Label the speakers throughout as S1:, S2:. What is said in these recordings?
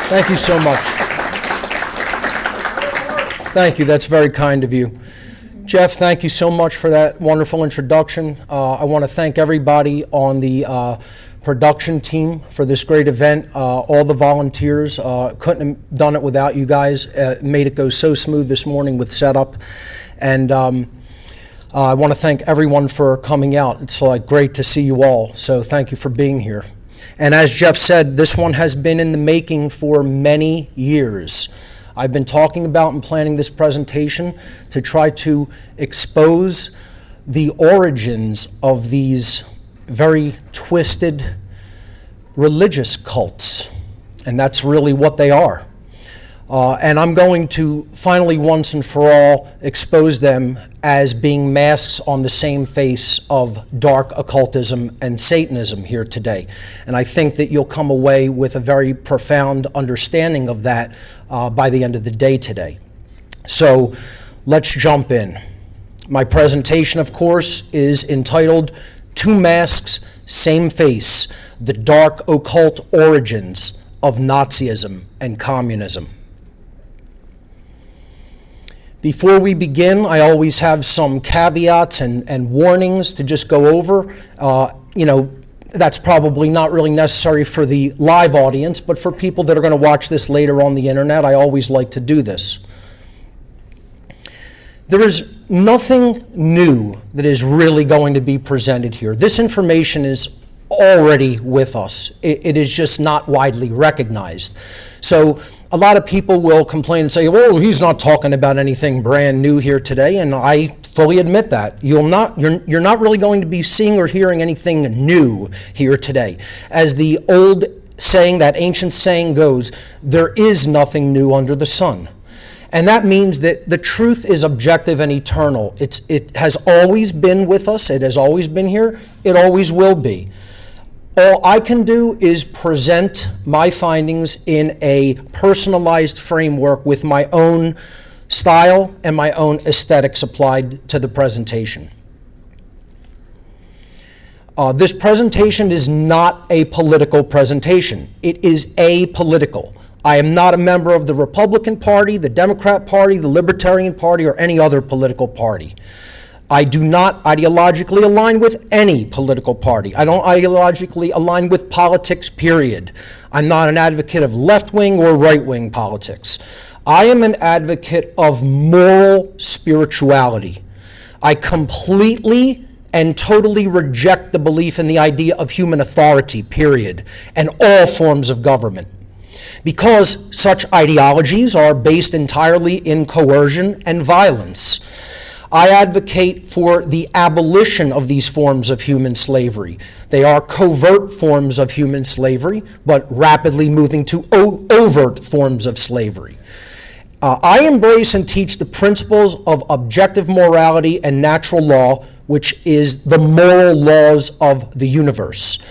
S1: Thank you so much. Thank you. That's very kind of you. Jeff, thank you so much for that wonderful introduction. I want to thank everybody on the production team for this great event. All the volunteers, couldn't have done it without you guys. Made it go so smooth this morning with setup. And I want to thank everyone for coming out. It's great to see you all. So thank you for being here. And as Jeff said, this one has been in the making for many years. I've been talking about and planning this presentation to try to expose the origins of these very twisted religious cults. And that's really what they are. And I'm going to finally, once and for all, expose them as being masks on the same face of dark occultism and Satanism here today. And I think that you'll come away with a very profound understanding of that by the end of the day today. So let's jump in. My presentation, of course, is entitled Two Masks, Same Face, The Dark Occult Origins of Nazism and Communism. Before we begin, I always have some caveats and warnings to just go over. That's probably not really necessary for the live audience, but for people that are going to watch this later on the internet, I always like to do this. There is nothing new that is really going to be presented here. This information is already with us. It is just not widely recognized. So a lot of people will complain and say, well, he's not talking about anything brand new here today, and I fully admit that. You're not really going to be seeing or hearing anything new here today. As the old saying, that ancient saying goes, there is nothing new under the sun. And that means that the truth is objective and eternal. It has always been with us. It has always been here. It always will be. All I can do is present my findings in a personalized framework with my own style and my own aesthetics applied to the presentation. This presentation is not a political presentation. It is apolitical. I am not a member of the Republican Party, the Democrat Party, the Libertarian Party, or any other political party. I do not ideologically align with any political party. I don't ideologically align with politics, period. I'm not an advocate of left-wing or right-wing politics. I am an advocate of moral spirituality. I completely and totally reject the belief in the idea of human authority, period, and all forms of government. Because such ideologies are based entirely in coercion and violence. I advocate for the abolition of these forms of human slavery. They are covert forms of human slavery, but rapidly moving to overt forms of slavery. I embrace and teach the principles of objective morality and natural law, which is the moral laws of the universe.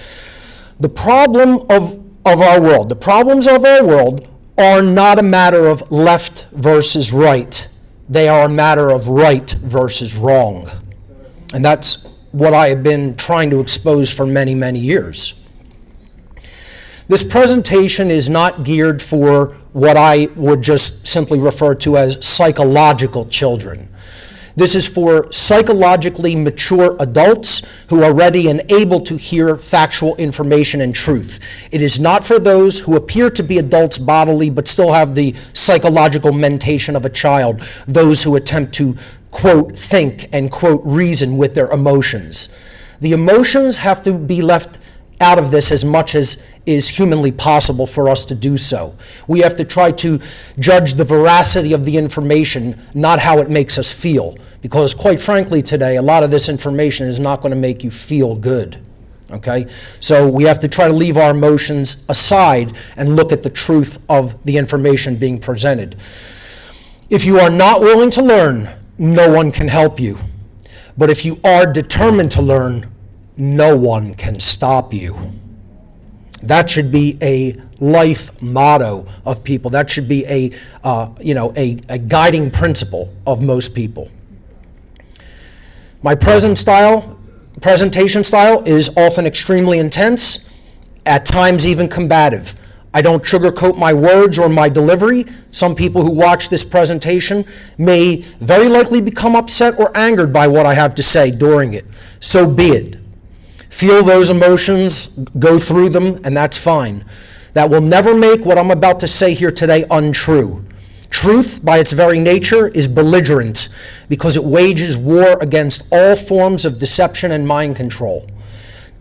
S1: The problem of our world, the problems of our world are not a matter of left versus right. They are a matter of right versus wrong. And that's what I have been trying to expose for many, many years. This presentation is not geared for what I would just simply refer to as psychological children. This is for psychologically mature adults who are ready and able to hear factual information and truth. It is not for those who appear to be adults bodily but still have the psychological mentation of a child, those who attempt to, quote, think and, quote, reason with their emotions. The emotions have to be left out of this as much as is humanly possible for us to do so. We have to try to judge the veracity of the information, not how it makes us feel. Because quite frankly today, a lot of this information is not going to make you feel good. Okay? So we have to try to leave our emotions aside and look at the truth of the information being presented. If you are not willing to learn, no one can help you. But if you are determined to learn, no one can stop you. That should be a life motto of people. That should be a guiding principle of most people. My presentation style is often extremely intense, at times even combative. I don't sugarcoat my words or my delivery. Some people who watch this presentation may very likely become upset or angered by what I have to say during it. So be it. Feel those emotions, go through them, and that's fine. That will never make what I'm about to say here today untrue. Truth, by its very nature, is belligerent because it wages war against all forms of deception and mind control.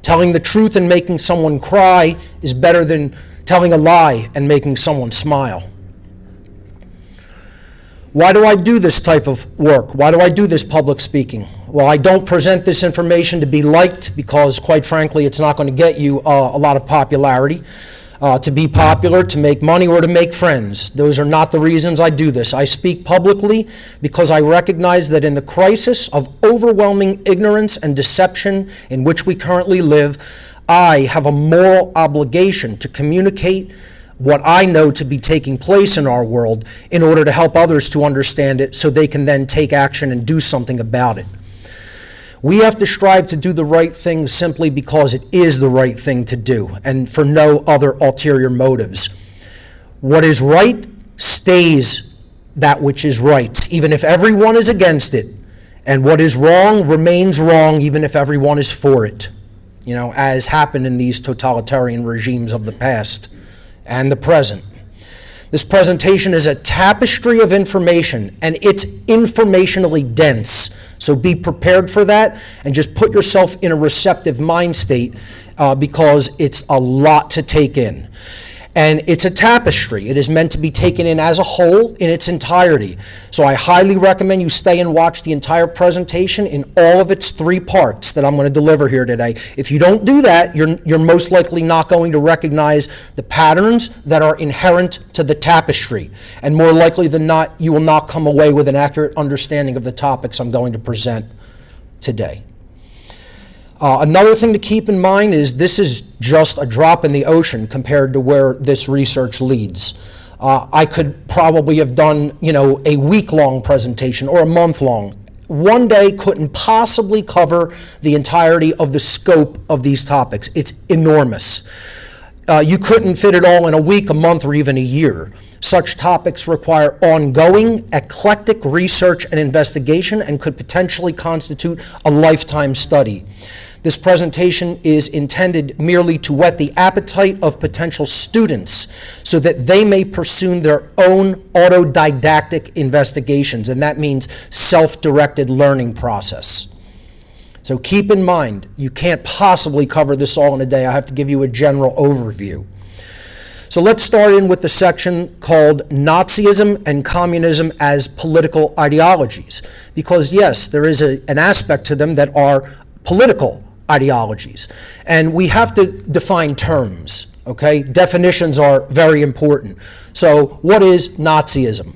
S1: Telling the truth and making someone cry is better than telling a lie and making someone smile. Why do I do this type of work? Why do I do this public speaking? Well, I don't present this information to be liked because, quite frankly, it's not going to get you a lot of popularity. To be popular, to make money, or to make friends. Those are not the reasons I do this. I speak publicly because I recognize that in the crisis of overwhelming ignorance and deception in which we currently live, I have a moral obligation to communicate what I know to be taking place in our world in order to help others to understand it so they can then take action and do something about it. We have to strive to do the right thing simply because it is the right thing to do and for no other ulterior motives. What is right stays that which is right, even if everyone is against it. And what is wrong remains wrong, even if everyone is for it. You know, as happened in these totalitarian regimes of the past and the present. This presentation is a tapestry of information, and it's informationally dense. So be prepared for that, and just put yourself in a receptive mind state because it's a lot to take in. And it's a tapestry. It is meant to be taken in as a whole in its entirety. So I highly recommend you stay and watch the entire presentation in all of its 3 parts that I'm going to deliver here today. If you don't do that, you're most likely not going to recognize the patterns that are inherent to the tapestry. And more likely than not, you will not come away with an accurate understanding of the topics I'm going to present today. Another thing to keep in mind is this is just a drop in the ocean compared to where this research leads. I could probably have done, a week-long presentation or a month-long. One day couldn't possibly cover the entirety of the scope of these topics. It's enormous. You couldn't fit it all in a week, a month, or even a year. Such topics require ongoing, eclectic research and investigation and could potentially constitute a lifetime study. This presentation is intended merely to whet the appetite of potential students so that they may pursue their own autodidactic investigations, and that means self-directed learning process. So keep in mind, you can't possibly cover this all in a day. I have to give you a general overview. So let's start in with the section called Nazism and Communism as Political Ideologies. Because yes, there is an aspect to them that are political ideologies. And we have to define terms, okay? Definitions are very important. So what is Nazism?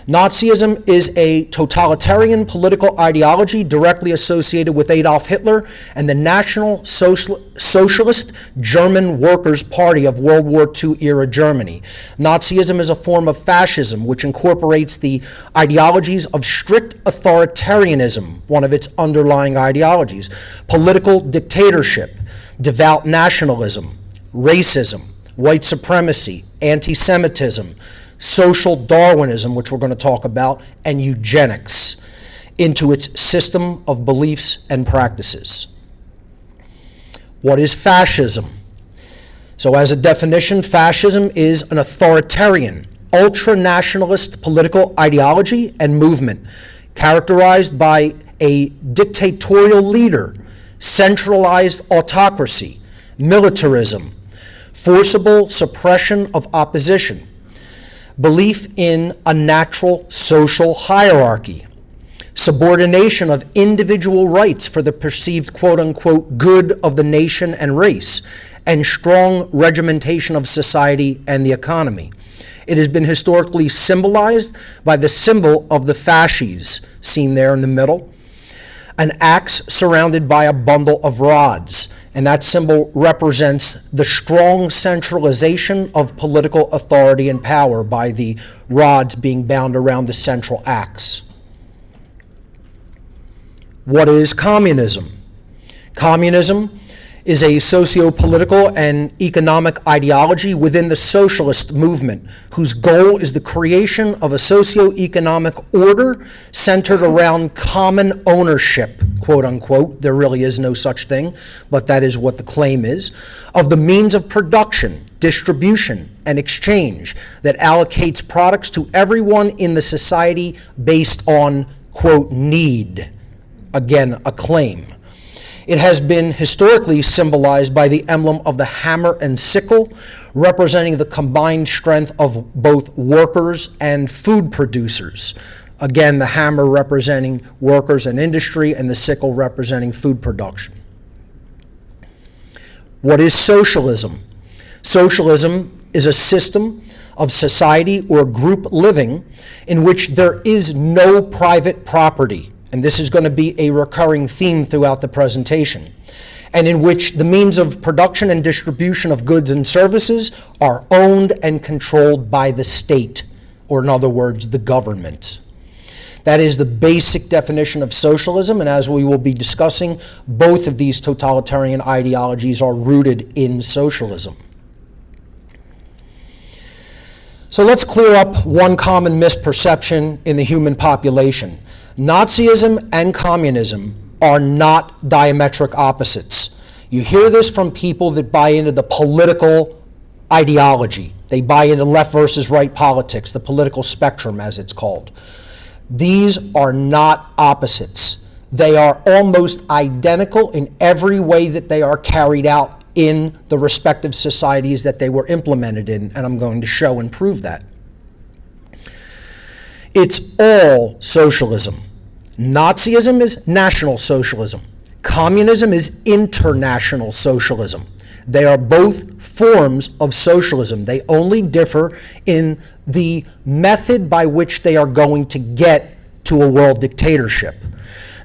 S1: Nazism is a totalitarian political ideology directly associated with Adolf Hitler and the National Socialist German Workers' Party of World War II era Germany. Nazism is a form of fascism which incorporates the ideologies of strict authoritarianism, one of its underlying ideologies, political dictatorship, devout nationalism, racism, white supremacy, anti-Semitism, social Darwinism, which we're going to talk about, and eugenics into its system of beliefs and practices. What is fascism? So as a definition, fascism is an authoritarian, ultra-nationalist political ideology and movement characterized by a dictatorial leader, centralized autocracy, militarism, forcible suppression of opposition, belief in a natural social hierarchy, subordination of individual rights for the perceived quote-unquote good of the nation and race, and strong regimentation of society and the economy. It has been historically symbolized by the symbol of the fasces, seen there in the middle, an axe surrounded by a bundle of rods. And that symbol represents the strong centralization of political authority and power by the rods being bound around the central axe. What is communism? Communism is a socio-political and economic ideology within the socialist movement, whose goal is the creation of a socio-economic order centered around common ownership, quote unquote. There really is no such thing, but that is what the claim is, of the means of production, distribution, and exchange that allocates products to everyone in the society based on, quote, need. Again, a claim. It has been historically symbolized by the emblem of the hammer and sickle, representing the combined strength of both workers and food producers. Again, the hammer representing workers and industry, and the sickle representing food production. What is socialism? Socialism is a system of society or group living in which there is no private property. And this is going to be a recurring theme throughout the presentation, and in which the means of production and distribution of goods and services are owned and controlled by the state, or in other words, the government. That is the basic definition of socialism, and as we will be discussing, both of these totalitarian ideologies are rooted in socialism. So let's clear up one common misperception in the human population. Nazism and communism are not diametric opposites. You hear this from people that buy into the political ideology. They buy into left versus right politics, the political spectrum as it's called. These are not opposites. They are almost identical in every way that they are carried out in the respective societies that they were implemented in, and I'm going to show and prove that. It's all socialism. Nazism is National Socialism. Communism is international socialism. They are both forms of socialism. They only differ in the method by which they are going to get to a world dictatorship.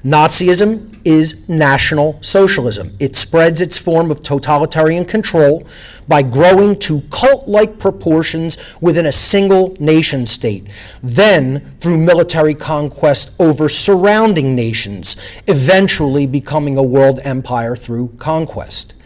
S1: Nazism is National Socialism. It spreads its form of totalitarian control by growing to cult-like proportions within a single nation state, then through military conquest over surrounding nations, eventually becoming a world empire through conquest.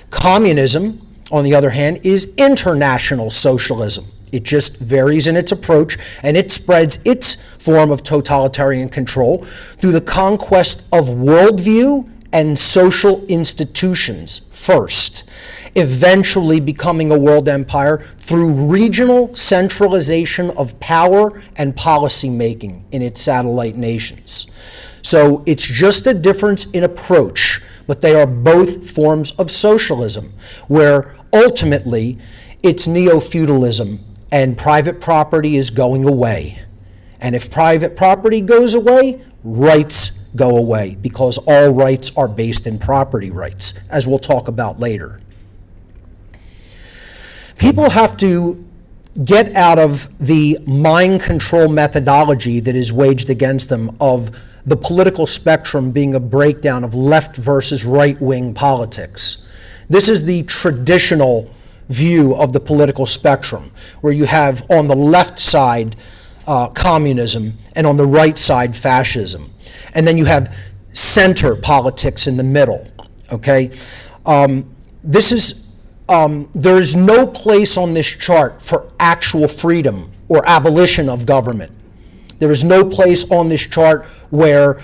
S1: Communism, on the other hand, is international socialism. It just varies in its approach, and it spreads its form of totalitarian control through the conquest of worldview and social institutions first, eventually becoming a world empire through regional centralization of power and policy making in its satellite nations. So it's just a difference in approach, but they are both forms of socialism, where ultimately it's neo-feudalism and private property is going away. And if private property goes away, rights go away, because all rights are based in property rights, as we'll talk about later. People have to get out of the mind control methodology that is waged against them of the political spectrum being a breakdown of left versus right-wing politics. This is the traditional view of the political spectrum, where you have on the left side communism and on the right side fascism. And then you have center politics in the middle, okay? There is no place on this chart for actual freedom or abolition of government. There is no place on this chart where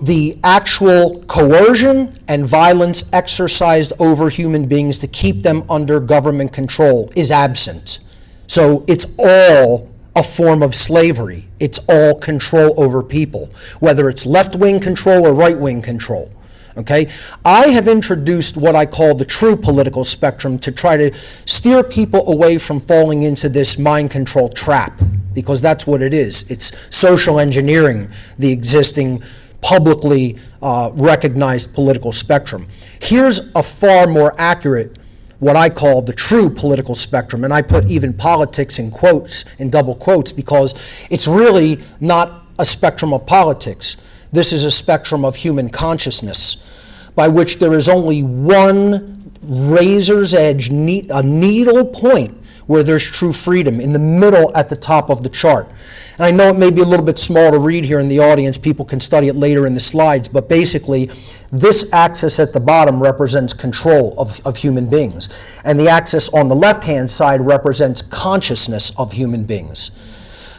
S1: the actual coercion and violence exercised over human beings to keep them under government control is absent. So it's all a form of slavery. It's all control over people, whether it's left-wing control or right-wing control. Okay? I have introduced what I call the true political spectrum to try to steer people away from falling into this mind control trap, because that's what it is. It's social engineering the existing publicly recognized political spectrum. Here's a far more accurate, what I call the true political spectrum, and I put even politics in quotes, in double quotes, because it's really not a spectrum of politics. This is a spectrum of human consciousness, by which there is only one razor's edge, a needle point, where there's true freedom, in the middle at the top of the chart. And I know it may be a little bit small to read here in the audience. People can study it later in the slides. But basically, this axis at the bottom represents control of human beings. And the axis on the left-hand side represents consciousness of human beings.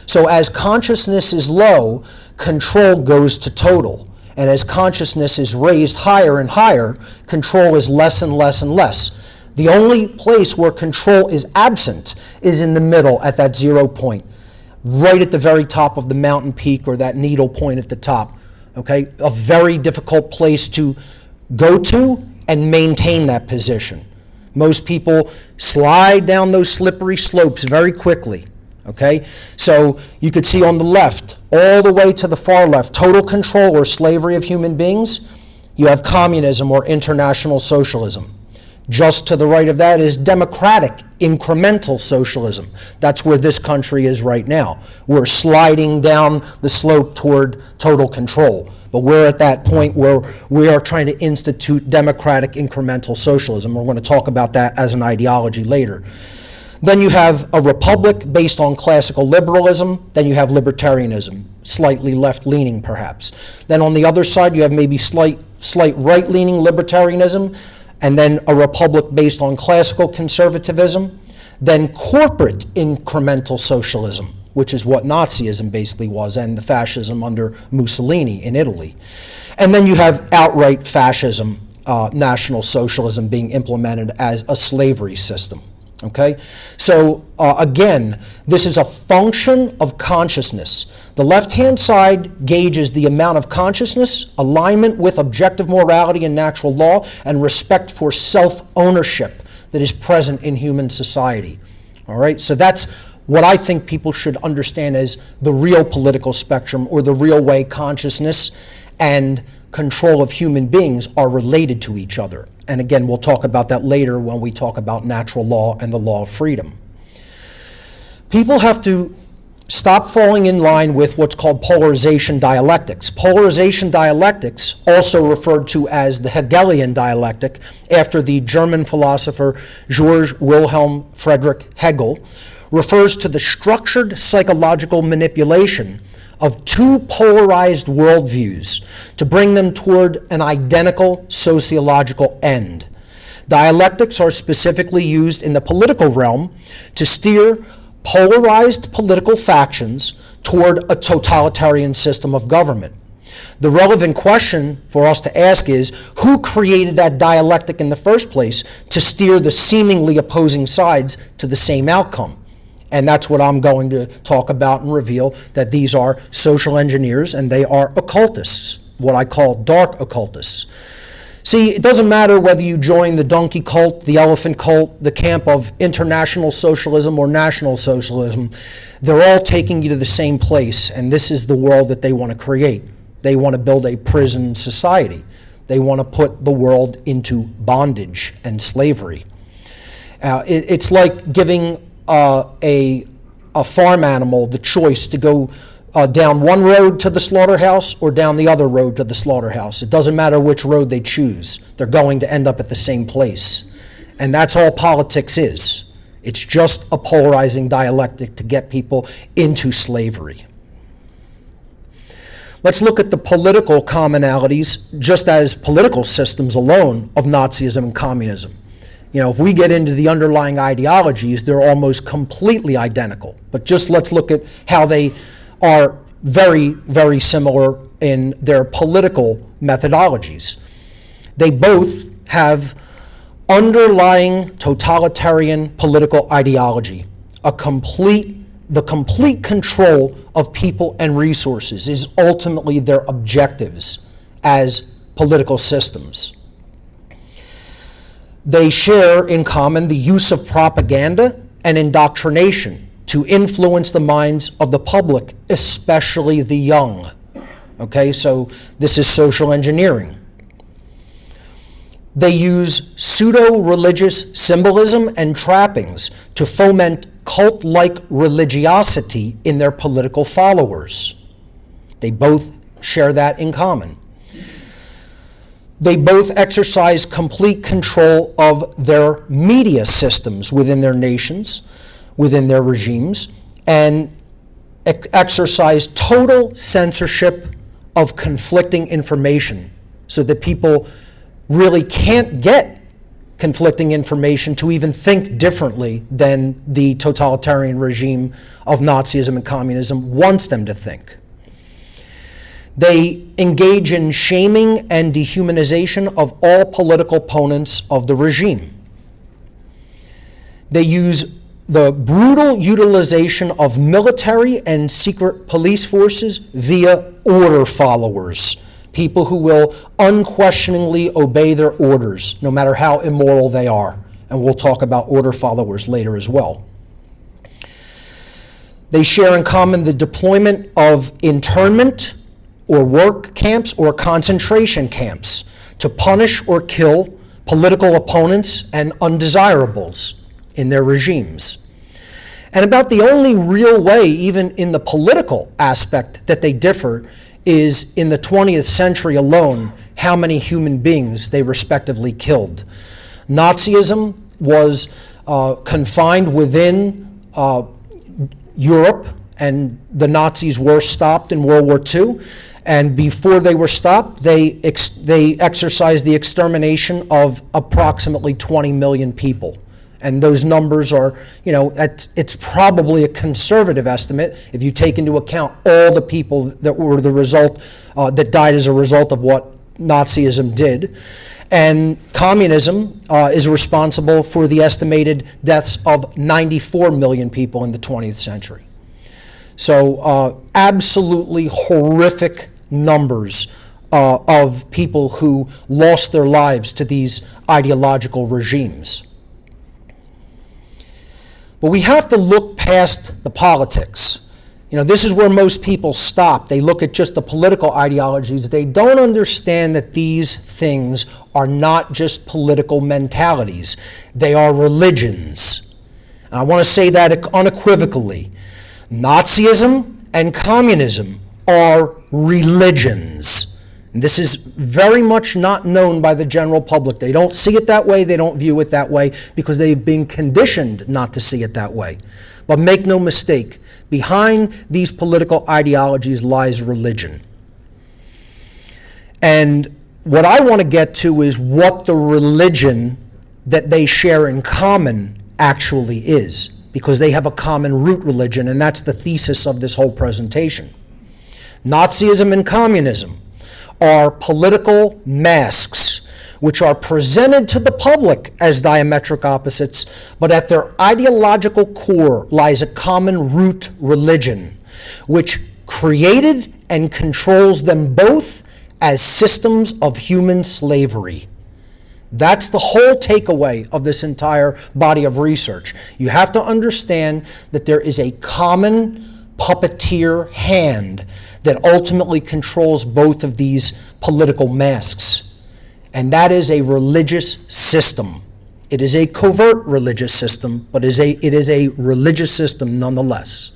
S1: So as consciousness is low, control goes to total. And as consciousness is raised higher and higher, control is less and less and less. The only place where control is absent is in the middle at that 0 point, right at the very top of the mountain peak or that needle point at the top. Okay, a very difficult place to go to and maintain that position. Most people slide down those slippery slopes very quickly. Okay, so you could see on the left, all the way to the far left, total control or slavery of human beings. You have communism or international socialism. Just to the right of that is democratic, incremental socialism. That's where this country is right now. We're sliding down the slope toward total control. But we're at that point where we are trying to institute democratic, incremental socialism. We're going to talk about that as an ideology later. Then you have a republic based on classical liberalism. Then you have libertarianism, slightly left-leaning perhaps. Then on the other side, you have maybe slight right-leaning libertarianism, and then a republic based on classical conservatism, then corporate incremental socialism, which is what Nazism basically was, and the fascism under Mussolini in Italy. And then you have outright fascism, National Socialism being implemented as a slavery system. Okay, so again, this is a function of consciousness. The left-hand side gauges the amount of consciousness, alignment with objective morality and natural law, and respect for self-ownership that is present in human society. All right, so that's what I think people should understand as the real political spectrum, or the real way consciousness and control of human beings are related to each other. And again, we'll talk about that later when we talk about natural law and the law of freedom. People have to stop falling in line with what's called polarization dialectics. Polarization dialectics, also referred to as the Hegelian dialectic, after the German philosopher Georg Wilhelm Friedrich Hegel, refers to the structured psychological manipulation of two polarized worldviews to bring them toward an identical sociological end. Dialectics are specifically used in the political realm to steer polarized political factions toward a totalitarian system of government. The relevant question for us to ask is, who created that dialectic in the first place to steer the seemingly opposing sides to the same outcome? And that's what I'm going to talk about and reveal, that these are social engineers and they are occultists, what I call dark occultists. See, it doesn't matter whether you join the donkey cult, the elephant cult, the camp of international socialism or national socialism. They're all taking you to the same place, and this is the world that they want to create. They want to build a prison society. They want to put the world into bondage and slavery. It's like giving a farm animal the choice to go down one road to the slaughterhouse or down the other road to the slaughterhouse. It doesn't matter which road they choose. They're going to end up at the same place. And that's all politics is. It's just a polarizing dialectic to get people into slavery. Let's look at the political commonalities, just as political systems alone, of Nazism and communism. You know, if we get into the underlying ideologies, they're almost completely identical. But just let's look at how they are very, very similar in their political methodologies. They both have underlying totalitarian political ideology. The complete control of people and resources is ultimately their objectives as political systems. They share in common the use of propaganda and indoctrination to influence the minds of the public, especially the young. Okay, so this is social engineering. They use pseudo-religious symbolism and trappings to foment cult-like religiosity in their political followers. They both share that in common. They both exercise complete control of their media systems within their nations, within their regimes and exercise total censorship of conflicting information so that people really can't get conflicting information to even think differently than the totalitarian regime of Nazism and communism wants them to think. They engage in shaming and dehumanization of all political opponents of the regime. They use the brutal utilization of military and secret police forces via order followers, people who will unquestioningly obey their orders, no matter how immoral they are. And we'll talk about order followers later as well. They share in common the deployment of internment or work camps or concentration camps to punish or kill political opponents and undesirables in their regimes. And about the only real way, even in the political aspect, that they differ is in the 20th century alone, how many human beings they respectively killed. Nazism was confined within Europe, and the Nazis were stopped in World War II. And before they were stopped, they exercised the extermination of approximately 20 million people. And those numbers are, it's probably a conservative estimate if you take into account all the people that were the result, that died as a result of what Nazism did. And communism is responsible for the estimated deaths of 94 million people in the 20th century. So absolutely horrific numbers of people who lost their lives to these ideological regimes. But we have to look past the politics. This is where most people stop. They look at just the political ideologies. They don't understand that these things are not just political mentalities. They are religions. And I want to say that unequivocally. Nazism and communism are religions. And this is very much not known by the general public. They don't see it that way. They don't view it that way because they've been conditioned not to see it that way. But make no mistake, behind these political ideologies lies religion. And what I want to get to is what the religion that they share in common actually is, because they have a common root religion, and that's the thesis of this whole presentation. Nazism and communism are political masks which are presented to the public as diametric opposites, but at their ideological core lies a common root religion which created and controls them both as systems of human slavery. That's the whole takeaway of this entire body of research. You have to understand that there is a common puppeteer hand that ultimately controls both of these political masks. And that is a religious system. It is a covert religious system, but it is a religious system nonetheless.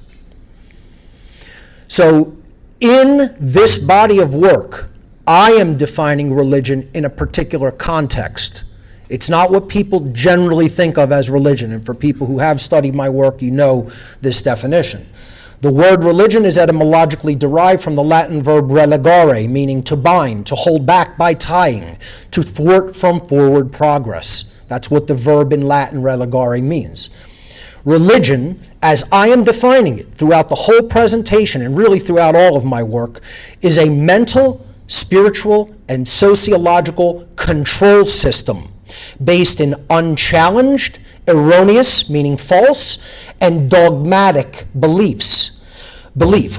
S1: So in this body of work, I am defining religion in a particular context. It's not what people generally think of as religion. And for people who have studied my work, you know this definition. The word religion is etymologically derived from the Latin verb relegare, meaning to bind, to hold back by tying, to thwart from forward progress. That's what the verb in Latin relegare means. Religion, as I am defining it throughout the whole presentation and really throughout all of my work, is a mental, spiritual, and sociological control system based in unchallenged, erroneous, meaning false, and dogmatic belief,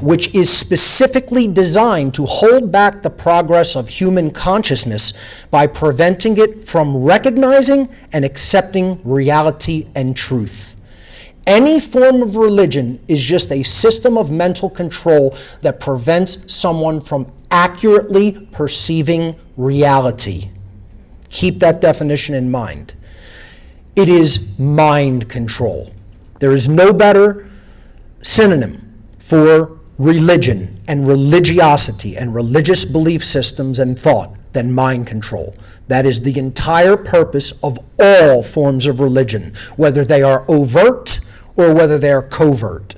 S1: which is specifically designed to hold back the progress of human consciousness by preventing it from recognizing and accepting reality and truth. Any form of religion is just a system of mental control that prevents someone from accurately perceiving reality. Keep that definition in mind. It is mind control. There is no better synonym for religion and religiosity and religious belief systems and thought than mind control. That is the entire purpose of all forms of religion, whether they are overt or whether they're covert.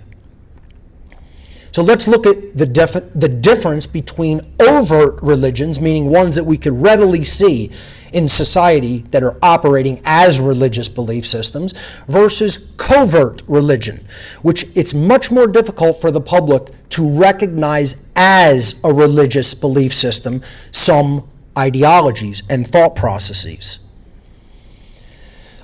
S1: So let's look at the difference between overt religions, meaning ones that we could readily see in society that are operating as religious belief systems, versus covert religion, which it's much more difficult for the public to recognize as a religious belief system some ideologies and thought processes.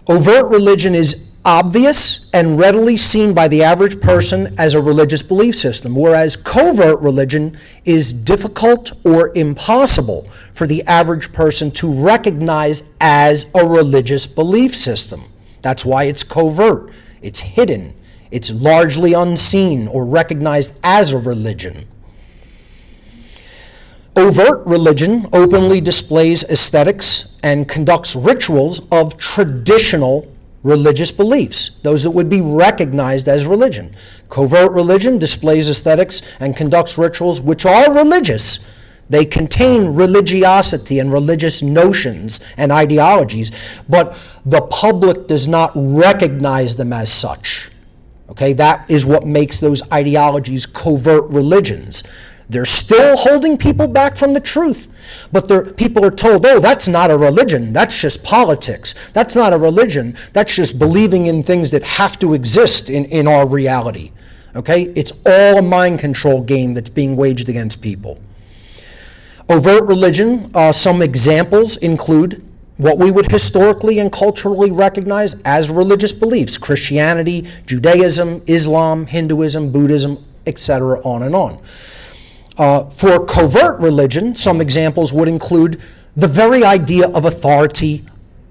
S1: Overt religion is obvious and readily seen by the average person as a religious belief system, whereas covert religion is difficult or impossible for the average person to recognize as a religious belief system. That's why it's covert. It's hidden. It's largely unseen or recognized as a religion. Overt religion openly displays aesthetics and conducts rituals of traditional religious beliefs, those that would be recognized as religion. Covert religion displays aesthetics and conducts rituals which are religious. They contain religiosity and religious notions and ideologies, but the public does not recognize them as such. Okay, that is what makes those ideologies covert religions. They're still holding people back from the truth. But people are told, oh, that's not a religion. That's just politics. That's not a religion. That's just believing in things that have to exist in our reality. Okay? It's all a mind control game that's being waged against people. Overt religion, some examples include what we would historically and culturally recognize as religious beliefs: Christianity, Judaism, Islam, Hinduism, Buddhism, etc., on and on. For covert religion, some examples would include the very idea of authority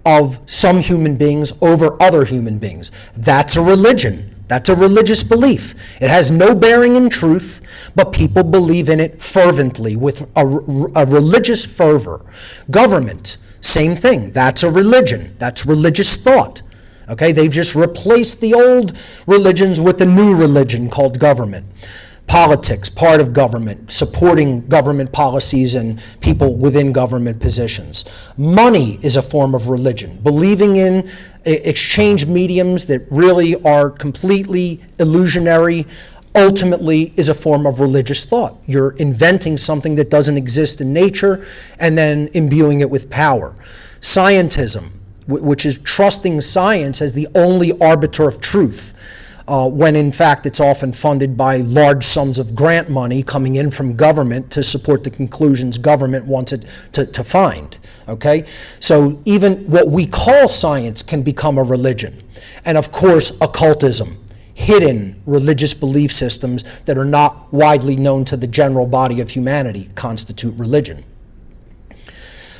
S1: of some human beings over other human beings. That's a religion. That's a religious belief. It has no bearing in truth, but people believe in it fervently with a religious fervor. Government, same thing. That's a religion. That's religious thought. Okay, they've just replaced the old religions with a new religion called government. Politics, part of government, supporting government policies and people within government positions. Money is a form of religion. Believing in exchange mediums that really are completely illusionary ultimately is a form of religious thought. You're inventing something that doesn't exist in nature and then imbuing it with power. Scientism, which is trusting science as the only arbiter of truth. When in fact it's often funded by large sums of grant money coming in from government to support the conclusions government wants it to find. Okay? So even what we call science can become a religion. And of course, occultism, hidden religious belief systems that are not widely known to the general body of humanity, constitute religion.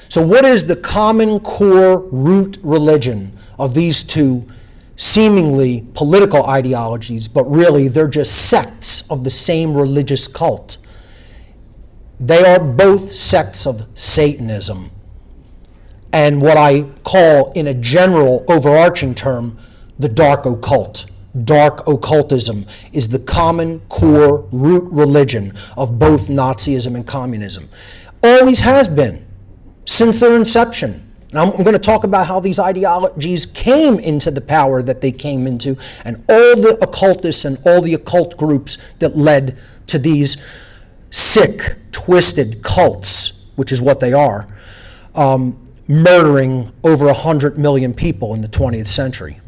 S1: So what is the common core root religion of these two seemingly political ideologies, but really they're just sects of the same religious cult? They are both sects of Satanism, and what I call, in a general overarching term, the Dark Occult. Dark Occultism is the common core root religion of both Nazism and communism. Always has been, since their inception. And I'm going to talk about how these ideologies came into the power that they came into, and all the occultists and all the occult groups that led to these sick, twisted cults, which is what they are, murdering over 100 million people in the 20th century.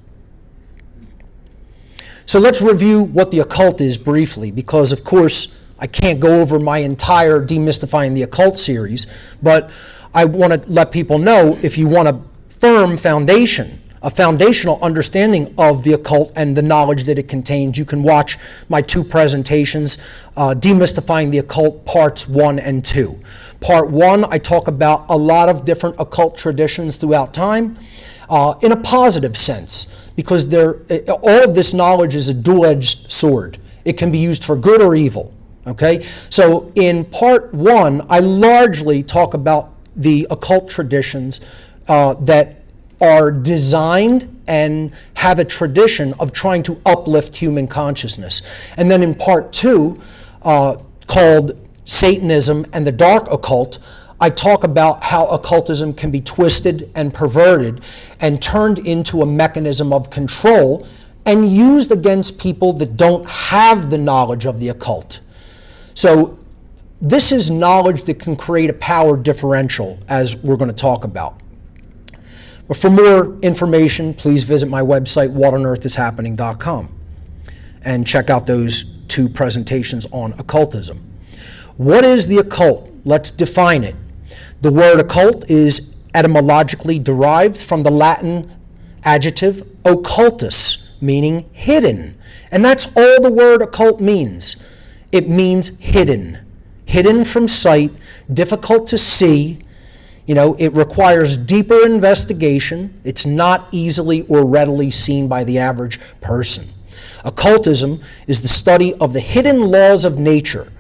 S1: So let's review what the occult is briefly, because of course I can't go over my entire Demystifying the Occult series, but I want to let people know, if you want a firm foundation, a foundational understanding of the occult and the knowledge that it contains, you can watch my two presentations, Demystifying the Occult Parts 1 and 2. Part 1, I talk about a lot of different occult traditions throughout time in a positive sense, because all of this knowledge is a dual-edged sword. It can be used for good or evil. Okay? So in Part 1, I largely talk about the occult traditions that are designed and have a tradition of trying to uplift human consciousness. And then in Part 2, called Satanism and the Dark Occult, I talk about how occultism can be twisted and perverted and turned into a mechanism of control and used against people that don't have the knowledge of the occult. So this is knowledge that can create a power differential, as we're going to talk about. But for more information, please visit my website, whatonearthishappening.com, and check out those 2 presentations on occultism. What is the occult? Let's define it. The word occult is etymologically derived from the Latin adjective occultus, meaning hidden. And that's all the word occult means. It means hidden. Hidden from sight, difficult to see. It requires deeper investigation. It's not easily or readily seen by the average person. Occultism is the study of the hidden laws of nature,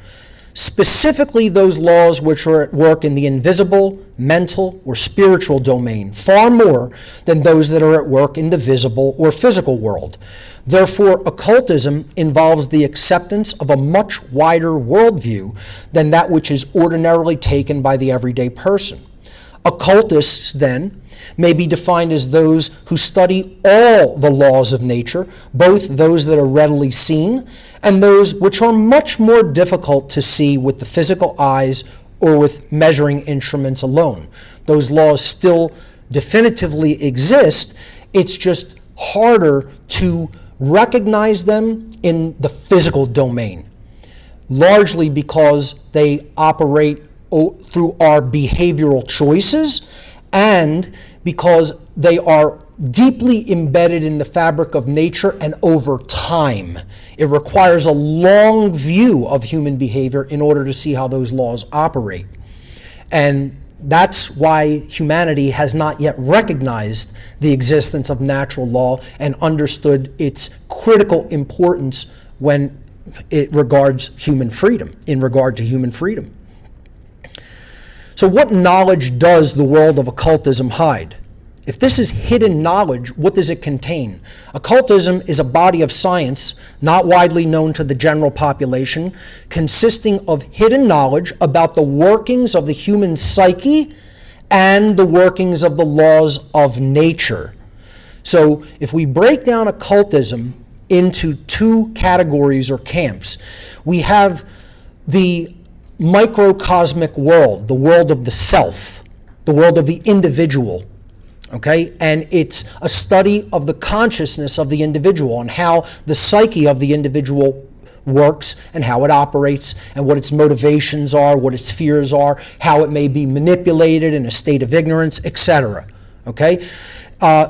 S1: specifically those laws which are at work in the invisible, mental, or spiritual domain, far more than those that are at work in the visible or physical world. Therefore, occultism involves the acceptance of a much wider worldview than that which is ordinarily taken by the everyday person. Occultists, then, may be defined as those who study all the laws of nature, both those that are readily seen and those which are much more difficult to see with the physical eyes or with measuring instruments alone. Those laws still definitively exist. It's just harder to recognize them in the physical domain, largely because they operate through our behavioral choices and because they are deeply embedded in the fabric of nature and over time. It requires a long view of human behavior in order to see how those laws operate. And that's why humanity has not yet recognized the existence of natural law and understood its critical importance when it regards human freedom, in regard to human freedom. So what knowledge does the world of occultism hide? If this is hidden knowledge, what does it contain? Occultism is a body of science not widely known to the general population, consisting of hidden knowledge about the workings of the human psyche and the workings of the laws of nature. So if we break down occultism into 2 categories or camps, we have the microcosmic world, the world of the self, the world of the individual, okay? And it's a study of the consciousness of the individual and how the psyche of the individual works and how it operates and what its motivations are, what its fears are, how it may be manipulated in a state of ignorance, etc. Okay?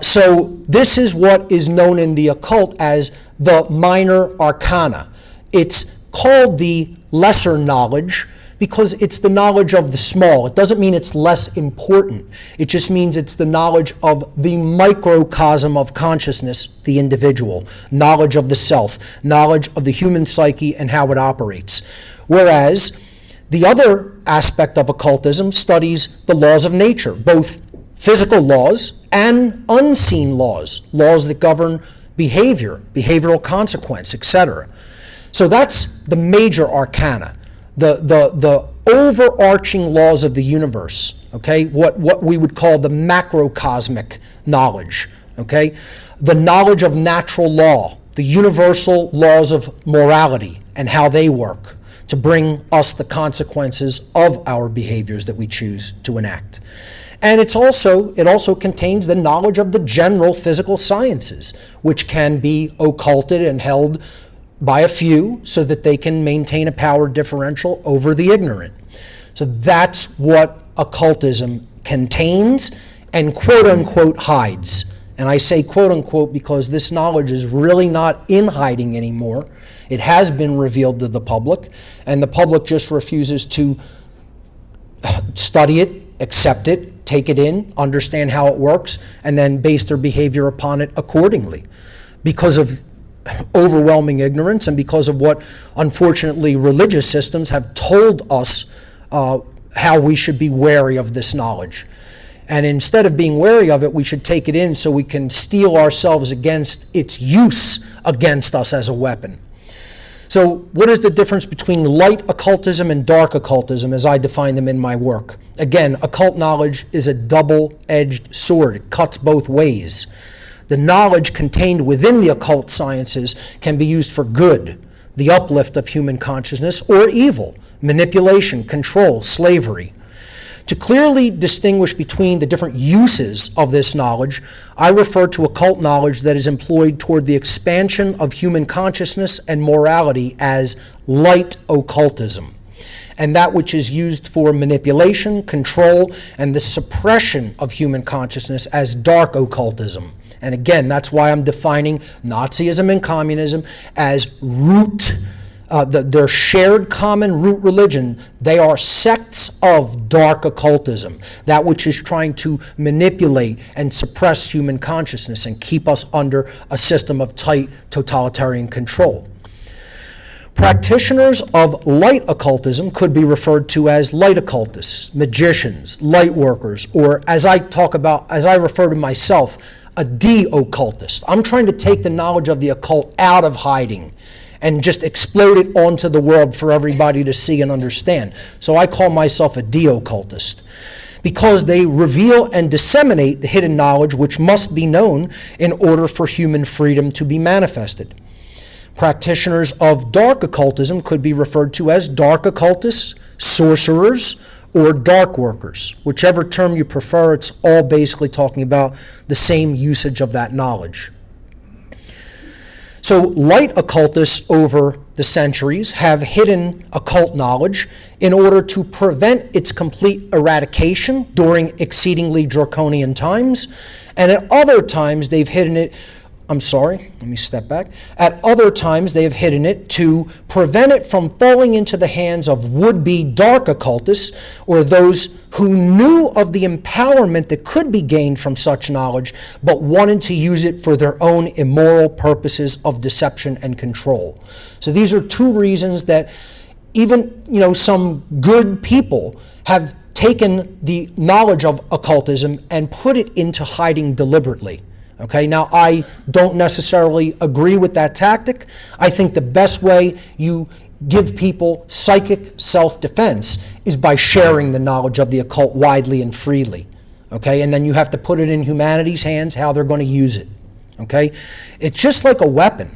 S1: So this is what is known in the occult as the minor arcana. It's called the lesser knowledge because it's the knowledge of the small. It doesn't mean it's less important. It just means it's the knowledge of the microcosm of consciousness, the individual, knowledge of the self, knowledge of the human psyche and how it operates. Whereas the other aspect of occultism studies the laws of nature, both physical laws and unseen laws, laws that govern behavior, behavioral consequence, etc. So that's the major arcana. The overarching laws of the universe, okay? What we would call the macrocosmic knowledge, okay? The knowledge of natural law, the universal laws of morality and how they work to bring us the consequences of our behaviors that we choose to enact. And it also contains the knowledge of the general physical sciences, which can be occulted and held by a few so that they can maintain a power differential over the ignorant. So that's what occultism contains and quote-unquote hides. And I say quote-unquote because this knowledge is really not in hiding anymore. It has been revealed to the public, and the public just refuses to study it, accept it, take it in, understand how it works, and then base their behavior upon it accordingly because of overwhelming ignorance and because of what, unfortunately, religious systems have told us how we should be wary of this knowledge. And instead of being wary of it, we should take it in so we can steel ourselves against its use against us as a weapon. So what is the difference between light occultism and dark occultism as I define them in my work? Again, occult knowledge is a double-edged sword. It cuts both ways. The knowledge contained within the occult sciences can be used for good, the uplift of human consciousness, or evil, manipulation, control, slavery. To clearly distinguish between the different uses of this knowledge, I refer to occult knowledge that is employed toward the expansion of human consciousness and morality as light occultism, and that which is used for manipulation, control, and the suppression of human consciousness as dark occultism. And again, that's why I'm defining Nazism and communism as root, their shared common root religion. They are sects of dark occultism, that which is trying to manipulate and suppress human consciousness and keep us under a system of tight totalitarian control. Practitioners of light occultism could be referred to as light occultists, magicians, light workers, or as I refer to myself, a de-occultist. I'm trying to take the knowledge of the occult out of hiding and just explode it onto the world for everybody to see and understand. So I call myself a de-occultist, because they reveal and disseminate the hidden knowledge which must be known in order for human freedom to be manifested. Practitioners of dark occultism could be referred to as dark occultists, sorcerers, or dark workers. Whichever term you prefer, it's all basically talking about the same usage of that knowledge. So light occultists over the centuries have hidden occult knowledge in order to prevent its complete eradication during exceedingly draconian times, and at other times they've hidden it At other times, they have hidden it to prevent it from falling into the hands of would-be dark occultists, or those who knew of the empowerment that could be gained from such knowledge, but wanted to use it for their own immoral purposes of deception and control. So these are two reasons that even, some good people have taken the knowledge of occultism and put it into hiding deliberately. Okay, now I don't necessarily agree with that tactic. I think the best way you give people psychic self-defense is by sharing the knowledge of the occult widely and freely. Okay, and then you have to put it in humanity's hands how they're going to use it. Okay, it's just like a weapon,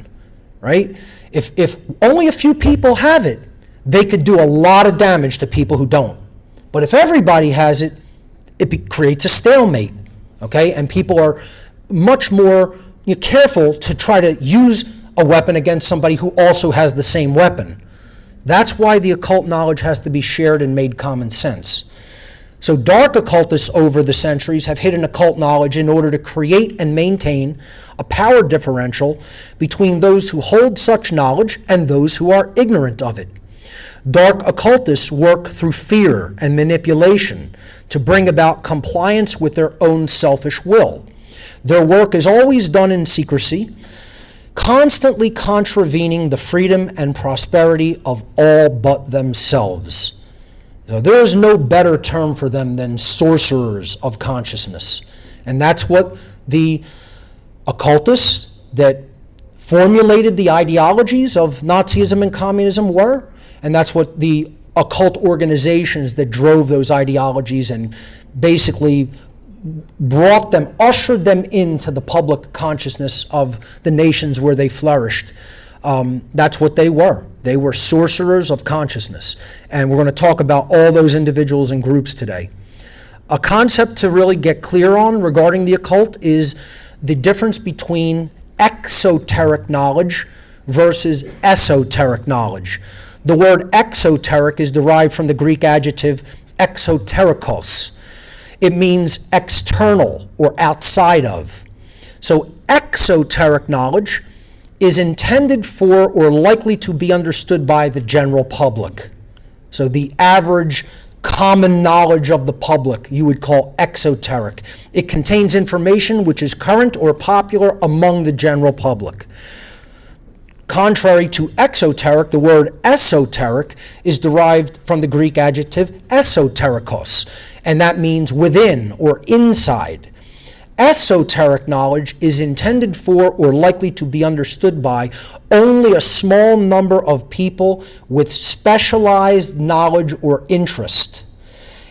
S1: right? If only a few people have it, they could do a lot of damage to people who don't. But if everybody has it, it creates a stalemate. Okay, and people are much more careful to try to use a weapon against somebody who also has the same weapon. That's why the occult knowledge has to be shared and made common sense. So dark occultists over the centuries have hidden occult knowledge in order to create and maintain a power differential between those who hold such knowledge and those who are ignorant of it. Dark occultists work through fear and manipulation to bring about compliance with their own selfish will. Their work is always done in secrecy, constantly contravening the freedom and prosperity of all but themselves. There is no better term for them than sorcerers of consciousness. And that's what the occultists that formulated the ideologies of Nazism and communism were, and that's what the occult organizations that drove those ideologies and basically ushered them into the public consciousness of the nations where they flourished. That's what they were. They were sorcerers of consciousness. And we're going to talk about all those individuals and groups today. A concept to really get clear on regarding the occult is the difference between exoteric knowledge versus esoteric knowledge. The word exoteric is derived from the Greek adjective exoterikos. It means external or outside of. So exoteric knowledge is intended for or likely to be understood by the general public. So the average common knowledge of the public you would call exoteric. It contains information which is current or popular among the general public. Contrary to exoteric, the word esoteric is derived from the Greek adjective esoterikos, and that means within or inside. Esoteric knowledge is intended for or likely to be understood by only a small number of people with specialized knowledge or interest.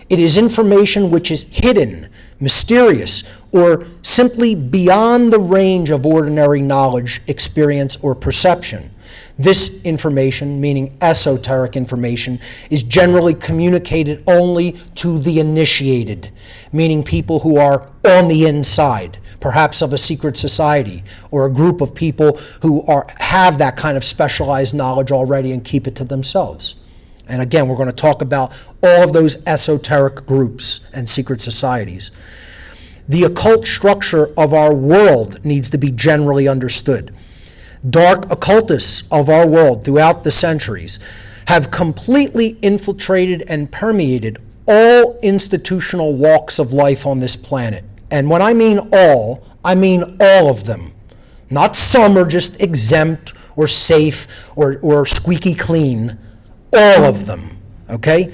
S1: It is information which is hidden, mysterious, or simply beyond the range of ordinary knowledge, experience, or perception. This information, meaning esoteric information, is generally communicated only to the initiated, meaning people who are on the inside, perhaps of a secret society, or a group of people who have that kind of specialized knowledge already and keep it to themselves. And again, we're going to talk about all of those esoteric groups and secret societies. The occult structure of our world needs to be generally understood. Dark occultists of our world throughout the centuries have completely infiltrated and permeated all institutional walks of life on this planet. And when I mean all of them. Not some are just exempt or safe or squeaky clean. All of them, okay?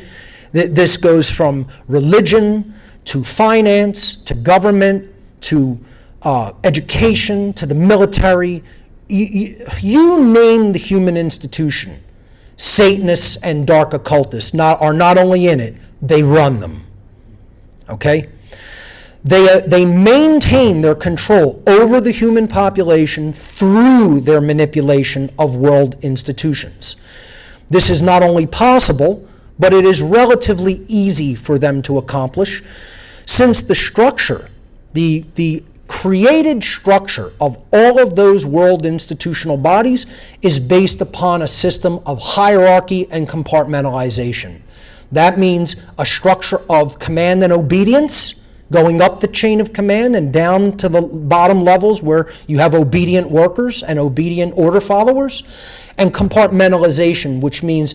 S1: This goes from religion to finance to government to education to the military. You name the human institution, Satanists and dark occultists are not only in it, they run them. Okay? They maintain their control over the human population through their manipulation of world institutions. This is not only possible, but it is relatively easy for them to accomplish, since the structure, the created structure of all of those world institutional bodies is based upon a system of hierarchy and compartmentalization. That means a structure of command and obedience, going up the chain of command and down to the bottom levels where you have obedient workers and obedient order followers, and compartmentalization, which means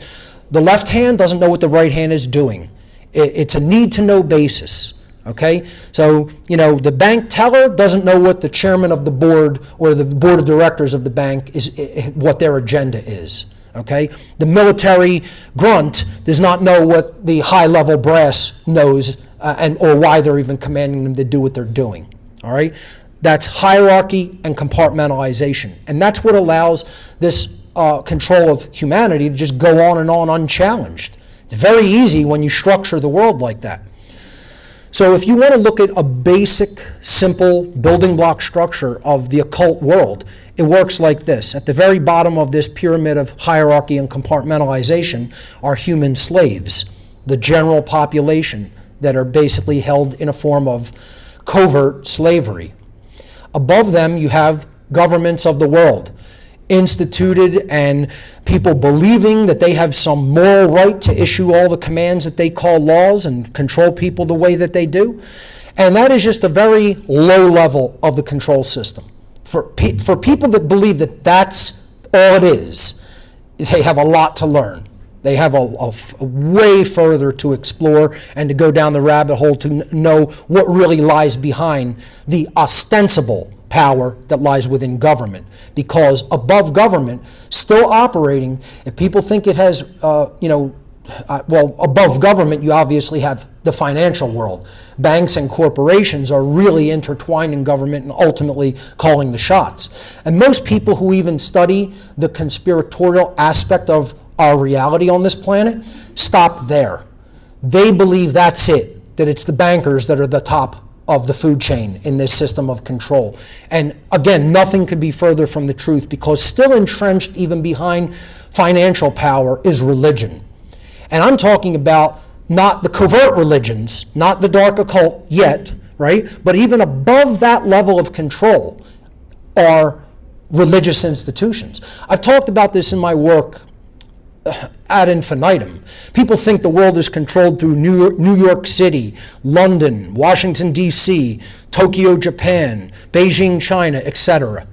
S1: the left hand doesn't know what the right hand is doing. It's a need-to-know basis. Okay, so the bank teller doesn't know what the chairman of the board or the board of directors of the bank what their agenda is. Okay, the military grunt does not know what the high-level brass knows or why they're even commanding them to do what they're doing. All right, that's hierarchy and compartmentalization, and that's what allows this control of humanity to just go on unchallenged. It's very easy when you structure the world like that. So if you want to look at a basic, simple building block structure of the occult world, it works like this. At the very bottom of this pyramid of hierarchy and compartmentalization are human slaves, the general population that are basically held in a form of covert slavery. Above them, you have governments of the world, instituted and people believing that they have some moral right to issue all the commands that they call laws and control people the way that they do. And that is just a very low level of the control system. For people that believe that that's all it is, they have a lot to learn. They have a way further to explore and to go down the rabbit hole to know what really lies behind the ostensible power that lies within government. Because above government, still operating, if people think it has, above government, you obviously have the financial world. Banks and corporations are really intertwined in government and ultimately calling the shots. And most people who even study the conspiratorial aspect of our reality on this planet stop there. They believe that's it, that it's the bankers that are the top of the food chain in this system of control. And again, nothing could be further from the truth, because still entrenched even behind financial power is religion. And I'm talking about not the covert religions, not the dark occult yet, right? But even above that level of control are religious institutions. I've talked about this in my work ad infinitum. People think the world is controlled through New York City, London, Washington, D.C., Tokyo, Japan, Beijing, China, etc.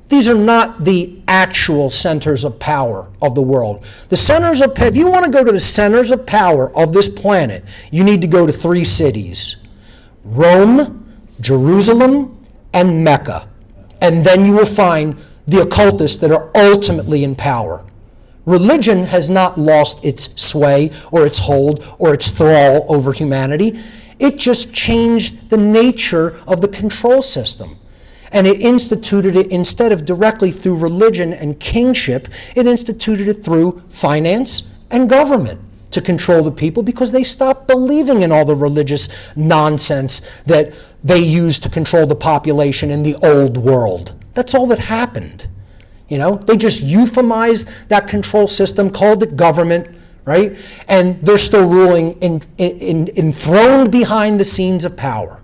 S1: These are not the actual centers of power of the world. The centers of if you want to go to the centers of power of this planet, you need to go to 3 cities: Rome, Jerusalem, and Mecca. And then you will find the occultists that are ultimately in power. Religion has not lost its sway or its hold or its thrall over humanity. It just changed the nature of the control system. And it instituted it, instead of directly through religion and kingship, it instituted it through finance and government. to control the people because they stopped believing in all the religious nonsense that they used to control the population in the old world. That's all that happened. They just euphemized that control system, called it government, right? And they're still ruling enthroned behind the scenes of power.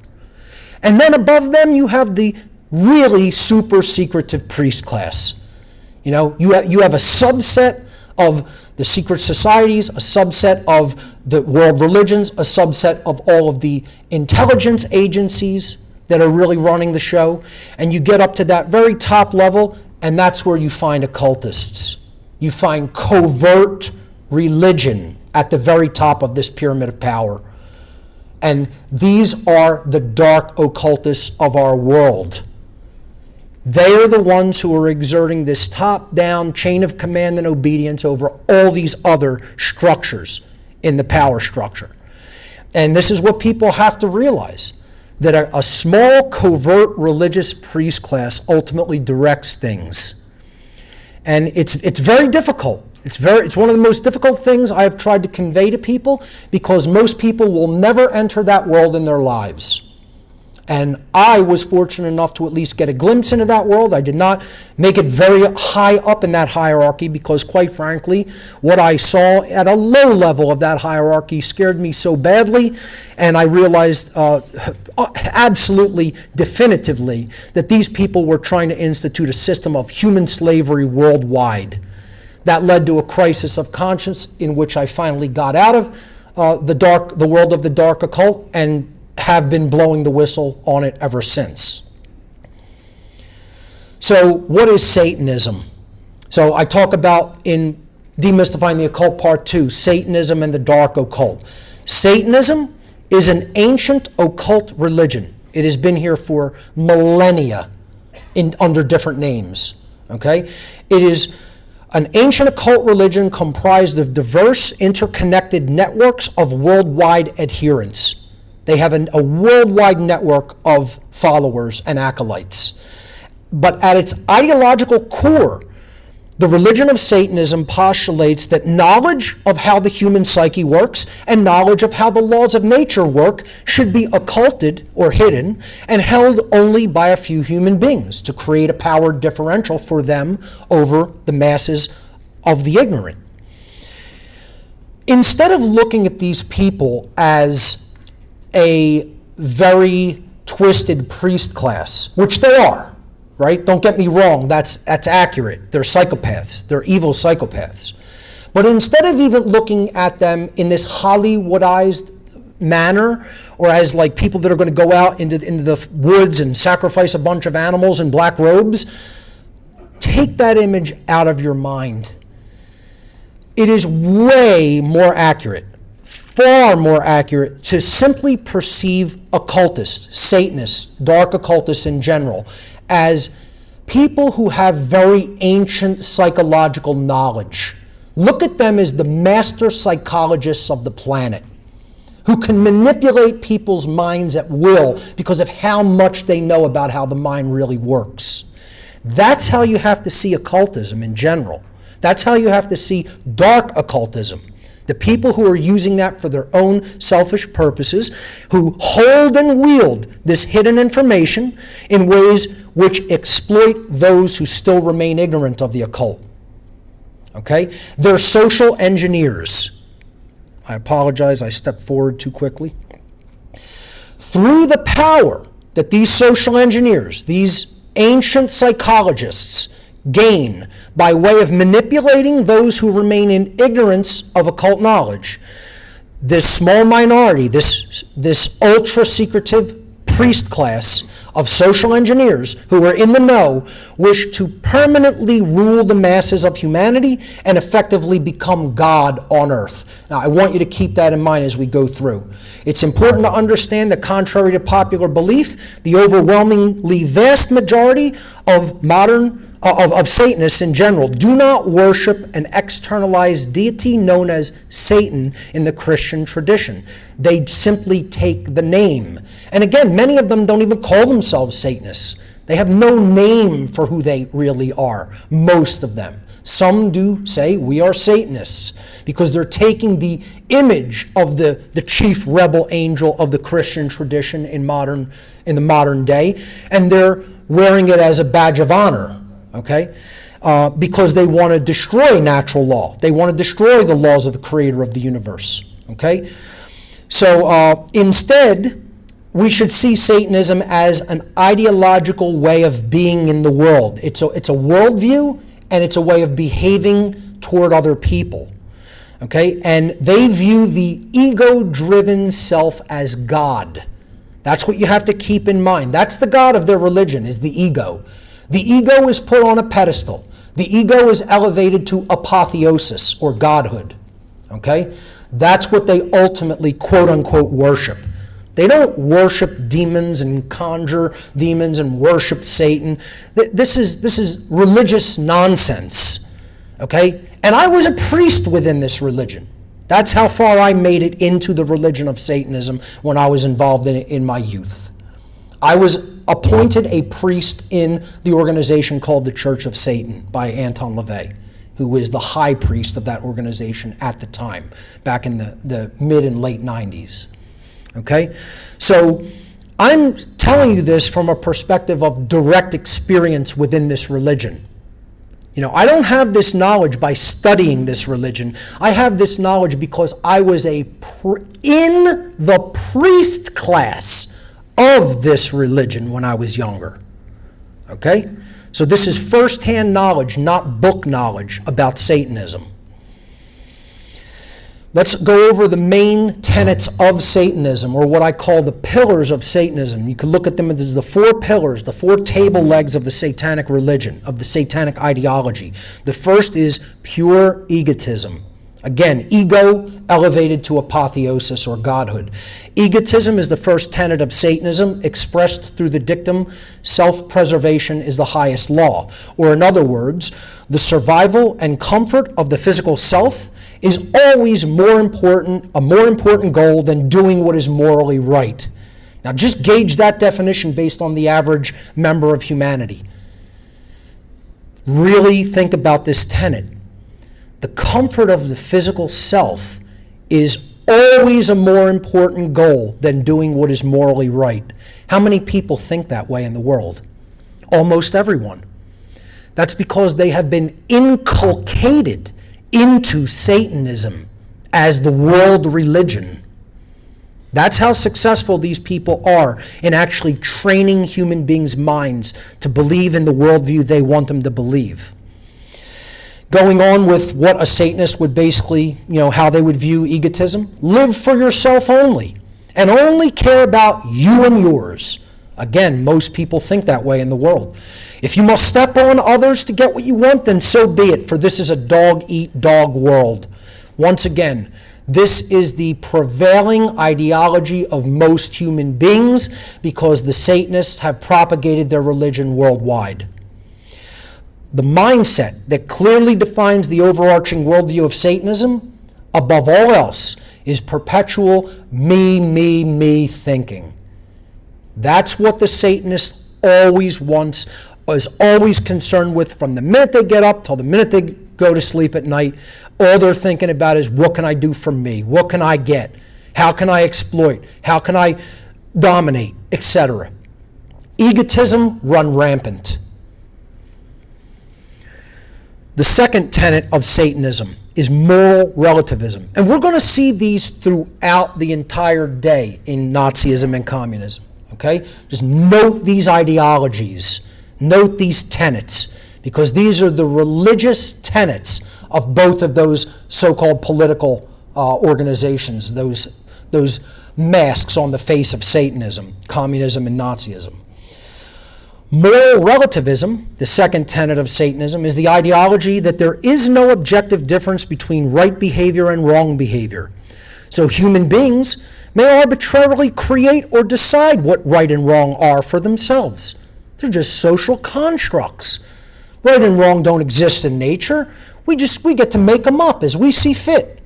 S1: And then above them, you have the really super secretive priest class. You have a subset of the secret societies, a subset of the world religions, a subset of all of the intelligence agencies that are really running the show. And you get up to that very top level, and that's where you find occultists. You find covert religion at the very top of this pyramid of power. And these are the dark occultists of our world. They are the ones who are exerting this top-down chain of command and obedience over all these other structures in the power structure. And this is what people have to realize, that a small covert religious priest class ultimately directs things. And it's very difficult. It's one of the most difficult things I've tried to convey to people, because most people will never enter that world in their lives. And I was fortunate enough to at least get a glimpse into that world. I did not make it very high up in that hierarchy because, quite frankly, what I saw at a low level of that hierarchy scared me so badly, and I realized absolutely definitively that these people were trying to institute a system of human slavery worldwide. That led to a crisis of conscience in which I finally got out of the world of the dark occult and have been blowing the whistle on it ever since. So what is Satanism? So I talk about in Demystifying the Occult Part 2, Satanism and the Dark Occult. Satanism is an ancient occult religion. It has been here for millennia under different names. Okay? It is an ancient occult religion comprised of diverse interconnected networks of worldwide adherents. They have a worldwide network of followers and acolytes. But at its ideological core, the religion of Satanism postulates that knowledge of how the human psyche works and knowledge of how the laws of nature work should be occulted or hidden and held only by a few human beings to create a power differential for them over the masses of the ignorant. Instead of looking at these people as a very twisted priest class, which they are, right? Don't get me wrong, that's accurate. They're psychopaths. They're evil psychopaths. But instead of even looking at them in this Hollywoodized manner, or as like people that are going to go out into the woods and sacrifice a bunch of animals in black robes, take that image out of your mind. It is way more accurate, far more accurate, to simply perceive occultists, Satanists, dark occultists in general, as people who have very ancient psychological knowledge. Look at them as the master psychologists of the planet, who can manipulate people's minds at will because of how much they know about how the mind really works. That's how you have to see occultism in general. That's how you have to see dark occultism. The people who are using that for their own selfish purposes, who hold and wield this hidden information in ways which exploit those who still remain ignorant of the occult. Okay? They're social engineers. I apologize, I stepped forward too quickly. Through the power that these social engineers, these ancient psychologists, gain by way of manipulating those who remain in ignorance of occult knowledge, this small minority, this ultra-secretive priest class of social engineers who are in the know, wish to permanently rule the masses of humanity and effectively become God on earth. Now, I want you to keep that in mind as we go through. It's important to understand that contrary to popular belief, the overwhelmingly vast majority of Satanists in general do not worship an externalized deity known as Satan in the Christian tradition. They simply take the name. And again, many of them don't even call themselves Satanists. They have no name for who they really are, most of them. Some do say we are Satanists because they're taking the image of the chief rebel angel of the Christian tradition in the modern day, and they're wearing it as a badge of honor, okay? Because they want to destroy natural law. They want to destroy the laws of the creator of the universe, okay? So instead, we should see Satanism as an ideological way of being in the world. It's a worldview, and it's a way of behaving toward other people, okay? And they view the ego-driven self as God. That's what you have to keep in mind. That's the God of their religion, is the ego. The ego is put on a pedestal. The ego is elevated to apotheosis, or godhood, okay? That's what they ultimately, quote-unquote, worship. They don't worship demons and conjure demons and worship Satan. This is religious nonsense, okay? And I was a priest within this religion. That's how far I made it into the religion of Satanism when I was involved in it in my youth. I was appointed a priest in the organization called the Church of Satan by Anton LaVey, who is the high priest of that organization at the time, back in the mid and late 90s. Okay? So I'm telling you this from a perspective of direct experience within this religion. You know, I don't have this knowledge by studying this religion. I have this knowledge because I was in the priest class of this religion when I was younger. Okay? So this is first-hand knowledge, not book knowledge about Satanism. Let's go over the main tenets of Satanism, or what I call the pillars of Satanism. You can look at them as the four pillars, the four table legs of the satanic religion, of the satanic ideology. The first is pure egotism. Again, ego elevated to apotheosis or godhood. Egotism is the first tenet of Satanism, expressed through the dictum, self-preservation is the highest law. Or in other words, the survival and comfort of the physical self is always a more important goal than doing what is morally right. Now just gauge that definition based on the average member of humanity. Really think about this tenet. The comfort of the physical self is always a more important goal than doing what is morally right. How many people think that way in the world? Almost everyone. That's because they have been inculcated into Satanism as the world religion. That's how successful these people are in actually training human beings' minds to believe in the worldview they want them to believe. Going on with what a Satanist would basically, how they would view egotism. Live for yourself only, and only care about you and yours. Again, most people think that way in the world. If you must step on others to get what you want, then so be it, for this is a dog-eat-dog world. Once again, this is the prevailing ideology of most human beings because the Satanists have propagated their religion worldwide. The mindset that clearly defines the overarching worldview of Satanism, above all else, is perpetual me thinking. That's what the Satanist always wants, is always concerned with from the minute they get up till the minute they go to sleep at night. All they're thinking about is, what can I do for me? What can I get? How can I exploit? How can I dominate? Etc. Egotism run rampant. The second tenet of Satanism is moral relativism. And we're going to see these throughout the entire day in Nazism and Communism. Okay? Just note these ideologies. Note these tenets, because these are the religious tenets of both of those so-called political organizations, those masks on the face of Satanism, communism, and Nazism. Moral relativism, the second tenet of Satanism, is the ideology that there is no objective difference between right behavior and wrong behavior. So human beings may arbitrarily create or decide what right and wrong are for themselves. They're just social constructs. Right and wrong don't exist in nature. We get to make them up as we see fit.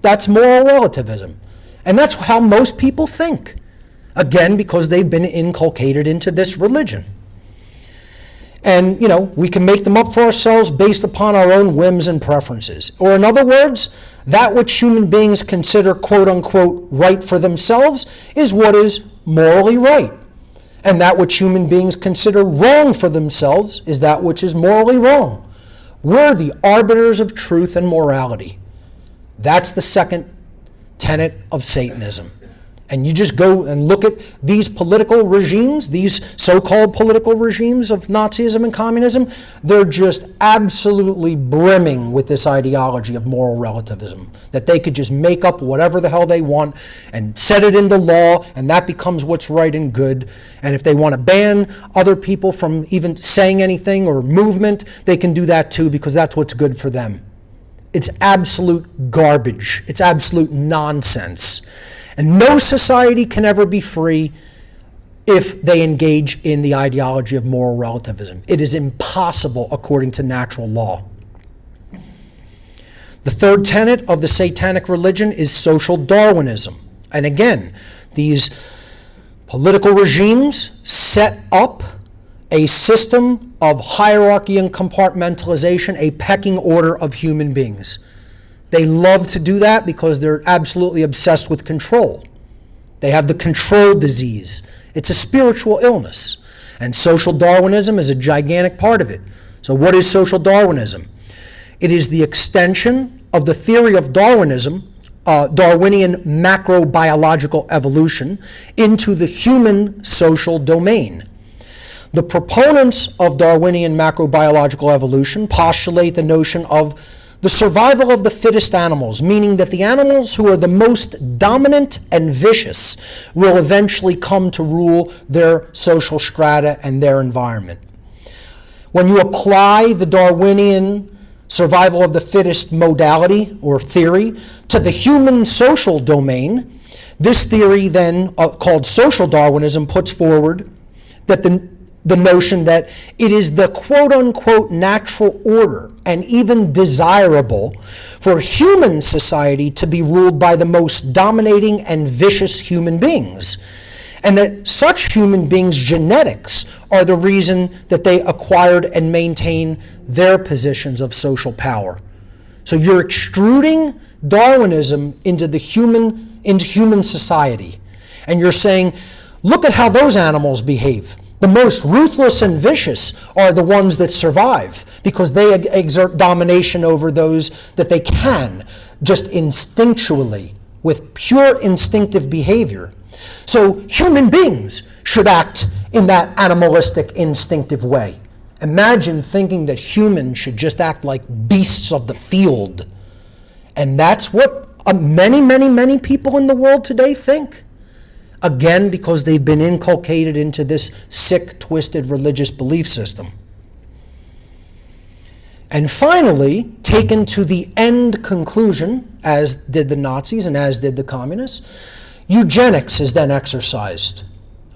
S1: That's moral relativism. And that's how most people think. Again, because they've been inculcated into this religion. And, we can make them up for ourselves based upon our own whims and preferences. Or in other words, that which human beings consider quote unquote right for themselves is what is morally right. And that which human beings consider wrong for themselves is that which is morally wrong. We're the arbiters of truth and morality. That's the second tenet of Satanism. And you just go and look at these political regimes, these so-called political regimes of Nazism and communism, they're just absolutely brimming with this ideology of moral relativism, that they could just make up whatever the hell they want and set it into law, and that becomes what's right and good. And if they want to ban other people from even saying anything or movement, they can do that too, because that's what's good for them. It's absolute garbage. It's absolute nonsense. And no society can ever be free if they engage in the ideology of moral relativism. It is impossible according to natural law. The third tenet of the satanic religion is social Darwinism. And again, these political regimes set up a system of hierarchy and compartmentalization, a pecking order of human beings. They love to do that because they're absolutely obsessed with control. They have the control disease. It's a spiritual illness. And social Darwinism is a gigantic part of it. So what is social Darwinism? It is the extension of the theory of Darwinism, Darwinian macrobiological evolution, into the human social domain. The proponents of Darwinian macrobiological evolution postulate the notion of the survival of the fittest animals, meaning that the animals who are the most dominant and vicious will eventually come to rule their social strata and their environment. When you apply the Darwinian survival of the fittest modality or theory to the human social domain, this theory then, called social Darwinism, puts forward that the notion that it is the quote-unquote natural order and even desirable for human society to be ruled by the most dominating and vicious human beings, and that such human beings' genetics are the reason that they acquired and maintain their positions of social power. So you're extruding Darwinism into human society, and you're saying, look at how those animals behave. The most ruthless and vicious are the ones that survive because they exert domination over those that they can, just instinctually, with pure instinctive behavior. So human beings should act in that animalistic, instinctive way. Imagine thinking that humans should just act like beasts of the field. And that's what many, many, many people in the world today think. Again, because they've been inculcated into this sick, twisted religious belief system. And finally, taken to the end conclusion, as did the Nazis and as did the communists, eugenics is then exercised.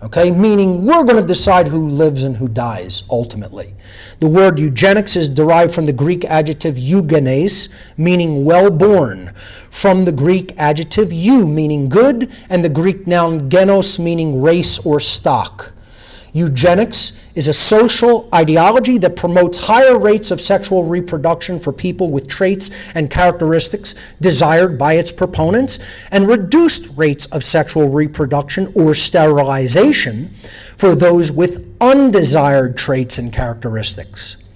S1: Okay, meaning we're going to decide who lives and who dies, ultimately. The word eugenics is derived from the Greek adjective eugenes, meaning well-born, from the Greek adjective eu, meaning good, and the Greek noun genos, meaning race or stock. Eugenics is a social ideology that promotes higher rates of sexual reproduction for people with traits and characteristics desired by its proponents, and reduced rates of sexual reproduction or sterilization for those with undesired traits and characteristics.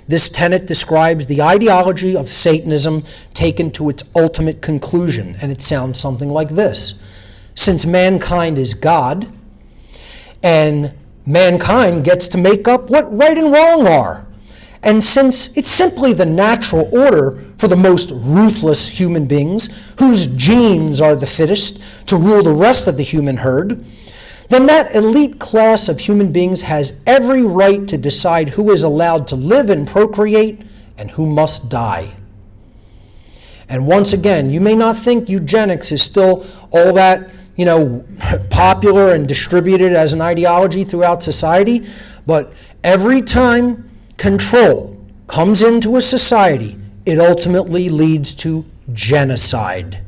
S1: This tenet describes the ideology of Satanism taken to its ultimate conclusion, and it sounds something like this. Since mankind is God, and mankind gets to make up what right and wrong are, and since it's simply the natural order for the most ruthless human beings, whose genes are the fittest, to rule the rest of the human herd, then that elite class of human beings has every right to decide who is allowed to live and procreate and who must die. And once again, you may not think eugenics is still all that popular and distributed as an ideology throughout society, but every time control comes into a society, it ultimately leads to genocide.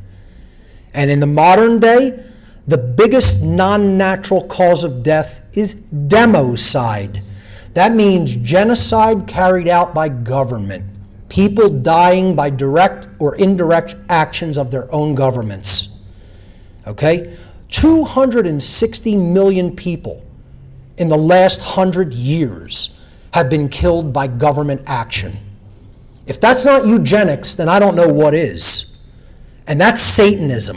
S1: And in the modern day, the biggest non-natural cause of death is democide, That means genocide carried out by government. People dying by direct or indirect actions of their own governments. Okay? 260 million people in the last 100 years have been killed by government action. If that's not eugenics, then I don't know what is. And that's Satanism.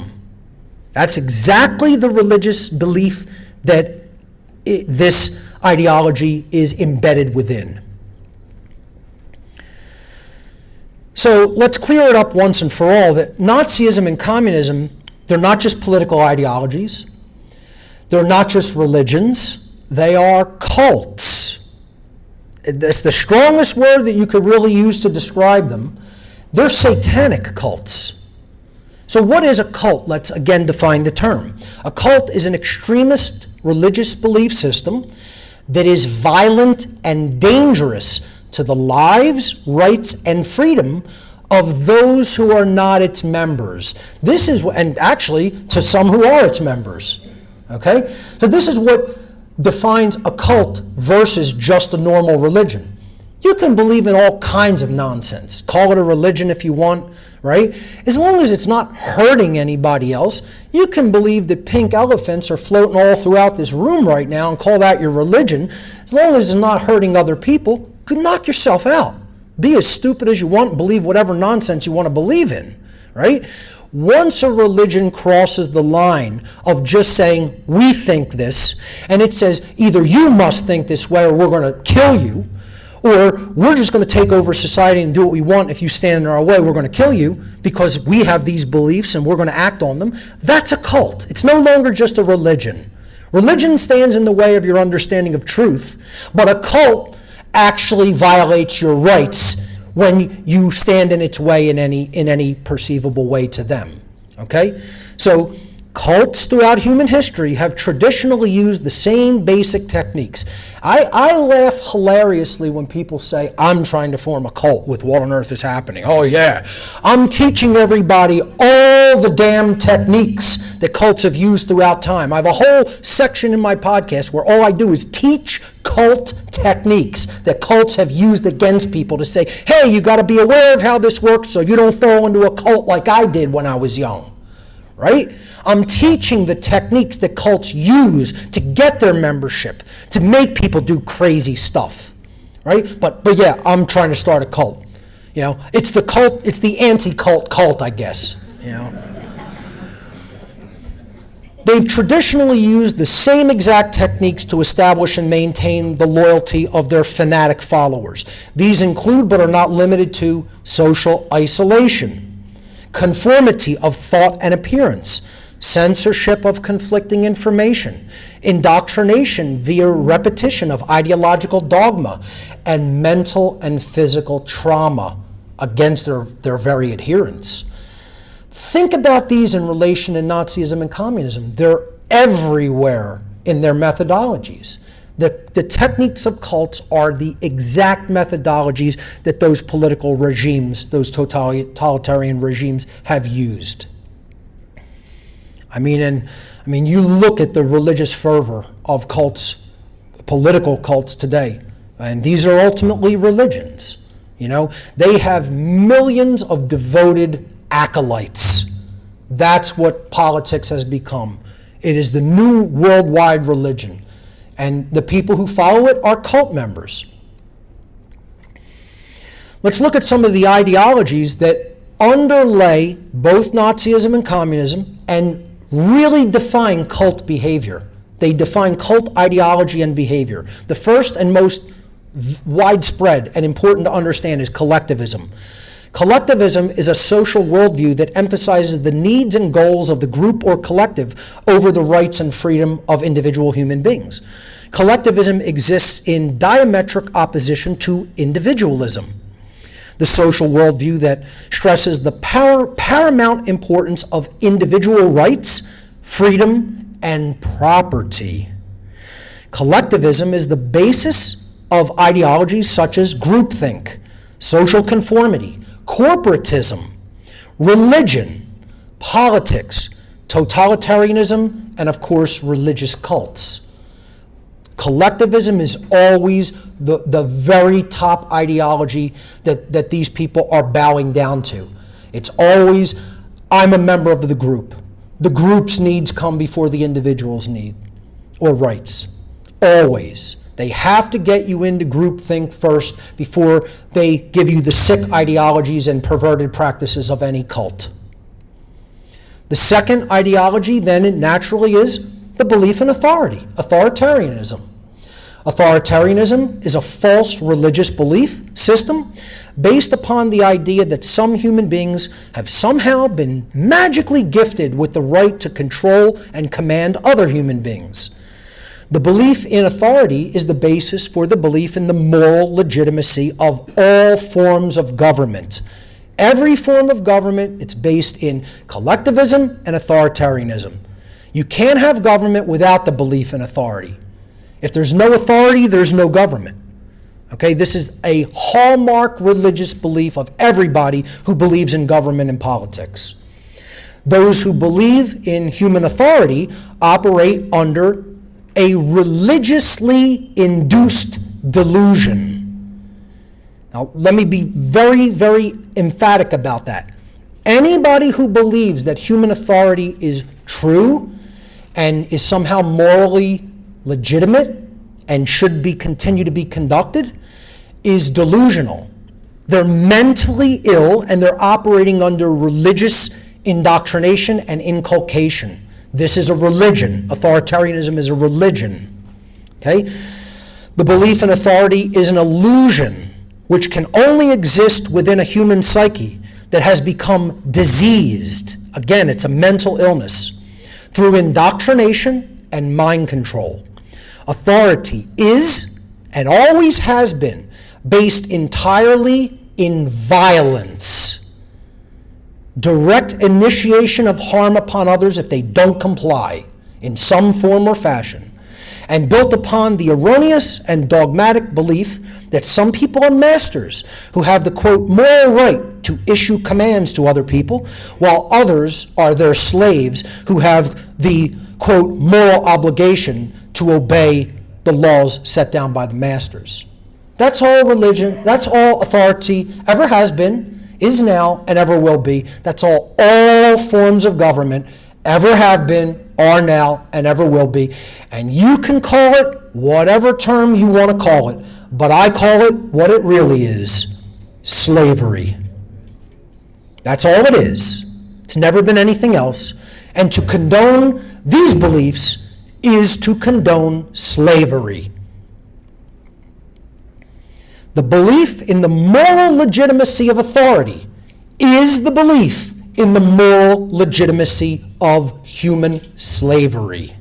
S1: That's exactly the religious belief that this ideology is embedded within. So let's clear it up once and for all that Nazism and communism, they're not just political ideologies. They're not just religions. They are cults. That's the strongest word that you could really use to describe them. They're satanic cults. So what is a cult? Let's again define the term. A cult is an extremist religious belief system that is violent and dangerous to the lives, rights, and freedom of those who are not its members. This is, and actually to some who are its members. Okay? So this is what defines a cult versus just a normal religion. You can believe in all kinds of nonsense. Call it a religion if you want, right? As long as it's not hurting anybody else, you can believe that pink elephants are floating all throughout this room right now and call that your religion. As long as it's not hurting other people, you can knock yourself out. Be as stupid as you want and believe whatever nonsense you want to believe in, right? Once a religion crosses the line of just saying, we think this, and it says either you must think this way or we're going to kill you, or we're just going to take over society and do what we want. If you stand in our way, we're going to kill you because we have these beliefs and we're going to act on them. That's a cult. It's no longer just a religion. Religion stands in the way of your understanding of truth, but a cult actually violates your rights when you stand in its way in any perceivable way to them. Okay? So cults throughout human history have traditionally used the same basic techniques. I laugh hilariously when people say, I'm trying to form a cult with what on earth is happening. Oh yeah, I'm teaching everybody all the damn techniques that cults have used throughout time. I have a whole section in my podcast where all I do is teach cult techniques that cults have used against people to say, hey, you got to be aware of how this works so you don't fall into a cult like I did when I was young. Right? I'm teaching the techniques that cults use to get their membership, to make people do crazy stuff. Right? But yeah, I'm trying to start a cult. You know, it's the cult, it's the anti-cult cult, I guess. You know. They've traditionally used the same exact techniques to establish and maintain the loyalty of their fanatic followers. These include, but are not limited to, social isolation, conformity of thought and appearance, censorship of conflicting information, indoctrination via repetition of ideological dogma, and mental and physical trauma against their very adherents. Think about these in relation to Nazism and communism. They're everywhere in their methodologies. The techniques of cults are the exact methodologies that those political regimes, those totalitarian regimes have used. I mean, you look at the religious fervor of cults, political cults today, and these are ultimately religions. You know, they have millions of devoted acolytes. That's what politics has become. It is the new worldwide religion. And the people who follow it are cult members. Let's look at some of the ideologies that underlay both Nazism and communism and really define cult behavior. They define cult ideology and behavior. The first and most widespread and important to understand is collectivism. Collectivism is a social worldview that emphasizes the needs and goals of the group or collective over the rights and freedom of individual human beings. Collectivism exists in diametric opposition to individualism, the social worldview that stresses the paramount importance of individual rights, freedom, and property. Collectivism is the basis of ideologies such as groupthink, social conformity, corporatism, religion, politics, totalitarianism, and of course, religious cults. Collectivism is always the very top ideology that these people are bowing down to. It's always, I'm a member of the group. The group's needs come before the individual's need or rights. Always. They have to get you into groupthink first before they give you the sick ideologies and perverted practices of any cult. The second ideology, then, it naturally is the belief in authority, authoritarianism. Authoritarianism is a false religious belief system based upon the idea that some human beings have somehow been magically gifted with the right to control and command other human beings. The belief in authority is the basis for the belief in the moral legitimacy of all forms of government. Every form of government, it's based in collectivism and authoritarianism. You can't have government without the belief in authority. If there's no authority, there's no government. Okay, this is a hallmark religious belief of everybody who believes in government and politics. Those who believe in human authority operate under a religiously induced delusion. Now, let me be very, very emphatic about that. Anybody who believes that human authority is true and is somehow morally legitimate and should continue to be conducted is delusional. They're mentally ill and they're operating under religious indoctrination and inculcation. This is a religion. Authoritarianism is a religion. Okay? The belief in authority is an illusion which can only exist within a human psyche that has become diseased. Again, it's a mental illness through indoctrination and mind control. Authority is, and always has been, based entirely in violence. Direct initiation of harm upon others if they don't comply in some form or fashion, and built upon the erroneous and dogmatic belief that some people are masters who have the, quote, moral right to issue commands to other people, while others are their slaves who have the, quote, moral obligation to obey the laws set down by the masters. That's all religion, that's all authority ever has been, is now, and ever will be. That's all forms of government ever have been, are now, and ever will be. And you can call it whatever term you want to call it, but I call it what it really is: slavery. That's all it is. It's never been anything else. And to condone these beliefs is to condone slavery. The belief in the moral legitimacy of authority is the belief in the moral legitimacy of human slavery.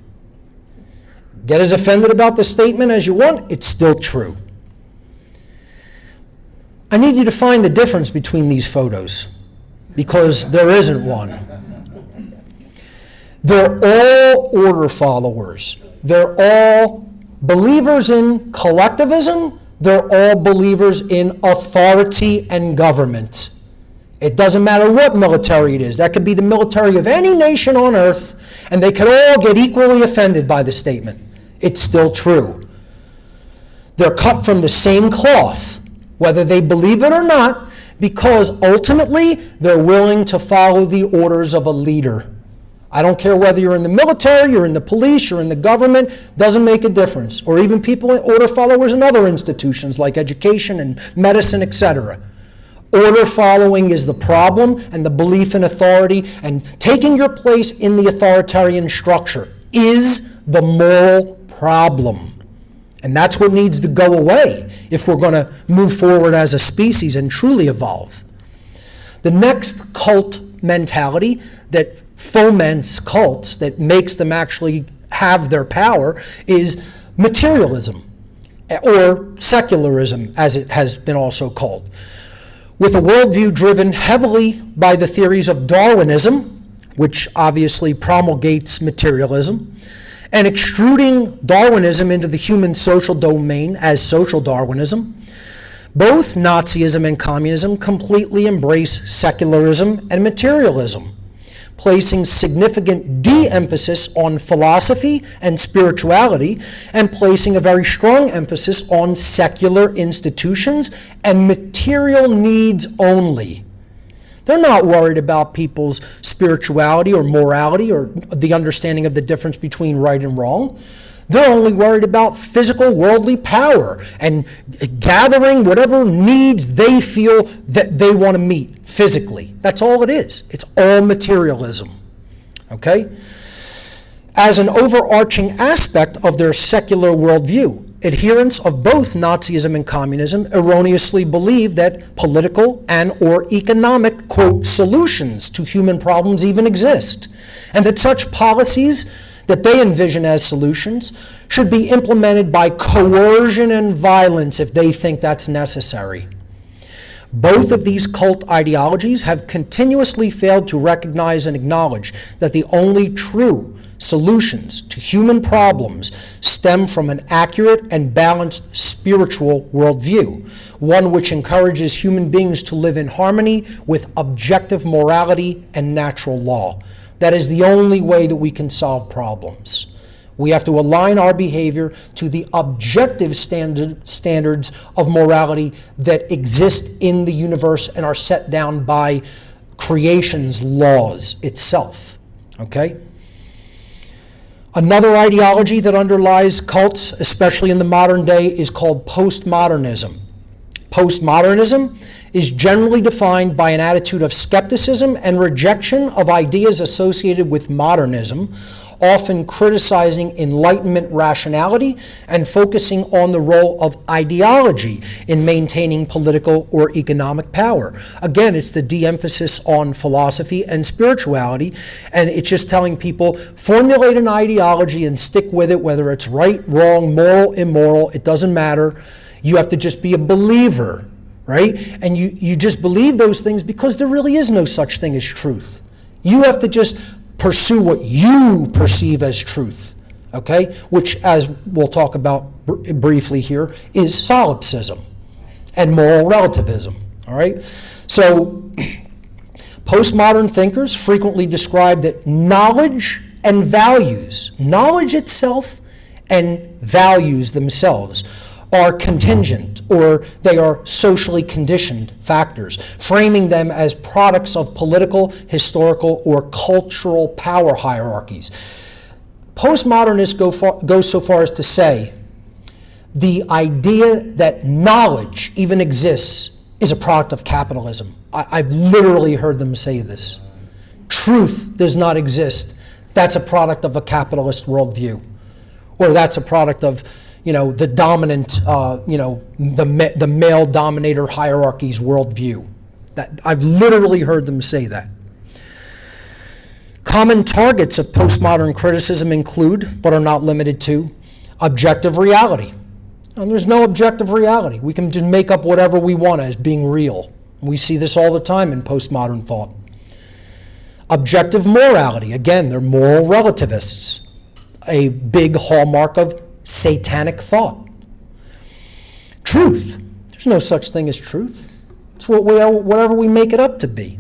S1: Get as offended about the statement as you want, it's still true. I need you to find the difference between these photos, because there isn't one. They're all order followers. They're all believers in collectivism. They're all believers in authority and government. It doesn't matter what military it is. That could be the military of any nation on earth, and they could all get equally offended by the statement. It's still true. They're cut from the same cloth, whether they believe it or not, because ultimately they're willing to follow the orders of a leader. I don't care whether you're in the military, you're in the police, you're in the government, doesn't make a difference. Or even people, order followers in other institutions like education and medicine, etc. Order following is the problem, and the belief in authority and taking your place in the authoritarian structure is the moral problem. And that's what needs to go away if we're going to move forward as a species and truly evolve. The next cult mentality that foments cults, that makes them actually have their power, is materialism, or secularism, as it has been also called, with a worldview driven heavily by the theories of Darwinism, which obviously promulgates materialism, and extruding Darwinism into the human social domain as social Darwinism. Both Nazism and communism completely embrace secularism and materialism. placing significant de-emphasis on philosophy and spirituality, and placing a very strong emphasis on secular institutions and material needs only. They're not worried about people's spirituality or morality or the understanding of the difference between right and wrong. They're only worried about physical worldly power and gathering whatever needs they feel that they want to meet physically. That's all it is. It's all materialism. Okay? As an overarching aspect of their secular worldview, adherents of both Nazism and communism erroneously believe that political and or economic, quote, solutions to human problems even exist, and that such policies that they envision as solutions should be implemented by coercion and violence if they think that's necessary. Both of these cult ideologies have continuously failed to recognize and acknowledge that the only true solutions to human problems stem from an accurate and balanced spiritual worldview, one which encourages human beings to live in harmony with objective morality and natural law. That is the only way that we can solve problems. We have to align our behavior to the objective standards of morality that exist in the universe and are set down by creation's laws itself. Okay? Another ideology that underlies cults, especially in the modern day, is called postmodernism. Postmodernism is generally defined by an attitude of skepticism and rejection of ideas associated with modernism, often criticizing Enlightenment rationality and focusing on the role of ideology in maintaining political or economic power. Again, it's the de-emphasis on philosophy and spirituality, and it's just telling people, formulate an ideology and stick with it, whether it's right, wrong, moral, immoral, it doesn't matter. You have to just be a believer, right? And you just believe those things because there really is no such thing as truth. You have to just pursue what you perceive as truth, okay? Which, as we'll talk about briefly here, is solipsism and moral relativism, all right? So, postmodern thinkers frequently describe that knowledge and values, knowledge itself and values themselves, are contingent, or they are socially conditioned factors, framing them as products of political, historical, or cultural power hierarchies. Postmodernists go so far as to say the idea that knowledge even exists is a product of capitalism. I've literally heard them say this. Truth does not exist. That's a product of a capitalist worldview, or that's a product of the dominant, the male dominator hierarchy's worldview. That I've literally heard them say that. Common targets of postmodern criticism include, but are not limited to, objective reality. And there's no objective reality. We can just make up whatever we want as being real. We see this all the time in postmodern thought. Objective morality. Again, they're moral relativists. A big hallmark of satanic thought. Truth. There's no such thing as truth. It's whatever we make it up to be.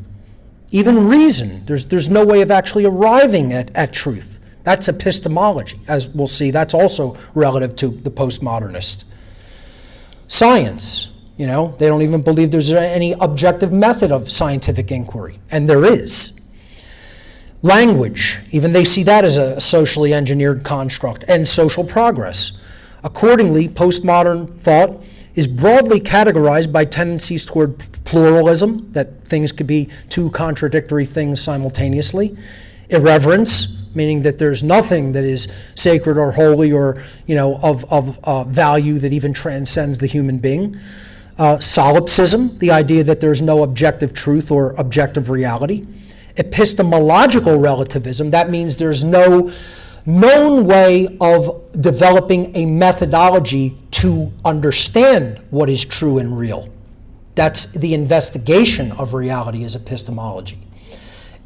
S1: Even reason. There's no way of actually arriving at truth. That's epistemology. As we'll see, that's also relative to the postmodernist. Science. They don't even believe there's any objective method of scientific inquiry. And there is. Language, even they see that as a socially engineered construct, and social progress. Accordingly, postmodern thought is broadly categorized by tendencies toward pluralism, that things could be two contradictory things simultaneously, irreverence, meaning that there's nothing that is sacred or holy or of value that even transcends the human being, solipsism, the idea that there's no objective truth or objective reality. Epistemological relativism, that means there's no known way of developing a methodology to understand what is true and real. That's the investigation of reality as epistemology.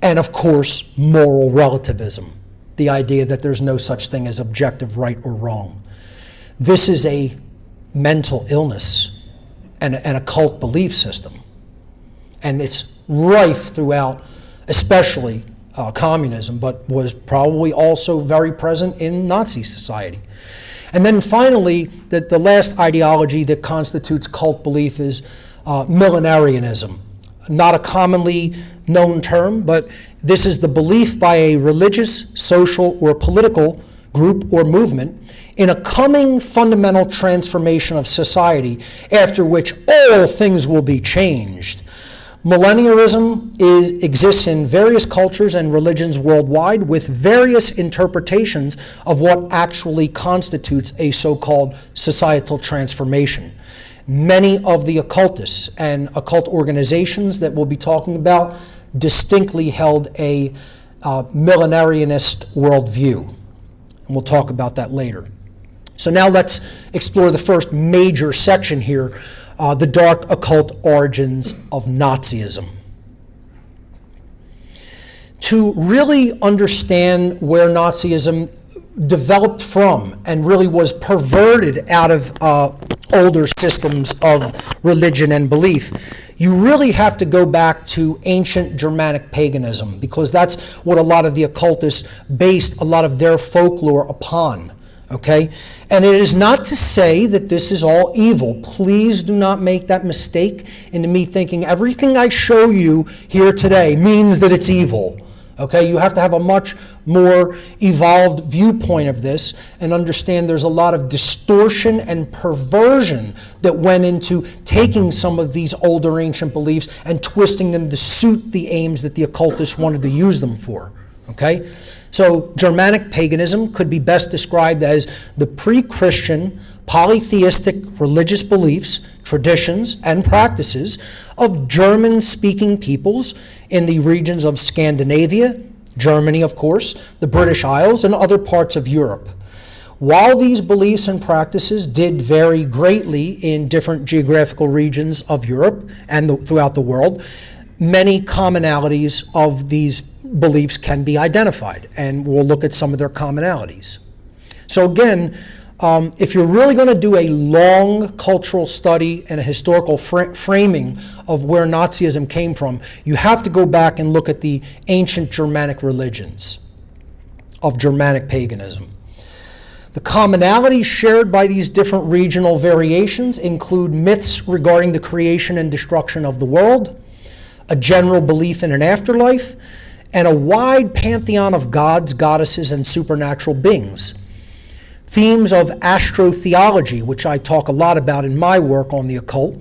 S1: And of course, moral relativism, the idea that there's no such thing as objective right or wrong. This is a mental illness and a cult belief system. And it's rife throughout, especially communism, but was probably also very present in Nazi society. And then finally, the last ideology that constitutes cult belief is millenarianism. Not a commonly known term, but this is the belief by a religious, social, or political group or movement in a coming fundamental transformation of society, after which all things will be changed. Millenarianism exists in various cultures and religions worldwide with various interpretations of what actually constitutes a so-called societal transformation. Many of the occultists and occult organizations that we'll be talking about distinctly held a millenarianist worldview. And we'll talk about that later. So now let's explore the first major section here, the dark occult origins of Nazism. To really understand where Nazism developed from and really was perverted out of older systems of religion and belief, you really have to go back to ancient Germanic paganism, because that's what a lot of the occultists based a lot of their folklore upon. Okay? And it is not to say that this is all evil. Please do not make that mistake into me thinking everything I show you here today means that it's evil. Okay? You have to have a much more evolved viewpoint of this and understand there's a lot of distortion and perversion that went into taking some of these older ancient beliefs and twisting them to suit the aims that the occultists wanted to use them for. Okay? So Germanic paganism could be best described as the pre-Christian polytheistic religious beliefs, traditions, and practices of German-speaking peoples in the regions of Scandinavia, Germany, of course, the British Isles, and other parts of Europe. While these beliefs and practices did vary greatly in different geographical regions of Europe and throughout the world, many commonalities of these beliefs can be identified, and we'll look at some of their commonalities. So again, if you're really going to do a long cultural study and a historical framing of where Nazism came from, you have to go back and look at the ancient Germanic religions of Germanic paganism. The commonalities shared by these different regional variations include myths regarding the creation and destruction of the world, a general belief in an afterlife, and a wide pantheon of gods, goddesses, and supernatural beings. Themes of astrotheology, which I talk a lot about in my work on the occult,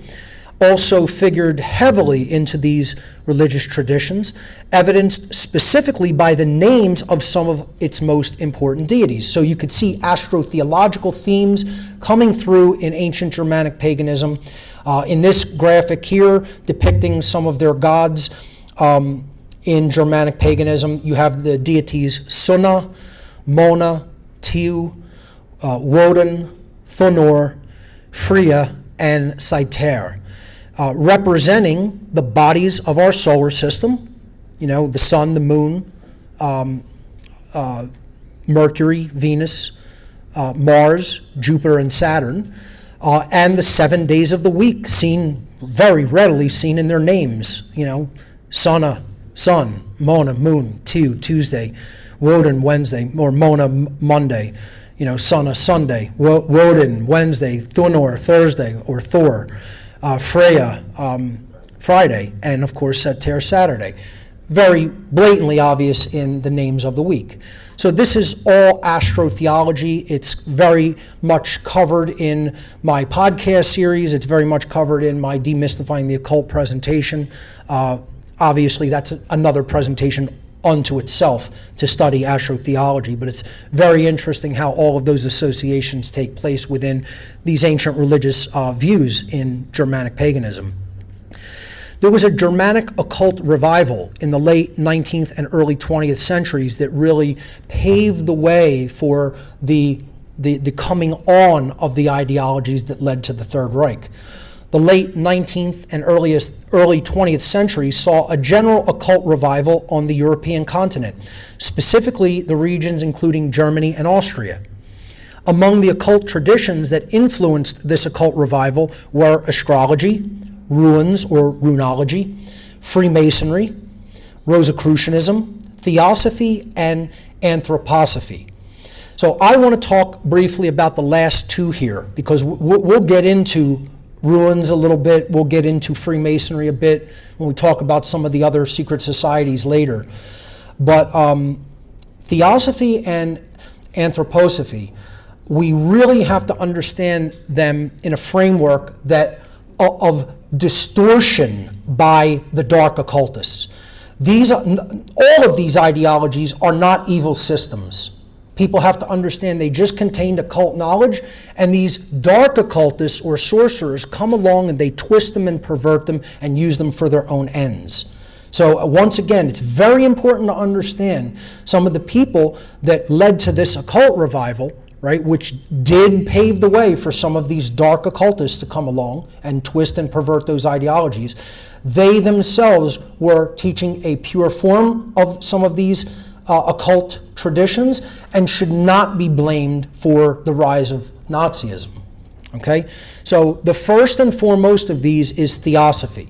S1: also figured heavily into these religious traditions, evidenced specifically by the names of some of its most important deities. So you could see astrotheological themes coming through in ancient Germanic paganism. In this graphic here, depicting some of their gods in Germanic paganism, you have the deities Sunna, Mona, Tiu, Woden, Thonor, Freya, and Saiter, representing the bodies of our solar system, the sun, the moon, Mercury, Venus, Mars, Jupiter, and Saturn, and the 7 days of the week, very readily seen in their names, Sunna, sun, Mona, moon, Tiu, Tuesday, Woden, Wednesday, or Mona, Monday, Sunna, Sunday, Woden, Wednesday, Thonor, Thursday, or Thor, Freya, Friday, and of course Satir, Saturday. Very blatantly obvious in the names of the week. So this is all astrotheology. It's very much covered in my podcast series. It's very much covered in my Demystifying the Occult presentation. Obviously, that's another presentation unto itself to study astrotheology, but it's very interesting how all of those associations take place within these ancient religious views in Germanic paganism. There was a Germanic occult revival in the late 19th and early 20th centuries that really paved the way for the coming on of the ideologies that led to the Third Reich. The late 19th and early 20th century saw a general occult revival on the European continent, specifically the regions including Germany and Austria. Among the occult traditions that influenced this occult revival were astrology, runes or runology, Freemasonry, Rosicrucianism, theosophy and anthroposophy. So I want to talk briefly about the last two here, because we'll get into ruins a little bit, we'll get into Freemasonry a bit when we talk about some of the other secret societies later. But theosophy and anthroposophy, we really have to understand them in a framework that of distortion by the dark occultists. All of these ideologies are not evil systems. People have to understand they just contained occult knowledge, and these dark occultists or sorcerers come along and they twist them and pervert them and use them for their own ends. So once again, it's very important to understand some of the people that led to this occult revival, right, which did pave the way for some of these dark occultists to come along and twist and pervert those ideologies. They themselves were teaching a pure form of some of these occult traditions and should not be blamed for the rise of Nazism. Okay? So the first and foremost of these is theosophy.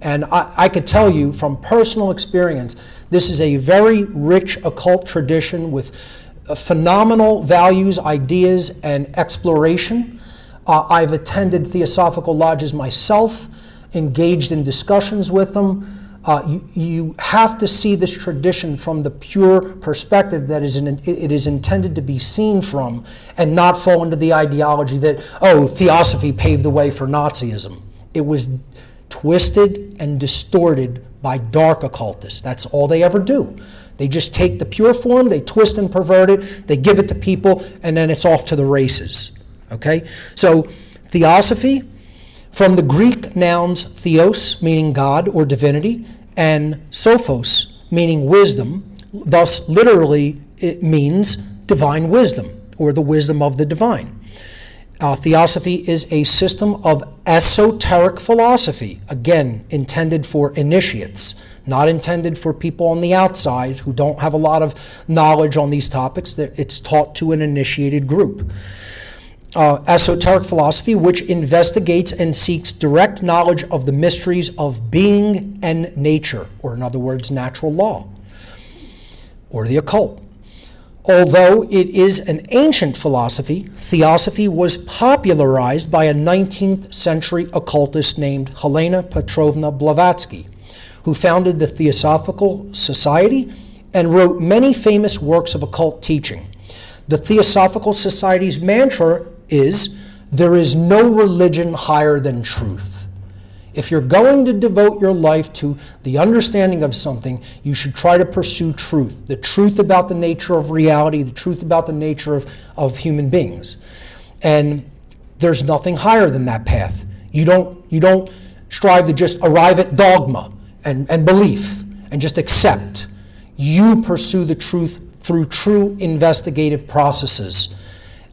S1: And I could tell you from personal experience, this is a very rich occult tradition with phenomenal values, ideas, and exploration. I've attended theosophical lodges myself, engaged in discussions with them. You have to see this tradition from the pure perspective that it is intended to be seen from, and not fall into the ideology that, theosophy paved the way for Nazism. It was twisted and distorted by dark occultists. That's all they ever do. They just take the pure form, they twist and pervert it, they give it to people, and then it's off to the races. Okay? So, theosophy, from the Greek nouns theos, meaning God or divinity, and sophos, meaning wisdom, thus literally it means divine wisdom, or the wisdom of the divine. Theosophy is a system of esoteric philosophy, again, intended for initiates, not intended for people on the outside who don't have a lot of knowledge on these topics. It's taught to an initiated group. Esoteric philosophy, which investigates and seeks direct knowledge of the mysteries of being and nature, or in other words, natural law, or the occult. Although it is an ancient philosophy, theosophy was popularized by a 19th century occultist named Helena Petrovna Blavatsky, who founded the Theosophical Society and wrote many famous works of occult teaching. The Theosophical Society's mantra is, "There is no religion higher than truth." If you're going to devote your life to the understanding of something, you should try to pursue truth. The truth about the nature of reality, the truth about the nature of human beings. And there's nothing higher than that path. You don't strive to just arrive at dogma and belief and just accept. You pursue the truth through true investigative processes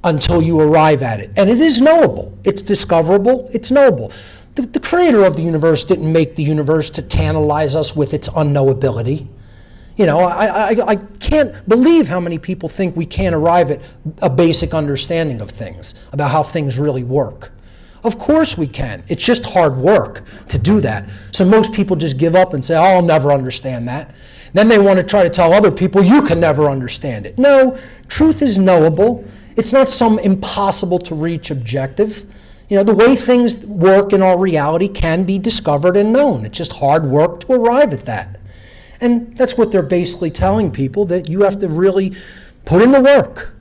S1: until you arrive at it. And it is knowable. It's discoverable. It's knowable. The creator of the universe didn't make the universe to tantalize us with its unknowability. You know, I can't believe how many people think we can't arrive at a basic understanding of things, about how things really work. Of course we can. It's just hard work to do that. So most people just give up and say, "Oh, I'll never understand that." Then they want to try to tell other people, "You can never understand it." No, truth is knowable. It's not some impossible to reach objective. You know, the way things work in our reality can be discovered and known. It's just hard work to arrive at that. And that's what they're basically telling people, that you have to really put in the work.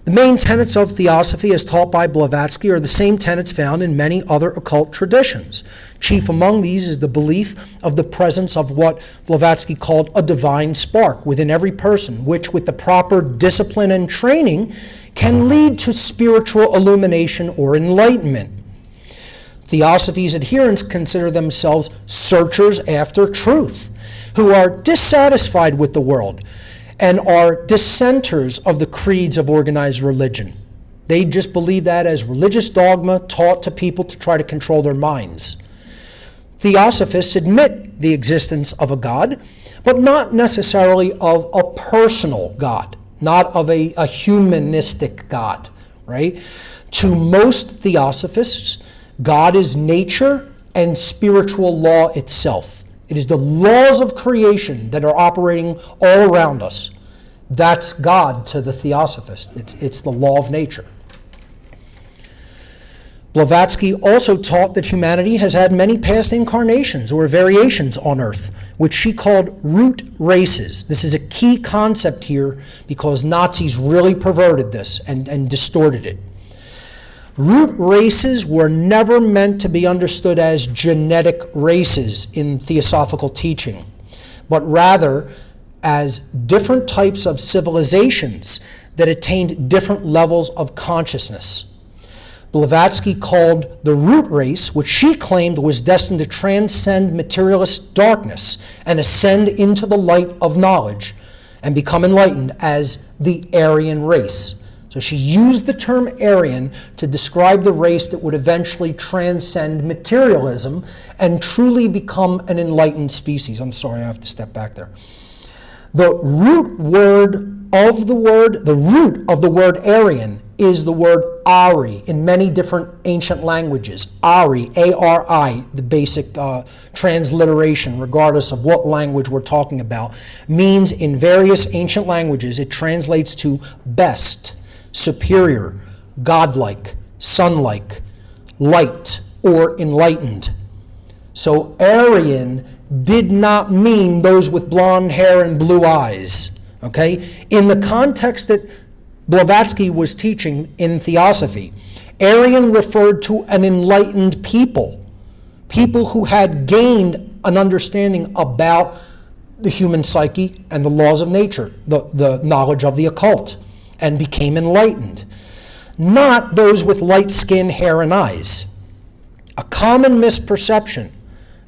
S1: The main tenets of theosophy as taught by Blavatsky are the same tenets found in many other occult traditions. Chief among these is the belief of the presence of what Blavatsky called a divine spark within every person, which with the proper discipline and training can lead to spiritual illumination or enlightenment. Theosophy's adherents consider themselves searchers after truth, who are dissatisfied with the world and are dissenters of the creeds of organized religion. They just believe that as religious dogma taught to people to try to control their minds. Theosophists admit the existence of a God, but not necessarily of a personal God, not of a humanistic God, right? To most theosophists, God is nature and spiritual law itself. It is the laws of creation that are operating all around us. That's God to the theosophist. It's the law of nature. Blavatsky also taught that humanity has had many past incarnations or variations on Earth, which she called root races. This is a key concept here because Nazis really perverted this and distorted it. Root races were never meant to be understood as genetic races in theosophical teaching, but rather as different types of civilizations that attained different levels of consciousness. Blavatsky called the root race, which she claimed was destined to transcend materialist darkness and ascend into the light of knowledge and become enlightened, as the Aryan race. So she used the term Aryan to describe the race that would eventually transcend materialism and truly become an enlightened species. I'm sorry, I have to step back there. The root of the word Aryan is the word Ari in many different ancient languages. Ari, A-R-I, the basic transliteration, regardless of what language we're talking about, means in various ancient languages, it translates to best, superior, godlike, sunlike, light, or enlightened. So Aryan did not mean those with blonde hair and blue eyes, okay? In the context that Blavatsky was teaching in theosophy, Aryan referred to an enlightened people who had gained an understanding about the human psyche and the laws of nature, the knowledge of the occult, and became enlightened. Not those with light skin, hair, and eyes. A common misperception,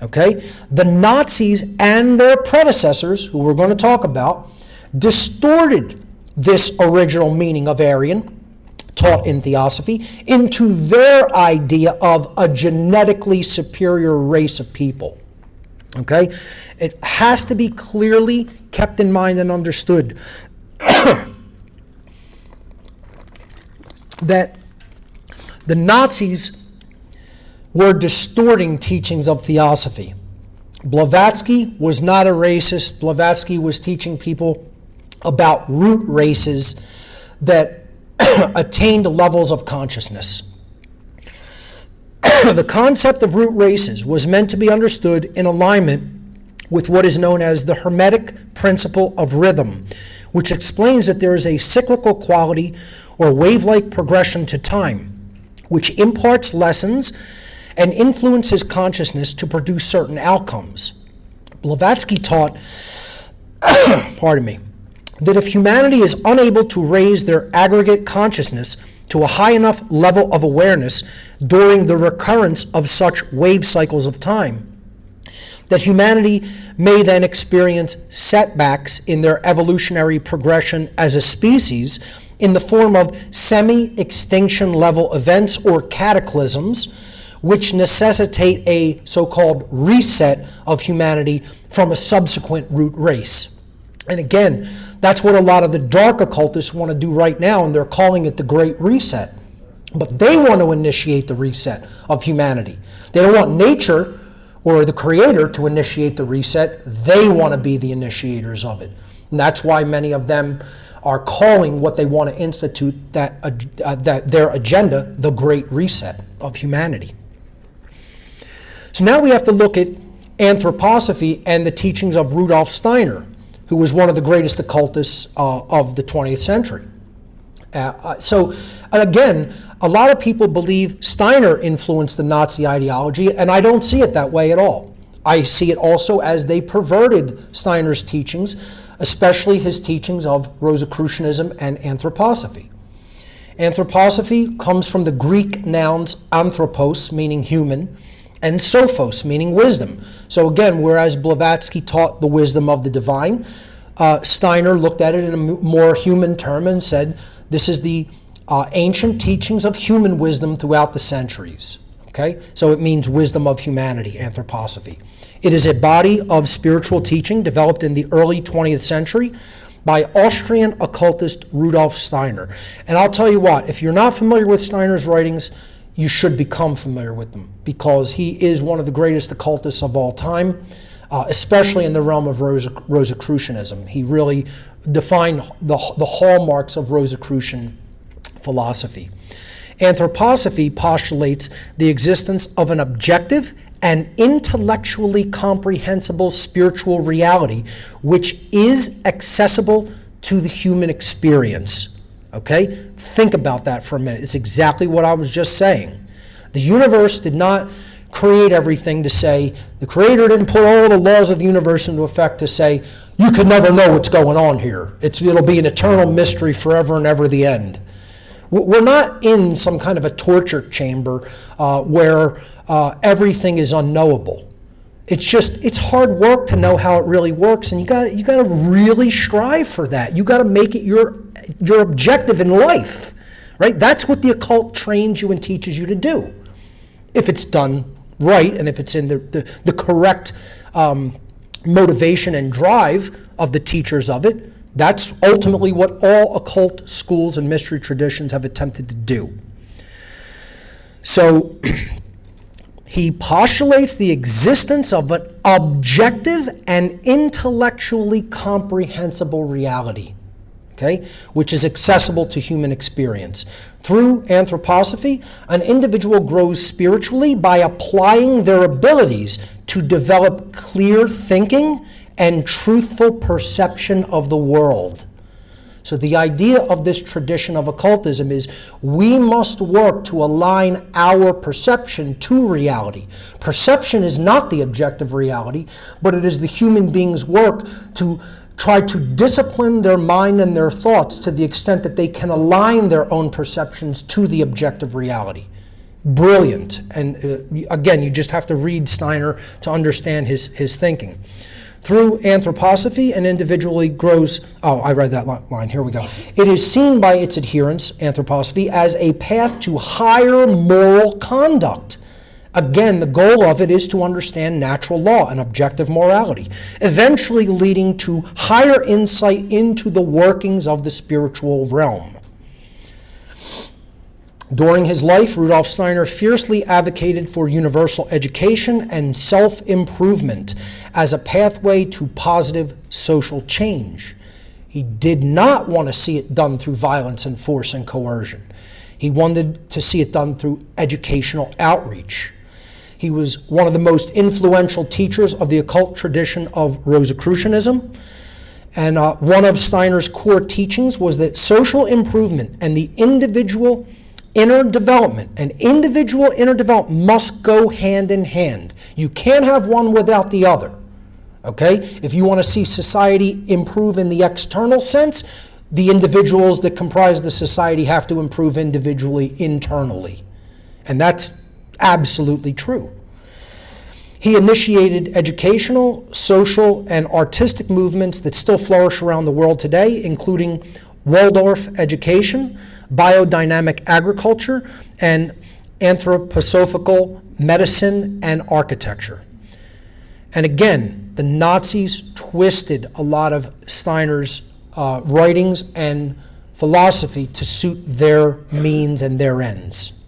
S1: okay? The Nazis and their predecessors, who we're going to talk about, distorted this original meaning of Aryan, taught in theosophy, into their idea of a genetically superior race of people. Okay? It has to be clearly kept in mind and understood that the Nazis were distorting teachings of theosophy. Blavatsky was not a racist. Blavatsky was teaching people about root races that attained levels of consciousness. The concept of root races was meant to be understood in alignment with what is known as the Hermetic principle of rhythm, which explains that there is a cyclical quality or wave-like progression to time, which imparts lessons and influences consciousness to produce certain outcomes. Blavatsky taught, that if humanity is unable to raise their aggregate consciousness to a high enough level of awareness during the recurrence of such wave cycles of time, that humanity may then experience setbacks in their evolutionary progression as a species in the form of semi-extinction level events or cataclysms, which necessitate a so-called reset of humanity from a subsequent root race. And again, that's what a lot of the dark occultists want to do right now, and they're calling it the Great Reset. But they want to initiate the reset of humanity. They don't want nature or the Creator to initiate the reset. They want to be the initiators of it. And that's why many of them are calling what they want to institute, that their agenda, the Great Reset of humanity. So now we have to look at anthroposophy and the teachings of Rudolf Steiner, who was one of the greatest occultists of the 20th century. So again, a lot of people believe Steiner influenced the Nazi ideology, and I don't see it that way at all. I see it also as they perverted Steiner's teachings, especially his teachings of Rosicrucianism and anthroposophy. Anthroposophy comes from the Greek nouns anthropos, meaning human, and sophos, meaning wisdom. So again, whereas Blavatsky taught the wisdom of the divine, Steiner looked at it in a more human term and said, this is the ancient teachings of human wisdom throughout the centuries. Okay? So it means wisdom of humanity, anthroposophy. It is a body of spiritual teaching developed in the early 20th century by Austrian occultist Rudolf Steiner. And I'll tell you what, if you're not familiar with Steiner's writings, you should become familiar with them, because he is one of the greatest occultists of all time. especially in the realm of Rosicrucianism. He really defined the hallmarks of Rosicrucian philosophy. Anthroposophy postulates the existence of an objective and intellectually comprehensible spiritual reality which is accessible to the human experience. Okay? Think about that for a minute. It's exactly what I was just saying. The universe did not create everything to say, the creator didn't put all the laws of the universe into effect to say, you could never know what's going on here. It'll be an eternal mystery forever and ever the end. We're not in some kind of a torture chamber where everything is unknowable. It's hard work to know how it really works, and you got to really strive for that. You got to make it your objective in life, right? That's what the occult trains you and teaches you to do. If it's done right, and if it's in the correct motivation and drive of the teachers of it, that's ultimately what all occult schools and mystery traditions have attempted to do. So he postulates the existence of an objective and intellectually comprehensible reality, okay, which is accessible to human experience. Through anthroposophy, an individual grows spiritually by applying their abilities to develop clear thinking and truthful perception of the world. So the idea of this tradition of occultism is we must work to align our perception to reality. Perception is not the objective reality, but it is the human being's work to try to discipline their mind and their thoughts to the extent that they can align their own perceptions to the objective reality. Brilliant. And again, you just have to read Steiner to understand his thinking. Through anthroposophy, an individual grows... Oh, I read that line. Here we go. It is seen by its adherents, anthroposophy, as a path to higher moral conduct. Again, the goal of it is to understand natural law and objective morality, eventually leading to higher insight into the workings of the spiritual realm. During his life, Rudolf Steiner fiercely advocated for universal education and self-improvement as a pathway to positive social change. He did not want to see it done through violence and force and coercion. He wanted to see it done through educational outreach. He was one of the most influential teachers of the occult tradition of Rosicrucianism. And one of Steiner's core teachings was that social improvement and the individual inner development must go hand in hand. You can't have one without the other. Okay? If you want to see society improve in the external sense, the individuals that comprise the society have to improve individually, internally. And that's absolutely true. He initiated educational, social, and artistic movements that still flourish around the world today, including Waldorf education, biodynamic agriculture, and anthroposophical medicine and architecture. And again, the Nazis twisted a lot of Steiner's writings and philosophy to suit their means and their ends.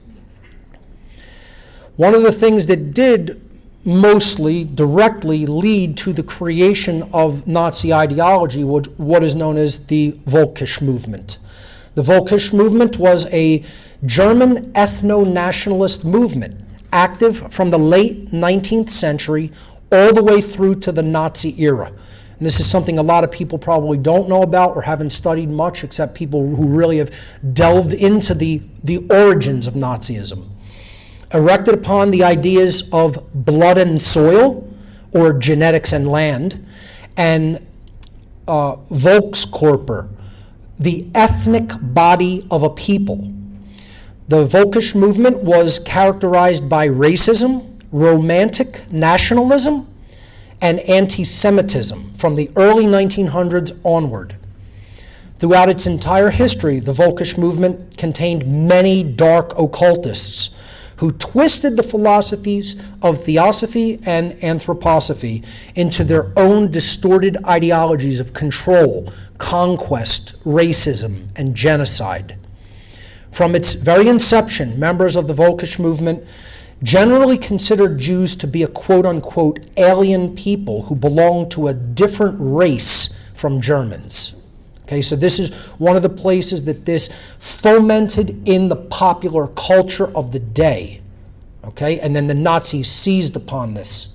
S1: One of the things that did mostly directly lead to the creation of Nazi ideology was what is known as the Völkisch movement. The Völkisch movement was a German ethno-nationalist movement, active from the late 19th century all the way through to the Nazi era. And this is something a lot of people probably don't know about or haven't studied much, except people who really have delved into the origins of Nazism. Erected upon the ideas of blood and soil, or genetics and land, and Volkskörper, the ethnic body of a people. The Völkisch movement was characterized by racism, romantic nationalism, and anti-Semitism from the early 1900s onward. Throughout its entire history, the Völkisch movement contained many dark occultists who twisted the philosophies of theosophy and anthroposophy into their own distorted ideologies of control, conquest, racism, and genocide. From its very inception, members of the Völkisch movement generally considered Jews to be a quote-unquote alien people who belong to a different race from Germans. Okay, so this is one of the places that this fomented in the popular culture of the day. Okay, and then the Nazis seized upon this.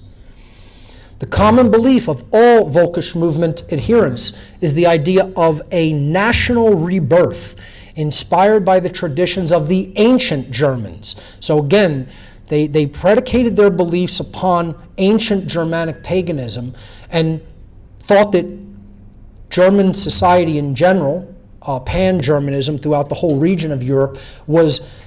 S1: The common belief of all Völkisch movement adherents is the idea of a national rebirth inspired by the traditions of the ancient Germans. So again, they predicated their beliefs upon ancient Germanic paganism and thought that German society in general, pan-Germanism throughout the whole region of Europe, was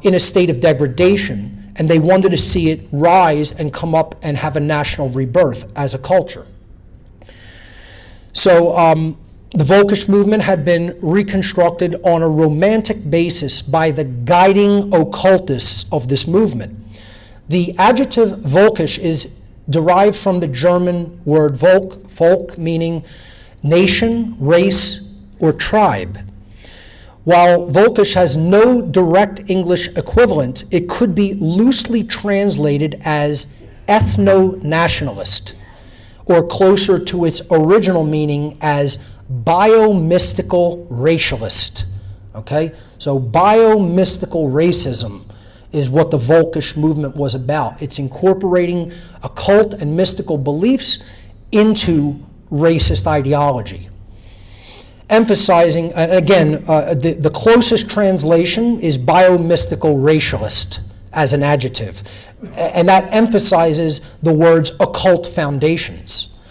S1: in a state of degradation, and they wanted to see it rise and come up and have a national rebirth as a culture. So the Völkisch movement had been reconstructed on a romantic basis by the guiding occultists of this movement. The adjective Völkisch is derived from the German word Volk, meaning nation, race, or tribe. While Völkisch has no direct English equivalent, it could be loosely translated as ethno-nationalist, or closer to its original meaning as biomystical racialist. Okay? So biomystical racism is what the Völkisch movement was about. It's incorporating occult and mystical beliefs into racist ideology. Emphasizing, again, the closest translation is biomystical racialist as an adjective, and that emphasizes the words occult foundations.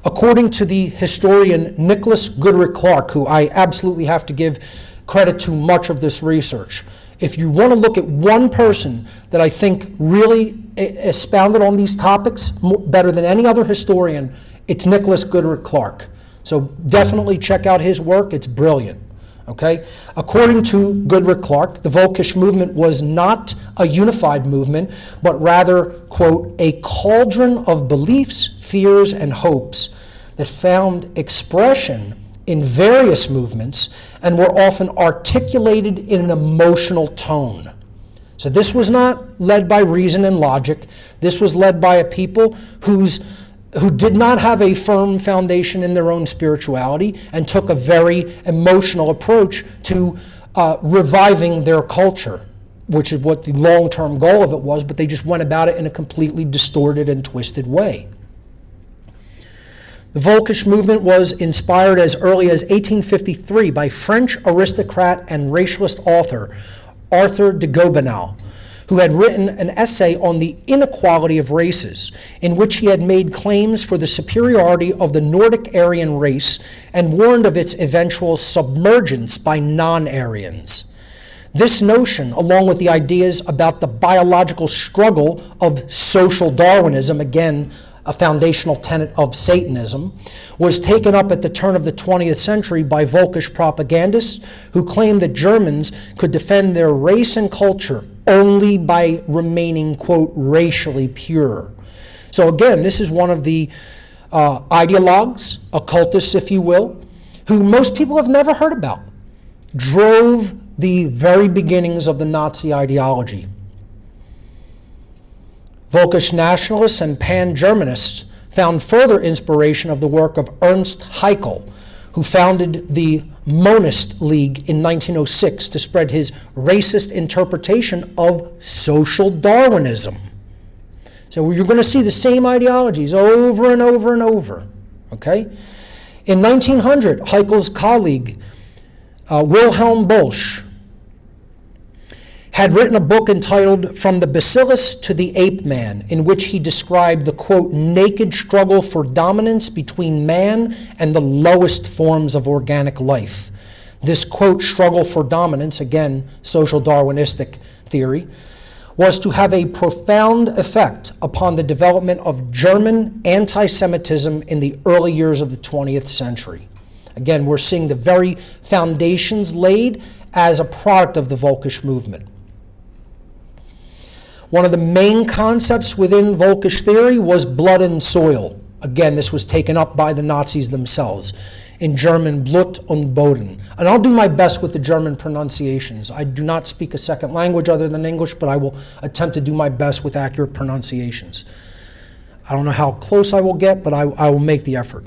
S1: According to the historian Nicholas Goodrich Clark, who I absolutely have to give credit to much of this research, if you want to look at one person that I think really expounded on these topics better than any other historian, it's Nicholas Goodrich Clark. So definitely check out his work. It's brilliant. Okay? According to Goodrich Clark, the Völkisch movement was not a unified movement, but rather, quote, a cauldron of beliefs, fears, and hopes that found expression in various movements and were often articulated in an emotional tone. So this was not led by reason and logic. This was led by a people who did not have a firm foundation in their own spirituality and took a very emotional approach to reviving their culture, which is what the long-term goal of it was, but they just went about it in a completely distorted and twisted way. The Völkisch movement was inspired as early as 1853 by French aristocrat and racialist author Arthur de Gobineau, who had written an essay on the inequality of races, in which he had made claims for the superiority of the Nordic Aryan race and warned of its eventual submergence by non-Aryans. This notion, along with the ideas about the biological struggle of social Darwinism, again, a foundational tenet of Satanism, was taken up at the turn of the 20th century by Völkisch propagandists who claimed that Germans could defend their race and culture only by remaining, quote, racially pure. So again, this is one of the ideologues, occultists, if you will, who most people have never heard about, drove the very beginnings of the Nazi ideology. Völkisch nationalists and pan-Germanists found further inspiration of the work of Ernst Haeckel, who founded the Monist League in 1906 to spread his racist interpretation of social Darwinism. So you're going to see the same ideologies over and over and over. Okay? In 1900, Haeckel's colleague, Wilhelm Bolsch, had written a book entitled From the Bacillus to the Ape Man, in which he described the, quote, naked struggle for dominance between man and the lowest forms of organic life. This, quote, struggle for dominance, again, social Darwinistic theory, was to have a profound effect upon the development of German anti-Semitism in the early years of the 20th century. Again, we're seeing the very foundations laid as a product of the Völkisch movement. One of the main concepts within Völkisch theory was blood and soil. Again, this was taken up by the Nazis themselves. in German Blut und Boden. And I'll do my best with the German pronunciations. I do not speak a second language other than English, but I will attempt to do my best with accurate pronunciations. I don't know how close I will get, but I will make the effort.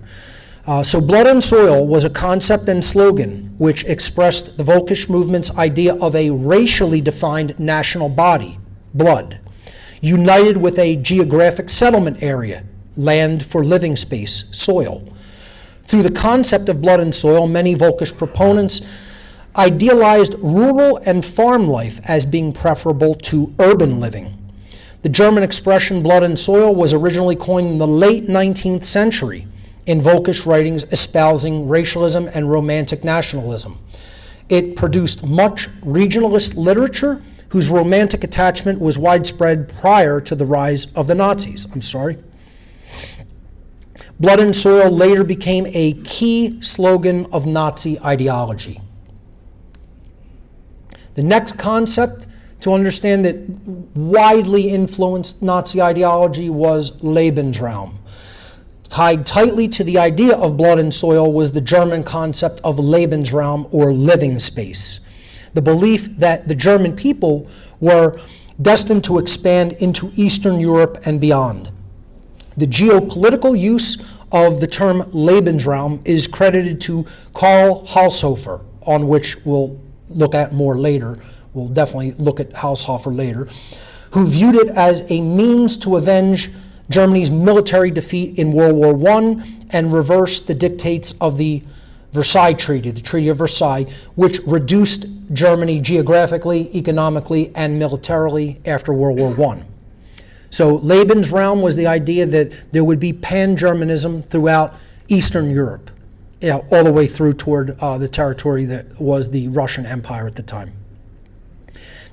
S1: So Blood and Soil was a concept and slogan which expressed the Völkisch movement's idea of a racially defined national body, blood, united with a geographic settlement area, land for living space, soil. Through the concept of blood and soil, many Völkisch proponents idealized rural and farm life as being preferable to urban living. The German expression blood and soil was originally coined in the late 19th century in Völkisch writings espousing racialism and romantic nationalism. It produced much regionalist literature whose romantic attachment was widespread prior to the rise of the Nazis. Blood and soil later became a key slogan of Nazi ideology. The next concept to understand that widely influenced Nazi ideology was Lebensraum. Tied tightly to the idea of blood and soil was the German concept of Lebensraum, or living space. The belief that the German people were destined to expand into Eastern Europe and beyond. The geopolitical use of the term Lebensraum is credited to Karl Haushofer, on which we'll look at more later. We'll definitely look at Haushofer later, who viewed it as a means to avenge Germany's military defeat in World War I and reverse the dictates of the Versailles Treaty, the Treaty of Versailles, which reduced Germany geographically, economically, and militarily after World War I. So Lebensraum was the idea that there would be pan-Germanism throughout Eastern Europe, all the way through toward the territory that was the Russian Empire at the time.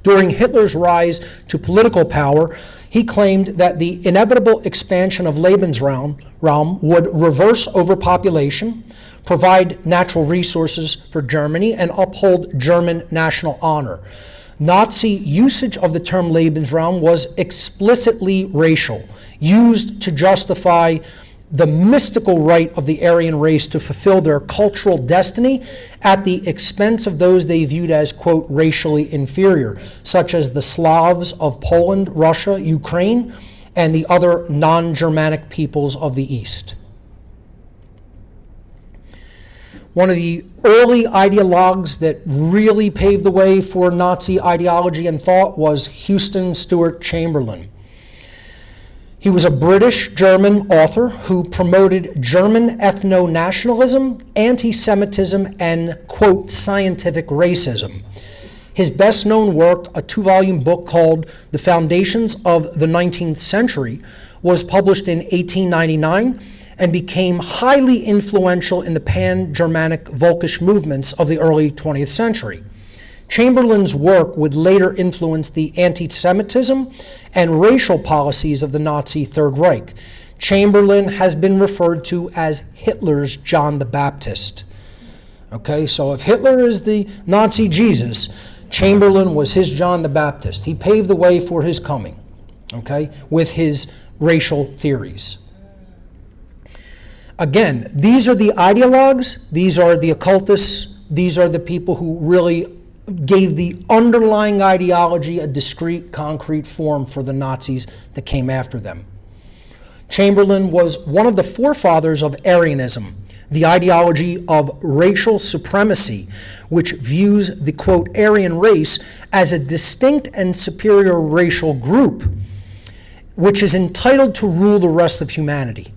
S1: During Hitler's rise to political power, he claimed that the inevitable expansion of Lebensraum would reverse overpopulation, provide natural resources for Germany, and uphold German national honor. Nazi usage of the term Lebensraum was explicitly racial, used to justify the mystical right of the Aryan race to fulfill their cultural destiny at the expense of those they viewed as, quote, racially inferior, such as the Slavs of Poland, Russia, Ukraine, and the other non-Germanic peoples of the East. One of the early ideologues that really paved the way for Nazi ideology and thought was Houston Stewart Chamberlain. He was a British-German author who promoted German ethno-nationalism, anti-Semitism, and, quote, scientific racism. His best-known work, a 2-volume book called The Foundations of the 19th Century, was published in 1899 and became highly influential in the pan-Germanic Völkisch movements of the early 20th century. Chamberlain's work would later influence the anti-Semitism and racial policies of the Nazi Third Reich. Chamberlain has been referred to as Hitler's John the Baptist. Okay, so if Hitler is the Nazi Jesus, Chamberlain was his John the Baptist. He paved the way for his coming, okay, with his racial theories. Again, these are the ideologues, these are the occultists, these are the people who really gave the underlying ideology a discrete, concrete form for the Nazis that came after them. Chamberlain was one of the forefathers of Aryanism, the ideology of racial supremacy, which views the, quote, Aryan race as a distinct and superior racial group, which is entitled to rule the rest of humanity.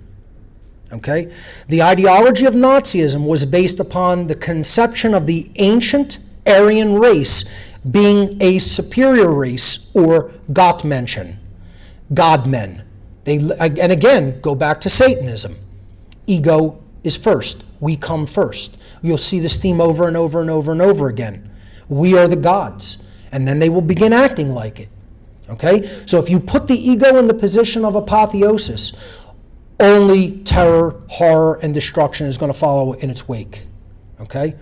S1: Okay? The ideology of Nazism was based upon the conception of the ancient Aryan race being a superior race, or Gottmenschen, Godmen. And again, go back to Satanism. Ego is first. We come first. You'll see this theme over and over and over and over again. We are the gods. And then they will begin acting like it. Okay? So if you put the ego in the position of apotheosis, only terror, horror, and destruction is going to follow in its wake. Okay?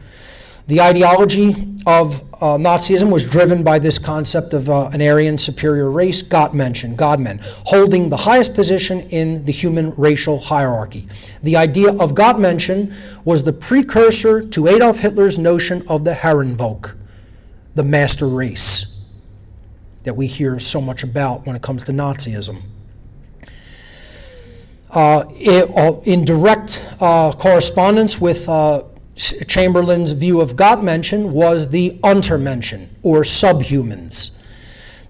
S1: The ideology of Nazism was driven by this concept of an Aryan superior race, Gottmenschen, Godmen, holding the highest position in the human racial hierarchy. The idea of Gottmenschen was the precursor to Adolf Hitler's notion of the Herrenvolk, the master race, that we hear so much about when it comes to Nazism. In direct correspondence with Chamberlain's view of Gottmenschen was the Untermenschen, or subhumans.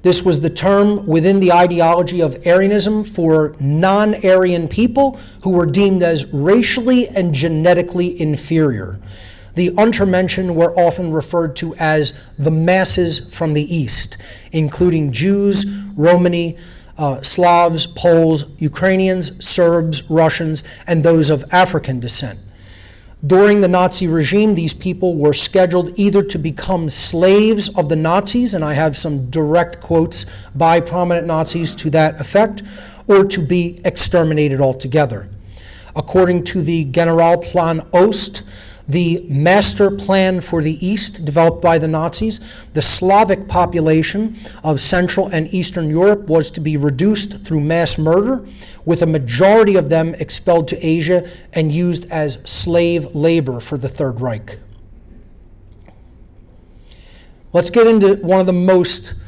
S1: This was the term within the ideology of Aryanism for non-Aryan people who were deemed as racially and genetically inferior. The Untermenschen were often referred to as the masses from the East, including Jews, Romani, Slavs, Poles, Ukrainians, Serbs, Russians, and those of African descent. During the Nazi regime, these people were scheduled either to become slaves of the Nazis, and I have some direct quotes by prominent Nazis to that effect, or to be exterminated altogether. According to the Generalplan Ost, the master plan for the East developed by the Nazis, the Slavic population of Central and Eastern Europe was to be reduced through mass murder, with a majority of them expelled to Asia and used as slave labor for the Third Reich. Let's get into one of the most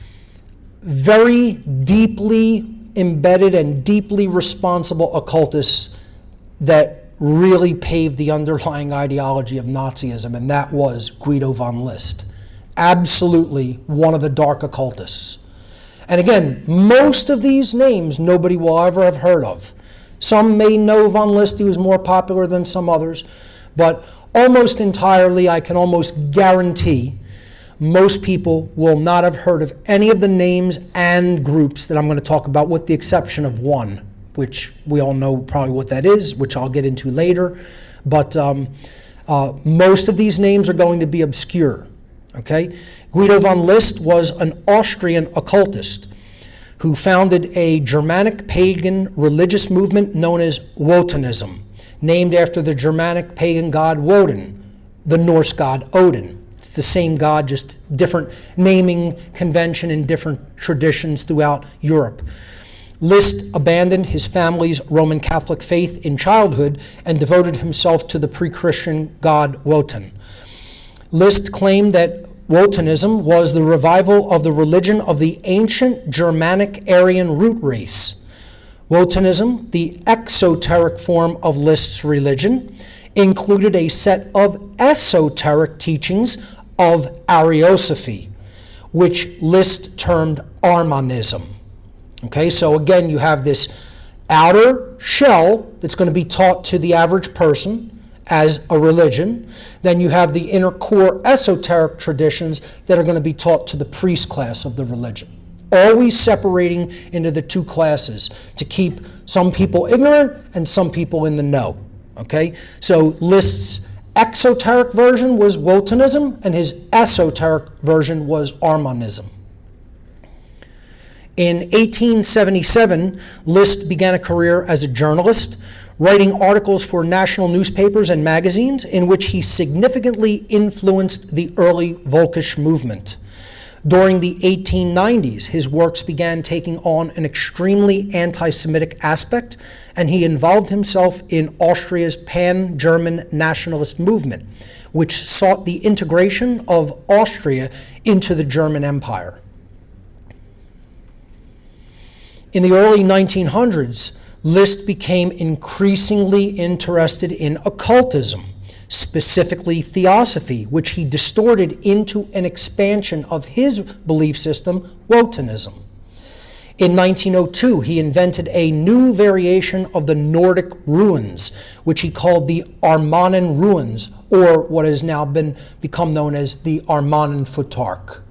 S1: very deeply embedded and deeply responsible occultists that really paved the underlying ideology of Nazism, and that was Guido von List. Absolutely one of the dark occultists. And again, most of these names nobody will ever have heard of. Some may know von List, he was more popular than some others, but almost entirely, I can almost guarantee, most people will not have heard of any of the names and groups that I'm going to talk about, with the exception of one, which we all know probably what that is, which I'll get into later. But most of these names are going to be obscure, okay? Guido von List was an Austrian occultist who founded a Germanic pagan religious movement known as Wotanism, named after the Germanic pagan god Woden, the Norse god Odin. It's the same god, just different naming convention in different traditions throughout Europe. List abandoned his family's Roman Catholic faith in childhood and devoted himself to the pre-Christian god Wotan. List claimed that Wotanism was the revival of the religion of the ancient Germanic Aryan root race. Wotanism, the exoteric form of List's religion, included a set of esoteric teachings of Ariosophy, which List termed Armanism. Okay, so again, you have this outer shell that's going to be taught to the average person as a religion. Then you have the inner core esoteric traditions that are going to be taught to the priest class of the religion. Always separating into the two classes to keep some people ignorant and some people in the know. Okay, so List's exoteric version was Wotanism and his esoteric version was Armanism. In 1877, List began a career as a journalist, writing articles for national newspapers and magazines in which he significantly influenced the early Volkisch movement. During the 1890s, his works began taking on an extremely anti-Semitic aspect, and he involved himself in Austria's pan-German nationalist movement, which sought the integration of Austria into the German Empire. In the early 1900s, List became increasingly interested in occultism, specifically theosophy, which he distorted into an expansion of his belief system, Wotanism. In 1902, he invented a new variation of the Nordic runes, which he called the Armanen runes, or what has now become known as the Armanen Futhark.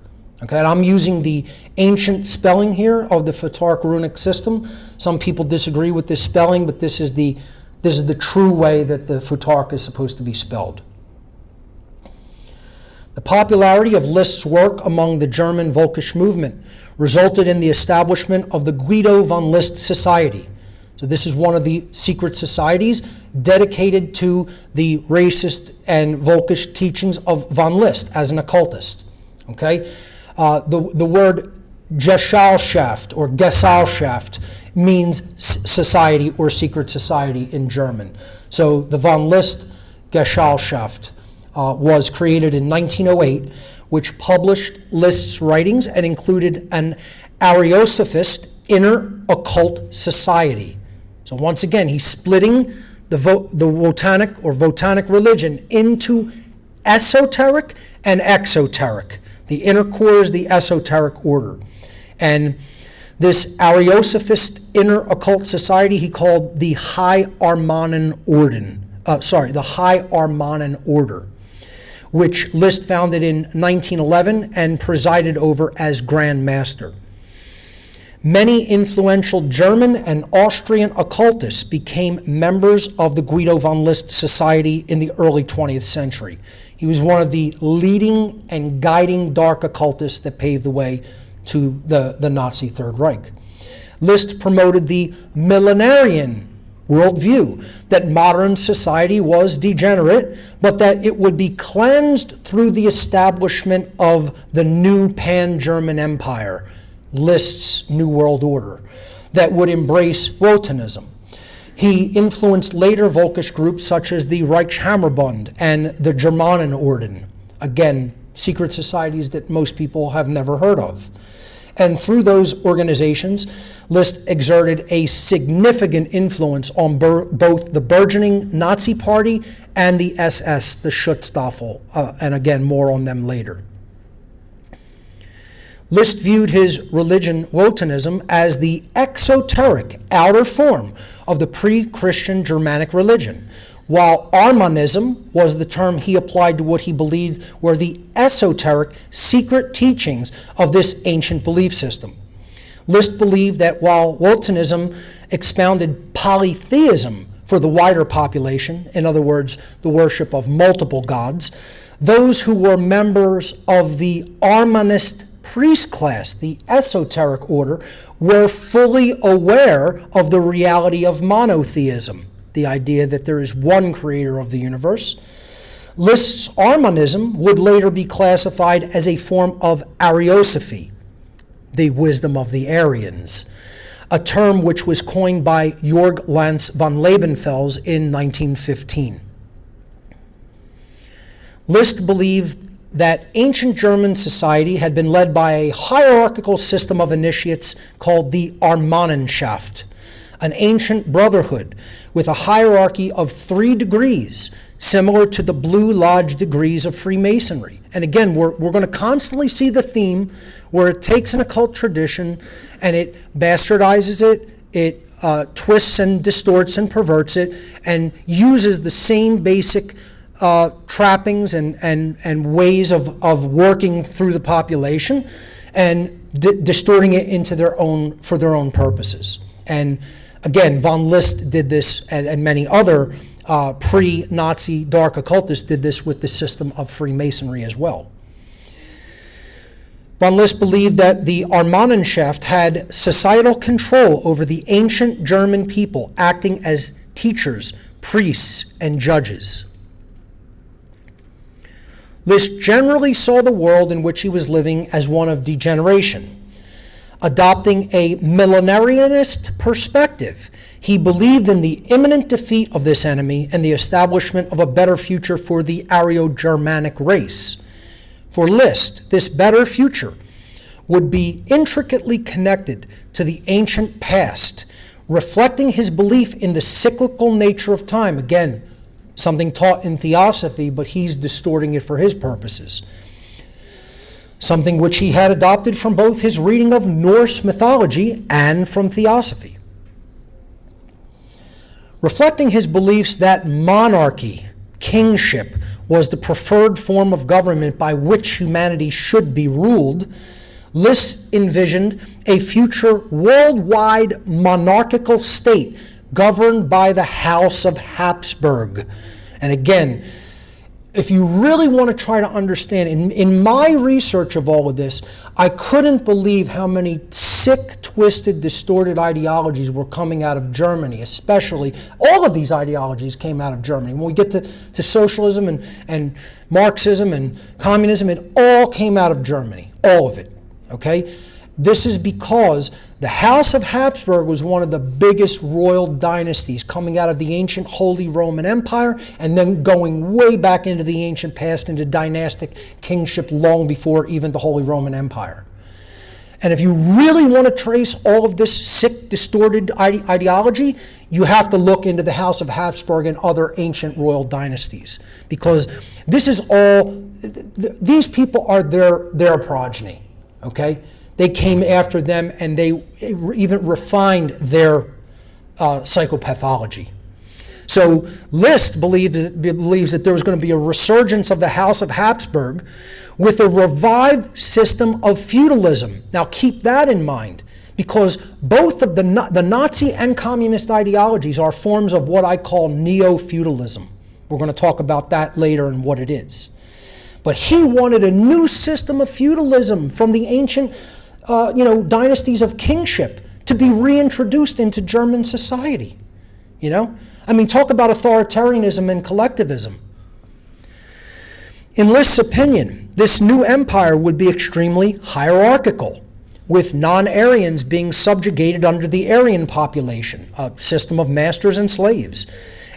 S1: Okay, and I'm using the ancient spelling here of the Futhark runic system. Some people disagree with this spelling, but this is the true way that the Futhark is supposed to be spelled. The popularity of List's work among the German Volkisch movement resulted in the establishment of the Guido von List Society. So this is one of the secret societies. dedicated to the racist and Volkish teachings of von List as an occultist. Okay, the word Gesellschaft or Gesellschaft means society or secret society in German. So the von List Gesellschaft was created in 1908, which published List's writings and included an Ariosophist inner occult society. So once again, he's splitting the Wotanic or Votanic religion into esoteric and exoteric. The inner core is the esoteric order. And this Ariosophist inner occult society he called the High Armanen Orden. The High Armanen Order, which List founded in 1911 and presided over as Grand Master. Many influential German and Austrian occultists became members of the Guido von List Society in the early 20th century. He was one of the leading and guiding dark occultists that paved the way to the Nazi Third Reich. List promoted the millenarian worldview that modern society was degenerate, but that it would be cleansed through the establishment of the new pan-German empire, List's New World Order, that would embrace Wotanism. He influenced later Volkish groups such as the Reichshammerbund and the Germanenorden, again, secret societies that most people have never heard of. And through those organizations, List exerted a significant influence on both the burgeoning Nazi Party and the SS, the Schutzstaffel, and again, more on them later. List viewed his religion, Wotanism, as the exoteric outer form of the pre-Christian Germanic religion, while Armanism was the term he applied to what he believed were the esoteric, secret teachings of this ancient belief system. List believed that while Wotanism expounded polytheism for the wider population, in other words, the worship of multiple gods, those who were members of the Armanist priest class, the esoteric order, were fully aware of the reality of monotheism, the idea that there is one creator of the universe. List's Armanism would later be classified as a form of Ariosophy, the wisdom of the Aryans, a term which was coined by Jörg Lanz von Lebenfels in 1915. List believed that ancient German society had been led by a hierarchical system of initiates called the Armanenschaft, an ancient brotherhood with a hierarchy of 3 degrees, similar to the Blue Lodge degrees of Freemasonry. And again, we're going to constantly see the theme where it takes an occult tradition and it bastardizes it, it twists and distorts and perverts it, and uses the same basic trappings and ways of working through the population and distorting it into for their own purposes. And again, von List did this, and many other pre-Nazi dark occultists did this with the system of Freemasonry as well. Von List believed that the Armanenschaft had societal control over the ancient German people, acting as teachers, priests, and judges. List generally saw the world in which he was living as one of degeneration. Adopting a millenarianist perspective, he believed in the imminent defeat of this enemy and the establishment of a better future for the Aryo-Germanic race. For List, this better future would be intricately connected to the ancient past, reflecting his belief in the cyclical nature of time. Again, something taught in theosophy, but he's distorting it for his purposes. Something which he had adopted from both his reading of Norse mythology and from theosophy. Reflecting his beliefs that monarchy, kingship, was the preferred form of government by which humanity should be ruled, List envisioned a future worldwide monarchical state governed by the House of Habsburg. And again, if you really want to try to understand, in my research of all of this, I couldn't believe how many sick, twisted, distorted ideologies were coming out of Germany, especially. All of these ideologies came out of Germany. When we get to socialism and Marxism and communism, it all came out of Germany, all of it, okay? This is because the House of Habsburg was one of the biggest royal dynasties coming out of the ancient Holy Roman Empire and then going way back into the ancient past into dynastic kingship long before even the Holy Roman Empire. And if you really want to trace all of this sick, distorted ideology, you have to look into the House of Habsburg and other ancient royal dynasties, because this is all, these people are their progeny, okay? They came after them and they even refined their psychopathology. So List believes that there was going to be a resurgence of the House of Habsburg with a revived system of feudalism. Now keep that in mind, because both of the Nazi and communist ideologies are forms of what I call neo-feudalism. We're going to talk about that later and what it is. But he wanted a new system of feudalism from the ancient dynasties of kingship to be reintroduced into German society. I mean, talk about authoritarianism and collectivism. In List's opinion, this new empire would be extremely hierarchical, with non-Aryans being subjugated under the Aryan population, a system of masters and slaves,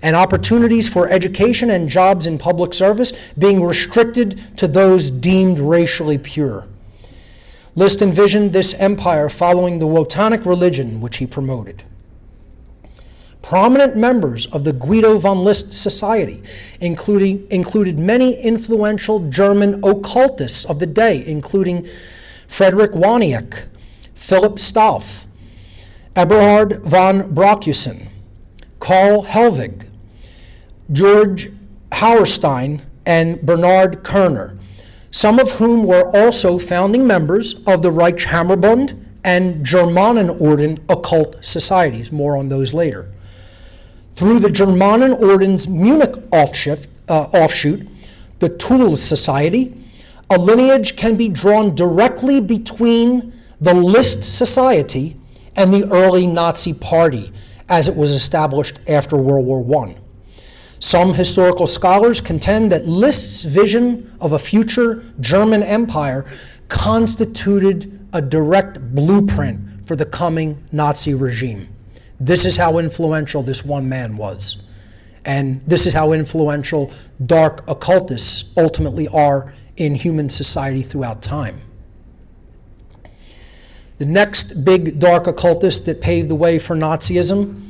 S1: and opportunities for education and jobs in public service being restricted to those deemed racially pure. List envisioned this empire following the Wotannic religion, which he promoted. Prominent members of the Guido von List Society included many influential German occultists of the day, including Friedrich Waniek, Philipp Stauff, Eberhard von Brockusen, Karl Helwig, George Hauerstein, and Bernhard Kerner, some of whom were also founding members of the Reichshammerbund and Germanenorden occult societies. More on those later. Through the Germanenorden's Munich offshoot, the Toul Society, a lineage can be drawn directly between the List Society and the early Nazi Party as it was established after World War I. Some historical scholars contend that List's vision of a future German empire constituted a direct blueprint for the coming Nazi regime. This is how influential this one man was. And this is how influential dark occultists ultimately are in human society throughout time. The next big dark occultist that paved the way for Nazism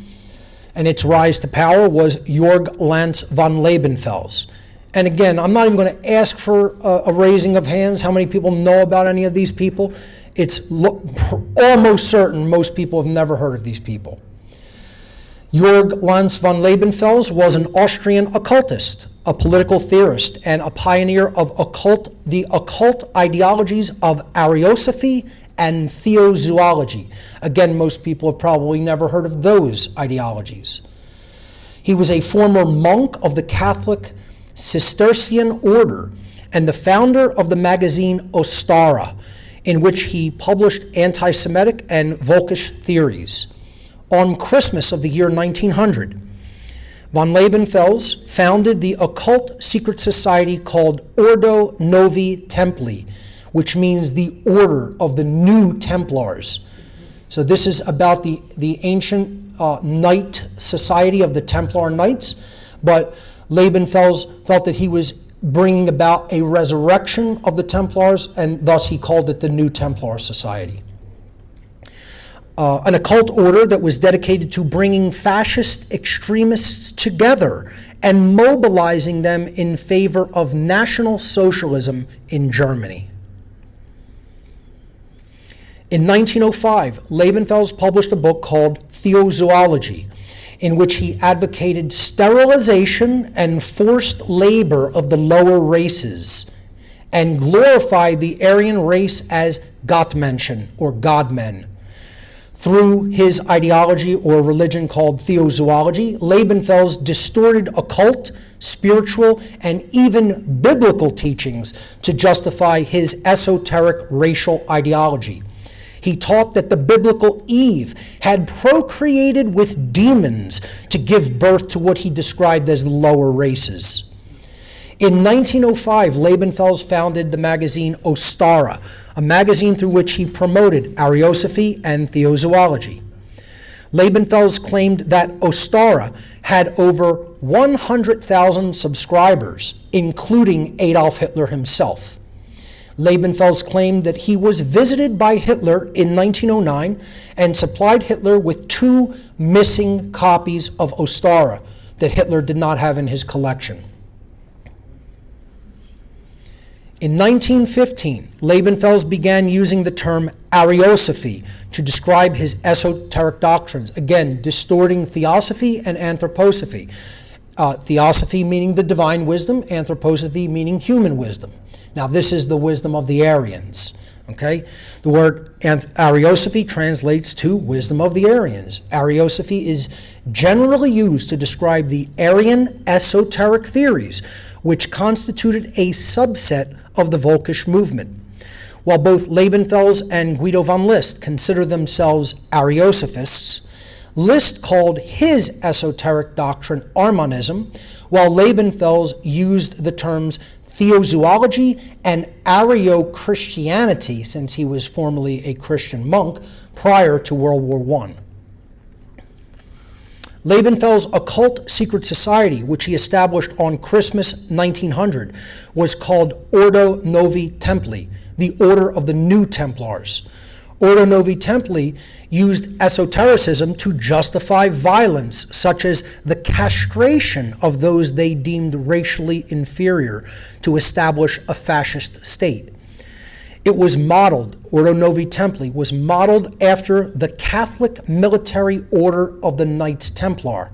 S1: and its rise to power was Jörg Lanz von Lebenfels. And again, I'm not even going to ask for a raising of hands. How many people know about any of these people? It's almost certain most people have never heard of these people. Jörg Lanz von Lebenfels was an Austrian occultist, a political theorist, and a pioneer of the occult ideologies of Ariosophy and theozoology. Again, most people have probably never heard of those ideologies. He was a former monk of the Catholic Cistercian order and the founder of the magazine Ostara, in which he published anti-Semitic and Volkish theories. On Christmas of the year 1900, von Lebenfels founded the occult secret society called Ordo Novi Templi, which means the Order of the New Templars. So this is about the ancient knight society of the Templar Knights, but Lebenfels felt that he was bringing about a resurrection of the Templars, and thus he called it the New Templar Society. An occult order that was dedicated to bringing fascist extremists together and mobilizing them in favor of National Socialism in Germany. In 1905, Lebenfels published a book called Theozoology, in which he advocated sterilization and forced labor of the lower races and glorified the Aryan race as Gottmenschen, or godmen. Through his ideology or religion called theozoology, Lebenfels distorted occult, spiritual, and even biblical teachings to justify his esoteric racial ideology. He taught that the biblical Eve had procreated with demons to give birth to what he described as the lower races. In 1905, Liebenfels founded the magazine Ostara, a magazine through which he promoted Ariosophy and theozoology. Liebenfels claimed that Ostara had over 100,000 subscribers, including Adolf Hitler himself. Liebenfels claimed that he was visited by Hitler in 1909 and supplied Hitler with 2 missing copies of Ostara that Hitler did not have in his collection. In 1915, Liebenfels began using the term Ariosophy to describe his esoteric doctrines, again, distorting theosophy and anthroposophy. Theosophy meaning the divine wisdom, anthroposophy meaning human wisdom. Now, this is the wisdom of the Aryans, okay? The word Ariosophy translates to wisdom of the Aryans. Ariosophy is generally used to describe the Aryan esoteric theories, which constituted a subset of the Volkisch movement. While both Liebenfels and Guido von List consider themselves Ariosophists, List called his esoteric doctrine Armanism, while Liebenfels used the terms theozoology and Aryo-Christianity, since he was formerly a Christian monk prior to World War I. Liebenfels' occult secret society, which he established on Christmas 1900, was called Ordo Novi Templi, the Order of the New Templars. Ordo Novi Templi used esotericism to justify violence, such as the castration of those they deemed racially inferior, to establish a fascist state. It was modeled, Ordo Novi Templi was modeled after the Catholic military order of the Knights Templar,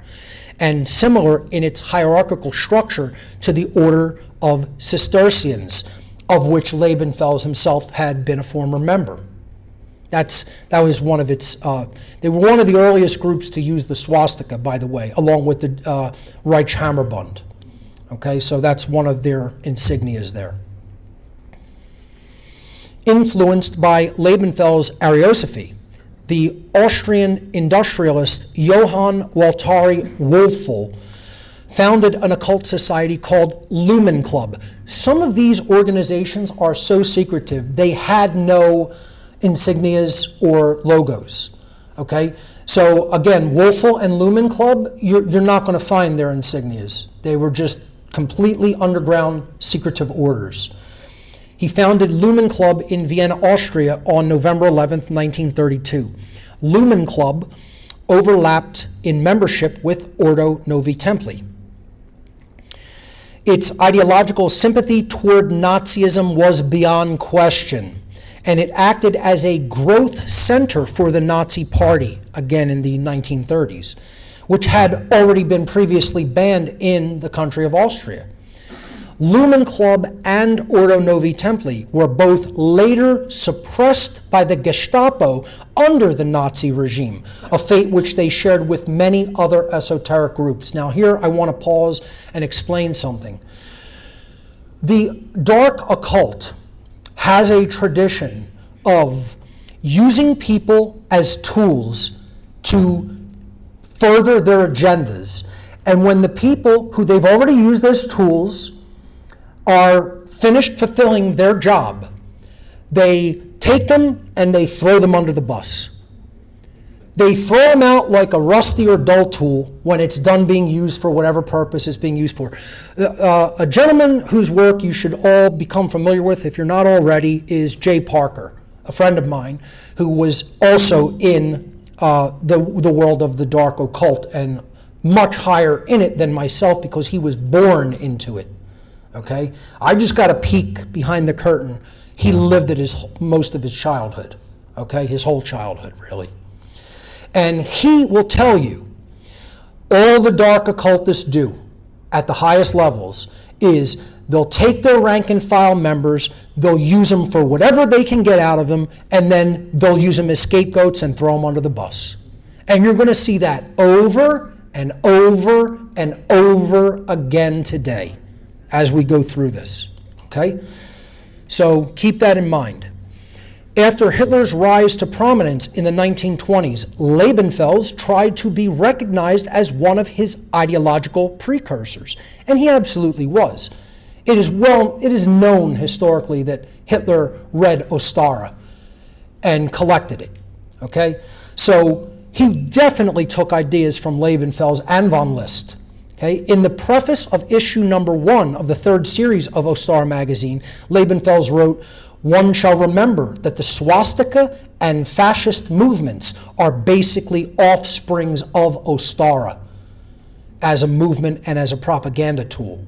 S1: and similar in its hierarchical structure to the order of Cistercians, of which Liebenfels himself had been a former member. That was one of its, they were one of the earliest groups to use the swastika, by the way, along with the Reichshammerbund. Okay, so that's one of their insignias there. Influenced by Liebenfels' Ariosophy, the Austrian industrialist Johann Waltari Wolfel founded an occult society called Lumen Club. Some of these organizations are so secretive, they had no insignias or logos, okay? So again, Wolfel and Lumen Club, you're not going to find their insignias. They were just completely underground secretive orders. He founded Lumen Club in Vienna, Austria on November 11th, 1932. Lumen Club overlapped in membership with Ordo Novi Templi. Its ideological sympathy toward Nazism was beyond question, and it acted as a growth center for the Nazi Party, again in the 1930s, which had already been previously banned in the country of Austria. Lumen Club and Ordo Novi Templi were both later suppressed by the Gestapo under the Nazi regime, a fate which they shared with many other esoteric groups. Now here I want to pause and explain something. The Dark Occult has a tradition of using people as tools to further their agendas. And when the people who they've already used as tools are finished fulfilling their job, they take them and they throw them under the bus. They throw them out like a rusty or dull tool when it's done being used for whatever purpose it's being used for. A gentleman whose work you should all become familiar with, if you're not already, is Jay Parker, a friend of mine, who was also in the world of the Dark Occult and much higher in it than myself because he was born into it. Okay, I just got a peek behind the curtain. He lived it most of his childhood. Okay, his whole childhood, really. And he will tell you all the dark occultists do at the highest levels is they'll take their rank and file members, they'll use them for whatever they can get out of them, and then they'll use them as scapegoats and throw them under the bus. And you're going to see that over and over and over again today as we go through this, okay? So keep that in mind. After Hitler's rise to prominence in the 1920s, Lebensfels tried to be recognized as one of his ideological precursors, and he absolutely was. It is known historically that Hitler read Ostara and collected it, okay? So he definitely took ideas from Lebensfels and von List. Okay? In the preface of issue number 1 of the 3rd series of Ostara magazine, Lebensfels wrote, "One shall remember that the swastika and fascist movements are basically offsprings of Ostara as a movement and as a propaganda tool."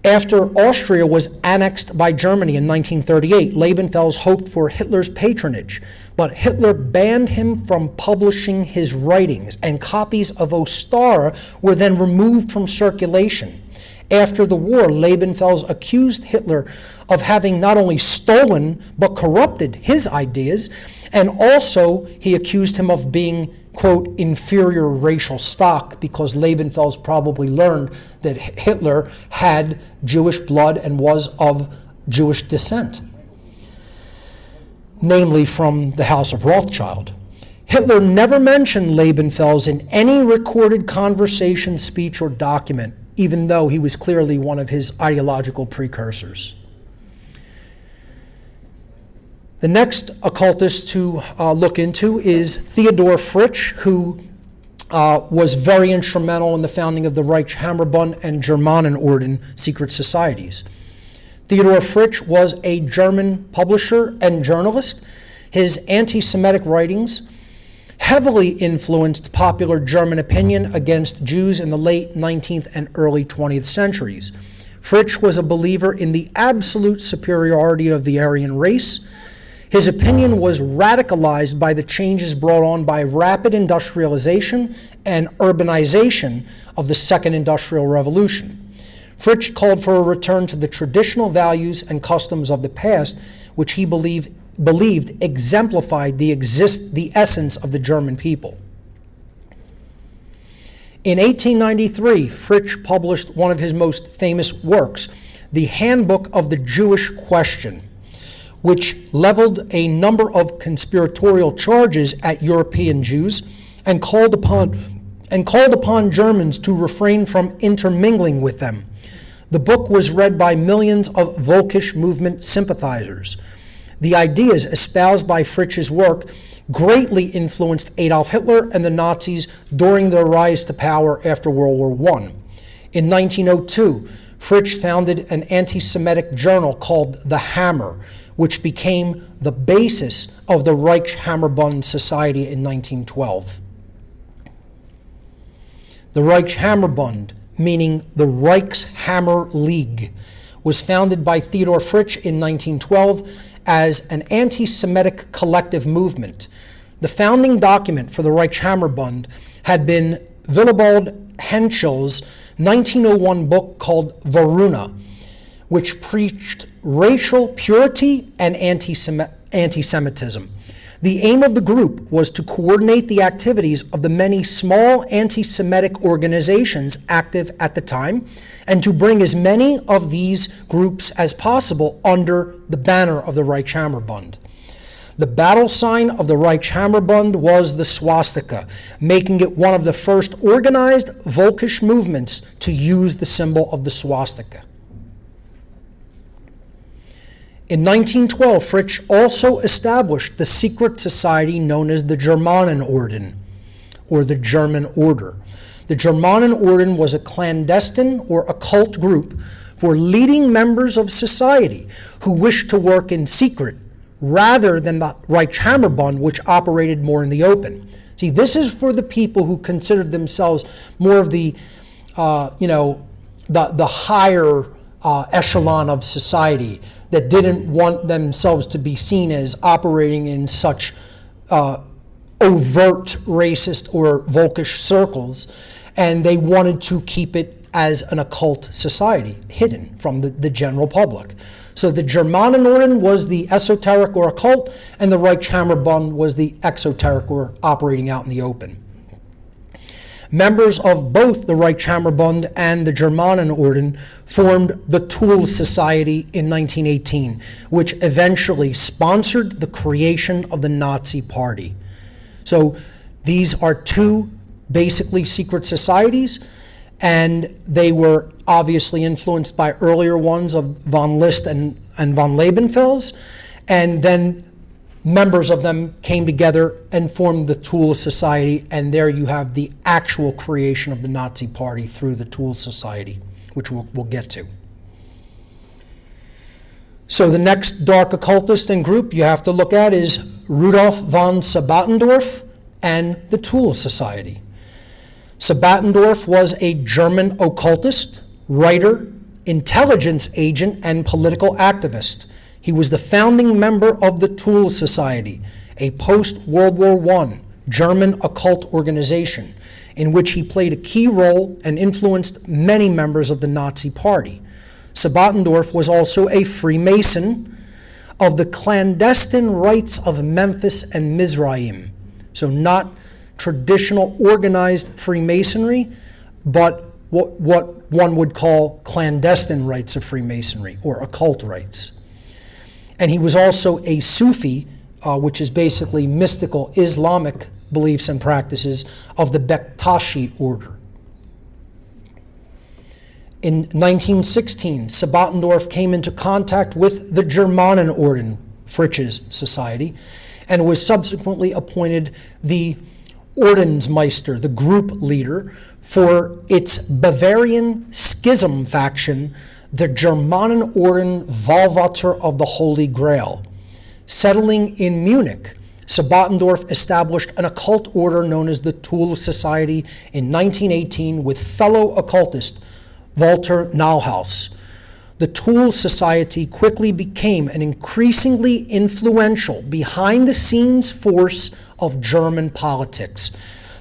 S1: After Austria was annexed by Germany in 1938, Lebensfels hoped for Hitler's patronage, but Hitler banned him from publishing his writings, and copies of Ostara were then removed from circulation. After the war, Lebensfels accused Hitler of having not only stolen but corrupted his ideas, and also he accused him of being, quote, inferior racial stock, because Lebensfels probably learned that Hitler had Jewish blood and was of Jewish descent, namely from the House of Rothschild. Hitler never mentioned Lebensfels in any recorded conversation, speech, or document, even though he was clearly one of his ideological precursors. The next occultist to look into is Theodor Fritsch, who was very instrumental in the founding of the Reichshammerbund and Germanenorden secret societies. Theodor Fritsch was a German publisher and journalist. His anti-Semitic writings heavily influenced popular German opinion against Jews in the late 19th and early 20th centuries. Fritsch was a believer in the absolute superiority of the Aryan race. His opinion was radicalized by the changes brought on by rapid industrialization and urbanization of the Second Industrial Revolution. Fritsch called for a return to the traditional values and customs of the past, which he believed exemplified the essence of the German people. In 1893, Fritsch published one of his most famous works, The Handbook of the Jewish Question, which leveled a number of conspiratorial charges at European Jews and called upon Germans to refrain from intermingling with them. The book was read by millions of Völkisch movement sympathizers. The ideas espoused by Fritsch's work greatly influenced Adolf Hitler and the Nazis during their rise to power after World War I. In 1902, Fritsch founded an anti-Semitic journal called The Hammer, which became the basis of the Reichshammerbund Society in 1912. The Reichshammerbund, meaning the Reichshammer League, was founded by Theodor Fritsch in 1912 as an anti-Semitic collective movement. The founding document for the Reichshammerbund had been Willibald Henschel's 1901 book called Varuna, which preached racial purity and anti-Semitism. The aim of the group was to coordinate the activities of the many small anti-Semitic organizations active at the time, and to bring as many of these groups as possible under the banner of the Reichshammerbund. The battle sign of the Reichshammerbund was the swastika, making it one of the first organized Völkisch movements to use the symbol of the swastika. In 1912, Fritsch also established the secret society known as the Germanenorden, or the German Order. The Germanenorden was a clandestine or occult group for leading members of society who wished to work in secret, rather than the Reichshammerbund, which operated more in the open. See, this is for the people who considered themselves more of the higher echelon of society, that didn't want themselves to be seen as operating in such overt racist or Völkisch circles, and they wanted to keep it as an occult society, hidden from the general public. So the Germanenorden was the esoteric or occult, and the Reichshammerbund was the exoteric or operating out in the open. Members of both the Reichshammerbund and the Germanenorden formed the Tool Society in 1918, which eventually sponsored the creation of the Nazi Party. So these are two basically secret societies, and they were obviously influenced by earlier ones of von List and von Lebenfels, and then members of them came together and formed the Tool Society, and there you have the actual creation of the Nazi Party through the Tool Society, which we'll get to. So the next dark occultist and group you have to look at is Rudolf von Sabattendorf and the Tool Society. Sabattendorf was a German occultist, writer, intelligence agent, and political activist. He was the founding member of the Tool Society, a post-World War I German occult organization in which he played a key role and influenced many members of the Nazi Party. Sabattendorf was also a Freemason of the clandestine rites of Memphis and Mizraim. So not traditional organized Freemasonry, but what one would call clandestine rites of Freemasonry or occult rites. And he was also a Sufi, which is basically mystical Islamic beliefs and practices of the Bektashi order. In 1916, Sabattendorf came into contact with the Germanenorden, Fritzsche's society, and was subsequently appointed the Ordensmeister, the group leader, for its Bavarian schism faction, the Germanenorden Wahlwärter of the Holy Grail. Settling in Munich, Sabattendorf established an occult order known as the Tool Society in 1918 with fellow occultist Walter Nauhaus. The Tool Society quickly became an increasingly influential behind-the-scenes force of German politics.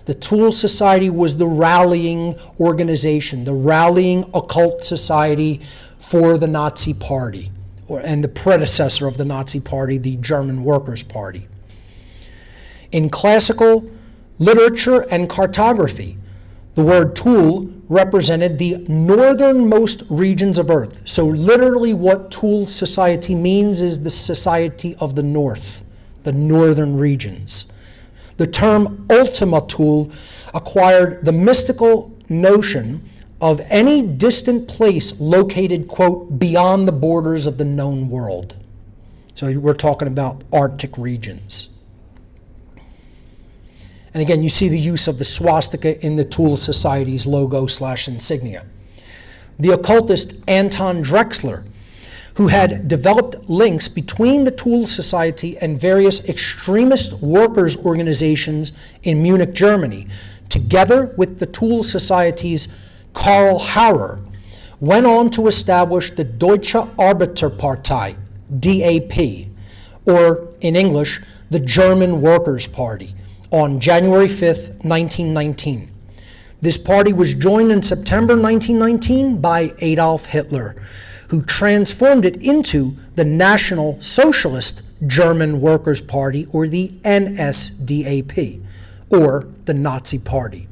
S1: The Tool Society was the rallying organization, the rallying occult society for the Nazi Party, and the predecessor of the Nazi Party, the German Workers' Party. In classical literature and cartography, the word tool represented the northernmost regions of Earth. So literally what Tool Society means is the society of the north, the northern regions. The term Ultima Thule acquired the mystical notion of any distant place located, quote, beyond the borders of the known world. So we're talking about Arctic regions. And again, you see the use of the swastika in the Tool Society's logo/insignia. The occultist Anton Drexler, who had developed links between the Tool Society and various extremist workers' organizations in Munich, Germany, together with the Tool Society's Karl Hauer, went on to establish the Deutsche Arbeiterpartei, DAP, or in English, the German Workers' Party, on January 5th, 1919. This party was joined in September 1919 by Adolf Hitler, who transformed it into the National Socialist German Workers' Party, or the NSDAP, or the Nazi Party.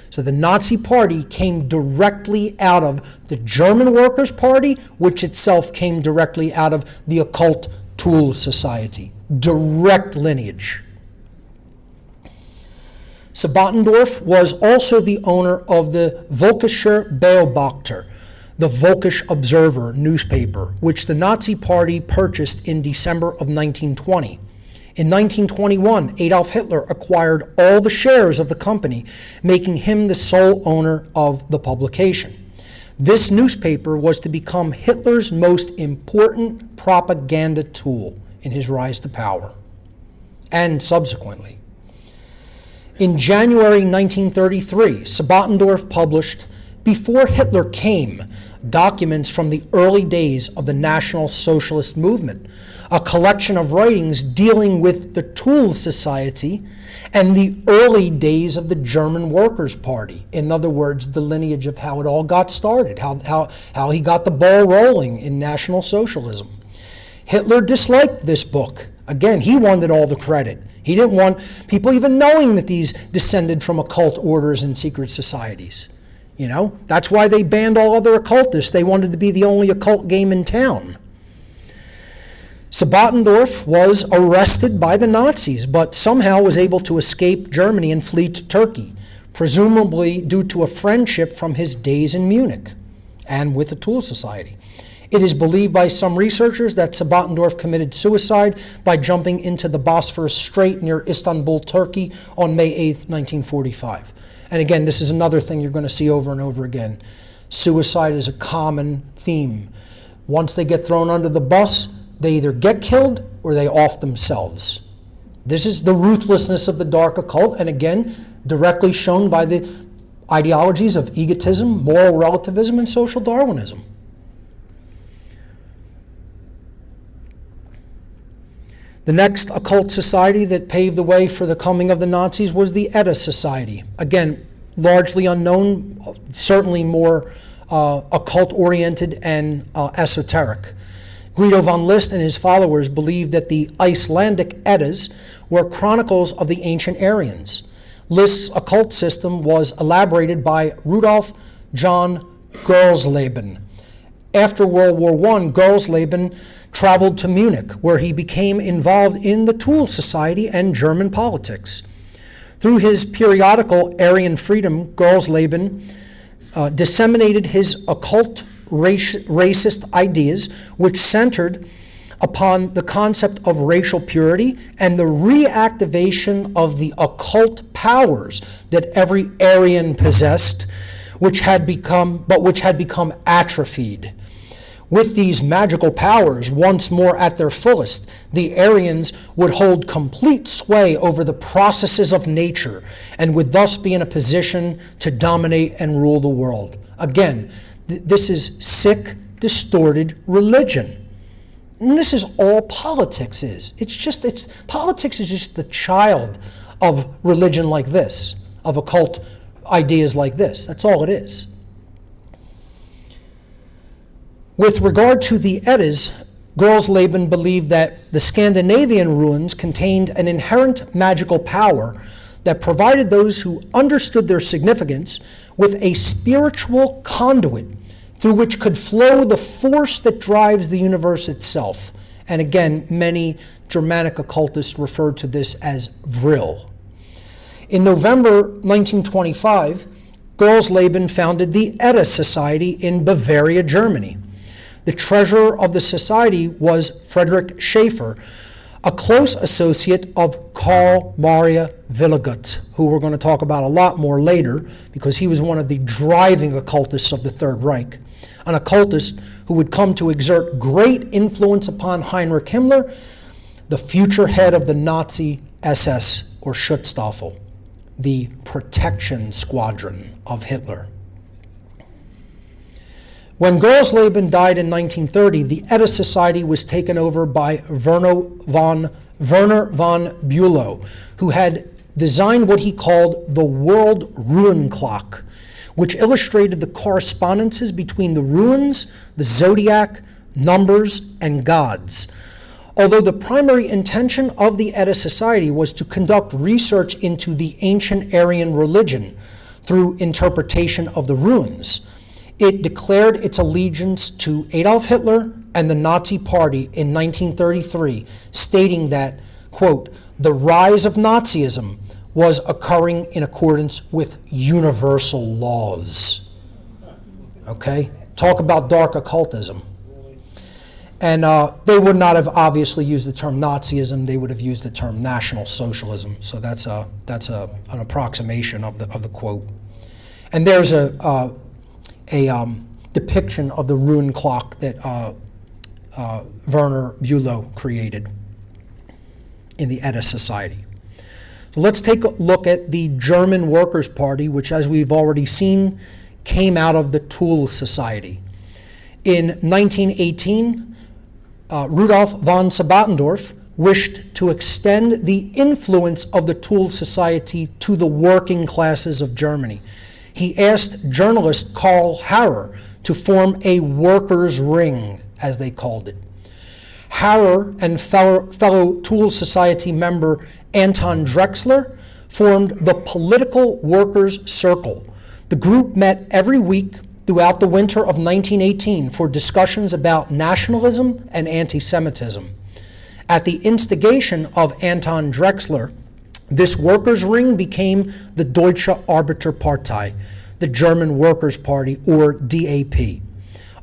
S1: So the Nazi Party came directly out of the German Workers' Party, which itself came directly out of the occult Tool Society. Direct lineage. Sabattendorf was also the owner of the Völkischer Beobachter, the Völkisch Observer newspaper, which the Nazi Party purchased in December of 1920. In 1921, Adolf Hitler acquired all the shares of the company, making him the sole owner of the publication. This newspaper was to become Hitler's most important propaganda tool in his rise to power, and subsequently. In January 1933, Sabattendorf published Before Hitler Came, documents from the early days of the National Socialist movement, a collection of writings dealing with the Tool Society and the early days of the German Workers' Party. In other words, the lineage of how it all got started, how he got the ball rolling in National Socialism. Hitler disliked this book. Again, he wanted all the credit. He didn't want people even knowing that these descended from occult orders and secret societies. You know, that's why they banned all other occultists. They wanted to be the only occult game in town. Sebottendorf was arrested by the Nazis, but somehow was able to escape Germany and flee to Turkey, presumably due to a friendship from his days in Munich and with the Tool Society. It is believed by some researchers that Sebottendorf committed suicide by jumping into the Bosphorus Strait near Istanbul, Turkey on May 8th, 1945. And again, this is another thing you're going to see over and over again. Suicide is a common theme. Once they get thrown under the bus, they either get killed or they off themselves. This is the ruthlessness of the dark occult, and again, directly shown by the ideologies of egotism, moral relativism, and social Darwinism. The next occult society that paved the way for the coming of the Nazis was the Edda Society. Again, largely unknown, certainly more occult-oriented and esoteric. Guido von List and his followers believed that the Icelandic Eddas were chronicles of the ancient Aryans. List's occult system was elaborated by Rudolf John Gerlsleben. After World War I, Gerlsleben traveled to Munich, where he became involved in the Tool Society and German politics. Through his periodical Aryan Freedom, Gerlsleben disseminated his occult racist ideas, which centered upon the concept of racial purity and the reactivation of the occult powers that every Aryan possessed, which had become atrophied. With these magical powers once more at their fullest, the Aryans would hold complete sway over the processes of nature and would thus be in a position to dominate and rule the world. Again, this is sick, distorted religion. And this is all politics is. Politics is just the child of religion like this, of occult ideas like this. That's all it is. With regard to the Eddas, Gerlsleben believed that the Scandinavian ruins contained an inherent magical power that provided those who understood their significance with a spiritual conduit through which could flow the force that drives the universe itself. And again, many Germanic occultists referred to this as Vril. In November 1925, Gerlsleben founded the Edda Society in Bavaria, Germany. The treasurer of the society was Friedrich Schaefer, a close associate of Karl Maria Willigott, who we're going to talk about a lot more later because he was one of the driving occultists of the Third Reich, an occultist who would come to exert great influence upon Heinrich Himmler, the future head of the Nazi SS, or Schutzstaffel, the protection squadron of Hitler. When Gerlsleben died in 1930, the Edda Society was taken over by Werner von Bülow, who had designed what he called the World Ruin Clock, which illustrated the correspondences between the runes, the zodiac, numbers, and gods. Although the primary intention of the Edda Society was to conduct research into the ancient Aryan religion through interpretation of the runes, it declared its allegiance to Adolf Hitler and the Nazi Party in 1933, stating that, quote, the rise of Nazism was occurring in accordance with universal laws. Okay? Talk about dark occultism. And they would not have obviously used the term Nazism, they would have used the term National Socialism. So that's an approximation of the quote. And there's a depiction of the ruin clock that Werner Bülow created in the Edda Society. So let's take a look at the German Workers' Party, which, as we've already seen, came out of the Tool Society. In 1918, Rudolf von Sebottendorf wished to extend the influence of the Tool Society to the working classes of Germany. He asked journalist Karl Harrer to form a workers' ring, as they called it. Harrer and fellow Tool Society member Anton Drexler formed the Political Workers' Circle. The group met every week throughout the winter of 1918 for discussions about nationalism and anti-Semitism. At the instigation of Anton Drexler, this workers' ring became the Deutsche Arbeiterpartei, the German Workers' Party, or DAP,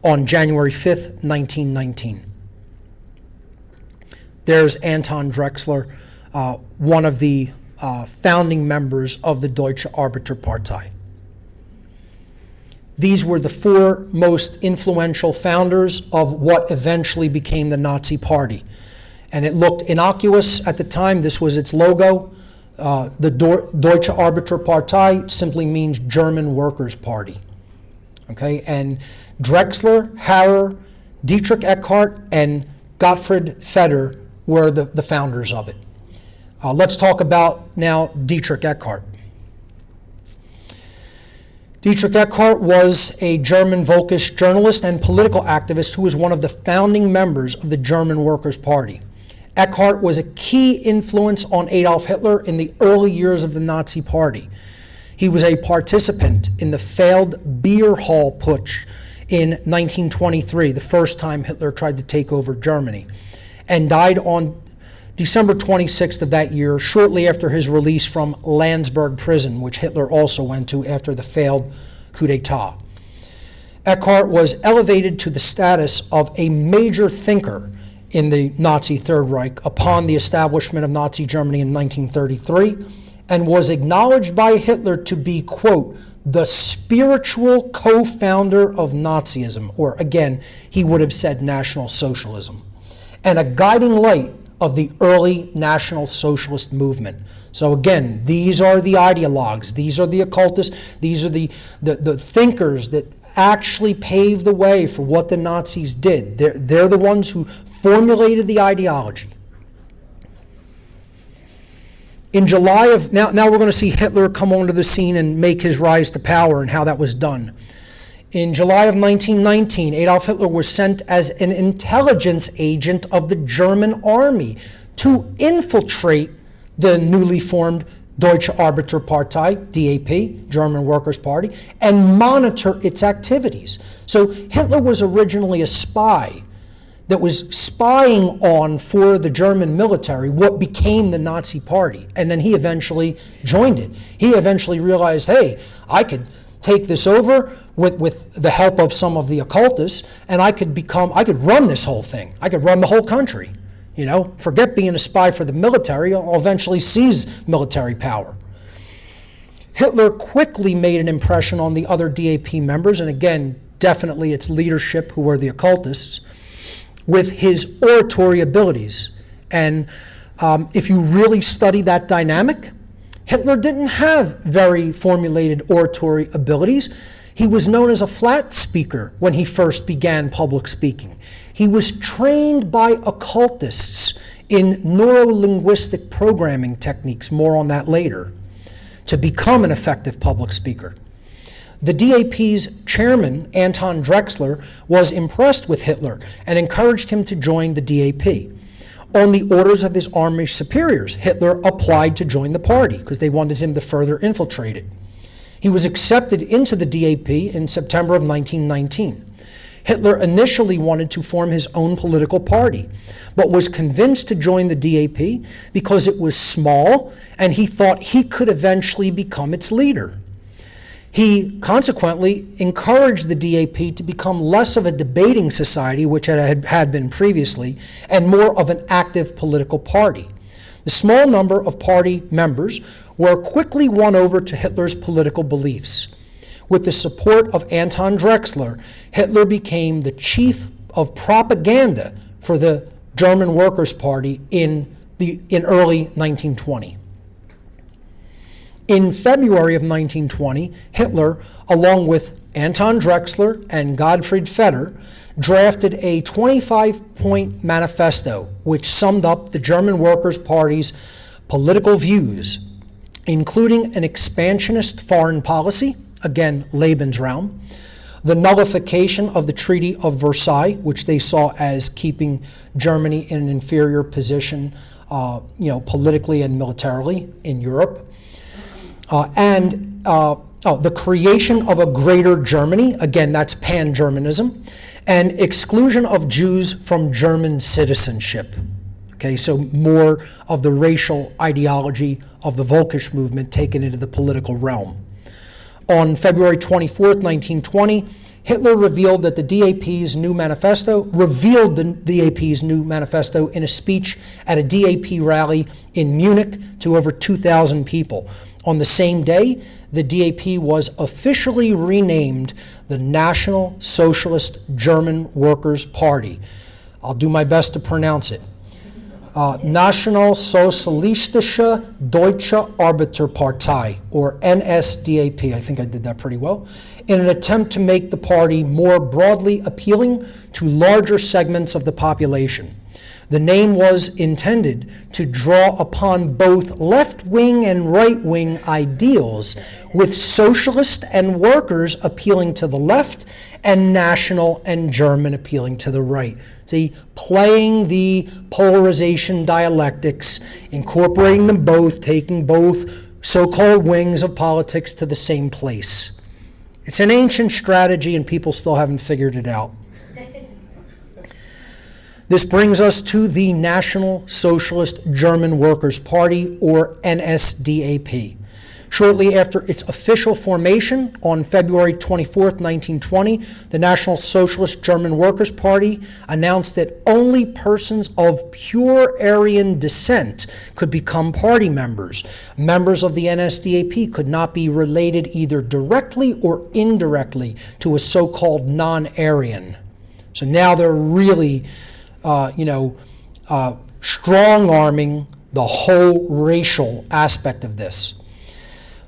S1: on January 5th, 1919. There's Anton Drexler, one of the founding members of the Deutsche Arbeiterpartei. These were the four most influential founders of what eventually became the Nazi Party. And it looked innocuous at the time. This was its logo. The Deutsche Arbeiterpartei simply means German Workers' Party. Okay, and Drexler, Harrer, Dietrich Eckart, and Gottfried Feder were the founders of it. Let's talk about now Dietrich Eckart. Dietrich Eckart was a German Völkisch journalist and political activist who was one of the founding members of the German Workers' Party. Eckart was a key influence on Adolf Hitler in the early years of the Nazi Party. He was a participant in the failed beer hall putsch in 1923, the first time Hitler tried to take over Germany, and died on December 26th of that year, shortly after his release from Landsberg prison, which Hitler also went to after the failed coup d'etat. Eckart was elevated to the status of a major thinker in the Nazi Third Reich upon the establishment of Nazi Germany in 1933, and was acknowledged by Hitler to be, quote, the spiritual co-founder of Nazism, or again, he would have said National Socialism, and a guiding light of the early National Socialist movement. So again, these are the ideologues, these are the occultists, these are the thinkers that actually paved the way for what the Nazis did. They're the ones who formulated the ideology. In July of, now we're going to see Hitler come onto the scene and make his rise to power and how that was done. In July of 1919, Adolf Hitler was sent as an intelligence agent of the German army to infiltrate the newly formed Deutsche Arbeiterpartei, DAP, German Workers' Party, and monitor its activities. So Hitler was originally a spy that was spying on for the German military what became the Nazi Party, and then he eventually joined it. He eventually realized, hey, I could take this over with the help of some of the occultists, and I could run this whole thing. I could run the whole country. You know, forget being a spy for the military, I'll eventually seize military power. Hitler quickly made an impression on the other DAP members, and again, definitely its leadership, who were the occultists, with his oratory abilities. And if you really study that dynamic, Hitler didn't have very formulated oratory abilities. He was known as a flat speaker when he first began public speaking. He was trained by occultists in neuro-linguistic programming techniques, more on that later, to become an effective public speaker. The DAP's chairman, Anton Drexler, was impressed with Hitler and encouraged him to join the DAP. On the orders of his army superiors, Hitler applied to join the party because they wanted him to further infiltrate it. He was accepted into the DAP in September of 1919. Hitler initially wanted to form his own political party, but was convinced to join the DAP because it was small and he thought he could eventually become its leader. He consequently encouraged the DAP to become less of a debating society, which it had been previously, and more of an active political party. The small number of party members were quickly won over to Hitler's political beliefs. With the support of Anton Drexler, Hitler became the chief of propaganda for the German Workers' Party in early 1920. In February of 1920, Hitler, along with Anton Drexler and Gottfried Feder, drafted a 25-point manifesto which summed up the German Workers' Party's political views, including an expansionist foreign policy, again, Lebensraum, the nullification of the Treaty of Versailles, which they saw as keeping Germany in an inferior position, politically and militarily in Europe, and the creation of a greater Germany, again, that's pan-Germanism, and exclusion of Jews from German citizenship. Okay, so more of the racial ideology of the Völkisch movement taken into the political realm. On February 24th, 1920, Hitler revealed the DAP's new manifesto in a speech at a DAP rally in Munich to over 2,000 people. On the same day, the DAP was officially renamed the National Socialist German Workers' Party. I'll do my best to pronounce it. National Sozialistische Deutsche Arbeiterpartei, or NSDAP. I think I did that pretty well, in an attempt to make the party more broadly appealing to larger segments of the population. The name was intended to draw upon both left-wing and right-wing ideals, with socialist and workers appealing to the left and national and German appealing to the right. See, playing the polarization dialectics, incorporating them both, taking both so-called wings of politics to the same place. It's an ancient strategy and people still haven't figured it out. This brings us to the National Socialist German Workers' Party, or NSDAP. Shortly after its official formation on February 24th, 1920, the National Socialist German Workers' Party announced that only persons of pure Aryan descent could become party members. Members of the NSDAP could not be related either directly or indirectly to a so-called non-Aryan. So now they're really strong-arming the whole racial aspect of this.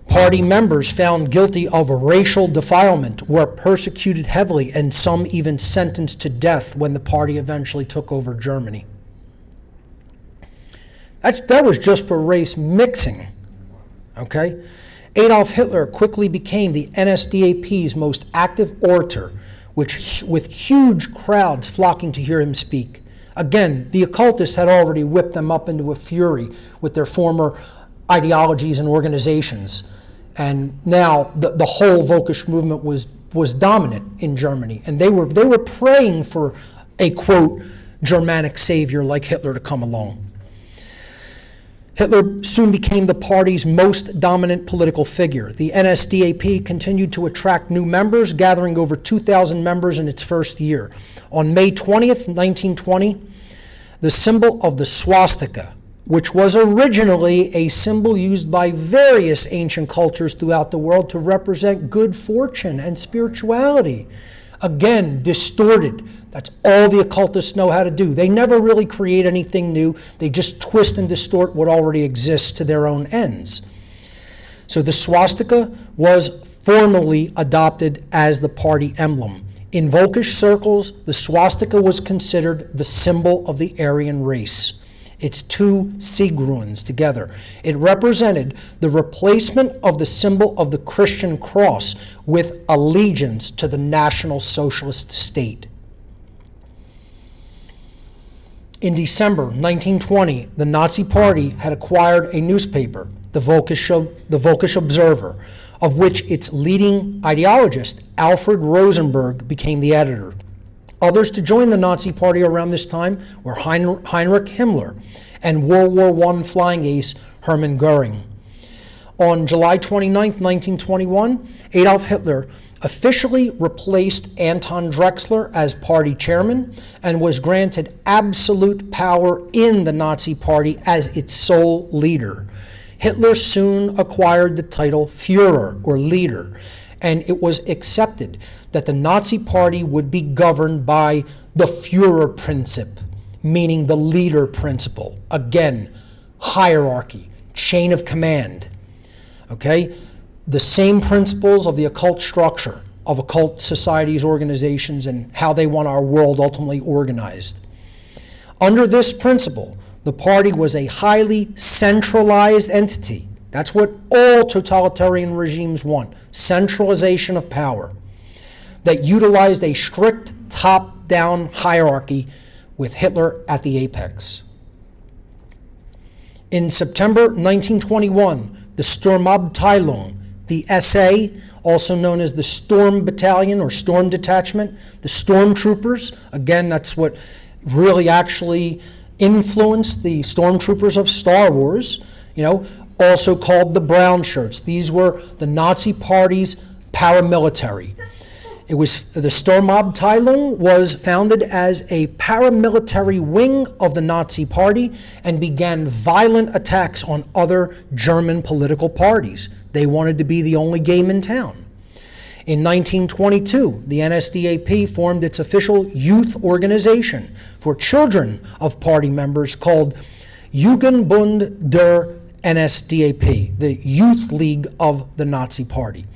S1: Party members found guilty of racial defilement were persecuted heavily, and some even sentenced to death when the party eventually took over Germany. That was just for race mixing, okay? Adolf Hitler quickly became the NSDAP's most active orator, with huge crowds flocking to hear him speak. Again, the occultists had already whipped them up into a fury with their former ideologies and organizations. And now the whole Völkisch movement was dominant in Germany. And they were praying for a, quote, Germanic savior like Hitler to come along. Hitler soon became the party's most dominant political figure. The NSDAP continued to attract new members, gathering over 2,000 members in its first year. On May 20th, 1920, the symbol of the swastika, which was originally a symbol used by various ancient cultures throughout the world to represent good fortune and spirituality, again, distorted. That's all the occultists know how to do. They never really create anything new. They just twist and distort what already exists to their own ends. So the swastika was formally adopted as the party emblem. In Völkisch circles, the swastika was considered the symbol of the Aryan race. Its two Sigruins together. It represented the replacement of the symbol of the Christian cross with allegiance to the National Socialist state. In December 1920, the Nazi Party had acquired a newspaper, the Völkisch Observer, of which its leading ideologist, Alfred Rosenberg, became the editor. Others to join the Nazi Party around this time were Heinrich Himmler and World War I flying ace Hermann Goering. On July 29, 1921, Adolf Hitler officially replaced Anton Drexler as party chairman and was granted absolute power in the Nazi Party as its sole leader. Hitler soon acquired the title Führer, or leader, and it was accepted that the Nazi Party would be governed by the Führerprinzip, meaning the leader principle. Again, hierarchy, chain of command. Okay? The same principles of the occult structure of occult societies, organizations, and how they want our world ultimately organized. Under this principle, the party was a highly centralized entity. That's what all totalitarian regimes want, centralization of power. that utilized a strict top-down hierarchy with Hitler at the apex. In September 1921, the Sturmabteilung, the SA, also known as the Storm Battalion or Storm Detachment, the Stormtroopers, again, that's what really actually influenced the Stormtroopers of Star Wars, also called the Brown Shirts. These were the Nazi Party's paramilitary. The Sturmabteilung was founded as a paramilitary wing of the Nazi Party and began violent attacks on other German political parties. They wanted to be the only game in town. In 1922, the NSDAP formed its official youth organization for children of party members called Jugendbund der NSDAP, the Youth League of the Nazi Party,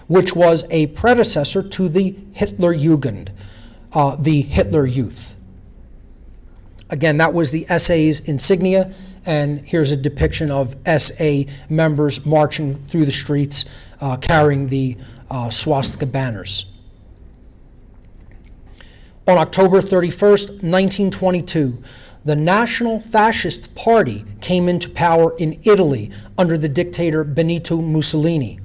S1: which was a predecessor to the Hitler Jugend, the Hitler Youth. Again, that was the SA's insignia, and here's a depiction of SA members marching through the streets carrying the swastika banners. On October 31st, 1922, the National Fascist Party came into power in Italy under the dictator Benito Mussolini.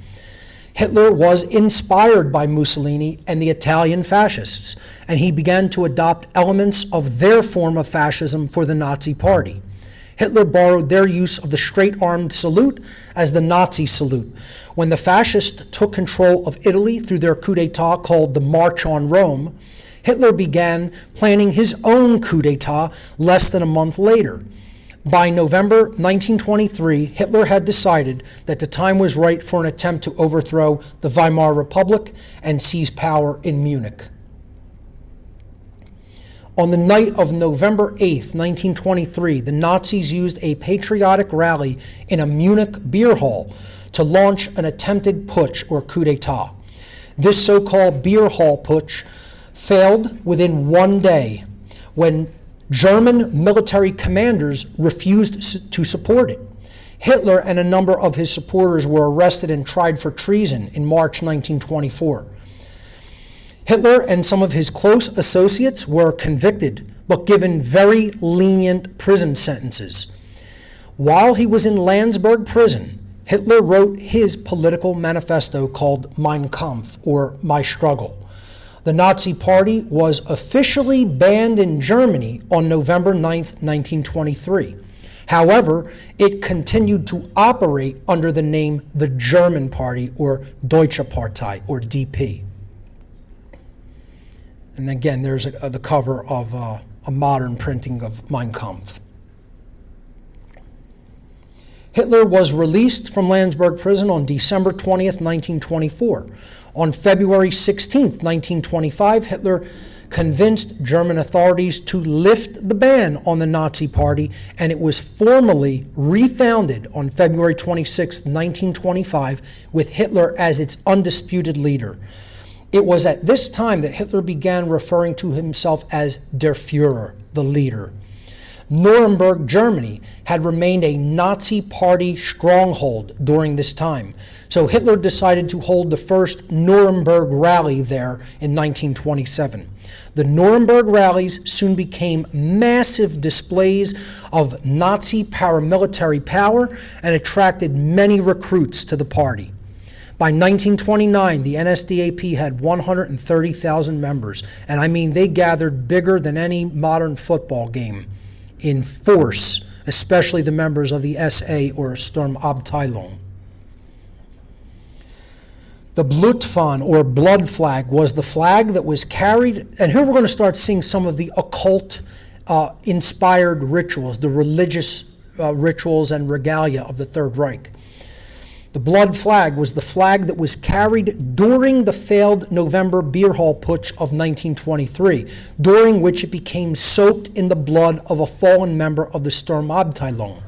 S1: Hitler was inspired by Mussolini and the Italian fascists, and he began to adopt elements of their form of fascism for the Nazi Party. Hitler borrowed their use of the straight-armed salute as the Nazi salute. When the fascists took control of Italy through their coup d'etat called the March on Rome, Hitler began planning his own coup d'etat less than a month later. By November 1923, Hitler had decided that the time was right for an attempt to overthrow the Weimar Republic and seize power in Munich. On the night of November 8th, 1923, the Nazis used a patriotic rally in a Munich beer hall to launch an attempted putsch or coup d'etat. This so-called beer hall putsch failed within one day when German military commanders refused to support it. Hitler and a number of his supporters were arrested and tried for treason in March 1924. Hitler and some of his close associates were convicted, but given very lenient prison sentences. While he was in Landsberg prison, Hitler wrote his political manifesto called Mein Kampf, or My Struggle. The Nazi Party was officially banned in Germany on November 9, 1923. However, it continued to operate under the name the German Party, or Deutsche Partei, or DP. And again, there's the cover of a modern printing of Mein Kampf. Hitler was released from Landsberg prison on December 20th, 1924. On February 16th, 1925, Hitler convinced German authorities to lift the ban on the Nazi Party, and it was formally refounded on February 26, 1925, with Hitler as its undisputed leader. It was at this time that Hitler began referring to himself as Der Führer, the leader. Nuremberg, Germany, had remained a Nazi Party stronghold during this time, so Hitler decided to hold the first Nuremberg rally there in 1927. The Nuremberg rallies soon became massive displays of Nazi paramilitary power and attracted many recruits to the party. By 1929, the NSDAP had 130,000 members, and I mean they gathered bigger than any modern football game in force, especially the members of the SA or Sturmabteilung. The Blutfahne, or blood flag, was the flag that was carried, and here we're going to start seeing some of the occult inspired rituals, the religious rituals and regalia of the Third Reich. The blood flag was the flag that was carried during the failed November beer hall putsch of 1923, during which it became soaked in the blood of a fallen member of the Sturmabteilung.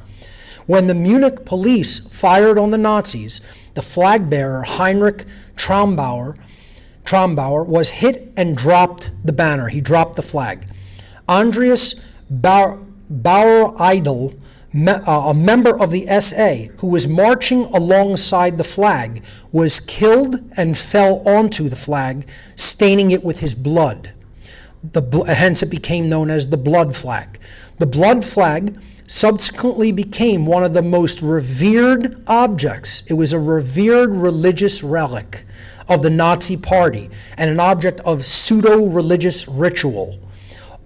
S1: When the Munich police fired on the Nazis, the flag bearer Heinrich Traumbauer was hit and dropped the banner. He dropped the flag. Andreas Bauer-Eidel a member of the SA who was marching alongside the flag was killed and fell onto the flag, staining it with his blood. Hence it became known as the blood flag. The blood flag subsequently became one of the most revered objects. It was a revered religious relic of the Nazi Party and an object of pseudo-religious ritual.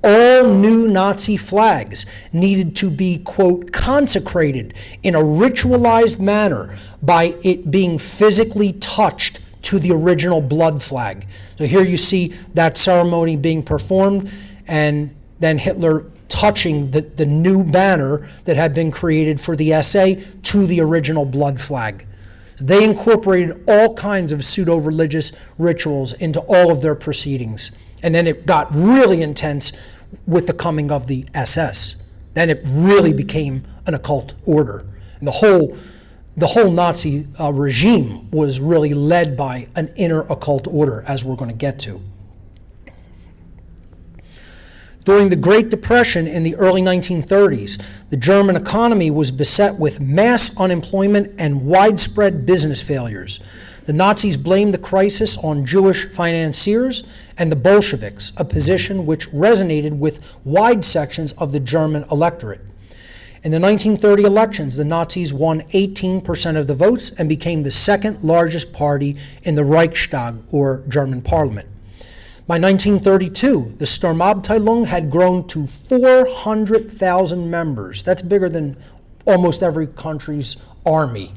S1: All new Nazi flags needed to be, quote, consecrated in a ritualized manner by it being physically touched to the original blood flag. So here you see that ceremony being performed, and then Hitler touching the new banner that had been created for the SA to the original blood flag. They incorporated all kinds of pseudo-religious rituals into all of their proceedings. And then it got really intense with the coming of the SS. Then it really became an occult order. And the whole Nazi regime was really led by an inner occult order, as we're going to get to. During the Great Depression in the early 1930s, the German economy was beset with mass unemployment and widespread business failures. The Nazis blamed the crisis on Jewish financiers and the Bolsheviks, a position which resonated with wide sections of the German electorate. In the 1930 elections, the Nazis won 18% of the votes and became the second largest party in the Reichstag, or German parliament. By 1932, the Sturmabteilung had grown to 400,000 members. That's bigger than almost every country's army.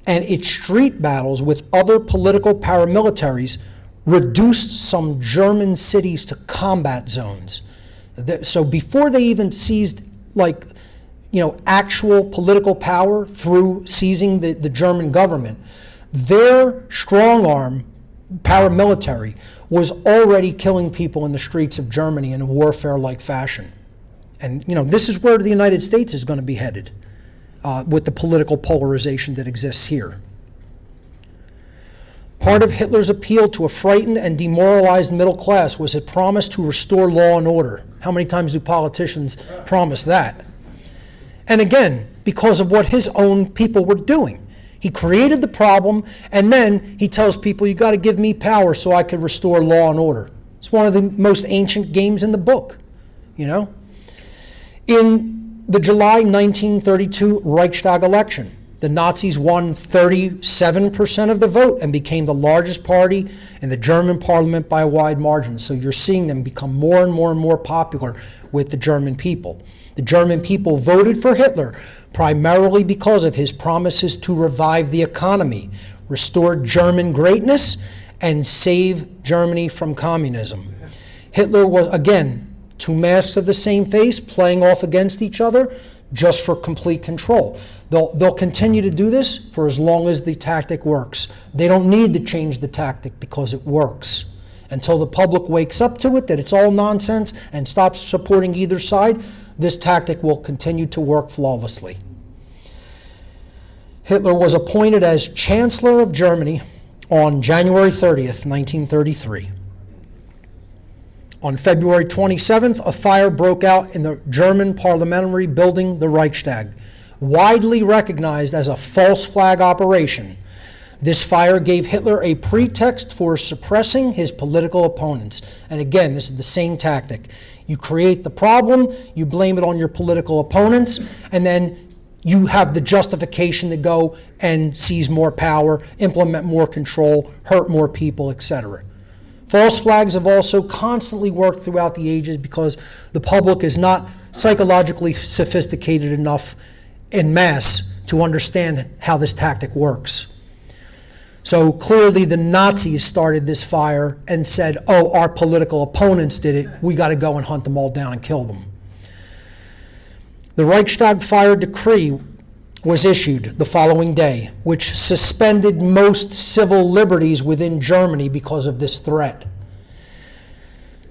S1: And its street battles with other political paramilitaries reduced some German cities to combat zones. So before they even seized, actual political power through seizing the German government, their strong arm paramilitary was already killing people in the streets of Germany in a warfare-like fashion. And, this is where the United States is going to be headed with the political polarization that exists here. Part of Hitler's appeal to a frightened and demoralized middle class was a promise to restore law and order. How many times do politicians promise that? And again, because of what his own people were doing. He created the problem, and then he tells people, you got to give me power so I can restore law and order. It's one of the most ancient games in the book, In the July 1932 Reichstag election, the Nazis won 37% of the vote and became the largest party in the German parliament by a wide margin. So you're seeing them become more and more and more popular with the German people. The German people voted for Hitler primarily because of his promises to revive the economy, restore German greatness, and save Germany from communism. Hitler was, again, two masks of the same face playing off against each other just for complete control. They'll continue to do this for as long as the tactic works. They don't need to change the tactic because it works. Until the public wakes up to it, that it's all nonsense, and stops supporting either side, this tactic will continue to work flawlessly. Hitler was appointed as Chancellor of Germany on January 30th, 1933. On February 27th, a fire broke out in the German parliamentary building, the Reichstag, widely recognized as a false flag operation. This fire gave Hitler a pretext for suppressing his political opponents. And again, this is the same tactic. You create the problem, you blame it on your political opponents, and then you have the justification to go and seize more power, implement more control, hurt more people, etc. False flags have also constantly worked throughout the ages because the public is not psychologically sophisticated enough en masse to understand how this tactic works. So clearly the Nazis started this fire and said, oh, our political opponents did it, we got to go and hunt them all down and kill them. The Reichstag fire decree was issued the following day, which suspended most civil liberties within Germany because of this threat.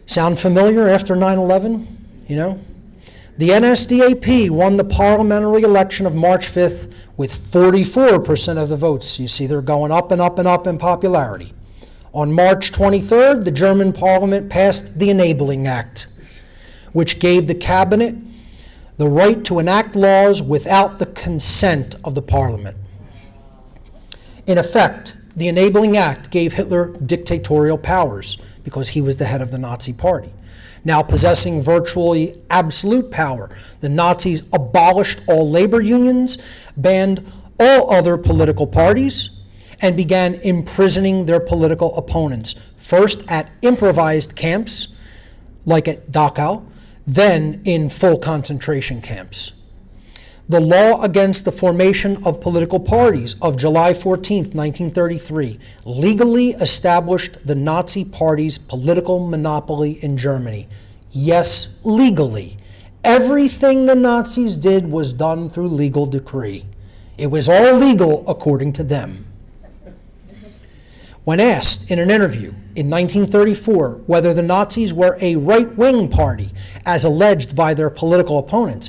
S1: Sound familiar after 9/11? The NSDAP won the parliamentary election of March 5th with 44% of the votes. You see, they're going up and up and up in popularity. On March 23rd, the German parliament passed the Enabling Act, which gave the cabinet the right to enact laws without the consent of the parliament. In effect, the Enabling Act gave Hitler dictatorial powers because he was the head of the Nazi Party. Now possessing virtually absolute power, the Nazis abolished all labor unions, banned all other political parties, and began imprisoning their political opponents, first at improvised camps, like at Dachau, then in full concentration camps. The law against the formation of political parties of July 14, 1933, legally established the Nazi Party's political monopoly in Germany. Yes, legally. Everything the Nazis did was done through legal decree. It was all legal according to them. When asked in an interview in 1934 whether the Nazis were a right-wing party, as alleged by their political opponents,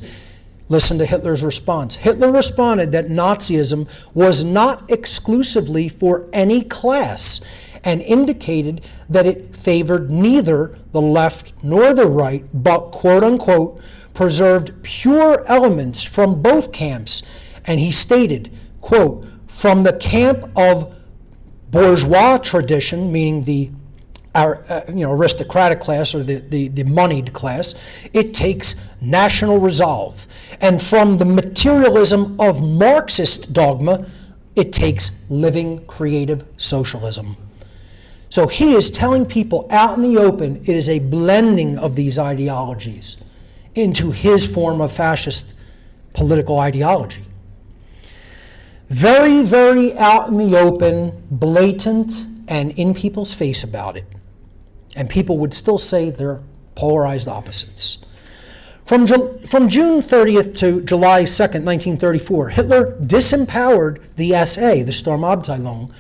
S1: listen to Hitler's response. Hitler responded that Nazism was not exclusively for any class and indicated that it favored neither the left nor the right, but, quote unquote, preserved pure elements from both camps. And he stated, quote, from the camp of bourgeois tradition, meaning the aristocratic class or the moneyed class, it takes national resolve. And from the materialism of Marxist dogma, it takes living creative socialism. So he is telling people out in the open it is a blending of these ideologies into his form of fascist political ideology. Very, very out in the open, blatant, and in people's face about it. And people would still say they're polarized opposites. From June 30th to July 2nd, 1934, Hitler disempowered the SA, the Sturmabteilung,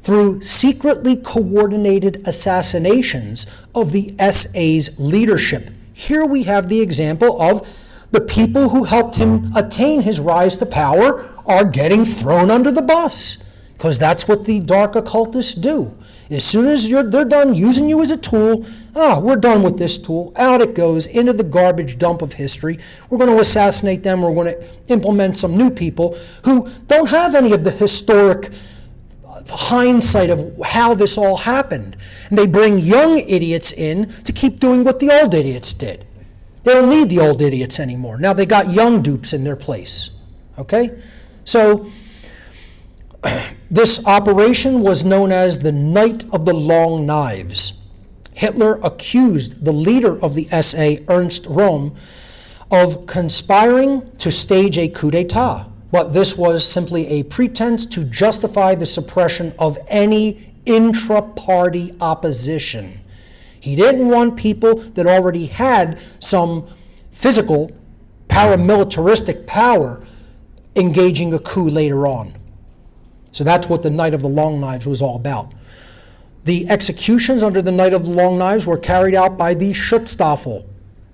S1: through secretly coordinated assassinations of the SA's leadership. Here we have the example of the people who helped him attain his rise to power are getting thrown under the bus, because that's what the dark occultists do. As soon as they're done using you as a tool, we're done with this tool. Out it goes into the garbage dump of history. We're going to assassinate them. We're going to implement some new people who don't have any of the historic hindsight of how this all happened. And they bring young idiots in to keep doing what the old idiots did. They don't need the old idiots anymore. Now they got young dupes in their place. Okay? So this operation was known as the Night of the Long Knives. Hitler accused the leader of the SA, Ernst Röhm, of conspiring to stage a coup d'etat. But this was simply a pretense to justify the suppression of any intra-party opposition. He didn't want people that already had some physical, paramilitaristic power engaging a coup later on. So that's what the Night of the Long Knives was all about. The executions under the Night of the Long Knives were carried out by the Schutzstaffel,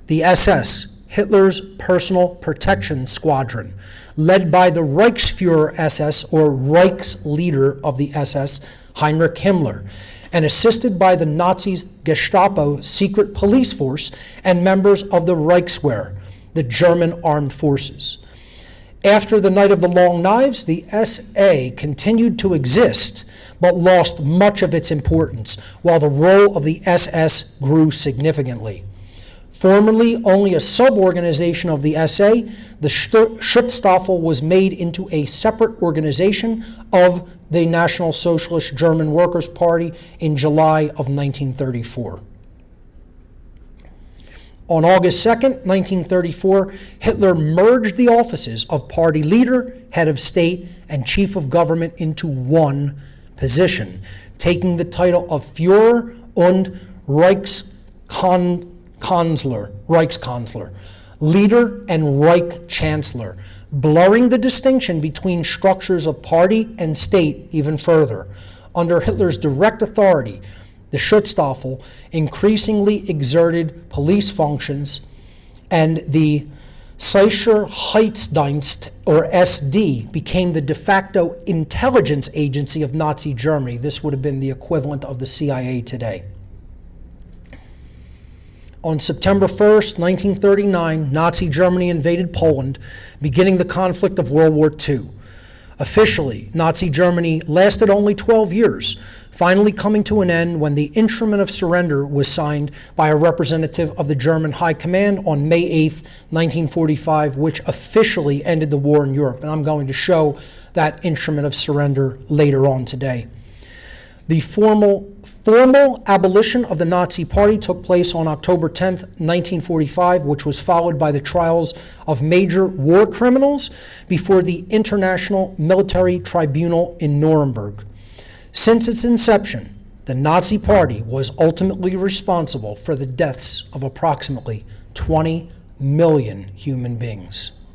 S1: the SS, Hitler's personal protection squadron, led by the Reichsführer SS, or Reichsleader of the SS, Heinrich Himmler, and assisted by the Nazis' Gestapo secret police force and members of the Reichswehr, the German armed forces. After the Night of the Long Knives, the SA continued to exist, but lost much of its importance, while the role of the SS grew significantly. Formerly only a sub-organization of the SA, the Schutzstaffel was made into a separate organization of the National Socialist German Workers' Party in July of 1934. On August 2nd, 1934, Hitler merged the offices of party leader, head of state, and chief of government into one position, taking the title of Führer und Reichskanzler, leader and Reich Chancellor, blurring the distinction between structures of party and state even further. Under Hitler's direct authority, the Schutzstaffel increasingly exerted police functions, and the Sicherheitsdienst, or SD, became the de facto intelligence agency of Nazi Germany. This would have been the equivalent of the CIA today. On September 1st, 1939, Nazi Germany invaded Poland, beginning the conflict of World War II. Officially, Nazi Germany lasted only 12 years, finally coming to an end when the instrument of surrender was signed by a representative of the German High Command on May 8th, 1945, which officially ended the war in Europe. And I'm going to show that instrument of surrender later on today. The formal abolition of the Nazi Party took place on October 10th, 1945, which was followed by the trials of major war criminals before the International Military Tribunal in Nuremberg. Since its inception, the Nazi Party was ultimately responsible for the deaths of approximately 20 million human beings.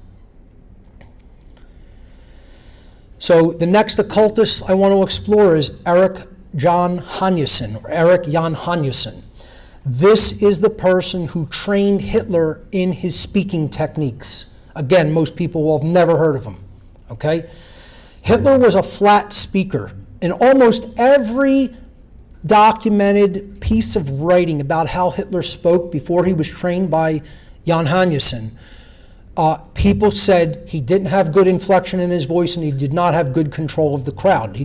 S1: So the next occultist I want to explore is Erich Jan Hannessen. This is the person who trained Hitler in his speaking techniques. Again, most people will have never heard of him. Okay? Hitler was a flat speaker. In almost every documented piece of writing about how Hitler spoke before he was trained by Jan Hannessen, people said he didn't have good inflection in his voice and he did not have good control of the crowd.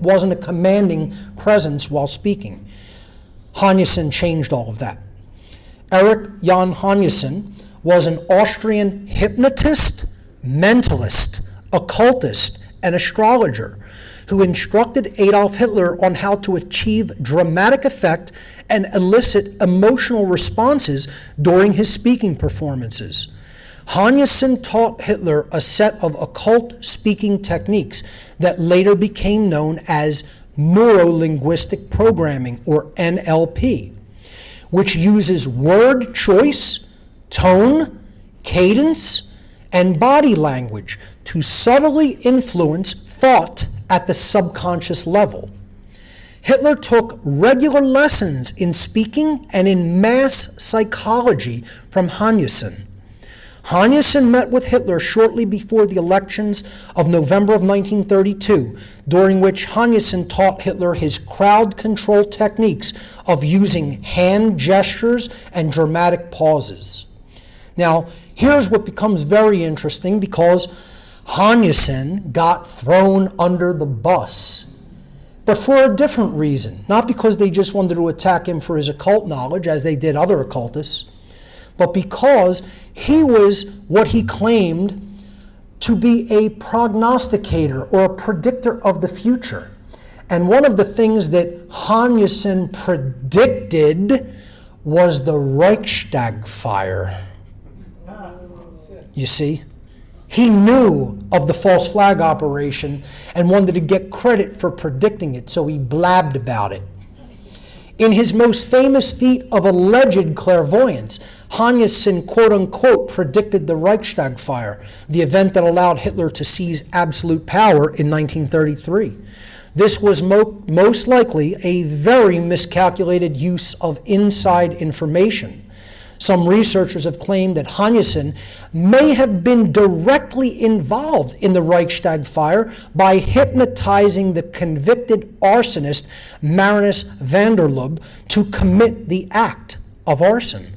S1: Wasn't a commanding presence while speaking. Hannessen changed all of that. Erich Jan Hannessen was an Austrian hypnotist, mentalist, occultist, and astrologer who instructed Adolf Hitler on how to achieve dramatic effect and elicit emotional responses during his speaking performances. Hannessen taught Hitler a set of occult speaking techniques that later became known as neuro-linguistic programming, or NLP, which uses word choice, tone, cadence, and body language to subtly influence thought at the subconscious level. Hitler took regular lessons in speaking and in mass psychology from Hannessen. Hannessen met with Hitler shortly before the elections of November of 1932, during which Hannessen taught Hitler his crowd control techniques of using hand gestures and dramatic pauses. Now, here's what becomes very interesting, because Hannessen got thrown under the bus, but for a different reason. Not because they just wanted to attack him for his occult knowledge, as they did other occultists, but because he was what he claimed to be a prognosticator or a predictor of the future. And one of the things that Hannessen predicted was the Reichstag fire. You see? He knew of the false flag operation and wanted to get credit for predicting it, so he blabbed about it. In his most famous feat of alleged clairvoyance, Hannessen, quote-unquote, predicted the Reichstag fire, the event that allowed Hitler to seize absolute power in 1933. This was most likely a very miscalculated use of inside information. Some researchers have claimed that Hannessen may have been directly involved in the Reichstag fire by hypnotizing the convicted arsonist Marinus van der Lubbe to commit the act of arson.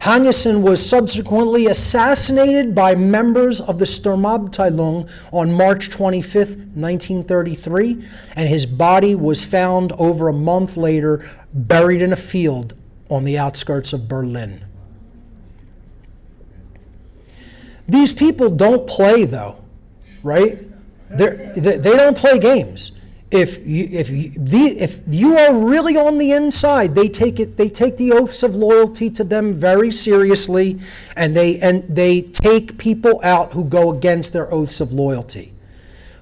S1: Hannessen was subsequently assassinated by members of the Sturmabteilung on March 25, 1933, and his body was found over a month later buried in a field on the outskirts of Berlin. These people don't play, though, right? They don't play games. If you are really on the inside, they take the oaths of loyalty to them very seriously, and they take people out who go against their oaths of loyalty.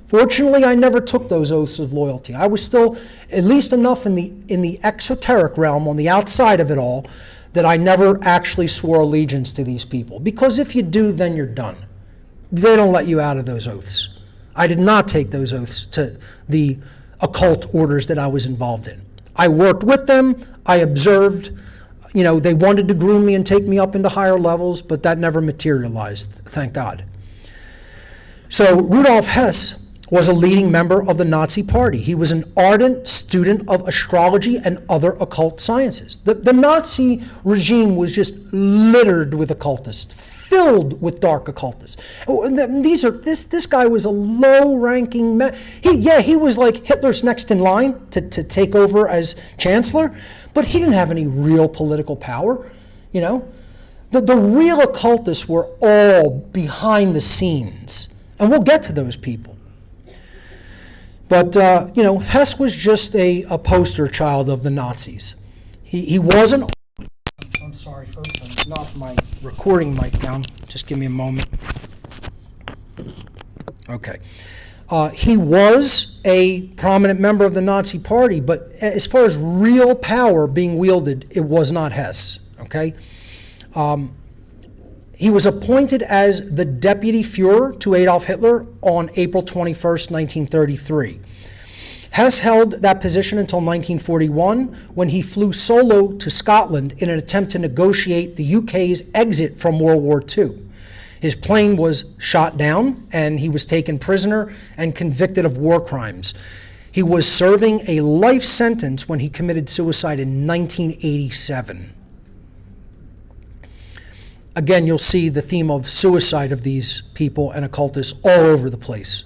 S1: Fortunately, I never took those oaths of loyalty. I was still at least enough in the exoteric realm, on the outside of it all, that I never actually swore allegiance to these people. Because if you do, then you're done. They don't let you out of those oaths. I did not take those oaths to the occult orders that I was involved in. I worked with them. I observed. They wanted to groom me and take me up into higher levels, but that never materialized, thank God. So Rudolf Hess was a leading member of the Nazi Party. He was an ardent student of astrology and other occult sciences. The Nazi regime was just littered with occultists, filled with dark occultists. This guy was a low-ranking man. He was like Hitler's next in line to take over as chancellor, but he didn't have any real political power, you know. The real occultists were all behind the scenes, and we'll get to those people. But, Hess was just a poster child of the Nazis. He wasn't... I'm sorry, folks, I knocked my recording mic down. Just give me a moment. Okay. He was a prominent member of the Nazi Party, but as far as real power being wielded, it was not Hess, okay? He was appointed as the deputy Führer to Adolf Hitler on April 21st, 1933. Hess held that position until 1941, when he flew solo to Scotland in an attempt to negotiate the UK's exit from World War II. His plane was shot down, and he was taken prisoner and convicted of war crimes. He was serving a life sentence when he committed suicide in 1987. Again, you'll see the theme of suicide of these people and occultists all over the place.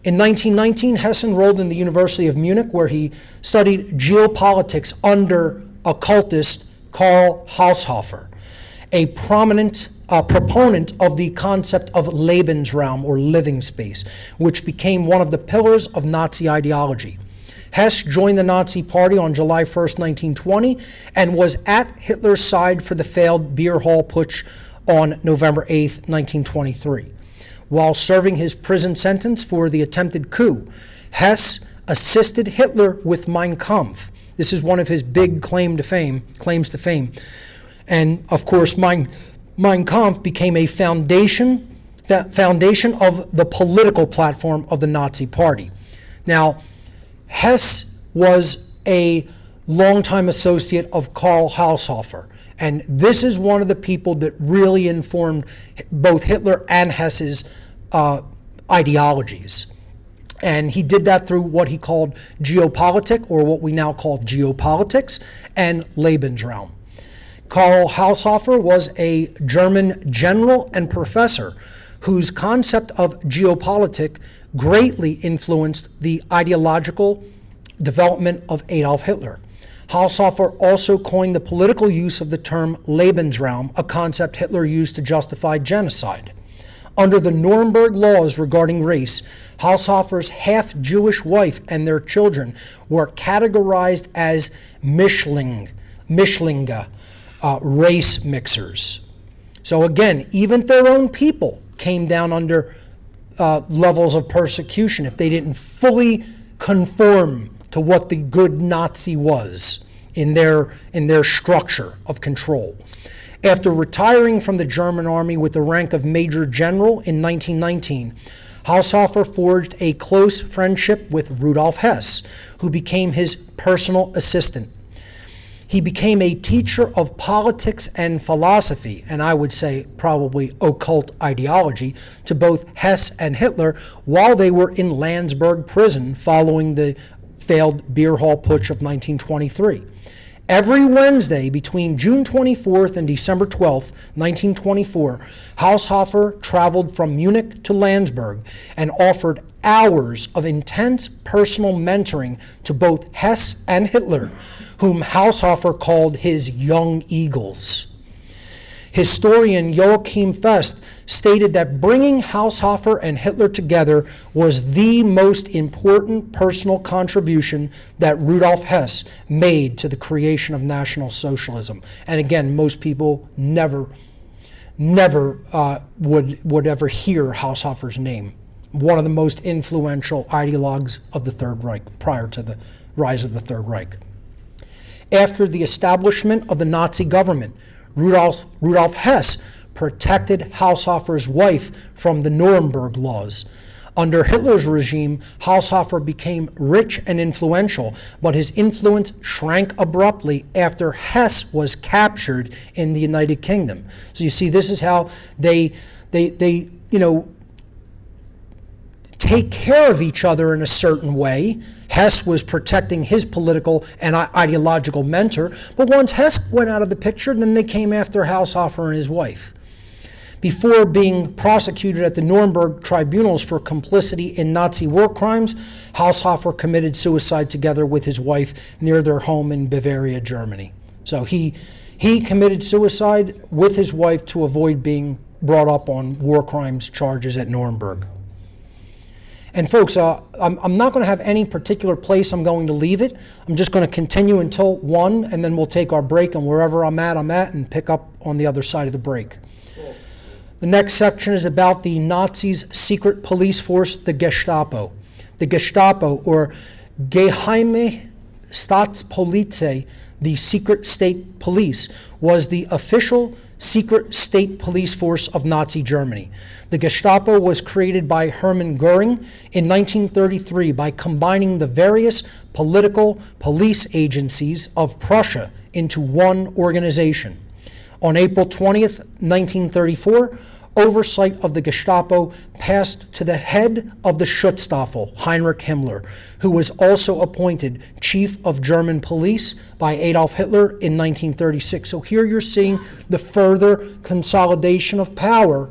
S1: In 1919, Hess enrolled in the University of Munich, where he studied geopolitics under occultist Karl Haushofer, a prominent proponent of the concept of Lebensraum, or living space, which became one of the pillars of Nazi ideology. Hess joined the Nazi Party on July 1st, 1920, and was at Hitler's side for the failed beer hall putsch on November 8th, 1923. While serving his prison sentence for the attempted coup, Hess assisted Hitler with Mein Kampf. This is one of his big claims to fame. And of course, Mein Kampf became a foundation of the political platform of the Nazi Party. Now, Hess was a longtime associate of Karl Haushofer, and this is one of the people that really informed both Hitler and Hess's ideologies. And he did that through what he called geopolitik, or what we now call geopolitics, and Lebensraum. Karl Haushofer was a German general and professor whose concept of geopolitik greatly influenced the ideological development of Adolf Hitler. Haushofer also coined the political use of the term Lebensraum, a concept Hitler used to justify genocide. Under the Nuremberg laws regarding race, Haushofer's half-Jewish wife and their children were categorized as Mischlinge, race mixers. So again, even their own people came down under levels of persecution if they didn't fully conform to what the good Nazi was in their structure of control. After retiring from the German army with the rank of Major General in 1919, Haushofer forged a close friendship with Rudolf Hess, who became his personal assistant. He became a teacher of politics and philosophy, and I would say probably occult ideology, to both Hess and Hitler while they were in Landsberg prison following the failed beer hall putsch of 1923. Every Wednesday between June 24th and December 12th, 1924, Haushofer traveled from Munich to Landsberg and offered hours of intense personal mentoring to both Hess and Hitler, whom Haushofer called his young eagles. Historian Joachim Fest stated that bringing Haushofer and Hitler together was the most important personal contribution that Rudolf Hess made to the creation of National Socialism. And again, most people never would ever hear Haushofer's name. One of the most influential ideologues of the Third Reich prior to the rise of the Third Reich. After the establishment of the Nazi government, Rudolf Hess protected Haushofer's wife from the Nuremberg laws. Under Hitler's regime, Haushofer became rich and influential, but his influence shrank abruptly after Hess was captured in the United Kingdom. So you see, this is how they take take care of each other in a certain way. Hess was protecting his political and ideological mentor, but once Hess went out of the picture, then they came after Haushofer and his wife. Before being prosecuted at the Nuremberg tribunals for complicity in Nazi war crimes, Haushofer committed suicide together with his wife near their home in Bavaria, Germany. So he committed suicide with his wife to avoid being brought up on war crimes charges at Nuremberg. And folks, I'm not going to have any particular place I'm going to leave it. I'm just going to continue until 1, and then we'll take our break, and wherever I'm at, and pick up on the other side of the break. Cool. The next section is about the Nazis' secret police force, the Gestapo. The Gestapo, or Geheime Staatspolizei, the secret state police, was the official secret state police force of Nazi Germany. The Gestapo was created by Hermann Goering in 1933 by combining the various political police agencies of Prussia into one organization. On April 20th, 1934, oversight of the Gestapo passed to the head of the Schutzstaffel, Heinrich Himmler, who was also appointed chief of German police by Adolf Hitler in 1936. So here you're seeing the further consolidation of power.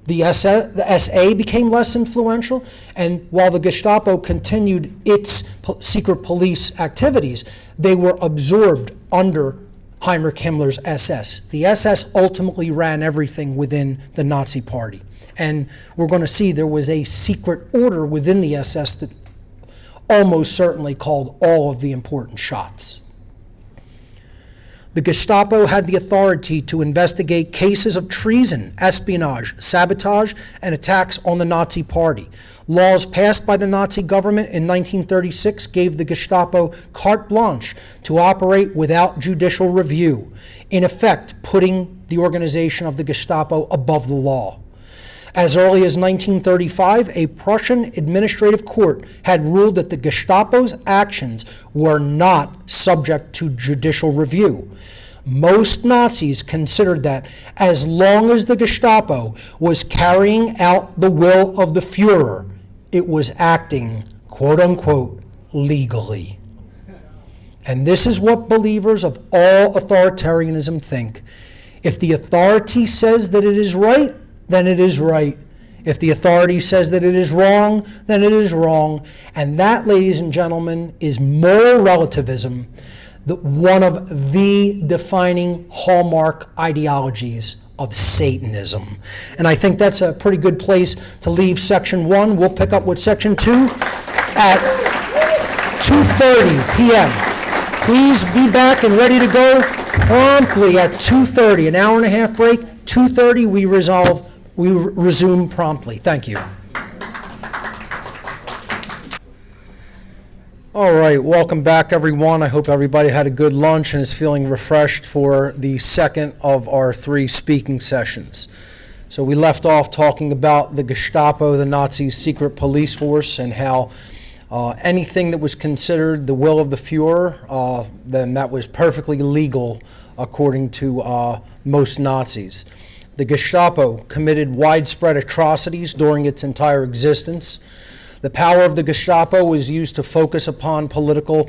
S1: The SA became less influential, and while the Gestapo continued its secret police activities, they were absorbed under Heinrich Himmler's SS. The SS ultimately ran everything within the Nazi Party. And we're going to see there was a secret order within the SS that almost certainly called all of the important shots. The Gestapo had the authority to investigate cases of treason, espionage, sabotage, and attacks on the Nazi Party. Laws passed by the Nazi government in 1936 gave the Gestapo carte blanche to operate without judicial review, in effect putting the organization of the Gestapo above the law. As early as 1935, a Prussian administrative court had ruled that the Gestapo's actions were not subject to judicial review. Most Nazis considered that as long as the Gestapo was carrying out the will of the Führer, it was acting, quote unquote, legally. And this is what believers of all authoritarianism think. If the authority says that it is right, then it is right. If the authority says that it is wrong, then it is wrong. And that, ladies and gentlemen, is moral relativism, one of the defining hallmark ideologies of Satanism. And I think that's a pretty good place to leave section 1. We'll pick up with section 2 at 2:30 p.m. Please be back and ready to go promptly at 2:30, an hour and a half break. 2:30 we resume promptly. Thank you. All right, welcome back, everyone. I hope everybody had a good lunch and is feeling refreshed for the second of our 3 speaking sessions. So we left off talking about the Gestapo, the Nazi secret police force, and how anything that was considered the will of the Führer, then that was perfectly legal according to most Nazis. The Gestapo committed widespread atrocities during its entire existence. The power of the Gestapo was used to focus upon political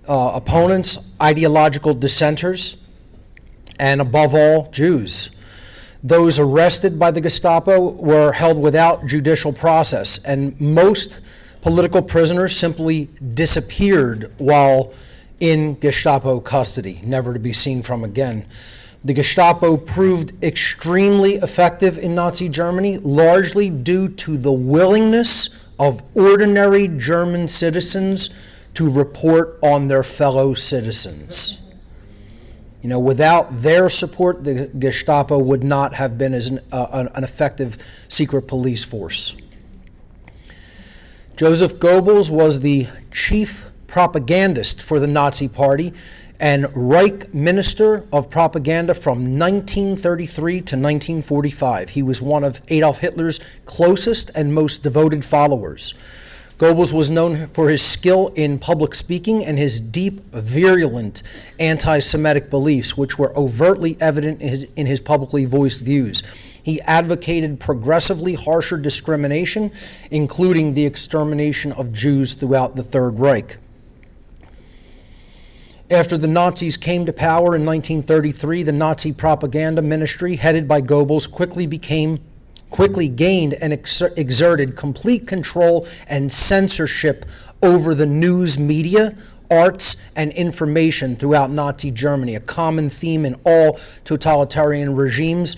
S1: opponents, ideological dissenters, and above all, Jews. Those arrested by the Gestapo were held without judicial process, and most political prisoners simply disappeared while in Gestapo custody, never to be seen from again. The Gestapo proved extremely effective in Nazi Germany, largely due to the willingness of ordinary German citizens to report on their fellow citizens. You know, without their support, the Gestapo would not have been as an effective secret police force. Joseph Goebbels was the chief propagandist for the Nazi Party and Reich Minister of Propaganda from 1933 to 1945. He was one of Adolf Hitler's closest and most devoted followers. Goebbels was known for his skill in public speaking and his deep, virulent anti-Semitic beliefs, which were overtly evident in his publicly voiced views. He advocated progressively harsher discrimination, including the extermination of Jews throughout the Third Reich. After the Nazis came to power in 1933, the Nazi propaganda ministry, headed by Goebbels, quickly gained and exerted complete control and censorship over the news media, arts, and information throughout Nazi Germany. A common theme in all totalitarian regimes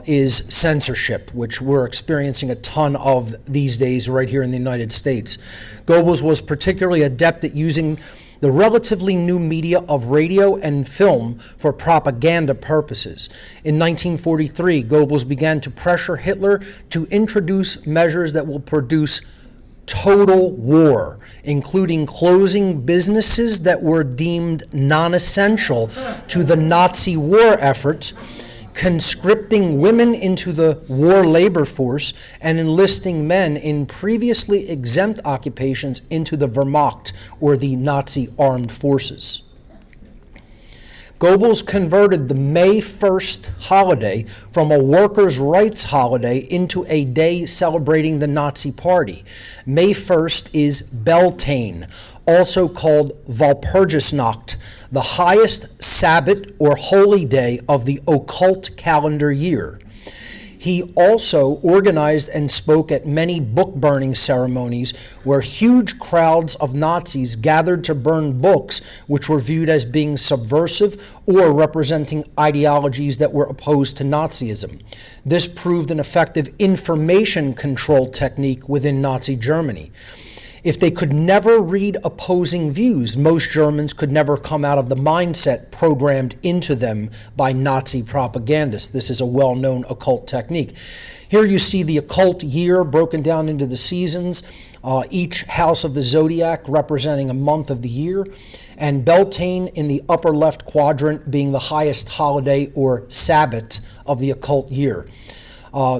S1: is censorship, which we're experiencing a ton of these days right here in the United States. Goebbels was particularly adept at using the relatively new media of radio and film for propaganda purposes. In 1943, Goebbels began to pressure Hitler to introduce measures that will produce total war, including closing businesses that were deemed non-essential to the Nazi war effort, conscripting women into the war labor force, and enlisting men in previously exempt occupations into the Wehrmacht, or the Nazi armed forces. Goebbels converted the May 1st holiday from a workers' rights holiday into a day celebrating the Nazi Party. May 1st is Beltane, also called Walpurgisnacht, the highest Sabbath or holy day of the Occult calendar year. He also organized and spoke at many book-burning ceremonies where huge crowds of Nazis gathered to burn books which were viewed as being subversive or representing ideologies that were opposed to Nazism. This proved an effective information control technique within Nazi Germany. If they could never read opposing views, most Germans could never come out of the mindset programmed into them by Nazi propagandists. This is a well-known occult technique. Here you see the occult year broken down into the seasons, each house of the zodiac representing a month of the year, and Beltane in the upper left quadrant being the highest holiday or Sabbath of the occult year.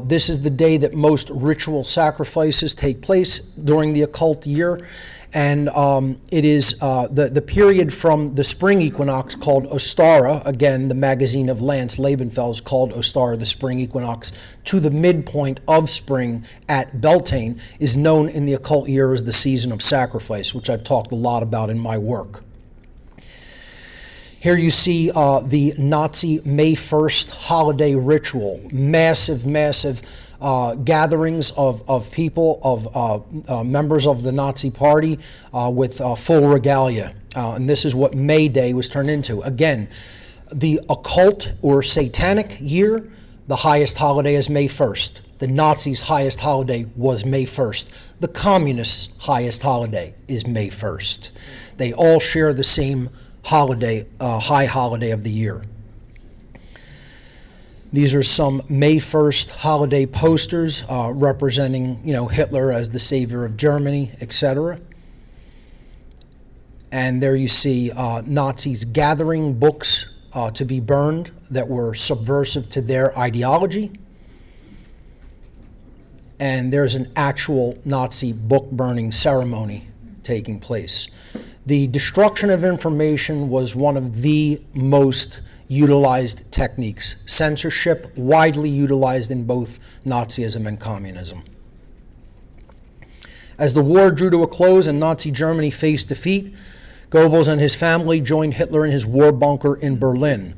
S1: This is the day that most ritual sacrifices take place during the occult year, and it is the period from the spring equinox called Ostara, again the magazine of Lance Labenfels called Ostara the spring equinox, to the midpoint of spring at Beltane is known in the occult year as the season of sacrifice, which I've talked a lot about in my work. Here you see the Nazi May 1st holiday ritual, massive gatherings of people, of members of the Nazi Party with full regalia. And this is what May Day was turned into. Again, the occult or satanic year, the highest holiday is May 1st. The Nazis' highest holiday was May 1st. The communists' highest holiday is May 1st. They all share the same holiday, high holiday of the year. These are some May 1st holiday posters representing, Hitler as the savior of Germany, etc. And there you see Nazis gathering books to be burned that were subversive to their ideology. And there's an actual Nazi book burning ceremony taking place. The destruction of information was one of the most utilized techniques. Censorship, widely utilized in both Nazism and communism. As the war drew to a close and Nazi Germany faced defeat, Goebbels and his family joined Hitler in his war bunker in Berlin.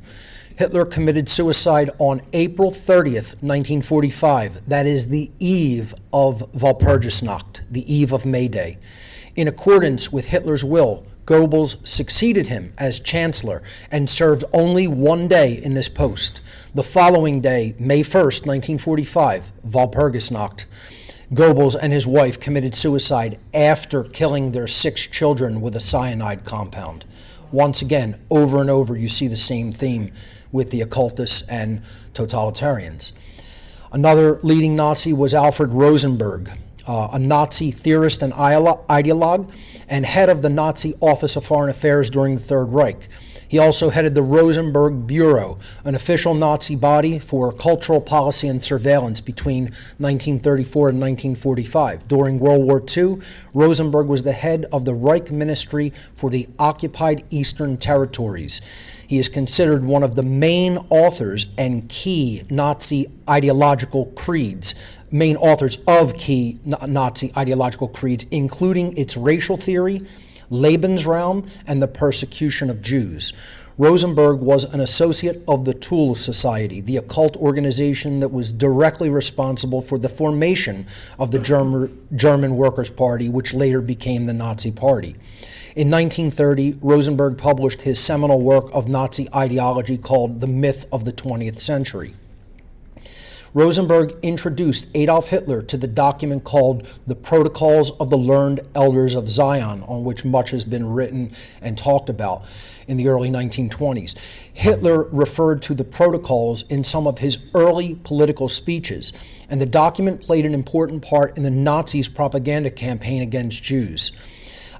S1: Hitler committed suicide on April 30th, 1945. That is the eve of Walpurgisnacht, the eve of May Day. In accordance with Hitler's will, Goebbels succeeded him as Chancellor and served only one day in this post. The following day, May 1st, 1945, Walpurgisnacht, Goebbels and his wife committed suicide after killing their 6 children with a cyanide compound. Once again, over and over, you see the same theme with the occultists and totalitarians. Another leading Nazi was Alfred Rosenberg, a Nazi theorist and ideologue, and head of the Nazi Office of Foreign Affairs during the Third Reich. He also headed the Rosenberg Bureau, an official Nazi body for cultural policy and surveillance between 1934 and 1945. During World War II, Rosenberg was the head of the Reich Ministry for the occupied Eastern Territories. He is considered one of the main authors and key Nazi ideological creeds, main authors of key Nazi ideological creeds, including its racial theory, Lebensraum, and the persecution of Jews. Rosenberg was an associate of the Tool Society, the occult organization that was directly responsible for the formation of the German Workers' Party, which later became the Nazi Party. In 1930, Rosenberg published his seminal work of Nazi ideology called The Myth of the 20th Century. Rosenberg introduced Adolf Hitler to the document called The Protocols of the Learned Elders of Zion, on which much has been written and talked about in the early 1920s. Hitler referred to the protocols in some of his early political speeches, and the document played an important part in the Nazis' propaganda campaign against Jews.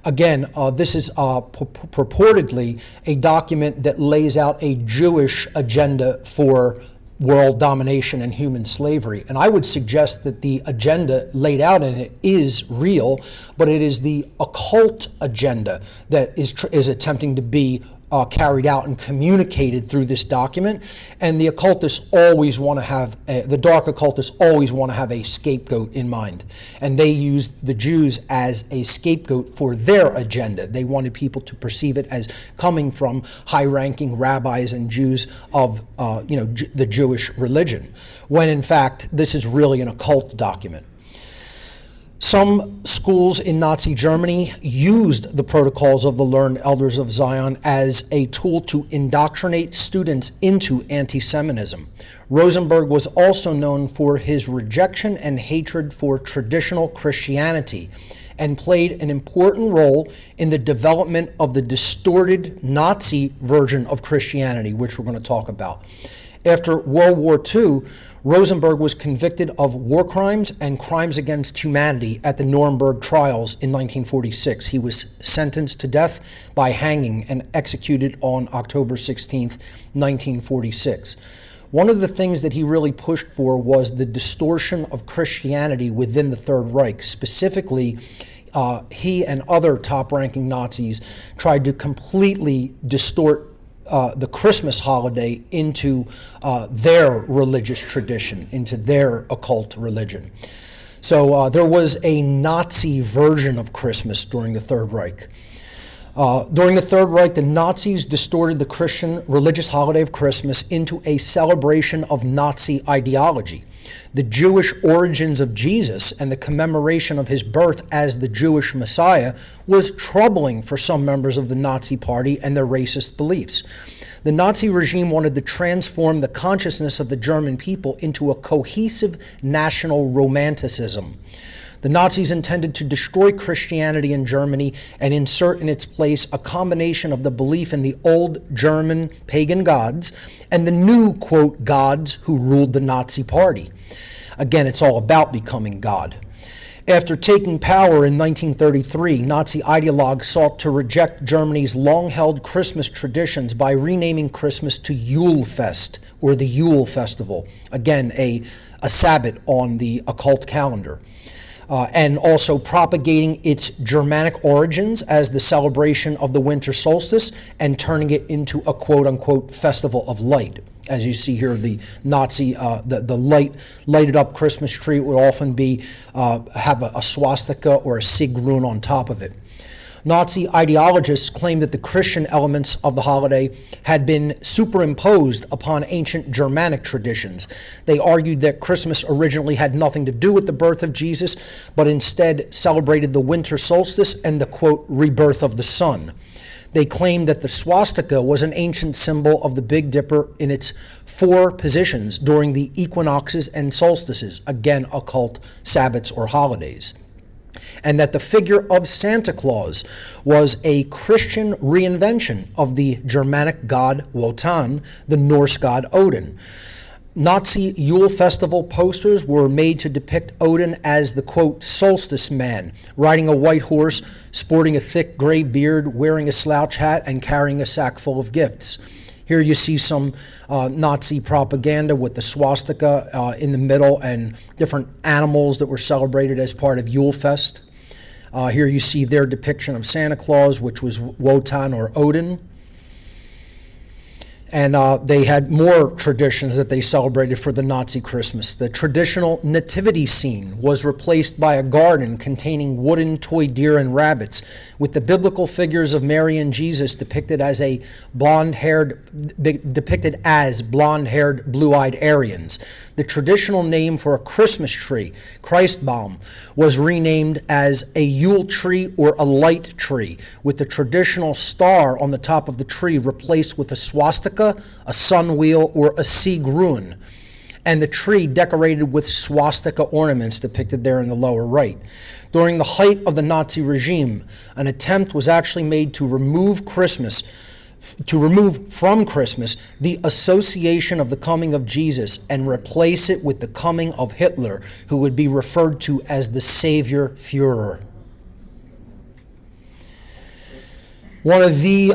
S1: Again, this is purportedly a document that lays out a Jewish agenda for world domination and human slavery. And I would suggest that the agenda laid out in it is real, but it is the occult agenda that is attempting to be carried out and communicated through this document. And the occultists always want to have, the dark occultists always want to have a scapegoat in mind. And they used the Jews as a scapegoat for their agenda. They wanted people to perceive it as coming from high-ranking rabbis and Jews of, the Jewish religion, when in fact this is really an occult document. Some schools in Nazi Germany used the Protocols of the Learned Elders of Zion as a tool to indoctrinate students into anti-Semitism. Rosenberg was also known for his rejection and hatred for traditional Christianity, and played an important role in the development of the distorted Nazi version of Christianity, which we're going to talk about. After World War II, Rosenberg was convicted of war crimes and crimes against humanity at the Nuremberg trials in 1946. He was sentenced to death by hanging and executed on October 16, 1946. One of the things that he really pushed for was the distortion of Christianity within the Third Reich. Specifically, he and other top-ranking Nazis tried to completely distort the Christmas holiday into their religious tradition, into their occult religion. So there was a Nazi version of Christmas during the Third Reich. During the Third Reich, the Nazis distorted the Christian religious holiday of Christmas into a celebration of Nazi ideology. The Jewish origins of Jesus and the commemoration of his birth as the Jewish Messiah was troubling for some members of the Nazi Party and their racist beliefs. The Nazi regime wanted to transform the consciousness of the German people into a cohesive national romanticism. The Nazis intended to destroy Christianity in Germany and insert in its place a combination of the belief in the old German pagan gods and the new, quote, gods who ruled the Nazi Party. Again, it's all about becoming God. After taking power in 1933, Nazi ideologues sought to reject Germany's long-held Christmas traditions by renaming Christmas to Yulefest, or the Yule Festival, again, a Sabbath on the occult calendar. And also propagating its Germanic origins as the celebration of the winter solstice and turning it into a quote-unquote festival of light. As you see here, the Nazi, the lighted up Christmas tree would often be have a swastika or a sig rune on top of it. Nazi ideologists claimed that the Christian elements of the holiday had been superimposed upon ancient Germanic traditions. They argued that Christmas originally had nothing to do with the birth of Jesus, but instead celebrated the winter solstice and the, quote, rebirth of the sun. They claimed that the swastika was an ancient symbol of the Big Dipper in its 4 positions during the equinoxes and solstices, again, occult Sabbats or holidays, and that the figure of Santa Claus was a Christian reinvention of the Germanic god Wotan, the Norse god Odin. Nazi Yule Festival posters were made to depict Odin as the, quote, solstice man, riding a white horse, sporting a thick gray beard, wearing a slouch hat, and carrying a sack full of gifts. Here you see some Nazi propaganda with the swastika in the middle and different animals that were celebrated as part of Yule Fest. Here you see their depiction of Santa Claus, which was Wotan or Odin. And they had more traditions that they celebrated for the Nazi Christmas. The traditional nativity scene was replaced by a garden containing wooden toy deer and rabbits, with the biblical figures of Mary and Jesus depicted as blonde-haired, blue-eyed Aryans. The traditional name for a Christmas tree, Christbaum, was renamed as a Yule tree or a light tree, with the traditional star on the top of the tree replaced with a swastika, a sun wheel, or a Sigrun, and the tree decorated with swastika ornaments depicted there in the lower right. During the height of the Nazi regime, an attempt was actually made to remove from Christmas the association of the coming of Jesus and replace it with the coming of Hitler, who would be referred to as the Savior Führer. One of the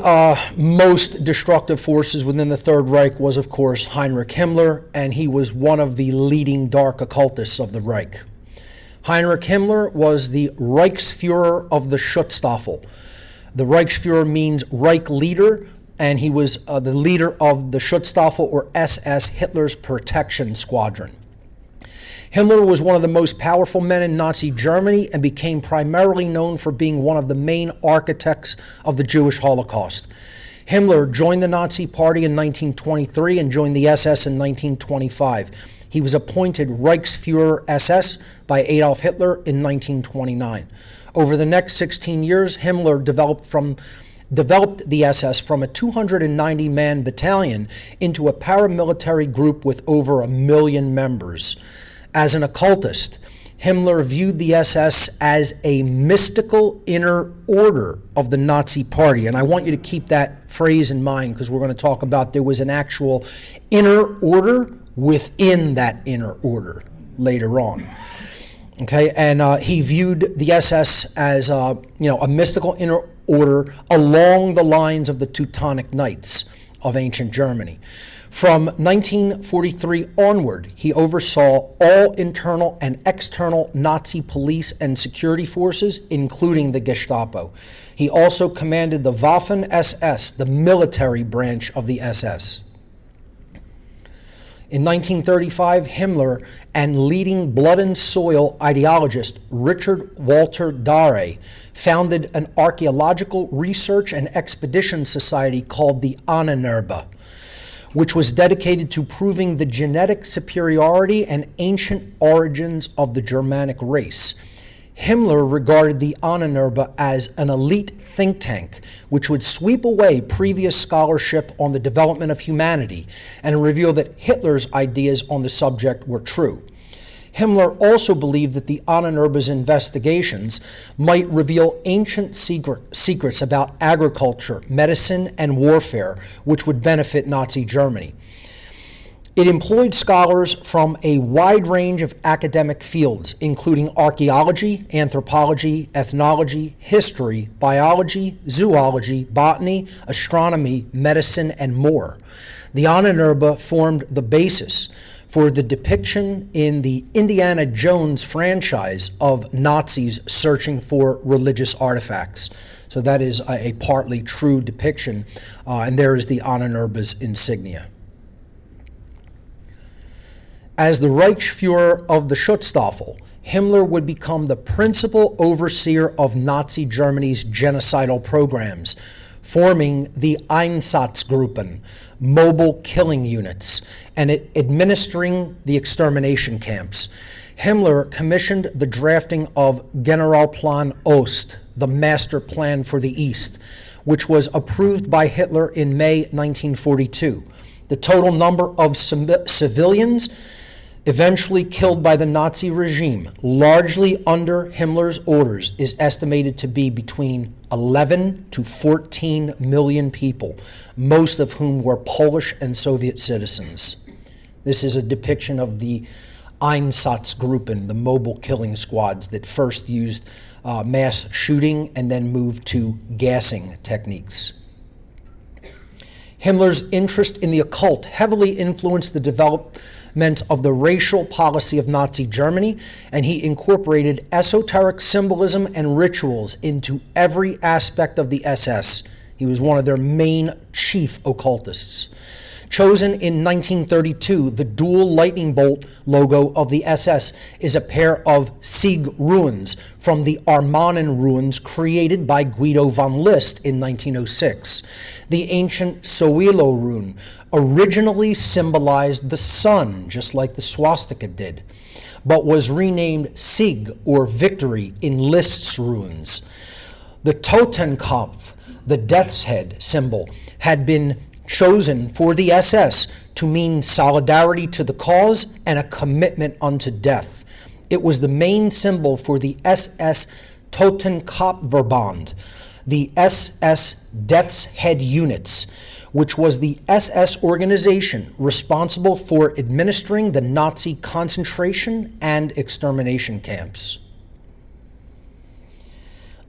S1: most destructive forces within the Third Reich was, of course, Heinrich Himmler, and he was one of the leading dark occultists of the Reich. Heinrich Himmler was the Reichsführer of the Schutzstaffel. The Reichsführer means Reich leader, and he was the leader of the Schutzstaffel, or SS, Hitler's protection squadron. Himmler was one of the most powerful men in Nazi Germany and became primarily known for being one of the main architects of the Jewish Holocaust. Himmler joined the Nazi Party in 1923 and joined the SS in 1925. He was appointed Reichsführer SS by Adolf Hitler in 1929. Over the next 16 years, Himmler developed the SS from a 290-man battalion into a paramilitary group with over 1 million members. As an occultist, Himmler viewed the SS as a mystical inner order of the Nazi Party. And I want you to keep that phrase in mind, because we're going to talk about there was an actual inner order within that inner order later on. Okay, and he viewed the SS as a mystical inner order along the lines of the Teutonic Knights of ancient Germany. From 1943 onward, he oversaw all internal and external Nazi police and security forces, including the Gestapo. He also commanded the Waffen-SS, the military branch of the SS. In 1935, Himmler and leading blood and soil ideologist Richard Walter Dare founded an archaeological research and expedition society called the Ahnenerbe, which was dedicated to proving the genetic superiority and ancient origins of the Germanic race. Himmler regarded the Ahnenerbe as an elite think tank, which would sweep away previous scholarship on the development of humanity and reveal that Hitler's ideas on the subject were true. Himmler also believed that the Ahnenerbe's investigations might reveal ancient secrets about agriculture, medicine, and warfare, which would benefit Nazi Germany. It employed scholars from a wide range of academic fields, including archaeology, anthropology, ethnology, history, biology, zoology, botany, astronomy, medicine, and more. The Ahnenerbe formed the basis for the depiction in the Indiana Jones franchise of Nazis searching for religious artifacts. So that is a partly true depiction, and there is the Ahnenerbe's insignia. As the Reichsführer of the Schutzstaffel, Himmler would become the principal overseer of Nazi Germany's genocidal programs, forming the Einsatzgruppen, mobile killing units, and administering the extermination camps. Himmler commissioned the drafting of Generalplan Ost, the master plan for the East, which was approved by Hitler in May 1942. The total number of civilians eventually killed by the Nazi regime, largely under Himmler's orders, is estimated to be between 11 to 14 million people, most of whom were Polish and Soviet citizens. This is a depiction of the Einsatzgruppen, the mobile killing squads that first used mass shooting and then moved to gassing techniques. Himmler's interest in the occult heavily influenced the development of the racial policy of Nazi Germany, and he incorporated esoteric symbolism and rituals into every aspect of the SS. He was one of their main chief occultists. Chosen in 1932, the dual lightning bolt logo of the SS is a pair of Sieg runes from the Armanen runes created by Guido von List in 1906. The ancient Soilo rune originally symbolized the sun, just like the swastika did, but was renamed Sieg, or victory, in List's runes. The Totenkopf, the death's head symbol, had been chosen for the SS to mean solidarity to the cause and a commitment unto death. It was the main symbol for the SS Totenkopfverband, the SS Death's Head Units, which was the SS organization responsible for administering the Nazi concentration and extermination camps.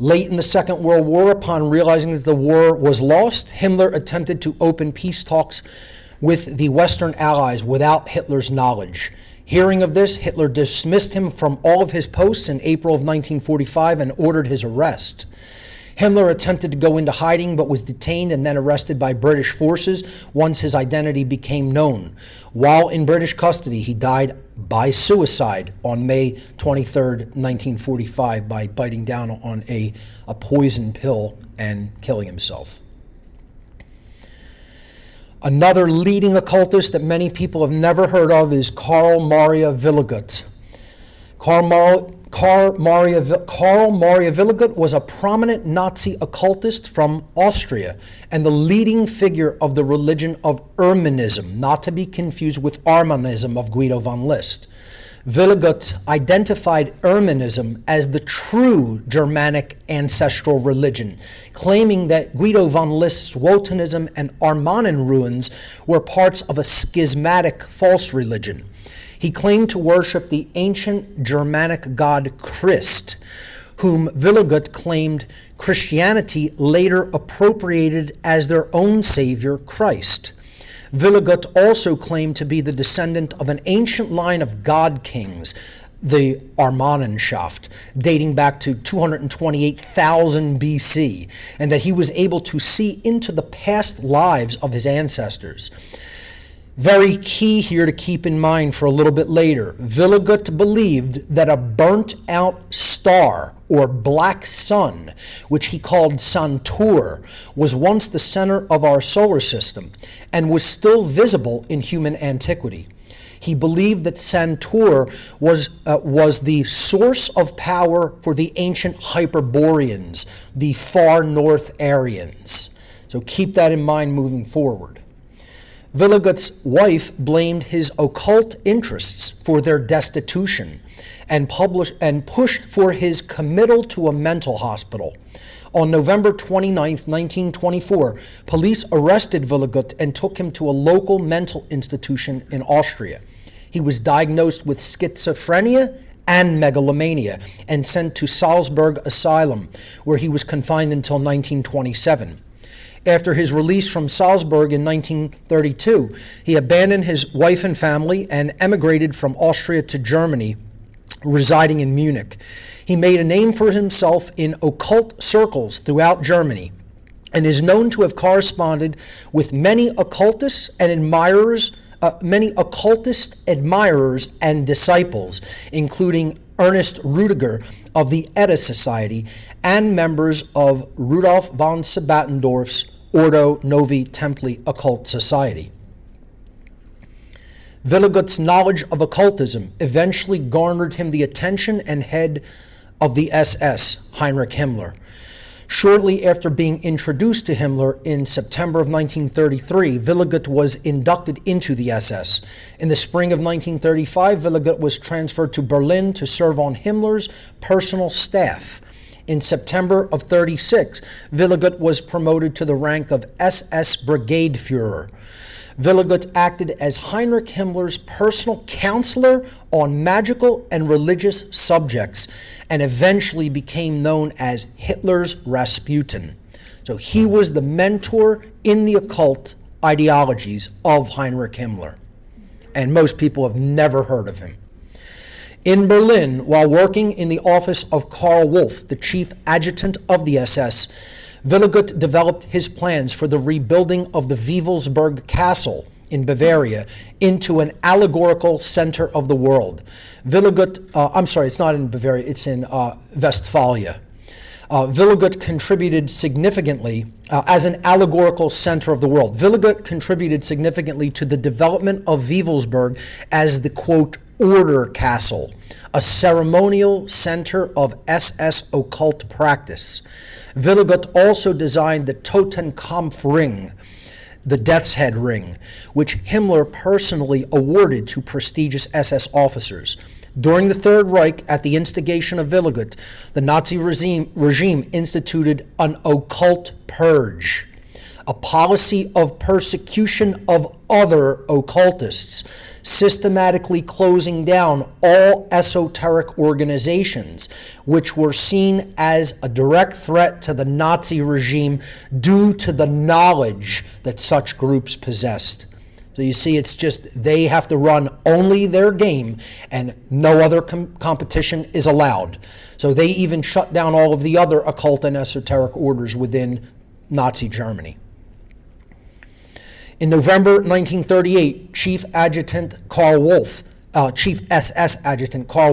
S1: Late in the Second World War, upon realizing that the war was lost, Himmler attempted to open peace talks with the Western Allies without Hitler's knowledge. Hearing of this, Hitler dismissed him from all of his posts in April of 1945 and ordered his arrest. Himmler attempted to go into hiding but was detained and then arrested by British forces once his identity became known. While in British custody, he died by suicide on May 23, 1945, by biting down on a poison pill and killing himself. Another leading occultist that many people have never heard of is Karl Maria Willigut. Karl Maria Willigut was a prominent Nazi occultist from Austria and the leading figure of the religion of Ermenism, not to be confused with Armanism of Guido von List. Willigut identified Ermenism as the true Germanic ancestral religion, claiming that Guido von List's Wotanism and Armanen ruins were parts of a schismatic false religion. He claimed to worship the ancient Germanic god Christ, whom Willigut claimed Christianity later appropriated as their own savior, Christ. Willigut also claimed to be the descendant of an ancient line of god kings, the Armanenschaft, dating back to 228,000 BC, and that he was able to see into the past lives of his ancestors. Very key here to keep in mind for a little bit later. Willigut believed that a burnt-out star, or black sun, which he called Santur, was once the center of our solar system and was still visible in human antiquity. He believed that Santur was the source of power for the ancient Hyperboreans, the far north Aryans. So keep that in mind moving forward. Willigut's wife blamed his occult interests for their destitution and pushed for his committal to a mental hospital. On November 29, 1924, police arrested Willigut and took him to a local mental institution in Austria. He was diagnosed with schizophrenia and megalomania and sent to Salzburg Asylum, where he was confined until 1927. After his release from Salzburg in 1932, he abandoned his wife and family and emigrated from Austria to Germany, residing in Munich. He made a name for himself in occult circles throughout Germany and is known to have corresponded with many occultists and admirers, and disciples, including Ernest Rudiger of the Edda Society and members of Rudolf von Sabatendorf's Ordo Novi Templi Occult Society. Willigut's knowledge of occultism eventually garnered him the attention and head of the SS, Heinrich Himmler. Shortly after being introduced to Himmler in September of 1933, Willigut was inducted into the SS. In the spring of 1935, Willigut was transferred to Berlin to serve on Himmler's personal staff. In September of 1936, Willigut was promoted to the rank of SS Brigade Führer. Willigut acted as Heinrich Himmler's personal counselor on magical and religious subjects, and eventually became known as Hitler's Rasputin. So he was the mentor in the occult ideologies of Heinrich Himmler, and most people have never heard of him. In Berlin, while working in the office of Karl Wolff, the chief adjutant of the SS, Willigut developed his plans for the rebuilding of the Wewelsburg Castle in Bavaria into an allegorical center of the world. It's not in Bavaria, it's in Westphalia. Willigut contributed significantly as an allegorical center of the world. Willigut contributed significantly to the development of Wewelsburg as the, quote, order castle, a ceremonial center of SS occult practice. Willigut also designed the Totenkampf ring, the Death's Head ring, which Himmler personally awarded to prestigious SS officers. During the Third Reich, at the instigation of Willigut, the Nazi regime instituted an occult purge, a policy of persecution of other occultists, systematically closing down all esoteric organizations which were seen as a direct threat to the Nazi regime due to the knowledge that such groups possessed. So you see, it's just they have to run only their game and no other competition is allowed. So they even shut down all of the other occult and esoteric orders within Nazi Germany. In November 1938, Chief SS Adjutant Karl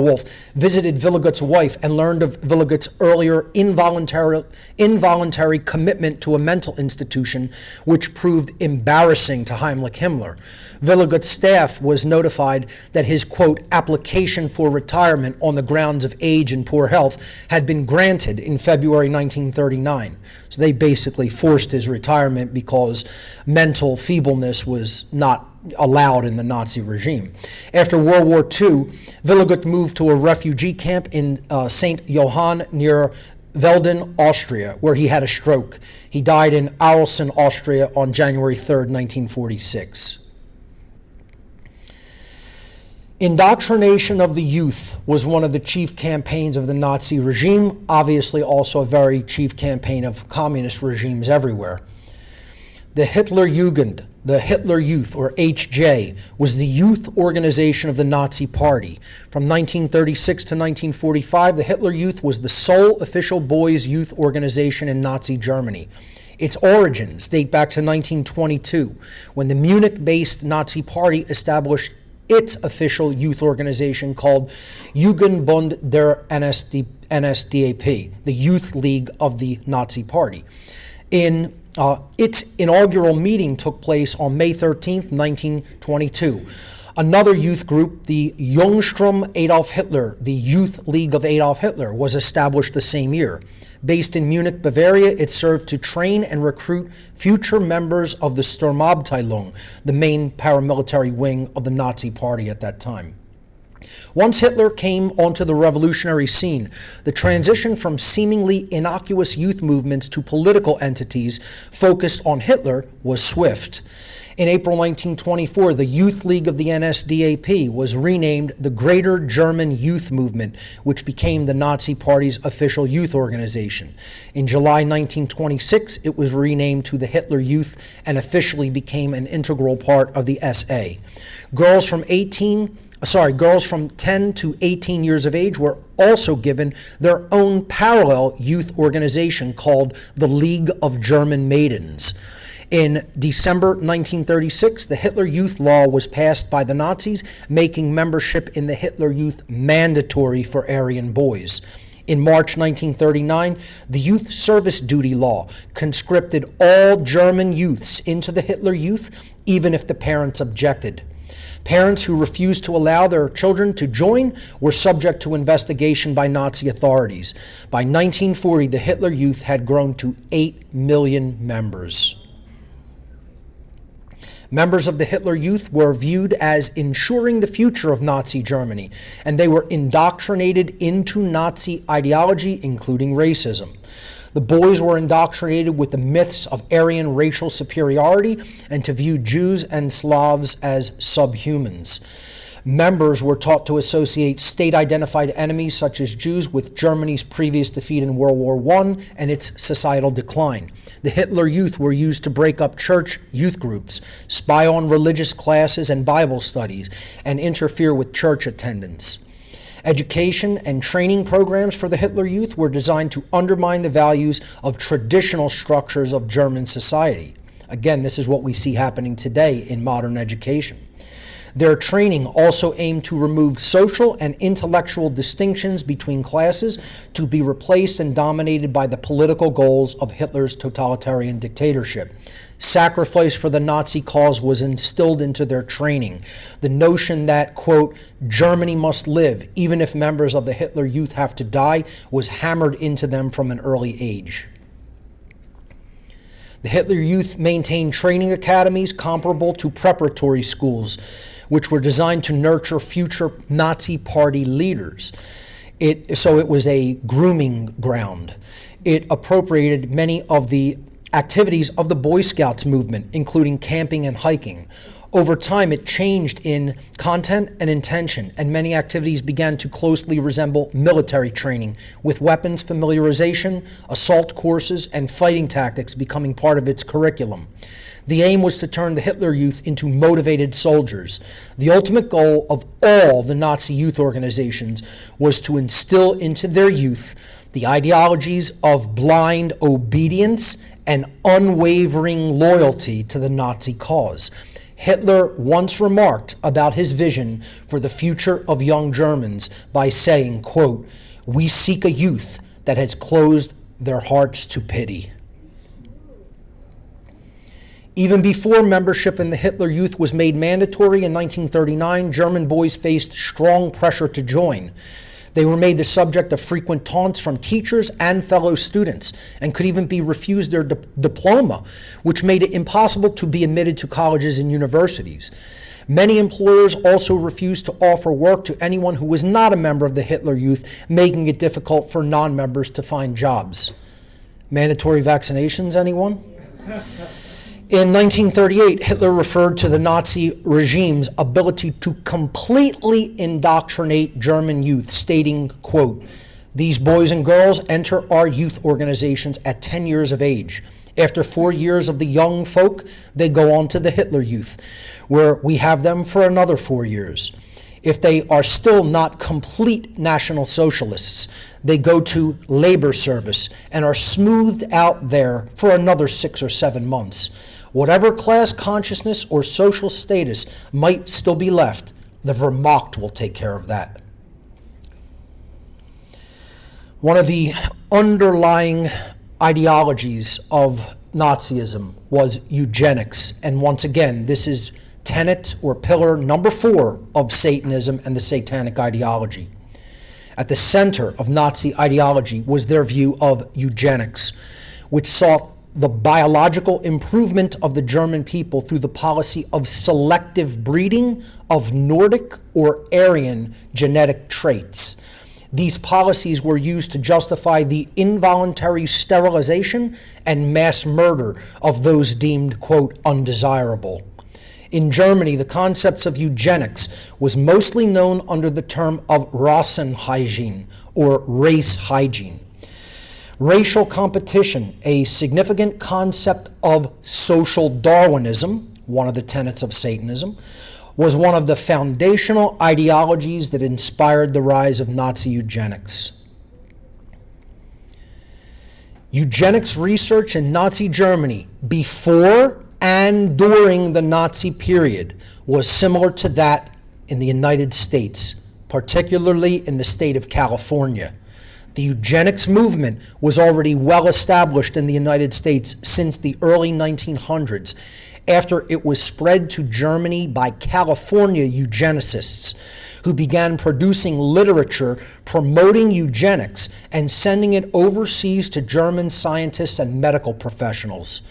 S1: Wolff visited Willigut's wife and learned of Willigut's earlier involuntary commitment to a mental institution, which proved embarrassing to Heinrich Himmler. Willigut's staff was notified that his, quote, application for retirement on the grounds of age and poor health had been granted in February 1939. So they basically forced his retirement because mental feebleness was not allowed in the Nazi regime. After World War II, Willigut moved to a refugee camp in St. Johann near Velden, Austria, where he had a stroke. He died in Arlsen, Austria on January 3rd, 1946. Indoctrination of the youth was one of the chief campaigns of the Nazi regime, obviously also a very chief campaign of communist regimes everywhere. The Hitler Jugend, the Hitler Youth, or HJ, was the youth organization of the Nazi Party. From 1936 to 1945, the Hitler Youth was the sole official boys' youth organization in Nazi Germany. Its origins date back to 1922, when the Munich-based Nazi Party established its official youth organization called Jugendbund der NSDAP, the Youth League of the Nazi Party. Its inaugural meeting took place on May 13th, 1922. Another youth group, the Jungstrom Adolf Hitler, the Youth League of Adolf Hitler, was established the same year. Based in Munich, Bavaria, it served to train and recruit future members of the Sturmabteilung, the main paramilitary wing of the Nazi Party at that time. Once Hitler came onto the revolutionary scene, the transition from seemingly innocuous youth movements to political entities focused on Hitler was swift. In April 1924, the Youth League of the NSDAP was renamed the Greater German Youth Movement, which became the Nazi Party's official youth organization. In July 1926, it was renamed to the Hitler Youth and officially became an integral part of the SA. Girls from 10 to 18 years of age were also given their own parallel youth organization called the League of German Maidens. In December 1936, the Hitler Youth Law was passed by the Nazis, making membership in the Hitler Youth mandatory for Aryan boys. In March 1939, the Youth Service Duty Law conscripted all German youths into the Hitler Youth, even if the parents objected. Parents who refused to allow their children to join were subject to investigation by Nazi authorities. By 1940, the Hitler Youth had grown to 8 million members. Members of the Hitler Youth were viewed as ensuring the future of Nazi Germany, and they were indoctrinated into Nazi ideology, including racism. The boys were indoctrinated with the myths of Aryan racial superiority and to view Jews and Slavs as subhumans. Members were taught to associate state-identified enemies such as Jews with Germany's previous defeat in World War I and its societal decline. The Hitler Youth were used to break up church youth groups, spy on religious classes and Bible studies, and interfere with church attendance. Education and training programs for the Hitler Youth were designed to undermine the values of traditional structures of German society. Again, this is what we see happening today in modern education. Their training also aimed to remove social and intellectual distinctions between classes to be replaced and dominated by the political goals of Hitler's totalitarian dictatorship. Sacrifice for the Nazi cause was instilled into their training. The notion that, quote, Germany must live, even if members of the Hitler Youth have to die, was hammered into them from an early age. The Hitler Youth maintained training academies comparable to preparatory schools, which were designed to nurture future Nazi party leaders. So it was a grooming ground. It appropriated many of the activities of the Boy Scouts movement, including camping and hiking. Over time, it changed in content and intention, and many activities began to closely resemble military training, with weapons familiarization, assault courses, and fighting tactics becoming part of its curriculum. The aim was to turn the Hitler Youth into motivated soldiers. The ultimate goal of all the Nazi youth organizations was to instill into their youth the ideologies of blind obedience and unwavering loyalty to the Nazi cause. Hitler once remarked about his vision for the future of young Germans by saying, quote, "We seek a youth that has closed their hearts to pity." Even before membership in the Hitler Youth was made mandatory in 1939, German boys faced strong pressure to join. They were made the subject of frequent taunts from teachers and fellow students, and could even be refused their diploma, which made it impossible to be admitted to colleges and universities. Many employers also refused to offer work to anyone who was not a member of the Hitler Youth, making it difficult for non-members to find jobs. Mandatory vaccinations, anyone? In 1938, Hitler referred to the Nazi regime's ability to completely indoctrinate German youth, stating, quote, "These boys and girls enter our youth organizations at 10 years of age. After 4 years of the young folk, they go on to the Hitler Youth, where we have them for another 4 years. If they are still not complete National Socialists, they go to labor service and are smoothed out there for another 6 or 7 months. Whatever class consciousness or social status might still be left, the Wehrmacht will take care of that." One of the underlying ideologies of Nazism was eugenics, and once again, this is tenet or pillar number 4 of Satanism and the satanic ideology. At the center of Nazi ideology was their view of eugenics, which sought the biological improvement of the German people through the policy of selective breeding of Nordic or Aryan genetic traits. These policies were used to justify the involuntary sterilization and mass murder of those deemed, quote, undesirable. In Germany, the concepts of eugenics was mostly known under the term of Rassenhygiene, or race hygiene. Racial competition, a significant concept of social Darwinism, one of the tenets of Satanism, was one of the foundational ideologies that inspired the rise of Nazi eugenics. Eugenics research in Nazi Germany before and during the Nazi period was similar to that in the United States, particularly in the state of California. The eugenics movement was already well established in the United States since the early 1900s, after it was spread to Germany by California eugenicists, who began producing literature promoting eugenics and sending it overseas to German scientists and medical professionals.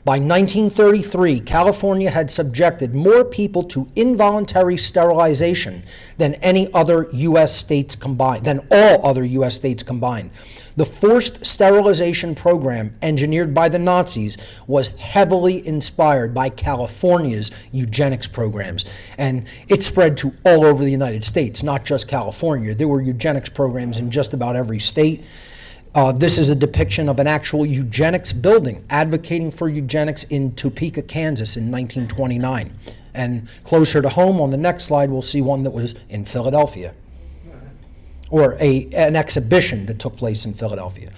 S1: By 1933, California had subjected more people to involuntary sterilization than any other U.S. states combined, than all other U.S. states combined. The forced sterilization program engineered by the Nazis was heavily inspired by California's eugenics programs, and it spread to all over the United States, not just California. There were eugenics programs in just about every state. This is a depiction of an actual eugenics building advocating for eugenics in Topeka, Kansas in 1929. And closer to home on the next slide, we'll see one that was in Philadelphia, or an exhibition that took place in Philadelphia.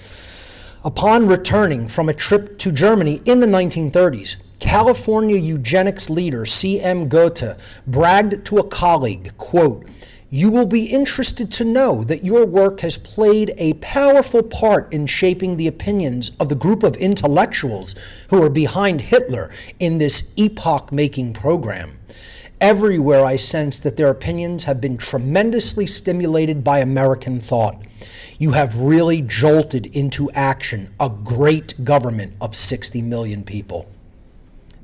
S1: Upon returning from a trip to Germany in the 1930s, California eugenics leader C.M. Goethe bragged to a colleague, quote, "You will be interested to know that your work has played a powerful part in shaping the opinions of the group of intellectuals who are behind Hitler in this epoch-making program. Everywhere I sense that their opinions have been tremendously stimulated by American thought. You have really jolted into action a great government of 60 million people."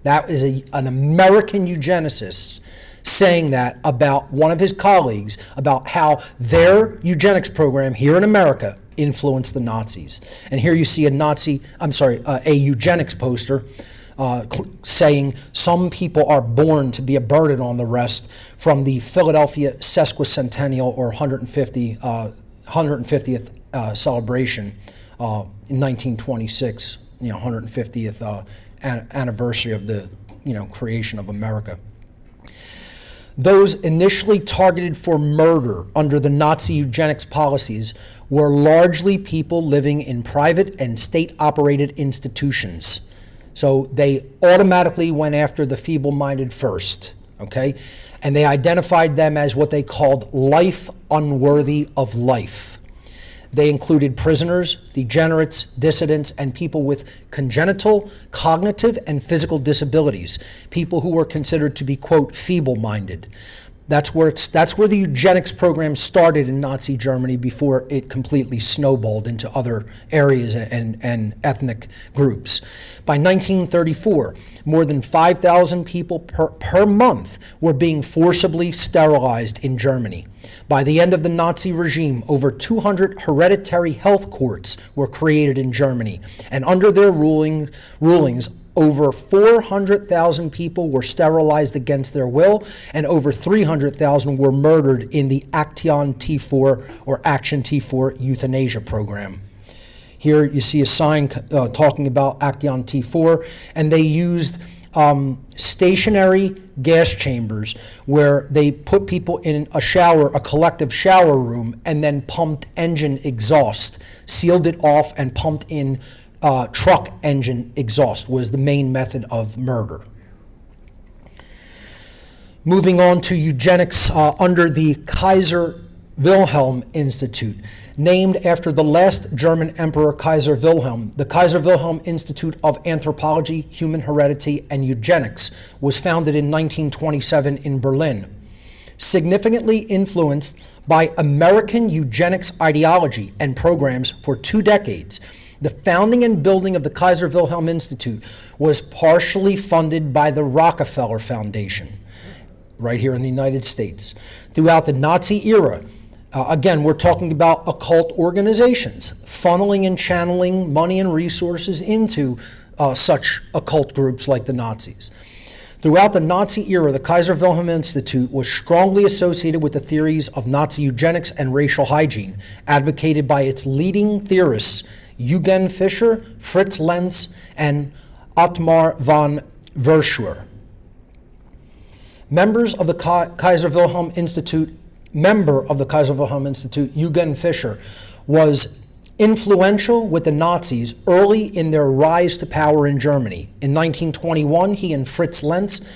S1: That is an American eugenicist saying that about one of his colleagues, about how their eugenics program here in America influenced the Nazis. And here you see a eugenics poster saying some people are born to be a burden on the rest, from the Philadelphia sesquicentennial or 150th celebration in 1926, 150th anniversary of the creation of America. Those initially targeted for murder under the Nazi eugenics policies were largely people living in private and state-operated institutions. So they automatically went after the feeble-minded first, okay? And they identified them as what they called life unworthy of life. They included prisoners, degenerates, dissidents, and people with congenital, cognitive, and physical disabilities, people who were considered to be, quote, feeble-minded. That's where the eugenics program started in Nazi Germany before it completely snowballed into other areas and ethnic groups. By 1934, more than 5,000 people per month were being forcibly sterilized in Germany. By the end of the Nazi regime, over 200 hereditary health courts were created in Germany, and under their rulings, over 400,000 people were sterilized against their will, and over 300,000 were murdered in the Action T4 or Action T4 euthanasia program. Here you see a sign talking about Action T4, and they used stationary gas chambers where they put people in a collective shower room, and then pumped engine exhaust, sealed it off, and pumped in truck engine exhaust was the main method of murder. Moving on to eugenics under the Kaiser Wilhelm Institute. Named after the last German Emperor Kaiser Wilhelm, the Kaiser Wilhelm Institute of Anthropology, Human Heredity, and Eugenics was founded in 1927 in Berlin. Significantly influenced by American eugenics ideology and programs for 2 decades, the founding and building of the Kaiser Wilhelm Institute was partially funded by the Rockefeller Foundation, right here in the United States. Throughout the Nazi era, again, we're talking about occult organizations, funneling and channeling money and resources into such occult groups like the Nazis. Throughout the Nazi era, the Kaiser Wilhelm Institute was strongly associated with the theories of Nazi eugenics and racial hygiene, advocated by its leading theorists, Eugen Fischer, Fritz Lenz, and Ottmar von Verschuer. Member of the Kaiser Wilhelm Institute, Eugen Fischer, was influential with the Nazis early in their rise to power in Germany. In 1921, he and Fritz Lenz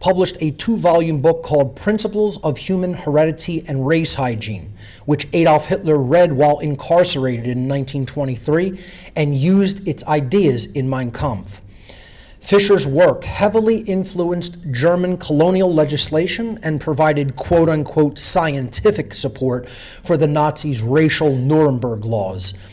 S1: published a 2-volume book called Principles of Human Heredity and Race Hygiene, which Adolf Hitler read while incarcerated in 1923 and used its ideas in Mein Kampf. Fischer's work heavily influenced German colonial legislation and provided quote-unquote scientific support for the Nazis' racial Nuremberg laws.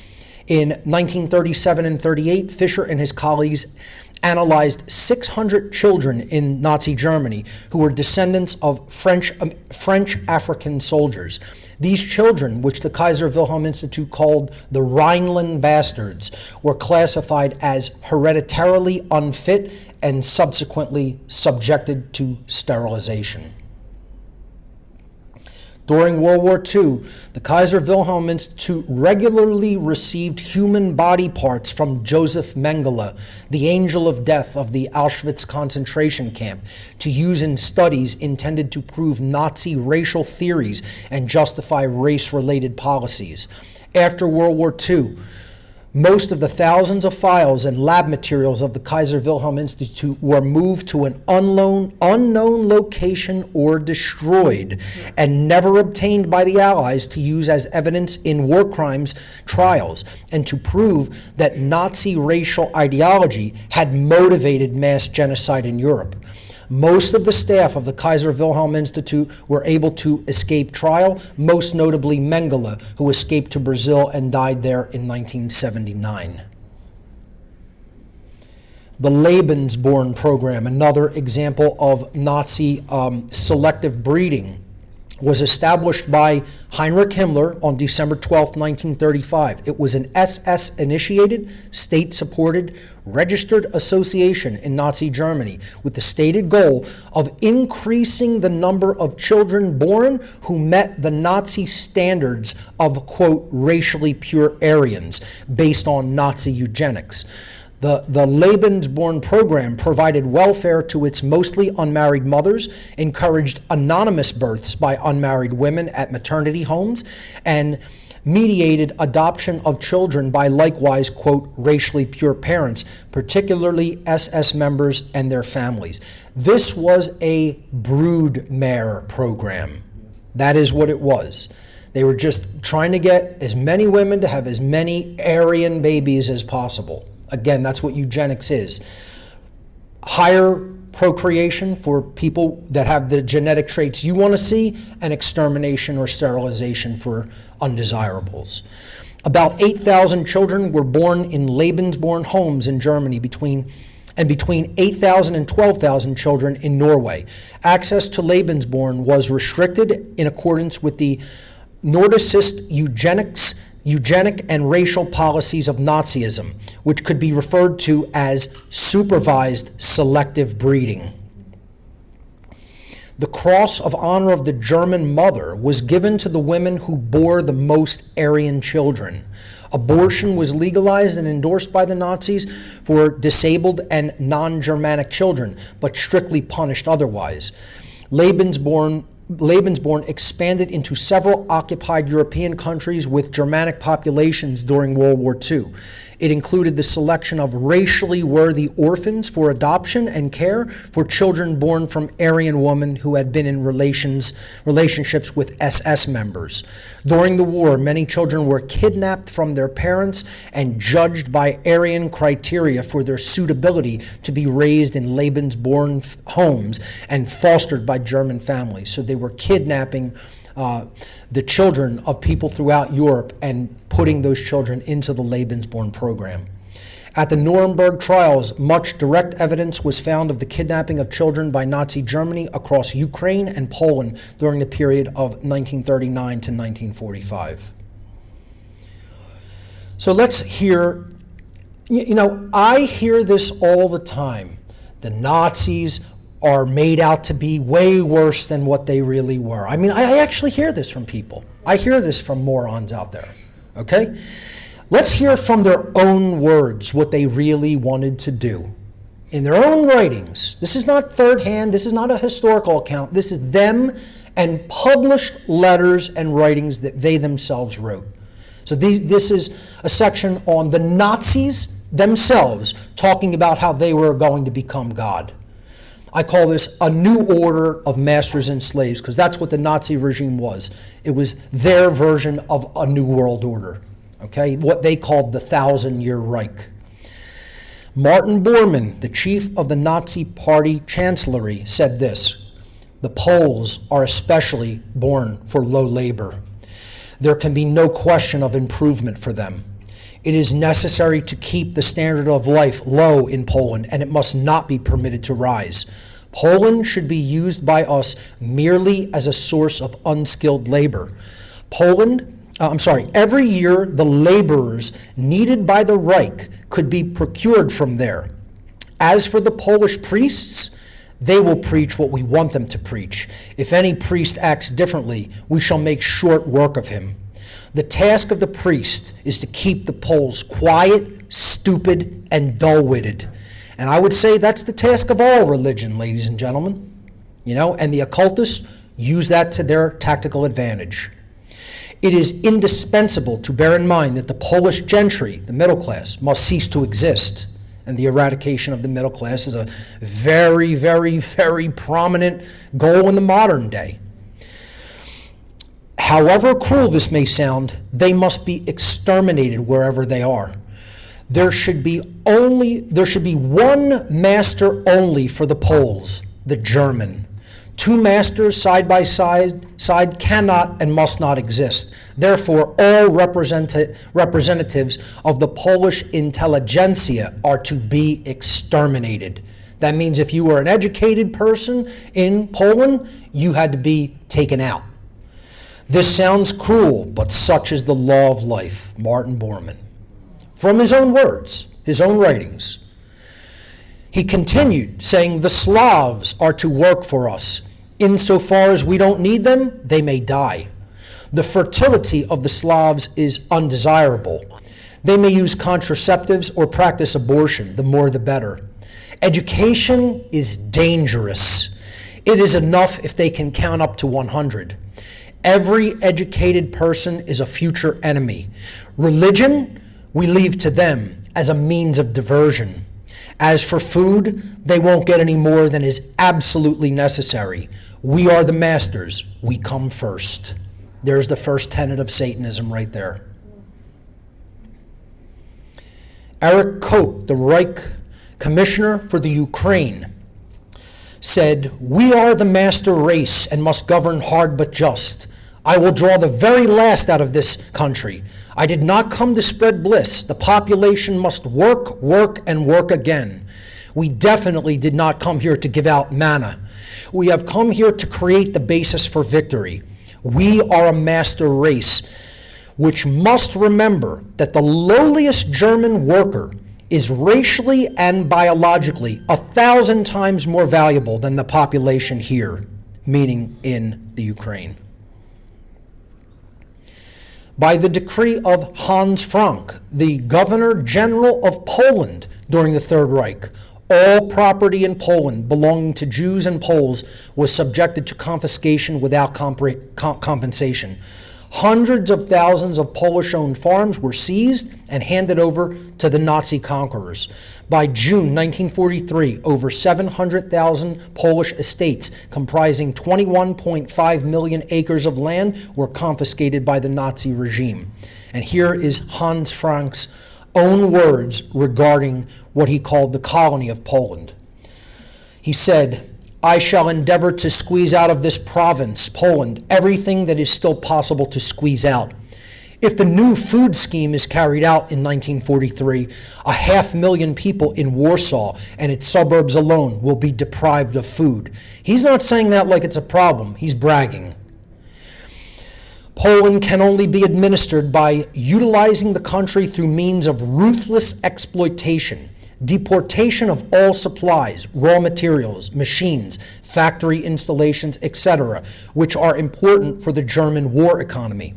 S1: In 1937 and 38, Fisher and his colleagues analyzed 600 children in Nazi Germany who were descendants of French African soldiers. These children, which the Kaiser Wilhelm Institute called the Rhineland bastards, were classified as hereditarily unfit and subsequently subjected to sterilization. During World War II, the Kaiser Wilhelm Institute regularly received human body parts from Joseph Mengele, the angel of death of the Auschwitz concentration camp, to use in studies intended to prove Nazi racial theories and justify race-related policies. After World War II, most of the thousands of files and lab materials of the Kaiser Wilhelm Institute were moved to an unknown location or destroyed, and never obtained by the Allies to use as evidence in war crimes trials, and to prove that Nazi racial ideology had motivated mass genocide in Europe. Most of the staff of the Kaiser Wilhelm Institute were able to escape trial, most notably Mengele, who escaped to Brazil and died there in 1979. The Lebensborn program, another example of Nazi selective breeding, was established by Heinrich Himmler on December 12, 1935. It was an SS-initiated, state-supported, registered association in Nazi Germany with the stated goal of increasing the number of children born who met the Nazi standards of, quote, racially pure Aryans, based on Nazi eugenics. The Lebensborn program provided welfare to its mostly unmarried mothers, encouraged anonymous births by unmarried women at maternity homes, and mediated adoption of children by likewise, quote, racially pure parents, particularly SS members and their families. This was a broodmare program. That is what it was. They were just trying to get as many women to have as many Aryan babies as possible. Again, that's what eugenics is. Higher procreation for people that have the genetic traits you want to see, and extermination or sterilization for undesirables. About 8,000 children were born in Lebensborn homes in Germany, between 8,000 and 12,000 children in Norway. Access to Lebensborn was restricted in accordance with the Nordicist eugenic and racial policies of Nazism, which could be referred to as supervised selective breeding. The Cross of Honor of the German Mother was given to the women who bore the most Aryan children. Abortion was legalized and endorsed by the Nazis for disabled and non-Germanic children, but strictly punished otherwise. Lebensborn expanded into several occupied European countries with Germanic populations during World War II. It included the selection of racially worthy orphans for adoption and care for children born from Aryan women who had been in relationships with SS members. During the war, many children were kidnapped from their parents and judged by Aryan criteria for their suitability to be raised in Lebensborn homes and fostered by German families. So they were kidnapping the children of people throughout Europe and putting those children into the Lebensborn program. At the Nuremberg trials, much direct evidence was found of the kidnapping of children by Nazi Germany across Ukraine and Poland during the period of 1939 to 1945. So let's hear, I hear this all the time. The Nazis are made out to be way worse than what they really were. I mean, I actually hear this from people. I hear this from morons out there, okay? Let's hear from their own words what they really wanted to do. In their own writings. This is not third hand, this is not a historical account. This is them and published letters and writings that they themselves wrote. So this is a section on the Nazis themselves talking about how they were going to become God. I call this a new order of masters and slaves, because that's what the Nazi regime was. It was their version of a new world order, okay? What they called the 1,000-year Reich. Martin Bormann, the chief of the Nazi Party Chancellery, said this: "The Poles are especially born for low labor. There can be no question of improvement for them. It is necessary to keep the standard of life low in Poland, and it must not be permitted to rise. Poland should be used by us merely as a source of unskilled labor. Every year the laborers needed by the Reich could be procured from there. As for the Polish priests, they will preach what we want them to preach. If any priest acts differently, we shall make short work of him. The task of the priest is to keep the Poles quiet, stupid, and dull-witted. And I would say that's the task of all religion, ladies and gentlemen. And the occultists use that to their tactical advantage. It is indispensable to bear in mind that the Polish gentry, the middle class, must cease to exist. And the eradication of the middle class is a very, very, very prominent goal in the modern day. However cruel this may sound, they must be exterminated wherever they are. There should be one master only for the Poles, the German. Two masters side by side cannot and must not exist. Therefore, all representatives of the Polish intelligentsia are to be exterminated. That means if you were an educated person in Poland, you had to be taken out. This sounds cruel, but such is the law of life. Martin Bormann. From his own words, his own writings. He continued, saying, the Slavs are to work for us. Insofar as we don't need them, they may die. The fertility of the Slavs is undesirable. They may use contraceptives or practice abortion, the more the better. Education is dangerous. It is enough if they can count up to 100. Every educated person is a future enemy. Religion, we leave to them as a means of diversion. As for food, they won't get any more than is absolutely necessary. We are the masters. We come first. There's the first tenet of Satanism right there. Eric Koch, the Reich Commissioner for the Ukraine, said, we are the master race and must govern hard but just. I will draw the very last out of this country. I did not come to spread bliss. The population must work, work, and work again. We definitely did not come here to give out manna. We have come here to create the basis for victory. We are a master race, which must remember that the lowliest German worker is racially and biologically 1,000 times more valuable than the population here, meaning in the Ukraine. By the decree of Hans Frank, the Governor General of Poland during the Third Reich, all property in Poland belonging to Jews and Poles was subjected to confiscation without compensation. Hundreds of thousands of Polish-owned farms were seized and handed over to the Nazi conquerors. By June 1943, over 700,000 Polish estates comprising 21.5 million acres of land were confiscated by the Nazi regime. And here is Hans Frank's own words regarding what he called the colony of Poland. He said, I shall endeavor to squeeze out of this province, Poland, everything that is still possible to squeeze out. If the new food scheme is carried out in 1943, 500,000 people in Warsaw and its suburbs alone will be deprived of food. He's not saying that like it's a problem. He's bragging. Poland can only be administered by utilizing the country through means of ruthless exploitation, deportation of all supplies, raw materials, machines, factory installations, etc., which are important for the German war economy.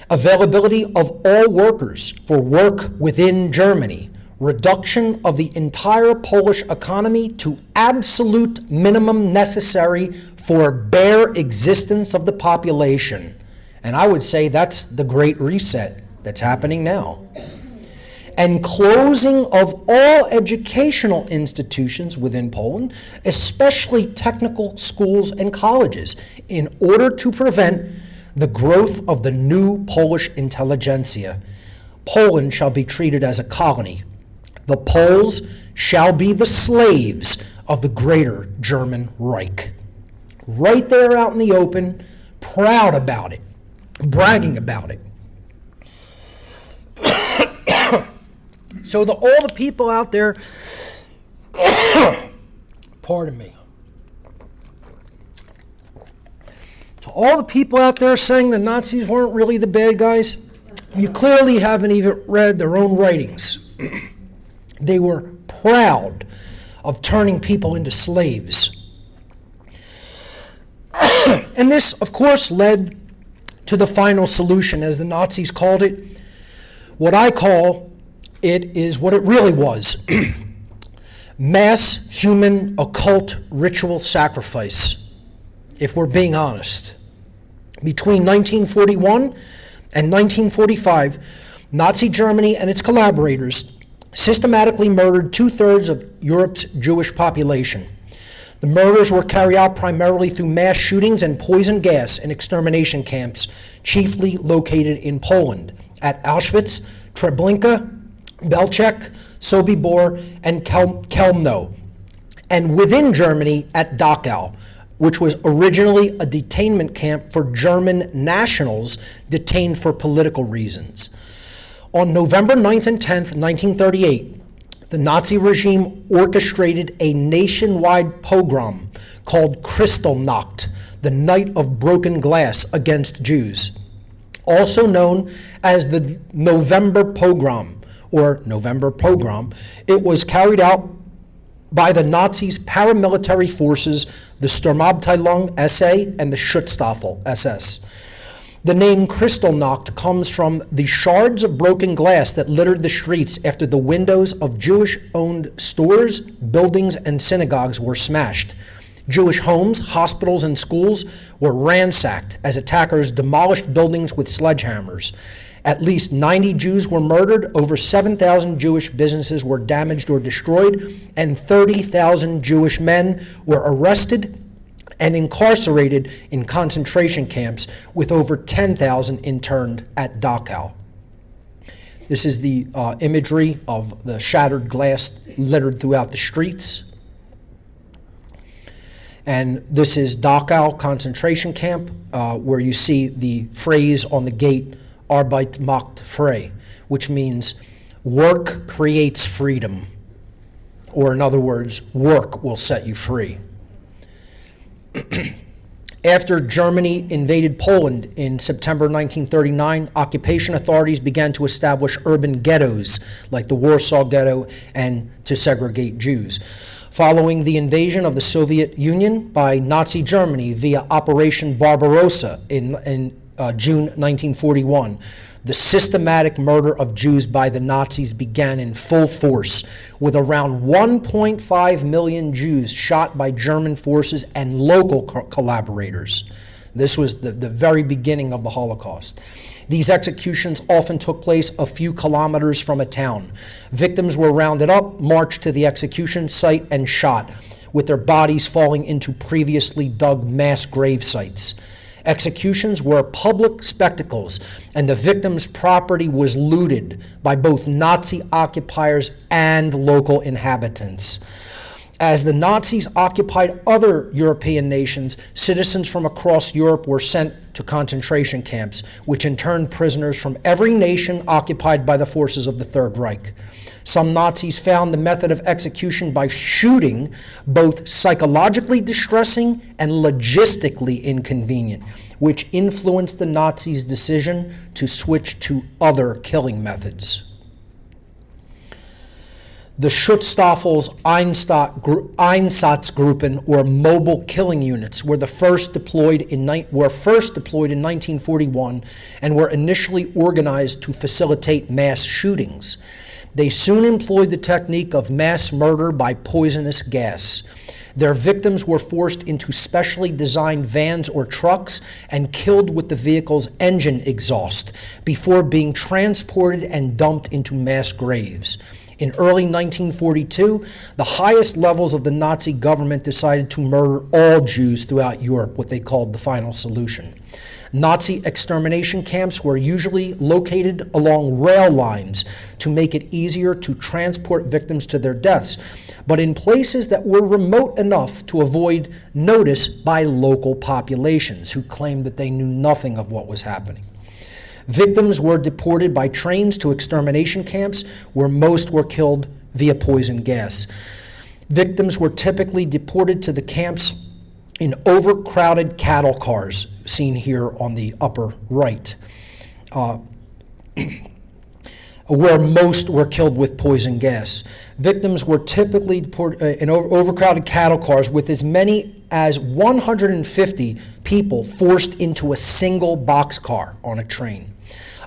S1: Availability of all workers for work within Germany, reduction of the entire Polish economy to absolute minimum necessary for bare existence of the population. And I would say that's the Great Reset that's happening now. And closing of all educational institutions within Poland, especially technical schools and colleges, in order to prevent the growth of the new Polish intelligentsia. Poland shall be treated as a colony. The Poles shall be the slaves of the greater German Reich. Right there out in the open, proud about it, bragging about it. So all the people out there, pardon me, to all the people out there saying the Nazis weren't really the bad guys, you clearly haven't even read their own writings. They were proud of turning people into slaves. And this, of course, led to the final solution, as the Nazis called it. What I call it is what it really was. Mass human occult ritual sacrifice, if we're being honest. Between 1941 and 1945, Nazi Germany and its collaborators systematically murdered 2/3 of Europe's Jewish population. The murders were carried out primarily through mass shootings and poison gas in extermination camps, chiefly located in Poland, at Auschwitz, Treblinka, Belchek, Sobibor, and Chelmno, and within Germany at Dachau, which was originally a detainment camp for German nationals detained for political reasons. On November 9th and 10th, 1938, the Nazi regime orchestrated a nationwide pogrom called Kristallnacht, the Night of Broken Glass, against Jews, also known as the November Pogrom, or November Pogrom. It was carried out by the Nazis' paramilitary forces, the Sturmabteilung SA and the Schutzstaffel SS. The name Kristallnacht comes from the shards of broken glass that littered the streets after the windows of Jewish-owned stores, buildings, and synagogues were smashed. Jewish homes, hospitals, and schools were ransacked as attackers demolished buildings with sledgehammers. At least 90 Jews were murdered, over 7,000 Jewish businesses were damaged or destroyed, and 30,000 Jewish men were arrested and incarcerated in concentration camps, with over 10,000 interned at Dachau. This is the imagery of the shattered glass littered throughout the streets. And this is Dachau concentration camp, where you see the phrase on the gate, Arbeit macht frei, which means work creates freedom. Or in other words, work will set you free. After Germany invaded Poland in September 1939, occupation authorities began to establish urban ghettos like the Warsaw Ghetto and to segregate Jews. Following the invasion of the Soviet Union by Nazi Germany via Operation Barbarossa in June 1941, the systematic murder of Jews by the Nazis began in full force, with around 1.5 million Jews shot by German forces and local collaborators. This was the very beginning of the Holocaust. These executions often took place a few kilometers from a town. Victims were rounded up, marched to the execution site, and shot, with their bodies falling into previously dug mass grave sites. Executions were public spectacles, and the victims' property was looted by both Nazi occupiers and local inhabitants. As the Nazis occupied other European nations, citizens from across Europe were sent to concentration camps, which interned prisoners from every nation occupied by the forces of the Third Reich. Some Nazis found the method of execution by shooting both psychologically distressing and logistically inconvenient, which influenced the Nazis' decision to switch to other killing methods. The Schutzstaffel's Einsatzgruppen, or mobile killing units, were first deployed in 1941 and were initially organized to facilitate mass shootings. They soon employed the technique of mass murder by poisonous gas. Their victims were forced into specially designed vans or trucks and killed with the vehicle's engine exhaust before being transported and dumped into mass graves. In early 1942, the highest levels of the Nazi government decided to murder all Jews throughout Europe, what they called the final solution. Nazi extermination camps were usually located along rail lines to make it easier to transport victims to their deaths, but in places that were remote enough to avoid notice by local populations who claimed that they knew nothing of what was happening. Victims were deported by trains to extermination camps, where most were killed via poison gas. Victims were typically deported to the camps in overcrowded cattle cars, seen here on the upper right, where most were killed with poison gas. Victims were typically deported in overcrowded cattle cars, with as many as 150 people forced into a single boxcar on a train.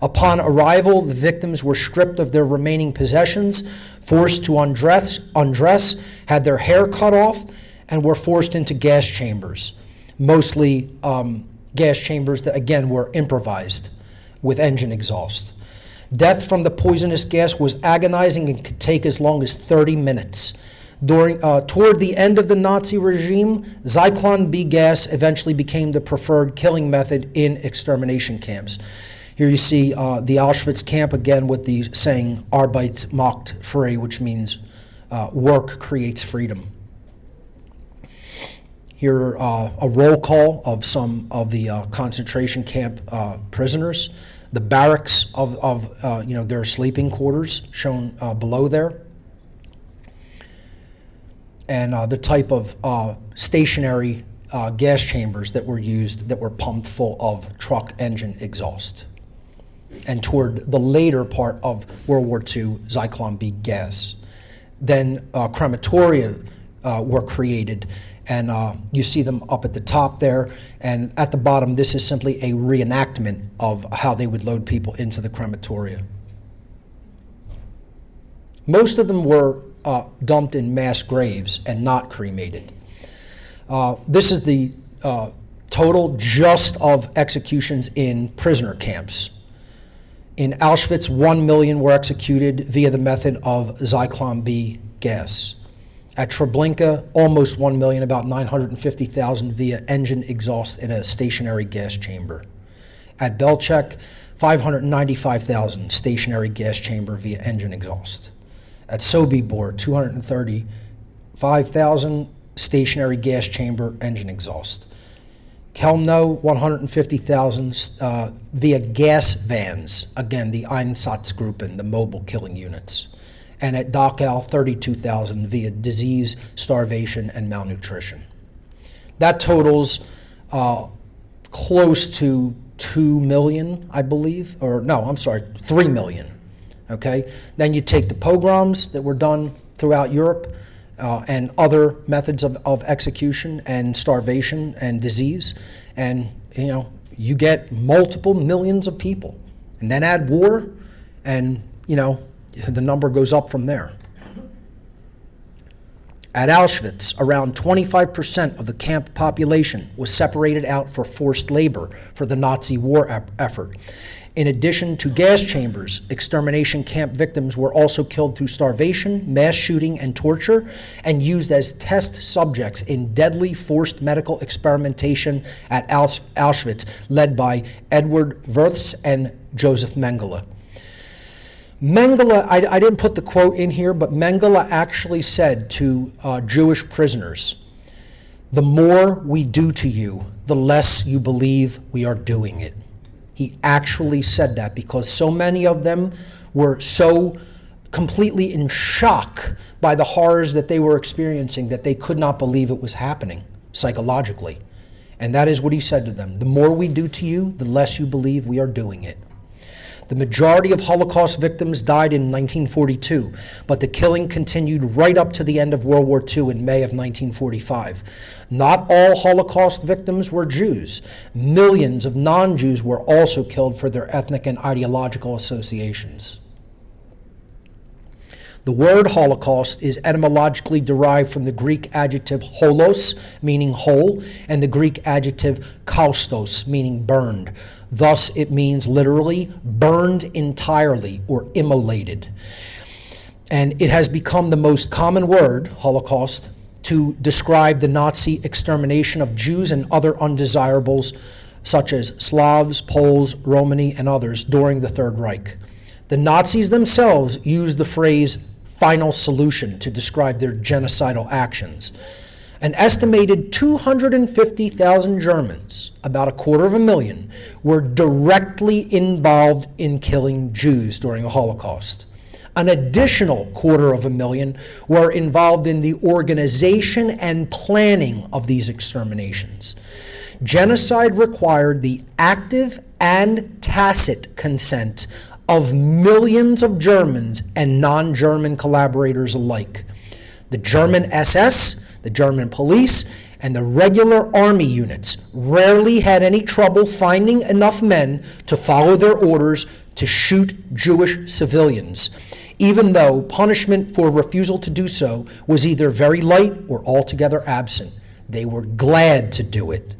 S1: Upon arrival, the victims were stripped of their remaining possessions, forced to undress, had their hair cut off, and were forced into gas chambers, mostly gas chambers that, again, were improvised with engine exhaust. Death from the poisonous gas was agonizing and could take as long as 30 minutes. Toward the end of the Nazi regime, Zyklon B gas eventually became the preferred killing method in extermination camps. Here you see the Auschwitz camp, again with the saying, Arbeit macht frei, which means work creates freedom. Here a roll call of some of the concentration camp prisoners. The barracks of their sleeping quarters shown below there. And the type of stationary gas chambers that were used, that were pumped full of truck engine exhaust. And toward the later part of World War II, Zyklon B gas. Then crematoria were created, and you see them up at the top there, and at the bottom, this is simply a reenactment of how they would load people into the crematoria. Most of them were dumped in mass graves and not cremated. This is the total just of executions in prisoner camps. In Auschwitz, 1 million were executed via the method of Zyklon B gas. At Treblinka, almost 1 million, about 950,000 via engine exhaust in a stationary gas chamber. At Belchek, 595,000 stationary gas chamber via engine exhaust. At Sobibor, 235,000 stationary gas chamber engine exhaust. Chelmno, 150,000 via gas vans, again, the Einsatzgruppen, the mobile killing units. And at Dachau, 32,000 via disease, starvation, and malnutrition. That totals close to 2 million, I believe, 3 million, okay? Then you take the pogroms that were done throughout Europe, and other methods of execution and starvation and disease, and you get multiple millions of people. And then add war, and the number goes up from there. At Auschwitz, around 25% of the camp population was separated out for forced labor for the Nazi war effort. In addition to gas chambers, extermination camp victims were also killed through starvation, mass shooting, and torture, and used as test subjects in deadly forced medical experimentation at Auschwitz, led by Edward Wirths and Joseph Mengele. Mengele, I didn't put the quote in here, but Mengele actually said to Jewish prisoners, "The more we do to you, the less you believe we are doing it." He actually said that because so many of them were so completely in shock by the horrors that they were experiencing that they could not believe it was happening psychologically. And that is what he said to them. The more we do to you, the less you believe we are doing it. The majority of Holocaust victims died in 1942, but the killing continued right up to the end of World War II in May of 1945. Not all Holocaust victims were Jews. Millions of non-Jews were also killed for their ethnic and ideological associations. The word Holocaust is etymologically derived from the Greek adjective holos, meaning whole, and the Greek adjective kaustos, meaning burned. Thus, it means literally burned entirely or immolated. And it has become the most common word, Holocaust, to describe the Nazi extermination of Jews and other undesirables such as Slavs, Poles, Romani, and others during the Third Reich. The Nazis themselves used the phrase final solution to describe their genocidal actions. An estimated 250,000 Germans, about 250,000, were directly involved in killing Jews during the Holocaust. An additional 250,000 were involved in the organization and planning of these exterminations. Genocide required the active and tacit consent of millions of Germans and non-German collaborators alike. The German SS, the German police, and the regular army units rarely had any trouble finding enough men to follow their orders to shoot Jewish civilians, even though punishment for refusal to do so was either very light or altogether absent. They were glad to do it.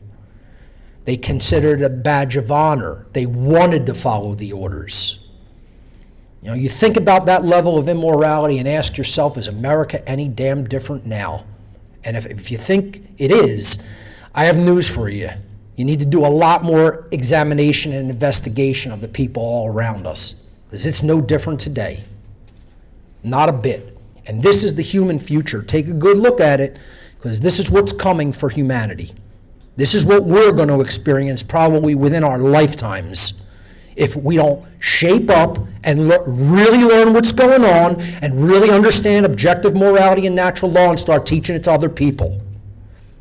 S1: They considered it a badge of honor. They wanted to follow the orders. You know, you think about that level of immorality and ask yourself, is America any damn different now? And if you think it is, I have news for you. You need to do a lot more examination and investigation of the people all around us, because it's no different today. Not a bit. And this is the human future. Take a good look at it, because this is what's coming for humanity. This is what we're going to experience probably within our lifetimes if we don't shape up and really learn what's going on and really understand objective morality and natural law and start teaching it to other people.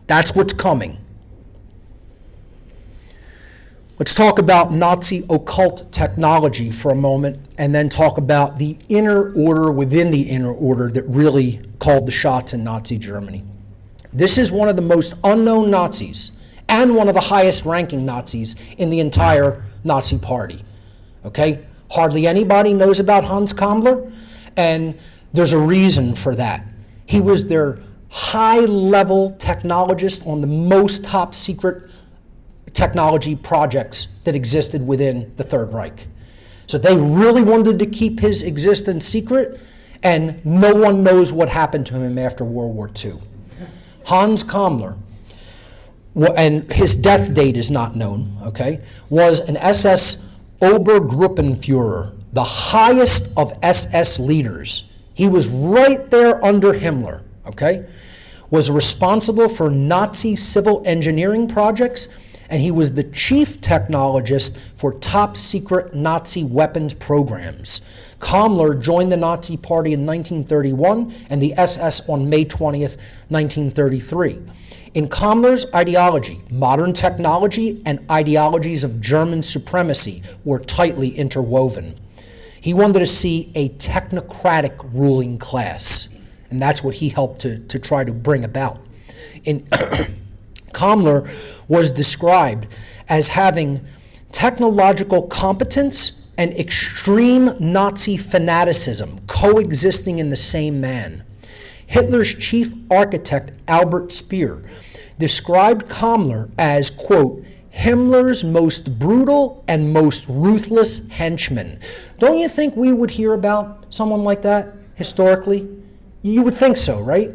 S1: That's what's coming. Let's talk about Nazi occult technology for a moment and then talk about the inner order within the inner order that really called the shots in Nazi Germany. This is one of the most unknown Nazis and one of the highest ranking Nazis in the entire Nazi party. Okay? Hardly anybody knows about Hans Kammler, and there's a reason for that. He was their high-level technologist on the most top-secret technology projects that existed within the Third Reich. So they really wanted to keep his existence secret, and no one knows what happened to him after World War II. Hans Kammler, and his death date is not known, okay, was an SS Obergruppenführer, the highest of SS leaders. He was right there under Himmler, okay, was responsible for Nazi civil engineering projects, and he was the chief technologist for top secret Nazi weapons programs. Kammler joined the Nazi Party in 1931 and the SS on May 20th, 1933. In Kammler's ideology, modern technology and ideologies of German supremacy were tightly interwoven. He wanted to see a technocratic ruling class, and that's what he helped to try to bring about. Kammler was described as having technological competence and extreme Nazi fanaticism coexisting in the same man. Hitler's chief architect, Albert Speer, described Kammler as, quote, Himmler's most brutal and most ruthless henchman. Don't you think we would hear about someone like that historically? You would think so, right?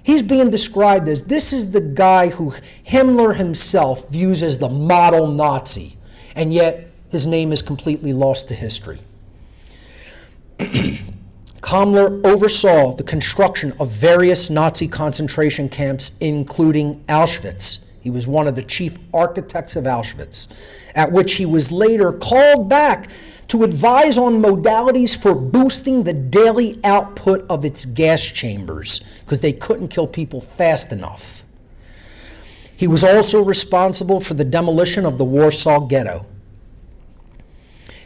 S1: He's being described as, this is the guy who Himmler himself views as the model Nazi, and yet his name is completely lost to history. Kammler oversaw the construction of various Nazi concentration camps, including Auschwitz. He was one of the chief architects of Auschwitz, at which he was later called back to advise on modalities for boosting the daily output of its gas chambers, because they couldn't kill people fast enough. He was also responsible for the demolition of the Warsaw Ghetto.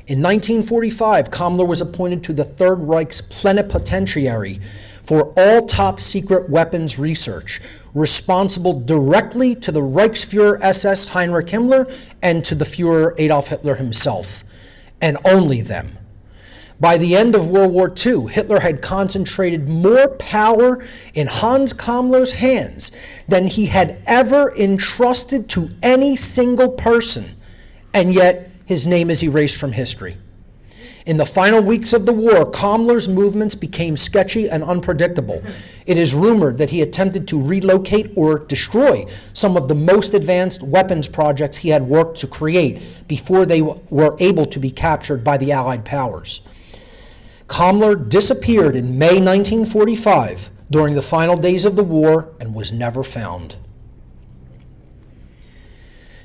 S1: In 1945, Kammler was appointed to the Third Reich's plenipotentiary for all top-secret weapons research, responsible directly to the Reichsfuhrer SS Heinrich Himmler and to the Fuhrer Adolf Hitler himself, and only them. By the end of World War II, Hitler had concentrated more power in Hans Kammler's hands than he had ever entrusted to any single person, and yet his name is erased from history. In the final weeks of the war, Kammler's movements became sketchy and unpredictable. It is rumored that he attempted to relocate or destroy some of the most advanced weapons projects he had worked to create before they were able to be captured by the Allied powers. Kammler disappeared in May 1945 during the final days of the war and was never found.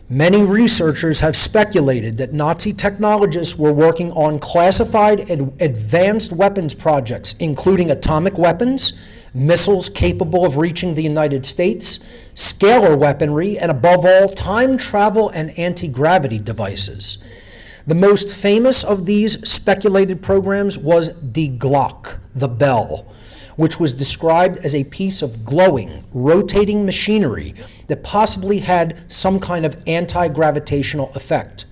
S1: Many researchers have speculated that Nazi technologists were working on classified advanced weapons projects, including atomic weapons, missiles capable of reaching the United States, scalar weaponry, and above all, time travel and anti-gravity devices. The most famous of these speculated programs was Die Glock, the bell, which was described as a piece of glowing, rotating machinery that possibly had some kind of anti-gravitational effect.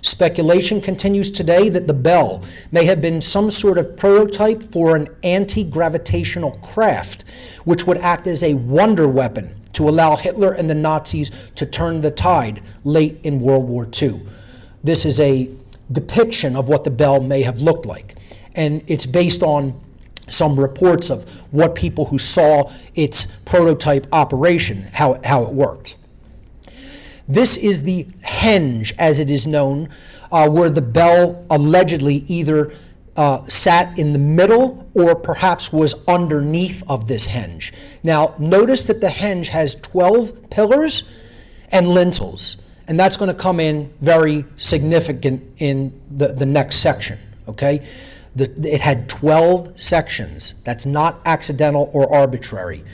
S1: Speculation continues today that the bell may have been some sort of prototype for an anti-gravitational craft, which would act as a wonder weapon to allow Hitler and the Nazis to turn the tide late in World War II. This is a depiction of what the bell may have looked like, and it's based on some reports of what people who saw its prototype operation, how it worked. This is the henge, as it is known, where the bell allegedly either sat in the middle or perhaps was underneath of this henge. Now, notice that the henge has 12 pillars and lintels, and that's going to come in very significant in the next section, okay? It had 12 sections. That's not accidental or arbitrary.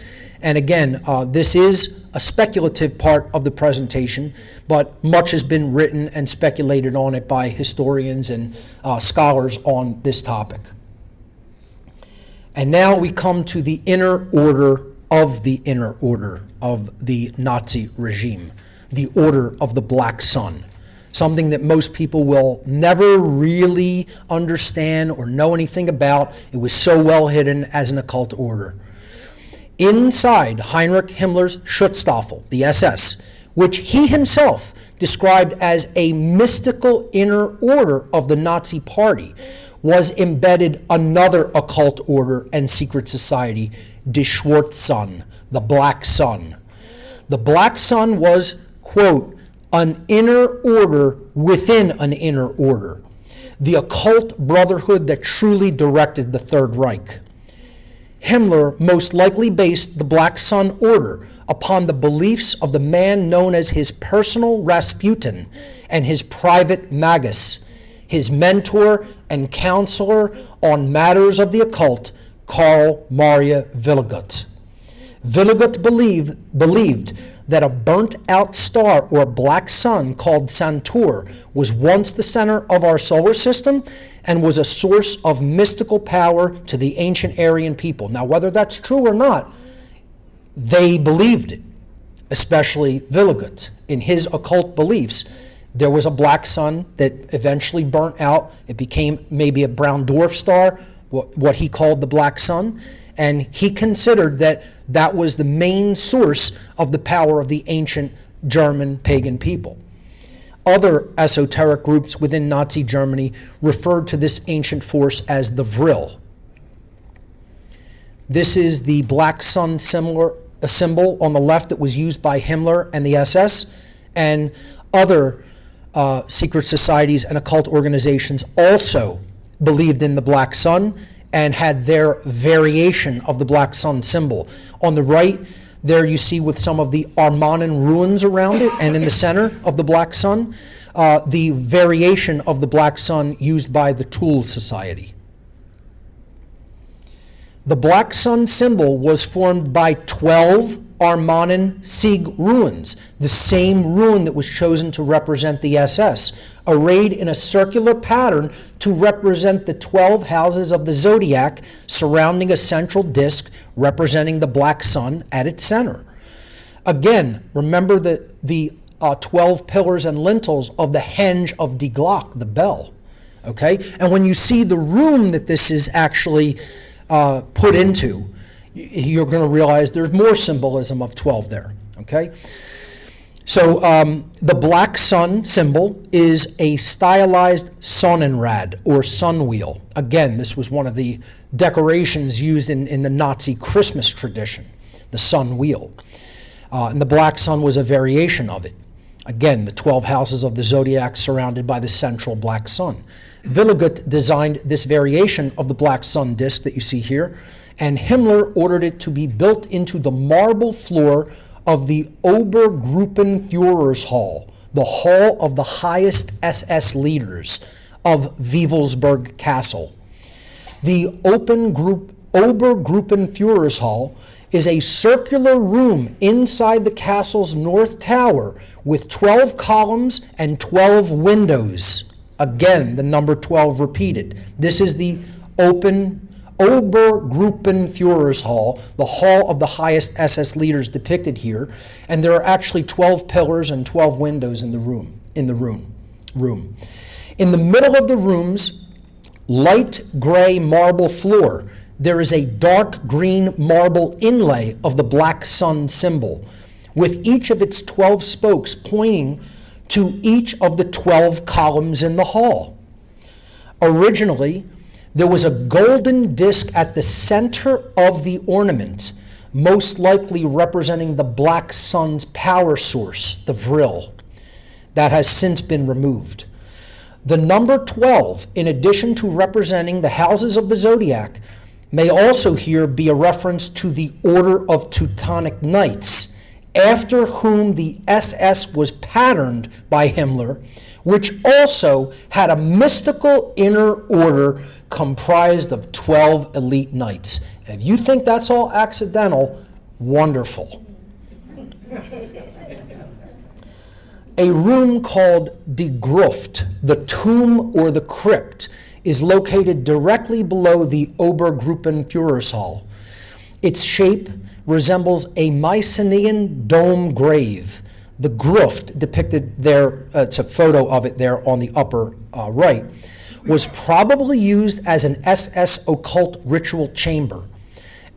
S1: And again, this is a speculative part of the presentation, but much has been written and speculated on it by historians and scholars on this topic. And now we come to the inner order of the inner order of the Nazi regime, the Order of the Black Sun. Something that most people will never really understand or know anything about. It was so well hidden as an occult order. Inside Heinrich Himmler's Schutzstaffel, the SS, which he himself described as a mystical inner order of the Nazi Party, was embedded another occult order and secret society, Die Schwarzsonne, the Black Sun. The Black Sun was, quote, an inner order within an inner order, the occult brotherhood that truly directed the Third Reich. Himmler most likely based the Black Sun order upon the beliefs of the man known as his personal Rasputin and his private Magus, his mentor and counselor on matters of the occult, Karl Maria Willigut. Willigut believed that a burnt-out star or black sun called Santur was once the center of our solar system and was a source of mystical power to the ancient Aryan people. Now, whether that's true or not, they believed it, especially Willigut. In his occult beliefs, there was a black sun that eventually burnt out. It became maybe a brown dwarf star, what he called the black sun, and he considered that that was the main source of the power of the ancient German pagan people. Other esoteric groups within Nazi Germany referred to this ancient force as the Vril. This is the black sun symbol on the left that was used by Himmler and the SS, and other secret societies and occult organizations also believed in the black sun and had their variation of the black sun symbol. On the right, there you see with some of the Armanen ruins around it, and in the center of the black sun, the variation of the black sun used by the Thule Society. The black sun symbol was formed by 12 Armanen Sieg ruins, the same ruin that was chosen to represent the SS, arrayed in a circular pattern to represent the 12 houses of the zodiac surrounding a central disk representing the black sun at its center. Again, remember the 12 pillars and lintels of the henge of Die Glock, the bell. Okay? And when you see the room that this is actually put into, you're going to realize there's more symbolism of 12 there. Okay? So the black sun symbol is a stylized Sonnenrad, or sun wheel. Again, this was one of the decorations used in the Nazi Christmas tradition, the sun wheel. And the black sun was a variation of it. Again, the 12 houses of the zodiac surrounded by the central black sun. Villegut designed this variation of the black sun disk that you see here, and Himmler ordered it to be built into the marble floor of the Obergruppenführershall, the hall of the highest SS leaders of Wewelsburg Castle. The Obergruppenführershall is a circular room inside the castle's north tower with 12 columns and 12 windows. Again, the number 12 repeated. This is the Obergruppenführershall, the hall of the highest SS leaders depicted here, and there are actually 12 pillars and 12 windows in the room. In the middle of the room's light gray marble floor, there is a dark green marble inlay of the black sun symbol, with each of its 12 spokes pointing to each of the 12 columns in the hall. Originally, there was a golden disc at the center of the ornament, most likely representing the black sun's power source, the Vril. That has since been removed. The number 12, in addition to representing the houses of the zodiac, may also here be a reference to the Order of Teutonic Knights, after whom the SS was patterned by Himmler, which also had a mystical inner order comprised of 12 elite knights. And if you think that's all accidental, wonderful. A room called Die Gruft, the tomb or the crypt, is located directly below the Obergruppenführershall. Its shape resembles a Mycenaean dome grave. The Gruft, depicted there, it's a photo of it there on the upper right, was probably used as an SS occult ritual chamber.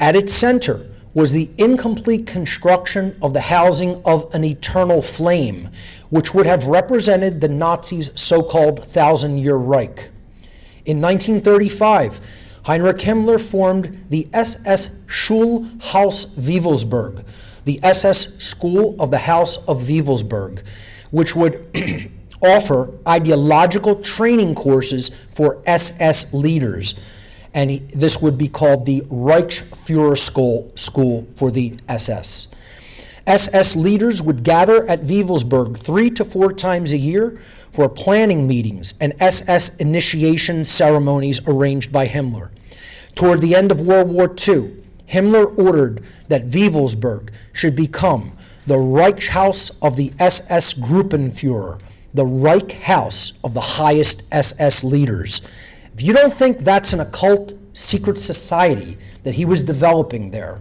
S1: At its center was the incomplete construction of the housing of an eternal flame, which would have represented the Nazis' so-called Thousand-Year Reich. In 1935, Heinrich Himmler formed the SS Schulhaus Wewelsburg, the SS School of the House of Wewelsburg, which would offer ideological training courses for SS leaders. And this would be called the Reichsführer School for the SS. SS leaders would gather at Wewelsburg 3 to 4 times a year for planning meetings and SS initiation ceremonies arranged by Himmler. Toward the end of World War II, Himmler ordered that Wewelsburg should become the Reichshaus of the SS Gruppenführer, the Reich House of the highest SS leaders. If you don't think that's an occult secret society that he was developing there,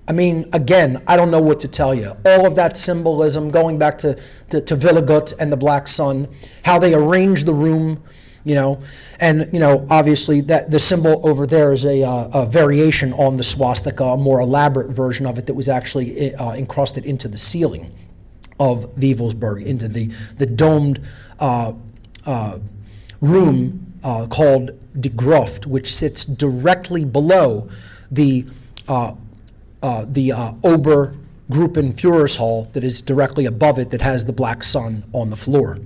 S1: I mean, again, I don't know what to tell you. All of that symbolism, going back to Villegut and the Black Sun, how they arranged the room, and obviously that the symbol over there is a variation on the swastika, a more elaborate version of it that was actually encrusted into the ceiling of Wewelsburg, into the domed room called Die Gruft, which sits directly below the Obergruppenführershall that is directly above it, that has the black sun on the floor.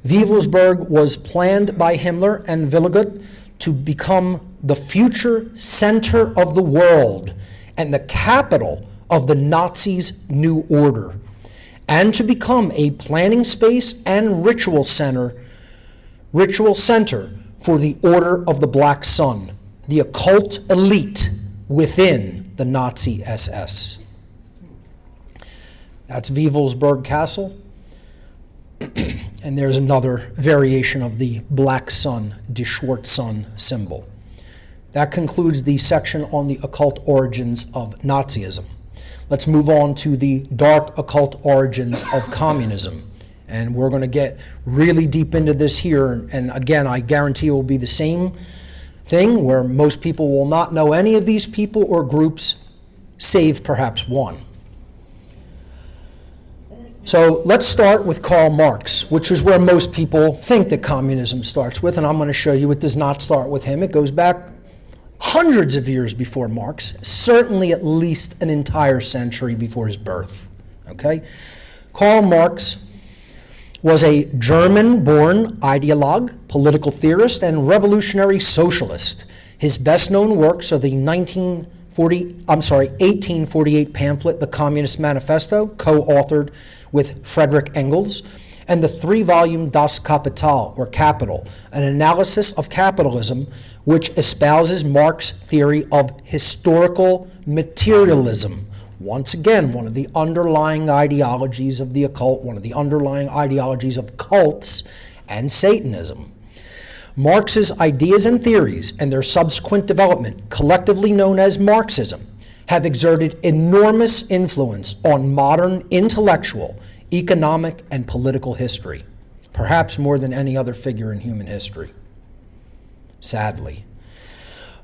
S1: Wewelsburg was planned by Himmler and Villegut to become the future center of the world and the capital of the Nazis' new order, and to become a planning space and ritual center for the Order of the Black Sun, the occult elite within the Nazi SS. That's Wewelsburg Castle. And there's another variation of the black sun, die Schwarze Sun symbol. That concludes the section on the occult origins of Nazism. Let's move on to the dark occult origins of communism. And we're going to get really deep into this here. And again, I guarantee it will be the same thing where most people will not know any of these people or groups, save perhaps one. So let's start with Karl Marx, which is where most people think that communism starts with, and I'm going to show you it does not start with him. It goes back hundreds of years before Marx, certainly at least an entire century before his birth. Okay? Karl Marx was a German-born ideologue, political theorist, and revolutionary socialist. His best-known works are the 1848 pamphlet, The Communist Manifesto, co-authored with Friedrich Engels, and the 3-volume Das Kapital, or Capital, an analysis of capitalism which espouses Marx's theory of historical materialism. Once again, one of the underlying ideologies of the occult, one of the underlying ideologies of cults and Satanism. Marx's ideas and theories and their subsequent development, collectively known as Marxism, have exerted enormous influence on modern intellectual, economic, and political history, perhaps more than any other figure in human history. Sadly,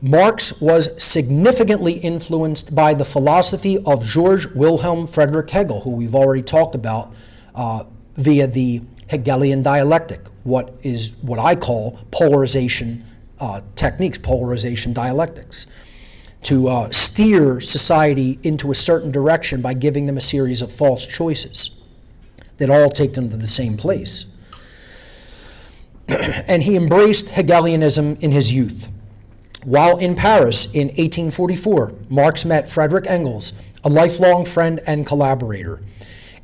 S1: Marx was significantly influenced by the philosophy of George Wilhelm Friedrich Hegel, who we've already talked about via the Hegelian dialectic, what I call polarization techniques, polarization dialectics, to steer society into a certain direction by giving them a series of false choices that all take them to the same place. And he embraced Hegelianism in his youth. While in Paris in 1844, Marx met Friedrich Engels, a lifelong friend and collaborator.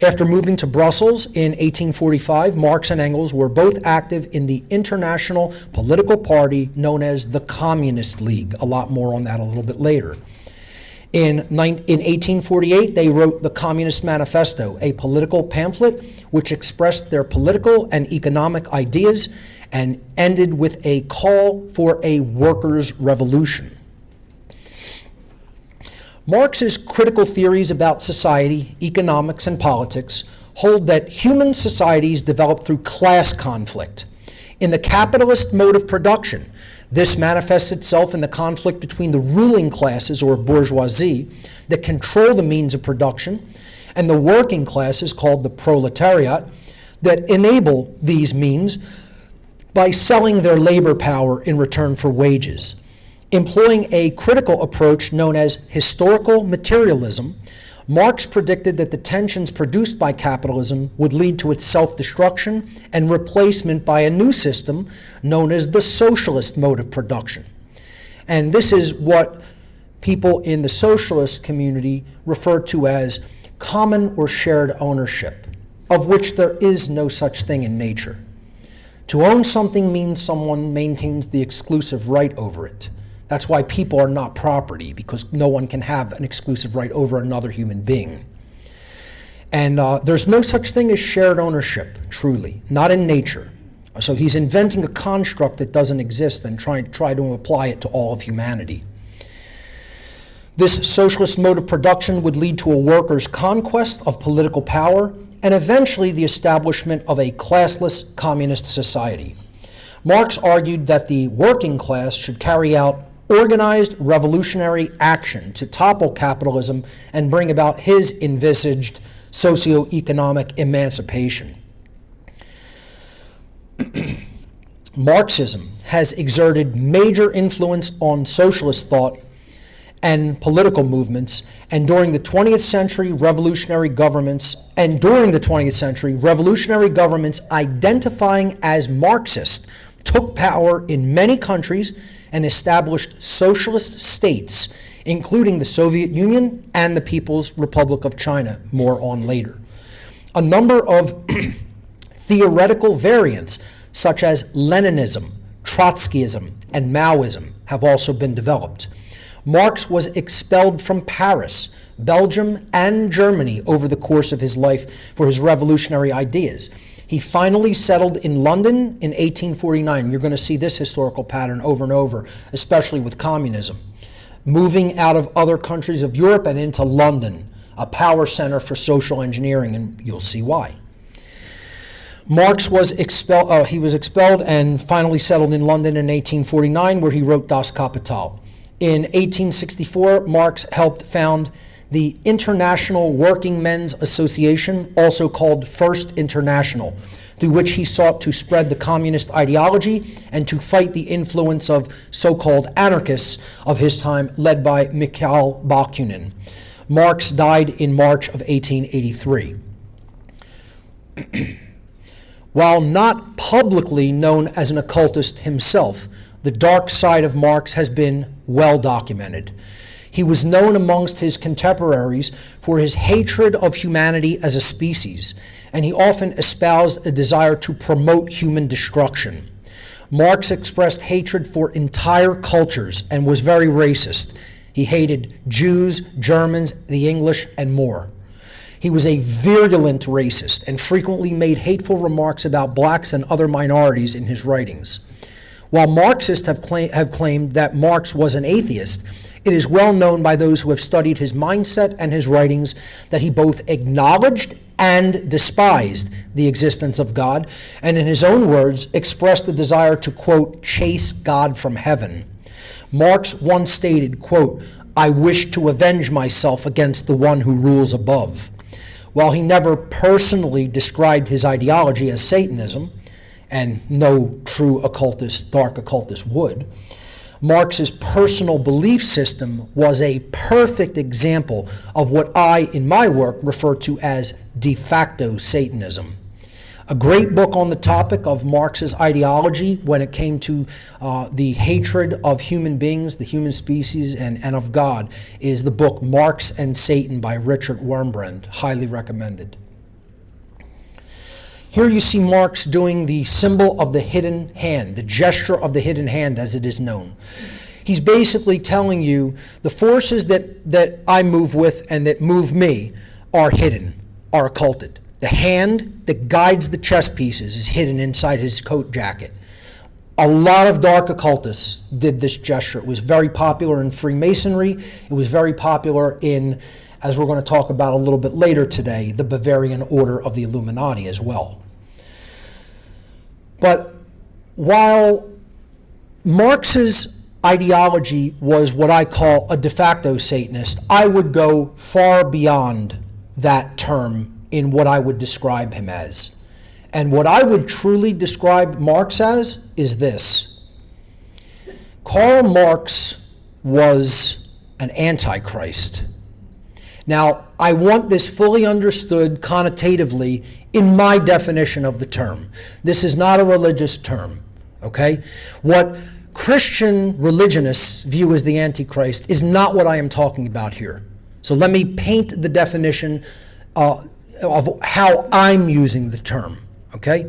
S1: After moving to Brussels in 1845, Marx and Engels were both active in the international political party known as the Communist League. A lot more on that a little bit later. In 1848, they wrote the Communist Manifesto, a political pamphlet which expressed their political and economic ideas and ended with a call for a workers' revolution. Marx's critical theories about society, economics, and politics hold that human societies develop through class conflict. In the capitalist mode of production, this manifests itself in the conflict between the ruling classes, or bourgeoisie, that control the means of production, and the working classes, called the proletariat, that enable these means by selling their labor power in return for wages. Employing a critical approach known as historical materialism, Marx predicted that the tensions produced by capitalism would lead to its self-destruction and replacement by a new system known as the socialist mode of production. And this is what people in the socialist community refer to as common or shared ownership, of which there is no such thing in nature. To own something means someone maintains the exclusive right over it. That's why people are not property, because no one can have an exclusive right over another human being. And there's no such thing as shared ownership, truly, not in nature. So he's inventing a construct that doesn't exist and try to apply it to all of humanity. This socialist mode of production would lead to a workers' conquest of political power and eventually the establishment of a classless communist society. Marx argued that the working class should carry out organized revolutionary action to topple capitalism and bring about his envisaged socio-economic emancipation. Marxism has exerted major influence on socialist thought and political movements, and during the 20th century, revolutionary governments identifying as Marxist took power in many countries and established socialist states, including the Soviet Union and the People's Republic of China, more on later. A number of theoretical variants, such as Leninism, Trotskyism, and Maoism, have also been developed. Marx was expelled from Paris, Belgium, and Germany over the course of his life for his revolutionary ideas. He finally settled in London in 1849. You're going to see this historical pattern over and over, especially with communism. Moving out of other countries of Europe and into London, a power center for social engineering, and you'll see why. Marx was expelled. He was expelled and finally settled in London in 1849, where he wrote Das Kapital. In 1864, Marx helped found the International Working Men's Association, also called First International, through which he sought to spread the communist ideology and to fight the influence of so-called anarchists of his time, led by Mikhail Bakunin. Marx died in March of 1883. While not publicly known as an occultist himself, the dark side of Marx has been well documented. He was known amongst his contemporaries for his hatred of humanity as a species, and he often espoused a desire to promote human destruction. Marx expressed hatred for entire cultures and was very racist. He hated Jews, Germans, the English, and more. He was a virulent racist and frequently made hateful remarks about blacks and other minorities in his writings. While Marxists have claimed that Marx was an atheist, it is well known by those who have studied his mindset and his writings that he both acknowledged and despised the existence of God, and in his own words, expressed the desire to, quote, chase God from heaven. Marx once stated, quote, "I wish to avenge myself against the one who rules above." While he never personally described his ideology as Satanism, and no true occultist, dark occultist would, Marx's personal belief system was a perfect example of what I, in my work, refer to as de facto Satanism. A great book on the topic of Marx's ideology when it came to the hatred of human beings, the human species, and of God is the book Marx and Satan by Richard Wurmbrand. Highly recommended. Here you see Marx doing the symbol of the hidden hand, the gesture of the hidden hand as it is known. He's basically telling you the forces that I move with and that move me are hidden, are occulted. The hand that guides the chess pieces is hidden inside his coat jacket. A lot of dark occultists did this gesture. It was very popular in Freemasonry. It was very popular in, as we're going to talk about a little bit later today, the Bavarian Order of the Illuminati as well. But while Marx's ideology was what I call a de facto Satanist, I would go far beyond that term in what I would describe him as. And what I would truly describe Marx as is this. Karl Marx was an antichrist. Now, I want this fully understood connotatively in my definition of the term. This is not a religious term, okay? What Christian religionists view as the Antichrist is not what I am talking about here. So let me paint the definition of how I'm using the term, okay?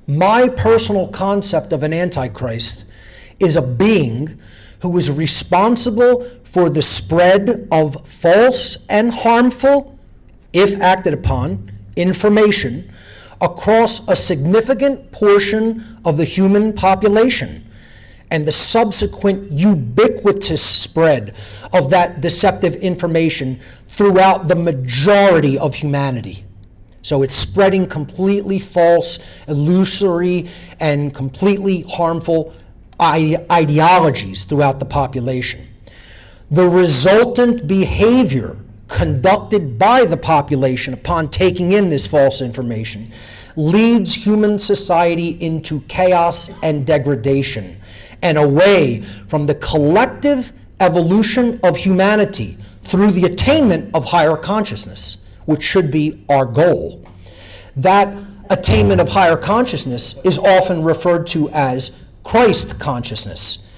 S1: My personal concept of an Antichrist is a being who is responsible for the spread of false and harmful, if acted upon, information across a significant portion of the human population and the subsequent ubiquitous spread of that deceptive information throughout the majority of humanity. So it's spreading completely false, illusory, and completely harmful ideologies throughout the population. The resultant behavior conducted by the population upon taking in this false information leads human society into chaos and degradation and away from the collective evolution of humanity through the attainment of higher consciousness, which should be our goal. That attainment of higher consciousness is often referred to as Christ consciousness.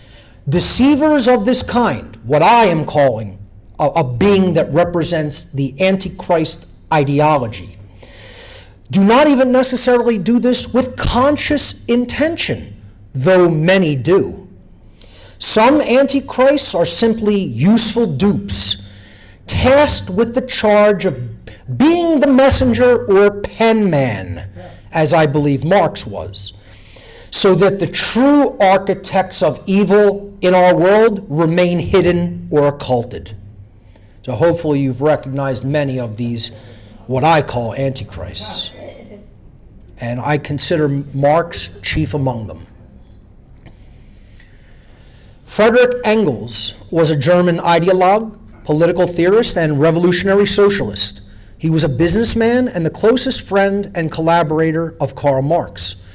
S1: Deceivers of this kind, what I am calling a being that represents the Antichrist ideology, do not even necessarily do this with conscious intention, though many do. Some antichrists are simply useful dupes, tasked with the charge of being the messenger or penman, as I believe Marx was, so that the true architects of evil in our world remain hidden or occulted. So hopefully you've recognized many of these, what I call antichrists. And I consider Marx chief among them. Friedrich Engels was a German ideologue, political theorist, and revolutionary socialist. He was a businessman and the closest friend and collaborator of Karl Marx.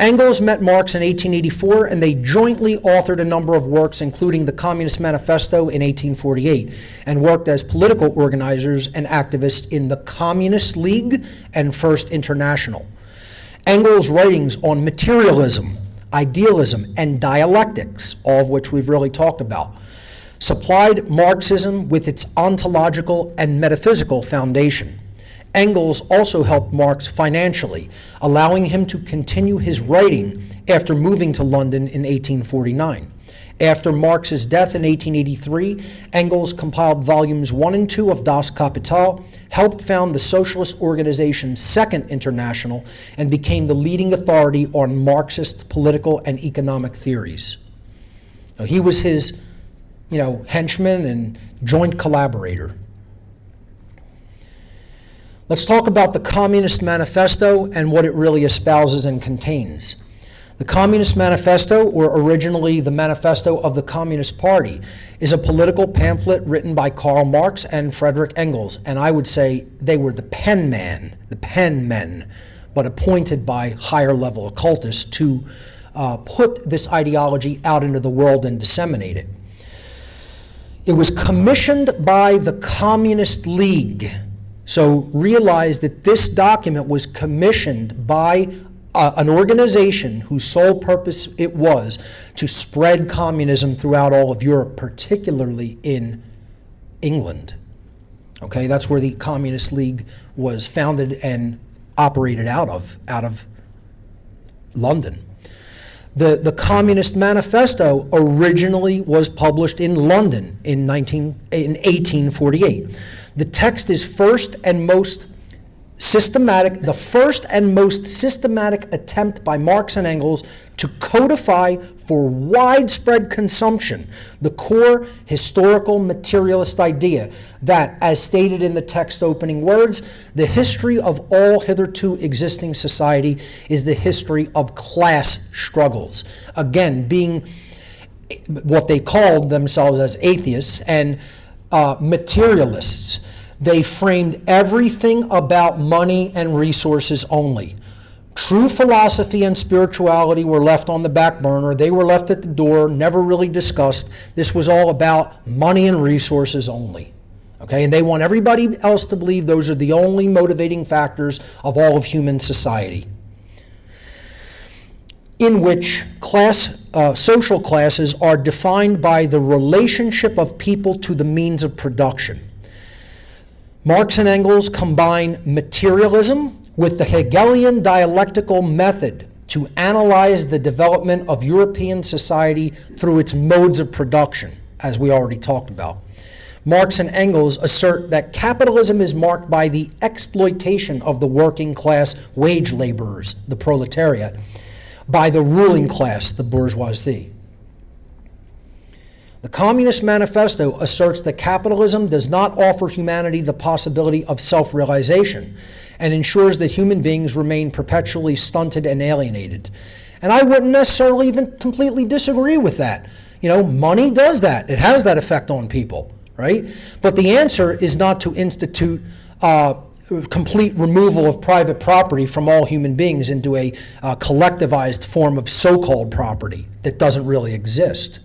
S1: Engels met Marx in 1884, and they jointly authored a number of works, including the Communist Manifesto in 1848, and worked as political organizers and activists in the Communist League and First International. Engels' writings on materialism, idealism, and dialectics, all of which we've really talked about, supplied Marxism with its ontological and metaphysical foundation. Engels also helped Marx financially, allowing him to continue his writing after moving to London in 1849. After Marx's death in 1883, Engels compiled volumes 1 and 2 of Das Kapital, helped found the socialist organization Second International, and became the leading authority on Marxist political and economic theories. Now, he was his, henchman and joint collaborator. Let's talk about the Communist Manifesto and what it really espouses and contains. The Communist Manifesto, or originally the Manifesto of the Communist Party, is a political pamphlet written by Karl Marx and Friedrich Engels, and I would say they were the pen men, but appointed by higher-level occultists to put this ideology out into the world and disseminate it. It was commissioned by the Communist League. So realize that this document was commissioned by an organization whose sole purpose it was to spread communism throughout all of Europe, particularly in England. Okay, that's where the Communist League was founded and operated out of London. The Communist Manifesto originally was published in London in 1848. The text is the first and most systematic attempt by Marx and Engels to codify for widespread consumption the core historical materialist idea that, as stated in the text opening words, the history of all hitherto existing society is the history of class struggles. Again, being what they called themselves as atheists and materialists. They framed everything about money and resources only. True philosophy and spirituality were left on the back burner. They were left at the door, never really discussed. This was all about money and resources only. Okay, and they want everybody else to believe those are the only motivating factors of all of human society, in which social classes are defined by the relationship of people to the means of production. Marx and Engels combine materialism with the Hegelian dialectical method to analyze the development of European society through its modes of production, as we already talked about. Marx and Engels assert that capitalism is marked by the exploitation of the working class wage laborers, the proletariat, by the ruling class, the bourgeoisie. The Communist Manifesto asserts that capitalism does not offer humanity the possibility of self-realization and ensures that human beings remain perpetually stunted and alienated. And I wouldn't necessarily even completely disagree with that. Money does that. It has that effect on people, right? But the answer is not to institute complete removal of private property from all human beings into a collectivized form of so-called property that doesn't really exist.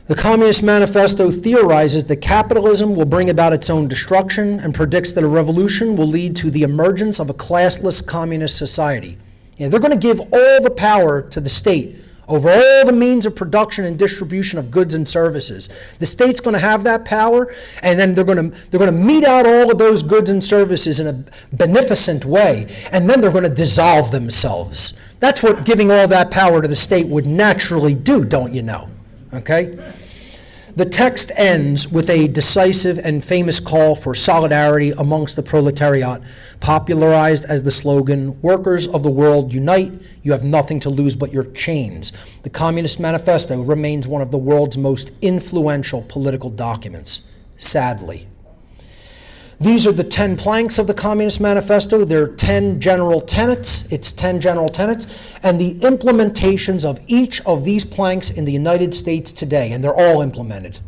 S1: The Communist Manifesto theorizes that capitalism will bring about its own destruction and predicts that a revolution will lead to the emergence of a classless communist society. They're going to give all the power to the state over all the means of production and distribution of goods and services. The state's going to have that power, and then they're going to mete out all of those goods and services in a beneficent way, and then they're going to dissolve themselves. That's what giving all that power to the state would naturally do, don't you know? Okay? The text ends with a decisive and famous call for solidarity amongst the proletariat, popularized as the slogan, "Workers of the world, unite. You have nothing to lose but your chains." The Communist Manifesto remains one of the world's most influential political documents, sadly. These are the 10 planks of the Communist Manifesto. There are 10 general tenets. It's 10 general tenets, and the implementations of each of these planks in the United States today, and they're all implemented.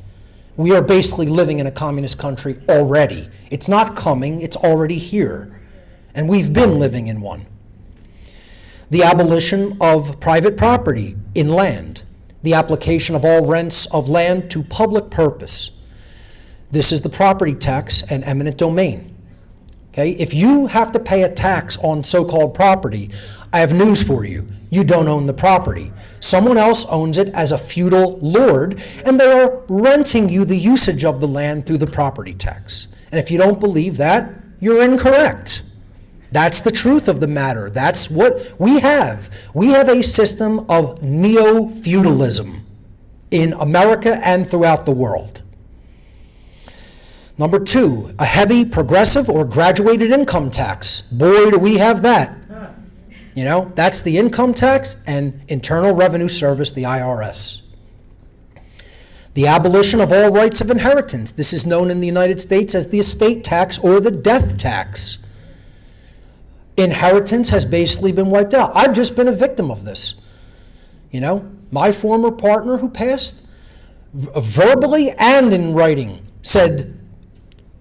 S1: We are basically living in a communist country already. It's not coming, it's already here, and we've been living in one. the abolition of private property in land, the application of all rents of land to public purpose. This is the property tax and eminent domain. Okay? If you have to pay a tax on so-called property, I have news for you. You don't own the property. Someone else owns it as a feudal lord, and they are renting you the usage of the land through the property tax. And if you don't believe that, you're incorrect. That's the truth of the matter. That's what we have. We have a system of neo-feudalism in America and throughout the world. Number 2, a heavy progressive or graduated income tax. Boy, do we have that. You know, that's the income tax and Internal Revenue Service, the IRS. The abolition of all rights of inheritance. This is known in the United States as the estate tax or the death tax. Inheritance has basically been wiped out. I've just been a victim of this. You know, my former partner who passed, verbally and in writing, said,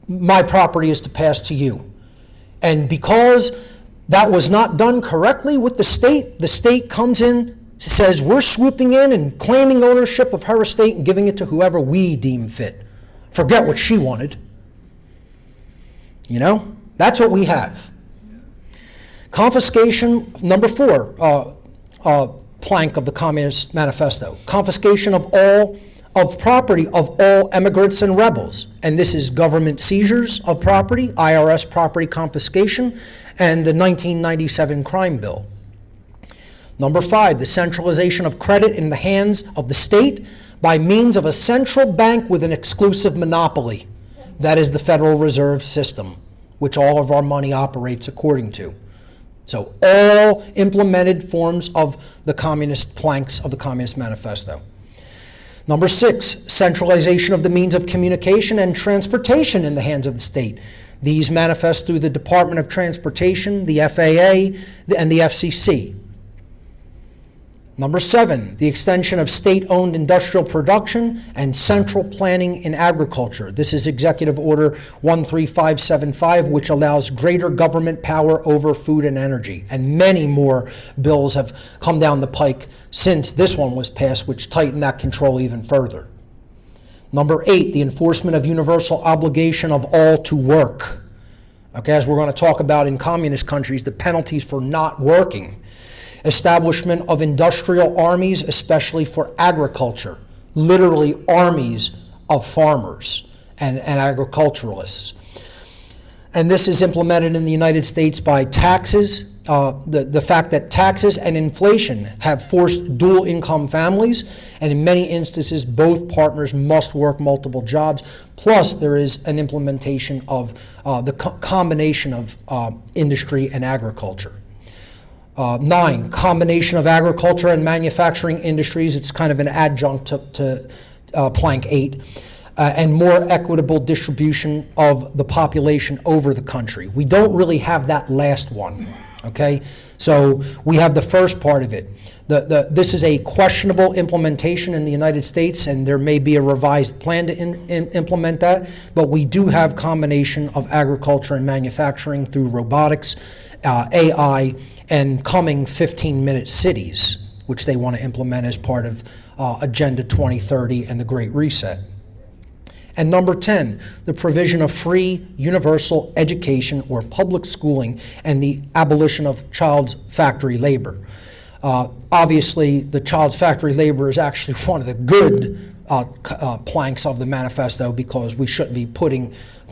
S1: my property is to pass to you. And because that was not done correctly with the state comes in, says we're swooping in and claiming ownership of her estate and giving it to whoever we deem fit. Forget what she wanted. You know, that's what we have. Confiscation, number 4, plank of the Communist Manifesto. Confiscation of property of all immigrants and rebels. And this is government seizures of property, IRS property confiscation, and the 1997 crime bill. Number 5, the centralization of credit in the hands of the state by means of a central bank with an exclusive monopoly. That is the Federal Reserve System, which all of our money operates according to. So all implemented forms of the communist planks of the Communist Manifesto. Number 6, centralization of the means of communication and transportation in the hands of the state. These manifest through the Department of Transportation, the FAA, and the FCC. Number 7, the extension of state-owned industrial production and central planning in agriculture. This is Executive Order 13575, which allows greater government power over food and energy. And many more bills have come down the pike since this one was passed, which tightened that control even further. Number 8, the enforcement of universal obligation of all to work. Okay, as we're going to talk about in communist countries, the penalties for not working. Establishment of industrial armies, especially for agriculture. Literally armies of farmers and agriculturalists. And this is implemented in the United States by taxes. The fact that taxes and inflation have forced dual income families, and in many instances both partners must work multiple jobs. Plus there is an implementation of the combination of industry and agriculture. 9, combination of agriculture and manufacturing industries. It's kind of an adjunct to plank 8. And more equitable distribution of the population over the country. We don't really have that last one, okay? So we have the first part of it. This is a questionable implementation in the United States, and there may be a revised plan to implement that, but we do have combination of agriculture and manufacturing through robotics, AI, and coming 15-minute cities, which they want to implement as part of Agenda 2030 and the Great Reset. And number 10, the provision of free universal education or public schooling and the abolition of child factory labor. Obviously, the child factory labor is actually one of the good planks of the manifesto, because we shouldn't be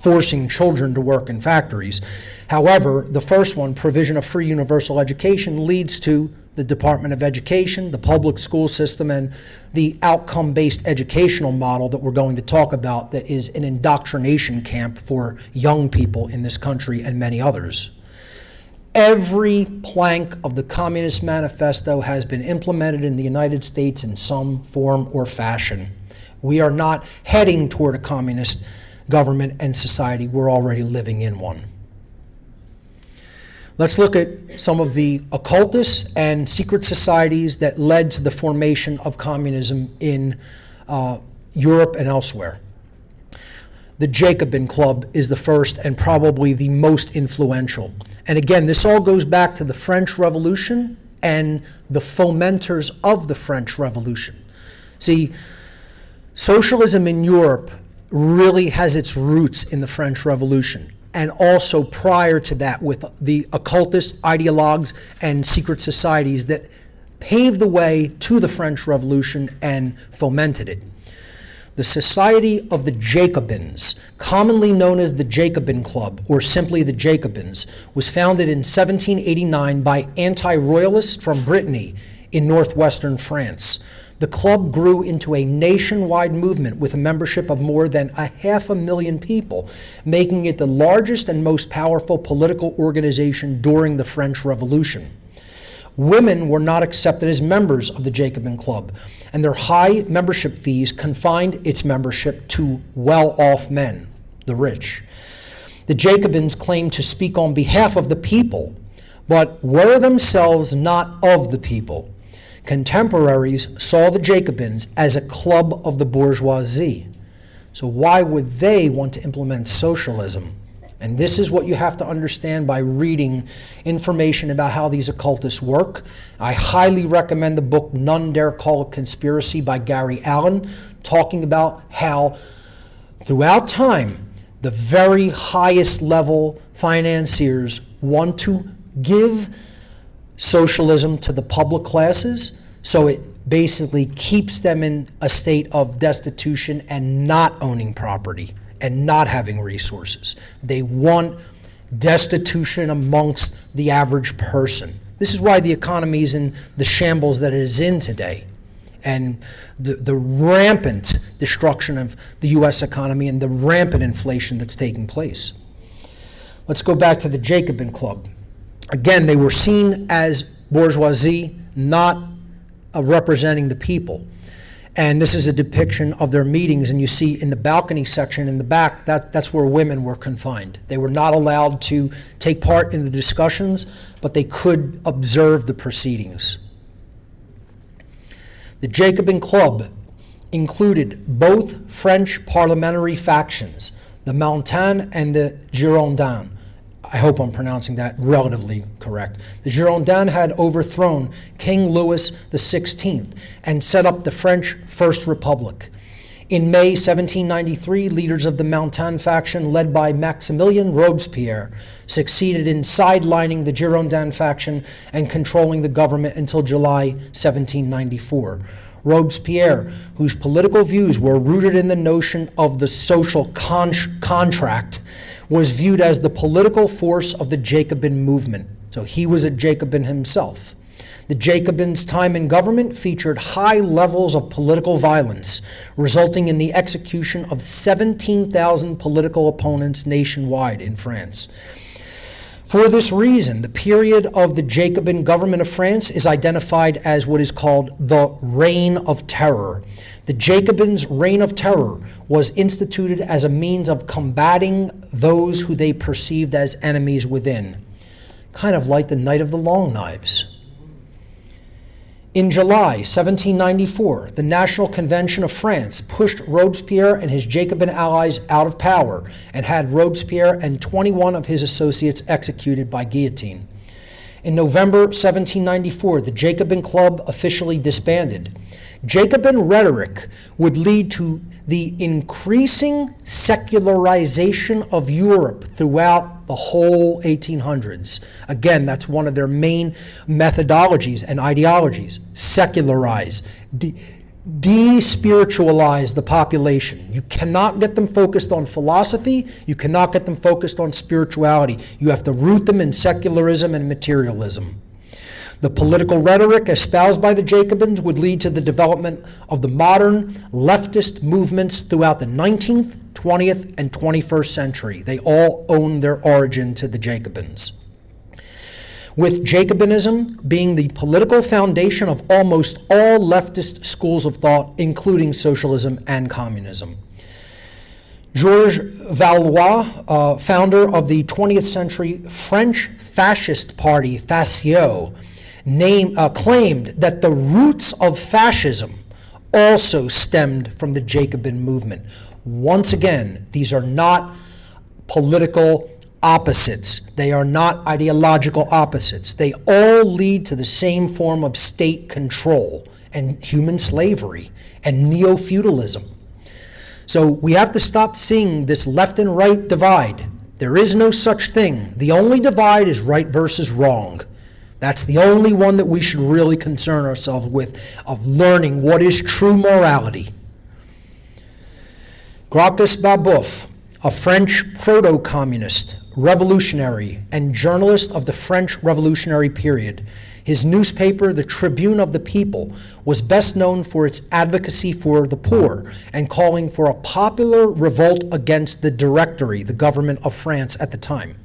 S1: forcing children to work in factories. However, the first one, provision of free universal education, leads to the Department of Education, the public school system, and the outcome-based educational model that we're going to talk about, that is an indoctrination camp for young people in this country and many others. Every plank of the Communist Manifesto has been implemented in the United States in some form or fashion. We are not heading toward a communist government and society. We're already living in one. Let's look at some of the occultists and secret societies that led to the formation of communism in Europe and elsewhere. The Jacobin Club is the first and probably the most influential. And again, this all goes back to the French Revolution and the fomenters of the French Revolution. See, socialism in Europe really has its roots in the French Revolution, and also prior to that with the occultist ideologues and secret societies that paved the way to the French Revolution and fomented it. The Society of the Jacobins, commonly known as the Jacobin Club, or simply the Jacobins, was founded in 1789 by anti-royalists from Brittany in northwestern France. The club grew into a nationwide movement with a membership of more than 500,000 people, making it the largest and most powerful political organization during the French Revolution. Women were not accepted as members of the Jacobin Club, and their high membership fees confined its membership to well-off men, the rich. The Jacobins claimed to speak on behalf of the people, but were themselves not of the people. Contemporaries saw the Jacobins as a club of the bourgeoisie. So why would they want to implement socialism? And this is what you have to understand by reading information about how these occultists work. I highly recommend the book None Dare Call It Conspiracy by Gary Allen, talking about how throughout time, the very highest level financiers want to give socialism to the public classes, so it basically keeps them in a state of destitution and not owning property and not having resources. They want destitution amongst the average person. This is why the economy is in the shambles that it is in today, and the rampant destruction of the U.S. economy and the rampant inflation that's taking place. Let's go back to the Jacobin Club. Again, they were seen as bourgeoisie, not representing the people. And this is a depiction of their meetings, and you see in the balcony section in the back, that's where women were confined. They were not allowed to take part in the discussions, but they could observe the proceedings. The Jacobin Club included both French parliamentary factions, the Montagne and the Girondins. I hope I'm pronouncing that relatively correct. The Girondins had overthrown King Louis XVI and set up the French First Republic. In May 1793, leaders of the Montagne faction, led by Maximilien Robespierre, succeeded in sidelining the Girondin faction and controlling the government until July 1794. Robespierre, whose political views were rooted in the notion of the social contract, was viewed as the political force of the Jacobin movement. So he was a Jacobin himself. The Jacobins' time in government featured high levels of political violence, resulting in the execution of 17,000 political opponents nationwide in France. For this reason, the period of the Jacobin government of France is identified as what is called the Reign of Terror. The Jacobins' reign of terror was instituted as a means of combating those who they perceived as enemies within, kind of like the Night of the Long Knives. In July 1794, the National Convention of France pushed Robespierre and his Jacobin allies out of power and had Robespierre and 21 of his associates executed by guillotine. In November 1794, the Jacobin Club officially disbanded. Jacobin rhetoric would lead to the increasing secularization of Europe throughout the whole 1800s. Again, that's one of their main methodologies and ideologies. Secularize, de-spiritualize the population. You cannot get them focused on philosophy. You cannot get them focused on spirituality. You have to root them in secularism and materialism. The political rhetoric espoused by the Jacobins would lead to the development of the modern leftist movements throughout the 19th, 20th, and 21st century. They all own their origin to the Jacobins. With Jacobinism being the political foundation of almost all leftist schools of thought, including socialism and communism. Georges Valois, founder of the 20th century French fascist party, Passio, claimed that the roots of fascism also stemmed from the Jacobin movement. Once again, these are not political opposites. They are not ideological opposites. They all lead to the same form of state control and human slavery and neo-feudalism. So we have to stop seeing this left and right divide. There is no such thing. The only divide is right versus wrong. That's the only one that we should really concern ourselves with, of learning what is true morality. Gracchus Babeuf, a French proto-communist, revolutionary, and journalist of the French Revolutionary period. His newspaper, the Tribune of the People, was best known for its advocacy for the poor and calling for a popular revolt against the Directory, the government of France at the time.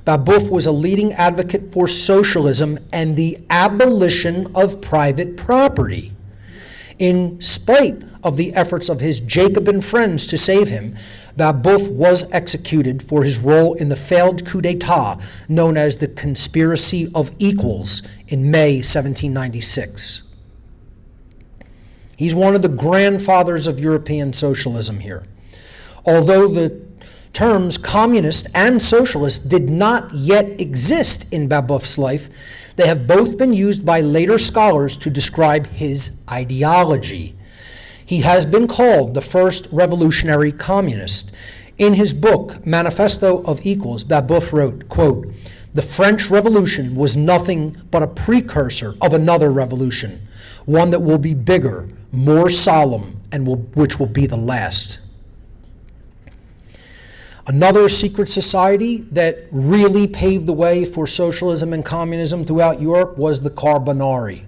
S1: Babeuf was a leading advocate for socialism and the abolition of private property. In spite of the efforts of his Jacobin friends to save him, Babeuf was executed for his role in the failed coup d'etat known as the Conspiracy of Equals in May 1796. He's one of the grandfathers of European socialism here. Although the terms communist and socialist did not yet exist in Babeuf's life, they have both been used by later scholars to describe his ideology. He has been called the first revolutionary communist. In his book, Manifesto of Equals, Babeuf wrote, quote, "The French Revolution was nothing but a precursor of another revolution, one that will be bigger, more solemn, and which will be the last." Another secret society that really paved the way for socialism and communism throughout Europe was the Carbonari.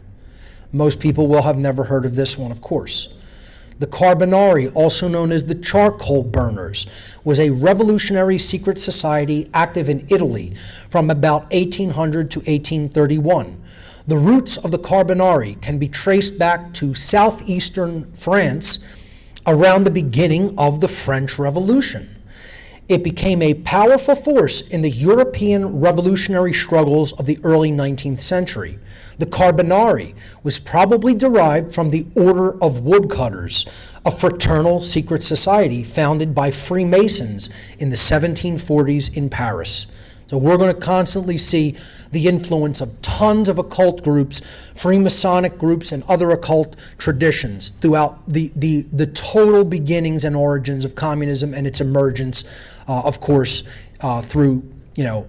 S1: Most people will have never heard of this one, of course. The Carbonari, also known as the charcoal burners, was a revolutionary secret society active in Italy from about 1800 to 1831. The roots of the Carbonari can be traced back to southeastern France around the beginning of the French Revolution. It became a powerful force in the European revolutionary struggles of the early 19th century. The Carbonari was probably derived from the Order of Woodcutters, a fraternal secret society founded by Freemasons in the 1740s in Paris. So we're going to constantly see the influence of tons of occult groups, Freemasonic groups, and other occult traditions throughout the total beginnings and origins of communism and its emergence, of course, through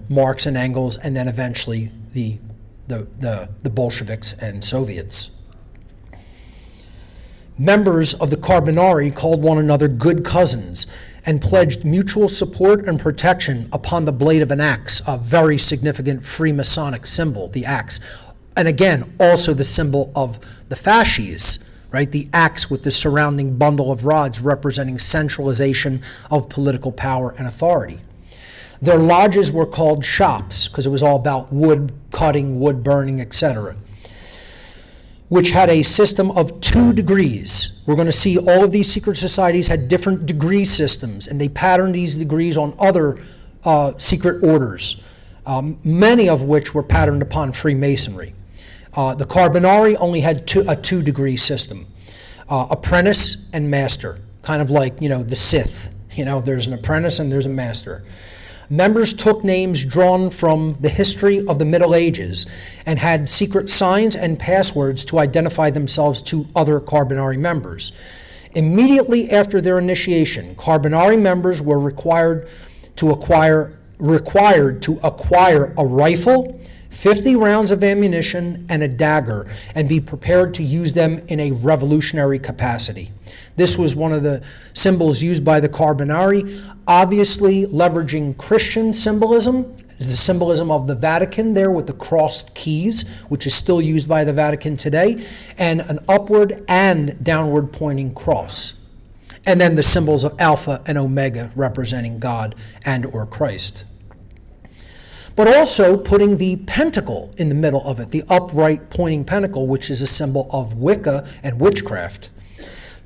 S1: Marx and Engels, and then eventually the Bolsheviks and Soviets. Members of the Carbonari called one another good cousins and pledged mutual support and protection upon the blade of an axe, a very significant Freemasonic symbol, the axe. And again, also the symbol of the fasces, right? The axe with the surrounding bundle of rods representing centralization of political power and authority. Their lodges were called shops because it was all about wood cutting, wood burning, etc., which had a system of 2 degrees. We're going to see all of these secret societies had different degree systems, and they patterned these degrees on other secret orders, many of which were patterned upon Freemasonry. The Carbonari only had a 2-degree system, apprentice and master, kind of like the Sith. There's an apprentice and there's a master. Members took names drawn from the history of the Middle Ages and had secret signs and passwords to identify themselves to other Carbonari members. Immediately after their initiation, Carbonari members were required to acquire a rifle, 50 rounds of ammunition, and a dagger, and be prepared to use them in a revolutionary capacity. This was one of the symbols used by the Carbonari, obviously leveraging Christian symbolism, the symbolism of the Vatican there with the crossed keys, which is still used by the Vatican today, and an upward and downward pointing cross. And then the symbols of Alpha and Omega representing God and or Christ. But also putting the pentacle in the middle of it, the upright pointing pentacle, which is a symbol of Wicca and witchcraft.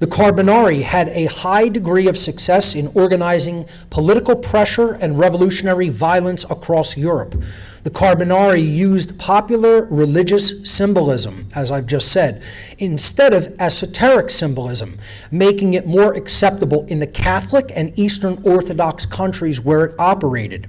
S1: The Carbonari had a high degree of success in organizing political pressure and revolutionary violence across Europe. The Carbonari used popular religious symbolism, as I've just said, instead of esoteric symbolism, making it more acceptable in the Catholic and Eastern Orthodox countries where it operated.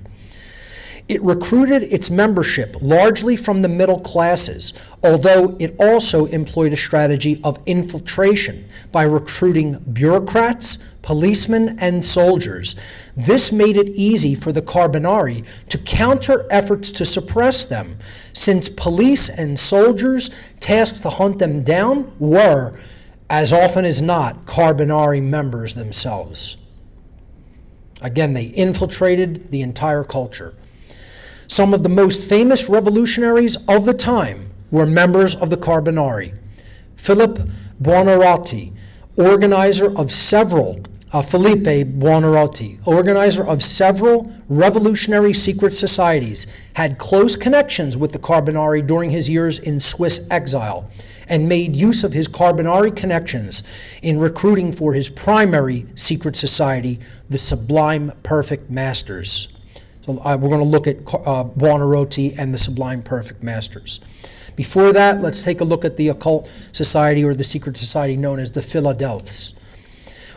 S1: It recruited its membership largely from the middle classes, although it also employed a strategy of infiltration by recruiting bureaucrats, policemen, and soldiers. This made it easy for the Carbonari to counter efforts to suppress them, since police and soldiers tasked to hunt them down were, as often as not, Carbonari members themselves. Again, they infiltrated the entire culture. Some of the most famous revolutionaries of the time were members of the Carbonari. Philip Buonarroti, organizer of several revolutionary secret societies, had close connections with the Carbonari during his years in Swiss exile, and made use of his Carbonari connections in recruiting for his primary secret society, the Sublime Perfect Masters. So we're going to look at Buonarroti and the Sublime Perfect Masters. Before that, let's take a look at the occult society, or the secret society known as the Philadelphs.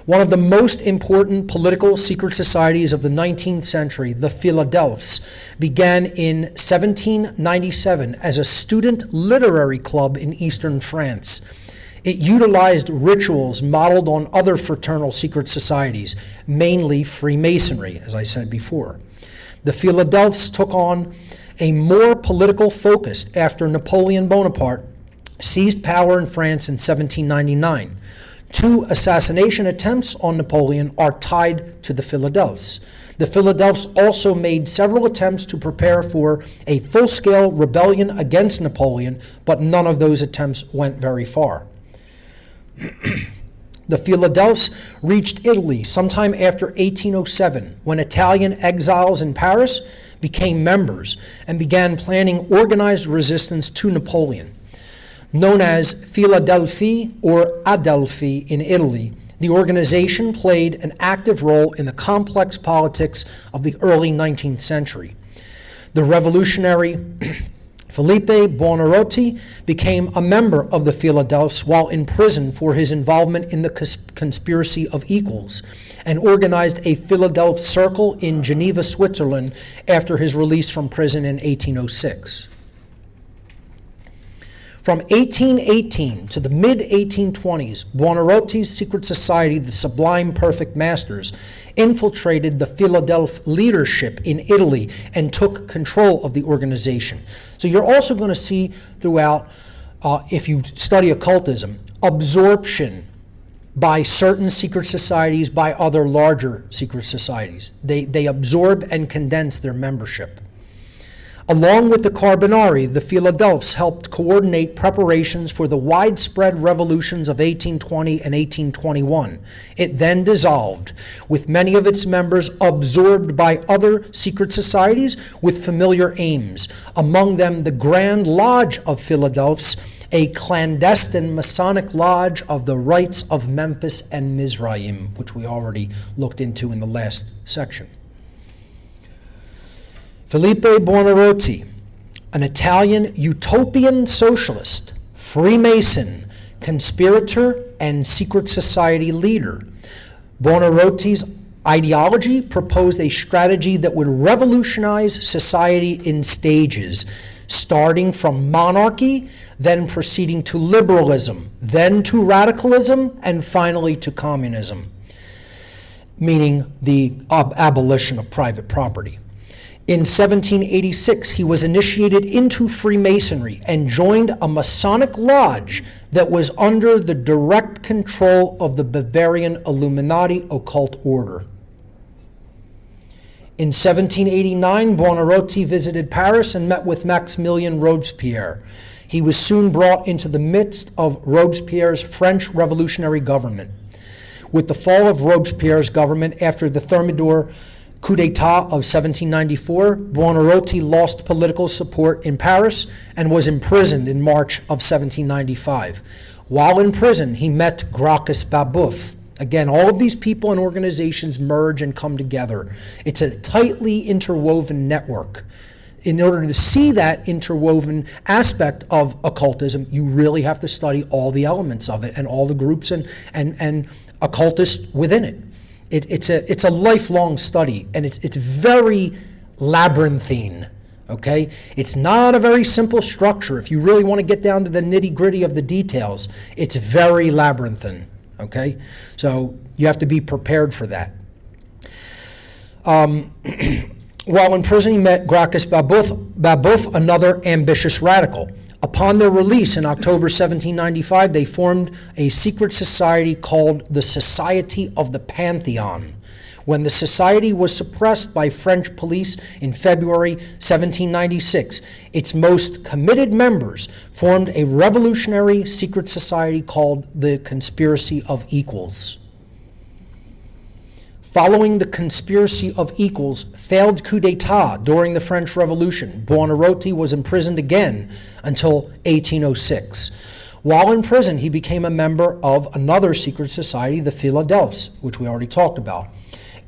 S1: One of the most important political secret societies of the 19th century, the Philadelphs, began in 1797 as a student literary club in eastern France. It utilized rituals modeled on other fraternal secret societies, mainly Freemasonry, as I said before. The Philadelphs took on a more political focus after Napoleon Bonaparte seized power in France in 1799. 2 assassination attempts on Napoleon are tied to the Philadelphs. The Philadelphs also made several attempts to prepare for a full-scale rebellion against Napoleon, but none of those attempts went very far. The Philadelphs reached Italy sometime after 1807, when Italian exiles in Paris became members and began planning organized resistance to Napoleon. Known as Philadelphia or Adelphi in Italy, the organization played an active role in the complex politics of the early 19th century. The revolutionary Filippo Buonarroti became a member of the Philadelphs while in prison for his involvement in the conspiracy of equals, and organized a Philadelphia Circle in Geneva, Switzerland, after his release from prison in 1806. From 1818 to the mid-1820s, Buonarroti's secret society, the Sublime Perfect Masters, infiltrated the Philadelphia leadership in Italy and took control of the organization. So you're also going to see throughout, if you study occultism, absorption by certain secret societies by other larger secret societies. They absorb and condense their membership. Along with the Carbonari, the Philadelphs helped coordinate preparations for the widespread revolutions of 1820 and 1821. It then dissolved, with many of its members absorbed by other secret societies with familiar aims, among them the Grand Lodge of Philadelphia, a clandestine Masonic lodge of the Rites of Memphis and Mizraim, which we already looked into in the last section. Filippo Buonarroti, an Italian utopian socialist, Freemason, conspirator, and secret society leader. Buonarroti's ideology proposed a strategy that would revolutionize society in stages, starting from monarchy, then proceeding to liberalism, then to radicalism, and finally to communism, meaning the abolition of private property. In 1786, he was initiated into Freemasonry and joined a Masonic lodge that was under the direct control of the Bavarian Illuminati occult order. In 1789, Buonarroti visited Paris and met with Maximilien Robespierre. He was soon brought into the midst of Robespierre's French revolutionary government. With the fall of Robespierre's government after the Thermidor coup d'etat of 1794, Buonarroti lost political support in Paris and was imprisoned in March of 1795. While in prison, he met Gracchus Babeuf. Again, all of these people and organizations merge and come together. It's a tightly interwoven network. In order to see that interwoven aspect of occultism, you really have to study all the elements of it and all the groups and occultists within it. It's a lifelong study, and it's very labyrinthine. Okay? It's not a very simple structure. If you really want to get down to the nitty-gritty of the details, it's very labyrinthine. Okay? So you have to be prepared for that. While in prison, he met Gracchus Babeuf, another ambitious radical. Upon their release in October 1795, they formed a secret society called the Society of the Pantheon. When the society was suppressed by French police in February 1796, its most committed members formed a revolutionary secret society called the Conspiracy of Equals. Following the Conspiracy of Equals' failed coup d'etat during the French Revolution, Buonarroti was imprisoned again until 1806. While in prison, he became a member of another secret society, the Philadelphs, which we already talked about.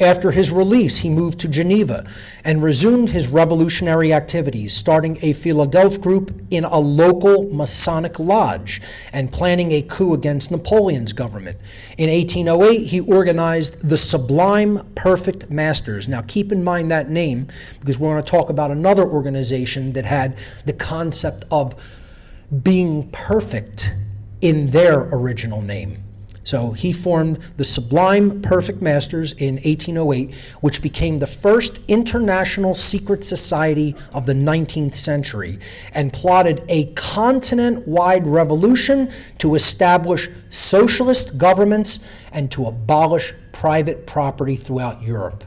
S1: After his release, he moved to Geneva and resumed his revolutionary activities, starting a Philadelphia group in a local Masonic lodge and planning a coup against Napoleon's government. In 1808, he organized the Sublime Perfect Masters. Now, keep in mind that name, because we're going to talk about another organization that had the concept of being perfect in their original name. So he formed the Sublime Perfect Masters in 1808, which became the first international secret society of the 19th century, and plotted a continent-wide revolution to establish socialist governments and to abolish private property throughout Europe.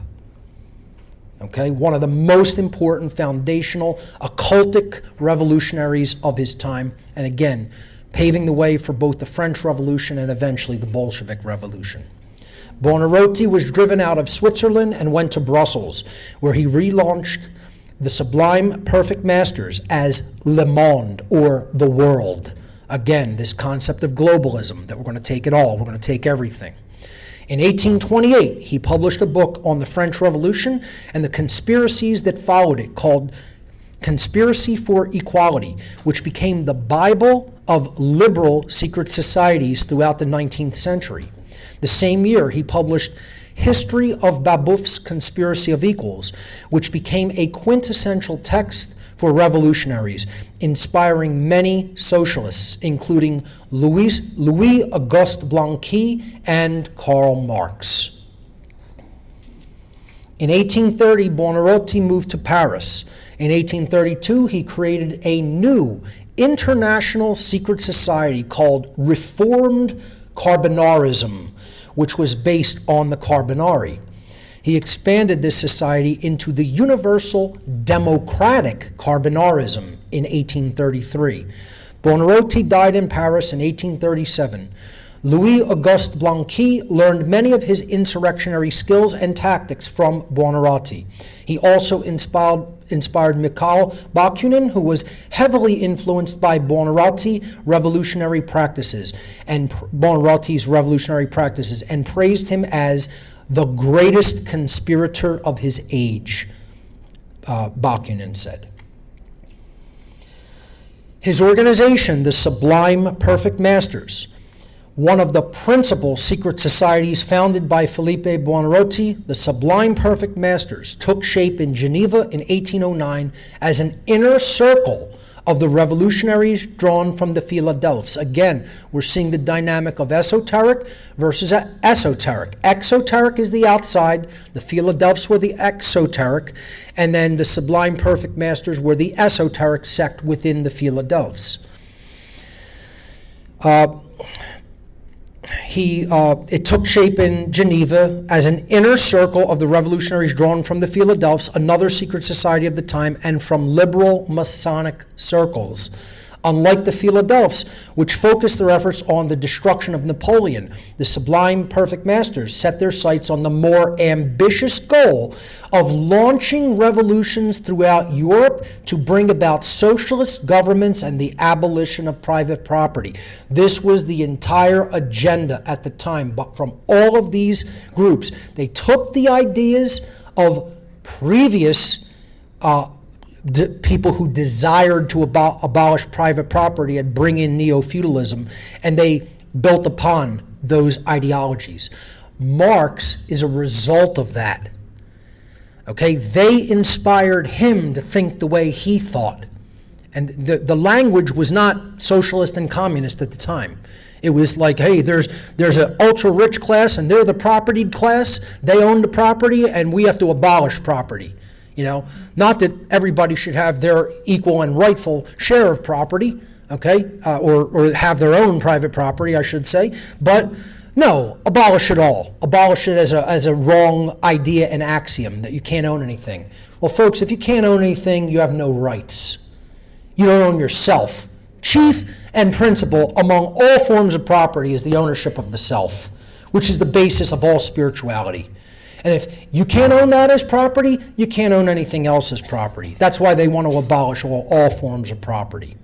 S1: Okay, one of the most important foundational occultic revolutionaries of his time, and again, paving the way for both the French Revolution and eventually the Bolshevik Revolution. Buonarroti was driven out of Switzerland and went to Brussels, where he relaunched the Sublime Perfect Masters as Le Monde, or the world. Again, this concept of globalism, that we're going to take it all, we're going to take everything. In 1828, he published a book on the French Revolution and the conspiracies that followed it, called Conspiracy for Equality, which became the Bible of liberal secret societies throughout the 19th century. The same year, he published History of Babeuf's Conspiracy of Equals, which became a quintessential text for revolutionaries, inspiring many socialists, including Louis-Auguste Blanqui and Karl Marx. In 1830, Buonarroti moved to Paris. In 1832, he created a new international secret society called Reformed Carbonarism, which was based on the Carbonari. He expanded this society into the Universal Democratic Carbonarism in 1833. Buonarroti died in Paris in 1837. Louis-Auguste Blanqui learned many of his insurrectionary skills and tactics from Buonarroti. He also inspired Mikhail Bakunin, who was heavily influenced by Buonarroti's revolutionary practices, and praised him as the greatest conspirator of his age, Bakunin said. His organization, the Sublime Perfect Masters, one of the principal secret societies founded by Filippo Buonarroti, the Sublime Perfect Masters, took shape in Geneva in 1809 as an inner circle of the revolutionaries drawn from the Philadelphs. Again, we're seeing the dynamic of esoteric versus esoteric. Exoteric is the outside, the Philadelphs were the exoteric, and then the Sublime Perfect Masters were the esoteric sect within the Philadelphs. It took shape in Geneva as an inner circle of the revolutionaries drawn from the Philadelphs, another secret society of the time, and from liberal Masonic circles. Unlike the Philadelphs, which focused their efforts on the destruction of Napoleon, the Sublime Perfect Masters set their sights on the more ambitious goal of launching revolutions throughout Europe to bring about socialist governments and the abolition of private property. This was the entire agenda at the time, but from all of these groups, they took the ideas of previous people who desired to abolish private property and bring in neo-feudalism, and they built upon those ideologies. Marx is a result of that. Okay, they inspired him to think the way he thought. And the language was not socialist and communist at the time. It was like, hey, there's an ultra-rich class, and they're the propertied class. They own the property, and we have to abolish property. You know, not that everybody should have their equal and rightful share of property, okay, or have their own private property, I should say. But no, abolish it all. Abolish it as a wrong idea and axiom that you can't own anything. Well, folks, if you can't own anything, you have no rights. You don't own yourself. Chief and principal among all forms of property is the ownership of the self, which is the basis of all spirituality. And if you can't own that as property, you can't own anything else as property. That's why they want to abolish all forms of property.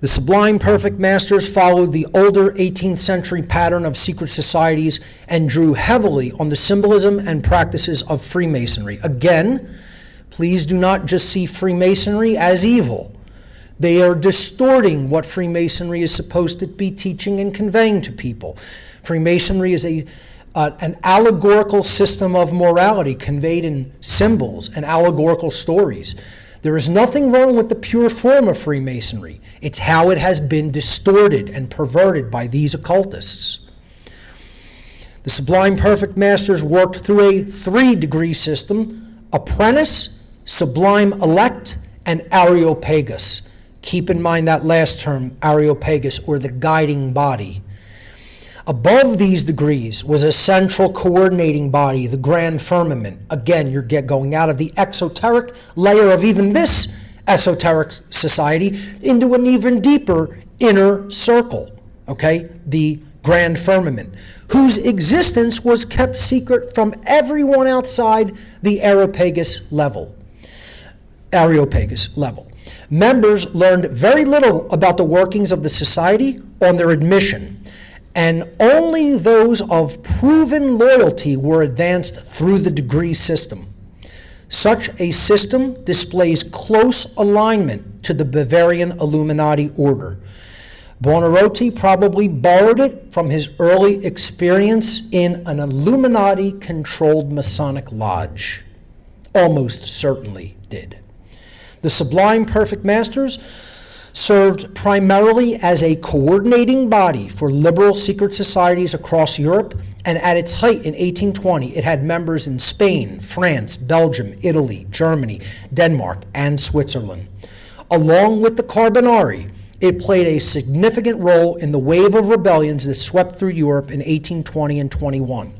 S1: The Sublime Perfect Masters followed the older 18th century pattern of secret societies and drew heavily on the symbolism and practices of Freemasonry. Again, please do not just see Freemasonry as evil. They are distorting what Freemasonry is supposed to be teaching and conveying to people. Freemasonry is an allegorical system of morality conveyed in symbols and allegorical stories. There is nothing wrong with the pure form of Freemasonry. It's how it has been distorted and perverted by these occultists. The Sublime Perfect Masters worked through a 3-degree system: apprentice, sublime elect, and areopagus. Keep in mind that last term, areopagus, or the guiding body. Above these degrees was a central coordinating body, the grand firmament. Again, you're going out of the exoteric layer of even this esoteric society into an even deeper inner circle, okay? The grand firmament, whose existence was kept secret from everyone outside the areopagus level. Members learned very little about the workings of the society on their admission, and only those of proven loyalty were advanced through the degree system. Such a system displays close alignment to the Bavarian Illuminati order. Buonarroti probably borrowed it from his early experience in an Illuminati-controlled Masonic lodge. Almost certainly did. The Sublime Perfect Masters served primarily as a coordinating body for liberal secret societies across Europe, and at its height in 1820, it had members in Spain, France, Belgium, Italy, Germany, Denmark, and Switzerland. Along with the Carbonari, it played a significant role in the wave of rebellions that swept through Europe in 1820 and 21.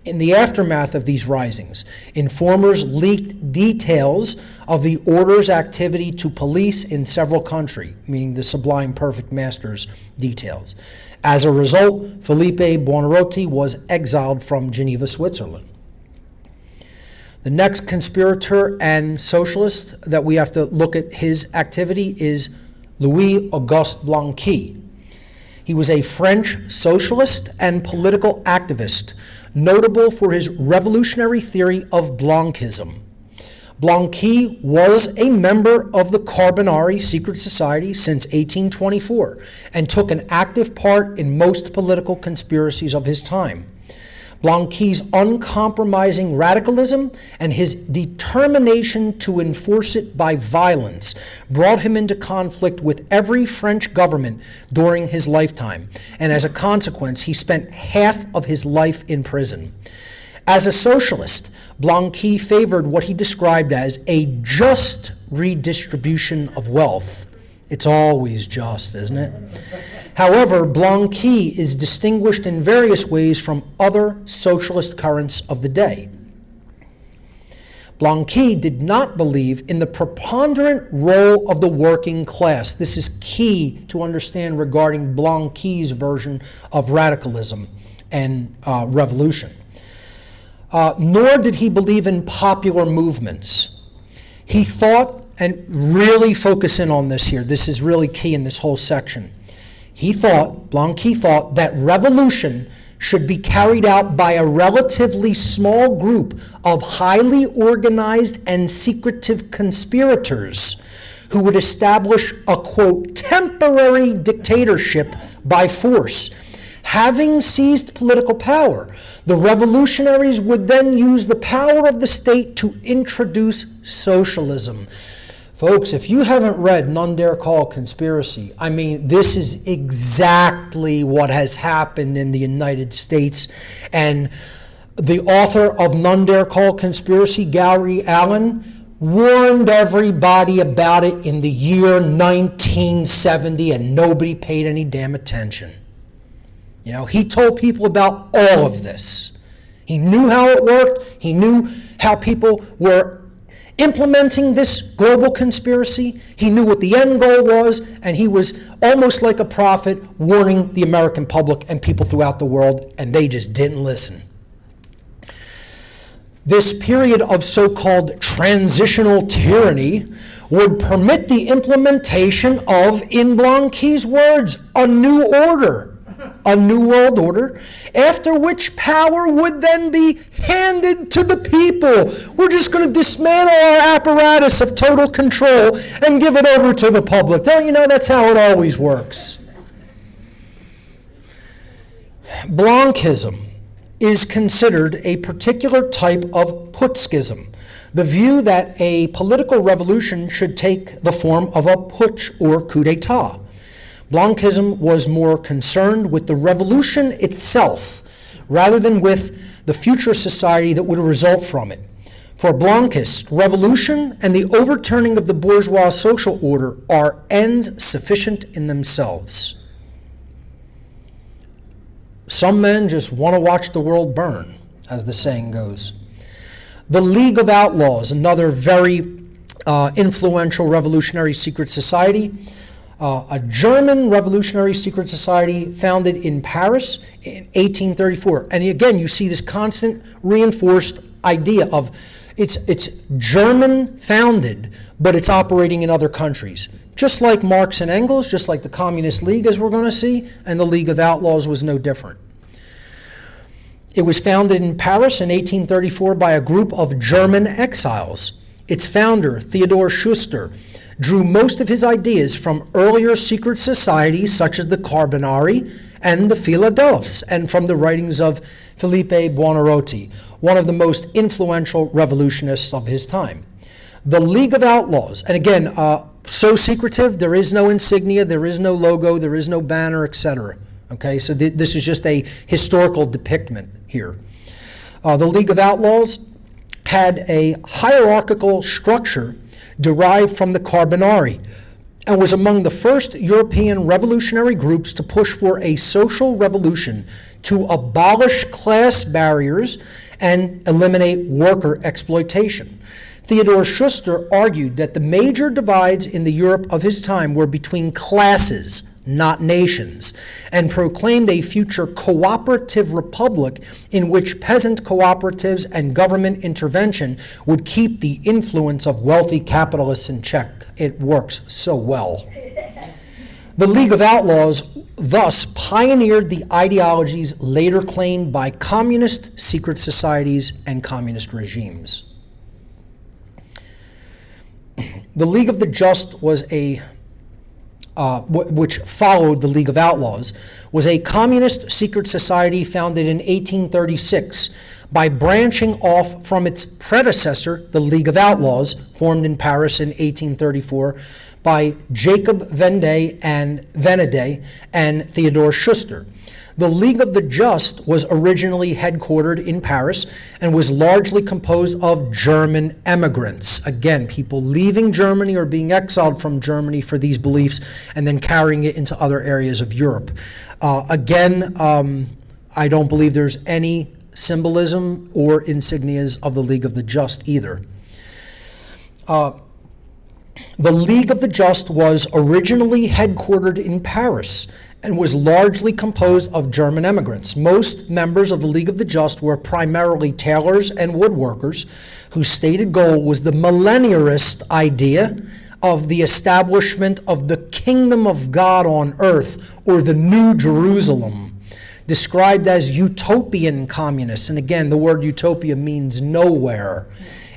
S1: In the aftermath of these risings, informers leaked details of the order's activity to police in several countries, meaning the Sublime Perfect Masters details. As a result, Felipe Buonarroti was exiled from Geneva, Switzerland. The next conspirator and socialist that we have to look at his activity is Louis-Auguste Blanqui. He was a French socialist and political activist, notable for his revolutionary theory of Blanchism. Blanqui was a member of the Carbonari secret society since 1824 and took an active part in most political conspiracies of his time. Blanqui's uncompromising radicalism and his determination to enforce it by violence brought him into conflict with every French government during his lifetime, and as a consequence, he spent half of his life in prison. As a socialist, Blanqui favored what he described as a just redistribution of wealth. It's always just, isn't it? However, Blanqui is distinguished in various ways from other socialist currents of the day. Blanqui did not believe in the preponderant role of the working class. This is key to understand regarding Blanqui's version of radicalism and revolution. Nor did he believe in popular movements. He thought, and really focus in on this here, this is really key in this whole section. Blanqui thought that revolution should be carried out by a relatively small group of highly organized and secretive conspirators who would establish a, quote, temporary dictatorship by force. Having seized political power, the revolutionaries would then use the power of the state to introduce socialism. Folks, if you haven't read None Dare Call Conspiracy, I mean, this is exactly what has happened in the United States. And the author of None Dare Call Conspiracy, Gary Allen, warned everybody about it in the year 1970, and nobody paid any damn attention. You know, he told people about all of this. He knew how it worked. He knew how people were implementing this global conspiracy. He knew what the end goal was, and he was almost like a prophet warning the American public and people throughout the world, and they just didn't listen. This period of so-called transitional tyranny would permit the implementation of, in Blanqui's words, a new order, a new world order, after which power would then be handed to the people. We're just going to dismantle our apparatus of total control and give it over to the public. Don't you know that's how it always works? Blanquism is considered a particular type of putschism, the view that a political revolution should take the form of a putsch or coup d'etat. Blanquism was more concerned with the revolution itself rather than with the future society that would result from it. For Blanquists, revolution and the overturning of the bourgeois social order are ends sufficient in themselves. Some men just want to watch the world burn, as the saying goes. The League of Outlaws, another very influential revolutionary secret society, a German revolutionary secret society founded in Paris in 1834. And again, you see this constant reinforced idea of it's German founded, but it's operating in other countries. Just like Marx and Engels, just like the Communist League, as we're going to see, and the League of Outlaws was no different. It was founded in Paris in 1834 by a group of German exiles. Its founder, Theodor Schuster, drew most of his ideas from earlier secret societies such as the Carbonari and the Philadelphs, and from the writings of Filippo Buonarroti, one of the most influential revolutionists of his time. The League of Outlaws, and again, so secretive, there is no insignia, there is no logo, there is no banner, etc. Okay, so this is just a historical depiction here. The League of Outlaws had a hierarchical structure derived from the Carbonari, and was among the first European revolutionary groups to push for a social revolution to abolish class barriers and eliminate worker exploitation. Theodor Schuster argued that the major divides in the Europe of his time were between classes, not nations, and proclaimed a future cooperative republic in which peasant cooperatives and government intervention would keep the influence of wealthy capitalists in check. It works so well. The League of Outlaws thus pioneered the ideologies later claimed by communist secret societies and communist regimes. The League of the Just was which followed the League of Outlaws, was a communist secret society founded in 1836 by branching off from its predecessor, the League of Outlaws, formed in Paris in 1834 by Jacob Venday and Theodor Schuster. The League of the Just was originally headquartered in Paris and was largely composed of German emigrants. Again, people leaving Germany or being exiled from Germany for these beliefs and then carrying it into other areas of Europe. I don't believe there's any symbolism or insignias of the League of the Just either. The League of the Just was originally headquartered in Paris and was largely composed of German immigrants. Most members of the League of the Just were primarily tailors and woodworkers whose stated goal was the millennialist idea of the establishment of the kingdom of God on earth, or the New Jerusalem, described as utopian communists. And again, the word utopia means nowhere.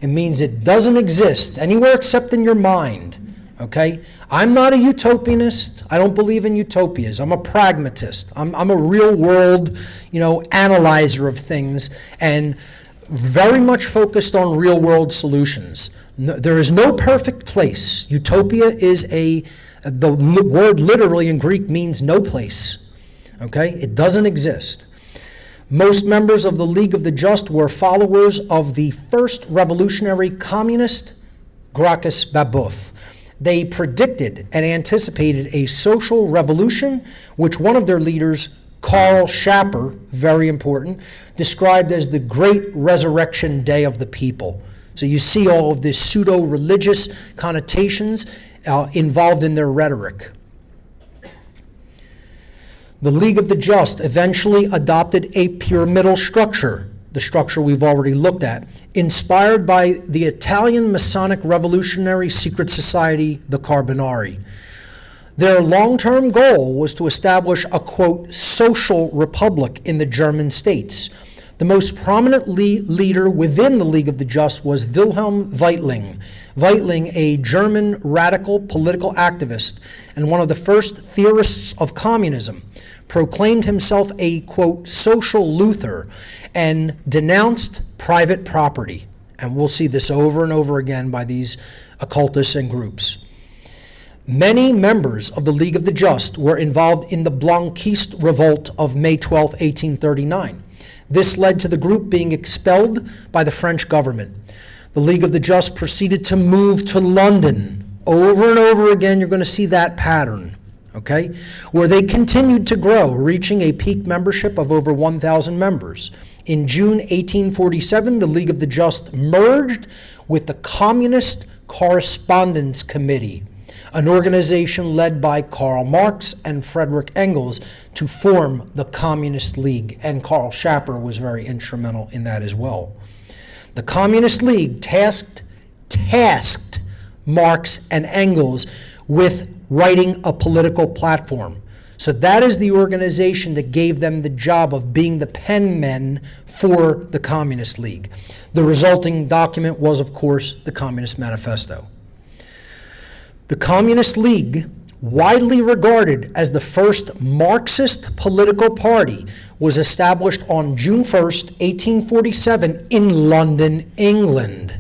S1: It means it doesn't exist anywhere except in your mind. Okay? I'm not a utopianist. I don't believe in utopias. I'm a pragmatist. I'm a real world, analyzer of things, and very much focused on real world solutions. There is no perfect place. Utopia is the word literally in Greek means no place. Okay? It doesn't exist. Most members of the League of the Just were followers of the first revolutionary communist, Gracchus Babeuf. They predicted and anticipated a social revolution, which one of their leaders, Karl Schapper, very important, described as the great resurrection day of the people. So you see all of these pseudo-religious connotations involved in their rhetoric. The League of the Just eventually adopted a pyramidal structure, the structure we've already looked at, inspired by the Italian Masonic revolutionary secret society, the Carbonari. Their long-term goal was to establish a, quote, social republic in the German states. The most prominent leader within the League of the Just was Wilhelm Weitling. Weitling, a German radical political activist and one of the first theorists of communism, proclaimed himself a, quote, social Luther and denounced private property. And we'll see this over and over again by these occultists and groups. Many members of the League of the Just were involved in the Blanquist revolt of May 12, 1839. This led to the group being expelled by the French government. The League of the Just proceeded to move to London. Over and over again, you're going to see that pattern, okay, where they continued to grow, reaching a peak membership of over 1,000 members. In June 1847, the League of the Just merged with the Communist Correspondence Committee, an organization led by Karl Marx and Friedrich Engels, to form the Communist League, and Karl Schapper was very instrumental in that as well. The Communist League tasked Marx and Engels with writing a political platform. So that is the organization that gave them the job of being the penmen for the Communist League. The resulting document was, of course, the Communist Manifesto. The Communist League, widely regarded as the first Marxist political party, was established on June 1st, 1847 in London, England.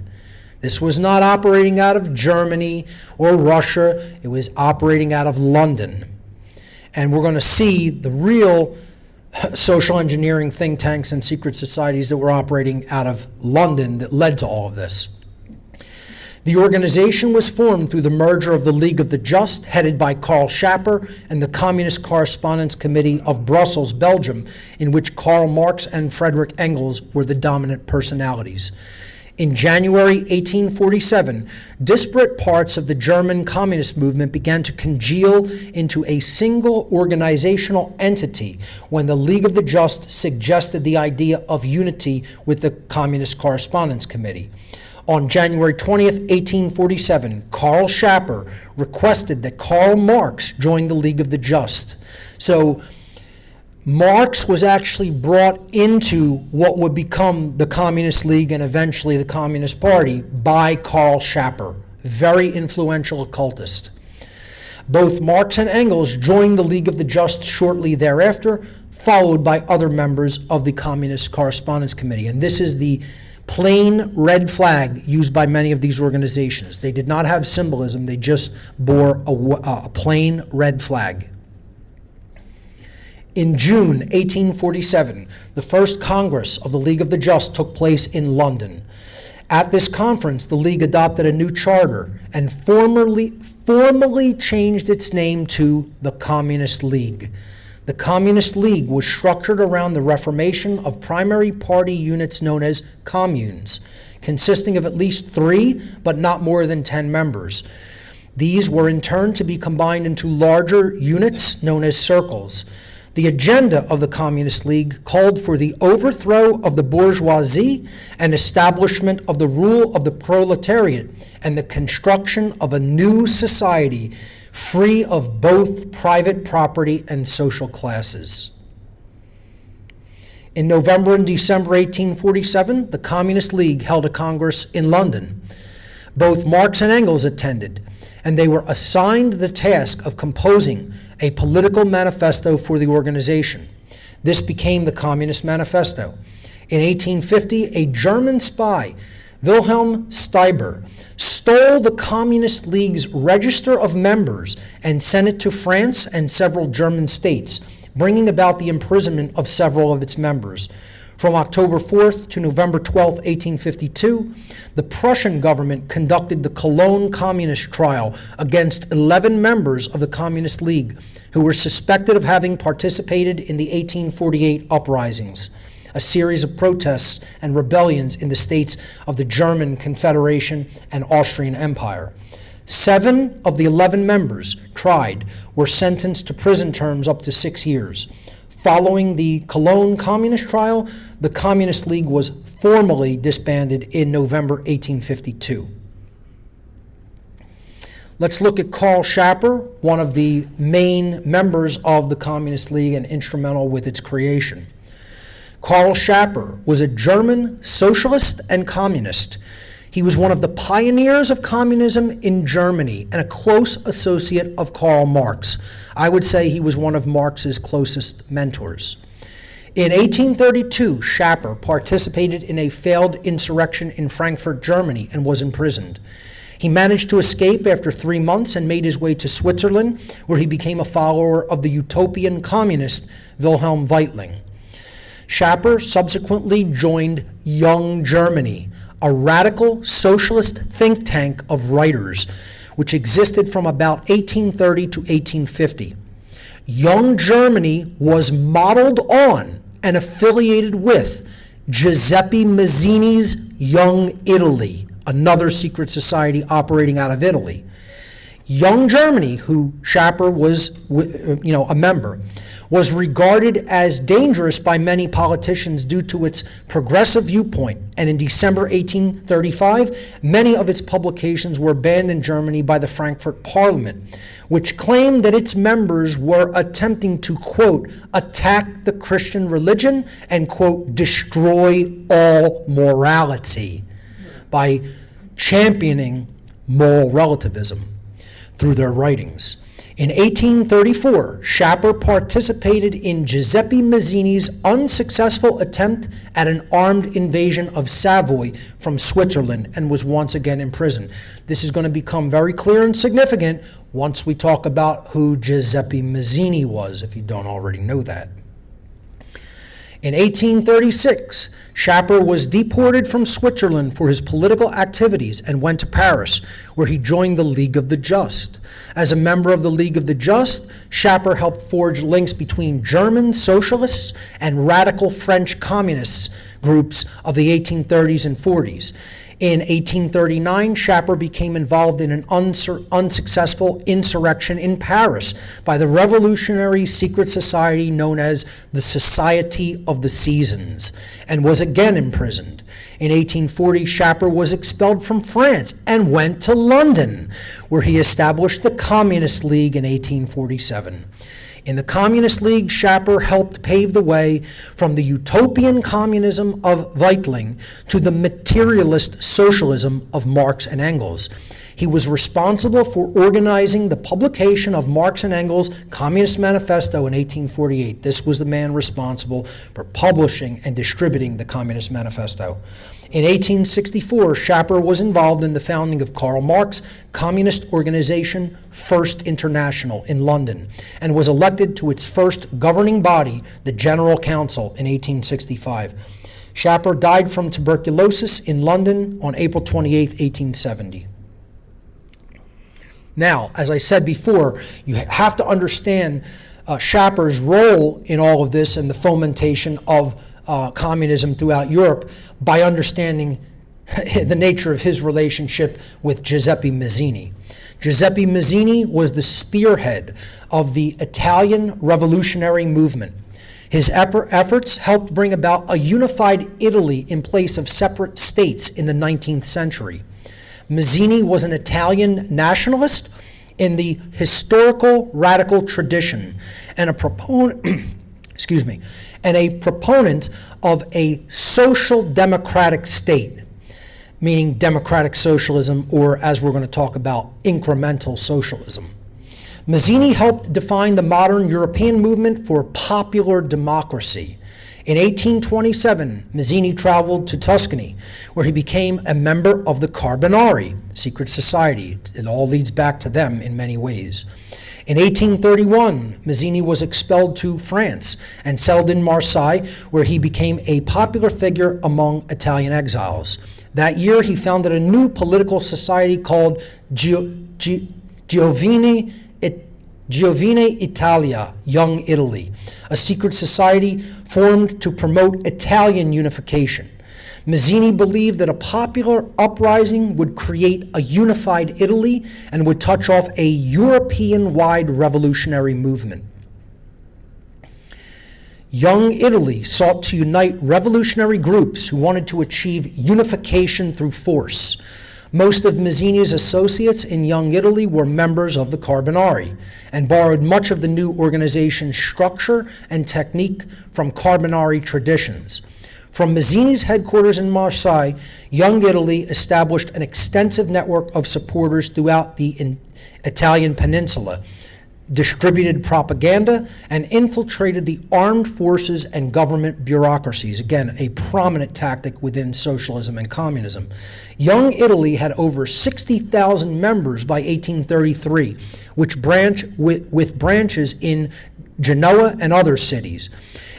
S1: This was not operating out of Germany or Russia. It was operating out of London. And we're going to see the real social engineering think tanks and secret societies that were operating out of London that led to all of this. The organization was formed through the merger of the League of the Just, headed by Karl Schapper, and the Communist Correspondence Committee of Brussels, Belgium, in which Karl Marx and Friedrich Engels were the dominant personalities. In January 1847, disparate parts of the German communist movement began to congeal into a single organizational entity when the League of the Just suggested the idea of unity with the Communist Correspondence Committee. On January 20th, 1847, Karl Schapper requested that Karl Marx join the League of the Just. So Marx was actually brought into what would become the Communist League and eventually the Communist Party by Karl Schapper, very influential occultist. Both Marx and Engels joined the League of the Just shortly thereafter, followed by other members of the Communist Correspondence Committee. And this is the plain red flag used by many of these organizations. They did not have symbolism, they just bore a plain red flag. In June 1847, the first Congress of the League of the Just took place in London. At this conference, the League adopted a new charter and formally changed its name to the Communist League. The Communist League was structured around the reformation of primary party units known as communes, consisting of at least 3, but not more than 10 members. These were in turn to be combined into larger units known as circles. The agenda of the Communist League called for the overthrow of the bourgeoisie and establishment of the rule of the proletariat and the construction of a new society free of both private property and social classes. In November and December 1847, the Communist League held a congress in London. Both Marx and Engels attended, and they were assigned the task of composing a political manifesto for the organization. This became the Communist Manifesto. In 1850, a German spy, Wilhelm Stieber, stole the Communist League's register of members and sent it to France and several German states, bringing about the imprisonment of several of its members. From October 4th to November 12, 1852, the Prussian government conducted the Cologne Communist trial against 11 members of the Communist League who were suspected of having participated in the 1848 uprisings, a series of protests and rebellions in the states of the German Confederation and Austrian Empire. 7 of the 11 members tried were sentenced to prison terms up to 6 years. Following the Cologne Communist trial, the Communist League was formally disbanded in November 1852. Let's look at Karl Schapper, one of the main members of the Communist League and instrumental with its creation. Karl Schapper was a German socialist and communist. He was one of the pioneers of communism in Germany and a close associate of Karl Marx. I would say he was one of Marx's closest mentors. In 1832, Schapper participated in a failed insurrection in Frankfurt, Germany, and was imprisoned. He managed to escape after 3 months and made his way to Switzerland, where he became a follower of the utopian communist Wilhelm Weitling. Schapper subsequently joined Young Germany, a radical socialist think tank of writers, which existed from about 1830 to 1850. Young Germany was modeled on and affiliated with Giuseppe Mazzini's Young Italy, another secret society operating out of Italy. Young Germany, who Schapper was a member, was regarded as dangerous by many politicians due to its progressive viewpoint, and in December 1835, many of its publications were banned in Germany by the Frankfurt Parliament, which claimed that its members were attempting to, quote, attack the Christian religion and, quote, destroy all morality by championing moral relativism through their writings. In 1834, Schapper participated in Giuseppe Mazzini's unsuccessful attempt at an armed invasion of Savoy from Switzerland and was once again imprisoned. This is going to become very clear and significant once we talk about who Giuseppe Mazzini was, if you don't already know that. In 1836, Schapper was deported from Switzerland for his political activities and went to Paris, where he joined the League of the Just. As a member of the League of the Just, Schapper helped forge links between German socialists and radical French communist groups of the 1830s and 40s. In 1839, Schapper became involved in an unsuccessful insurrection in Paris by the revolutionary secret society known as the Society of the Seasons, and was again imprisoned. In 1840, Schapper was expelled from France and went to London, where he established the Communist League in 1847. In the Communist League, Schapper helped pave the way from the utopian communism of Weitling to the materialist socialism of Marx and Engels. He was responsible for organizing the publication of Marx and Engels' Communist Manifesto in 1848. This was the man responsible for publishing and distributing the Communist Manifesto. In 1864, Schapper was involved in the founding of Karl Marx's communist organization, First International, in London, and was elected to its first governing body, the General Council, in 1865. Schapper died from tuberculosis in London on April 28, 1870. Now, as I said before, you have to understand Schapper's role in all of this and the fomentation of communism throughout Europe by understanding the nature of his relationship with Giuseppe Mazzini. Giuseppe Mazzini was the spearhead of the Italian revolutionary movement. His efforts helped bring about a unified Italy in place of separate states in the 19th century. Mazzini was an Italian nationalist in the historical radical tradition and a proponent of a social democratic state. meaning democratic socialism, or as we're going to talk about, incremental socialism. Mazzini helped define the modern European movement for popular democracy. In 1827, Mazzini traveled to Tuscany, where he became a member of the Carbonari, secret society. It all leads back to them in many ways. In 1831, Mazzini was expelled to France and settled in Marseille, where he became a popular figure among Italian exiles. That year, he founded a new political society called Giovine Italia, Young Italy, a secret society formed to promote Italian unification. Mazzini believed that a popular uprising would create a unified Italy and would touch off a European-wide revolutionary movement. Young Italy sought to unite revolutionary groups who wanted to achieve unification through force. Most of Mazzini's associates in Young Italy were members of the Carbonari and borrowed much of the new organization's structure and technique from Carbonari traditions. From Mazzini's headquarters in Marseille, Young Italy established an extensive network of supporters throughout the Italian peninsula, distributed propaganda, and infiltrated the armed forces and government bureaucracies, again, a prominent tactic within socialism and communism. Young Italy had over 60,000 members by 1833, with branches in Genoa and other cities.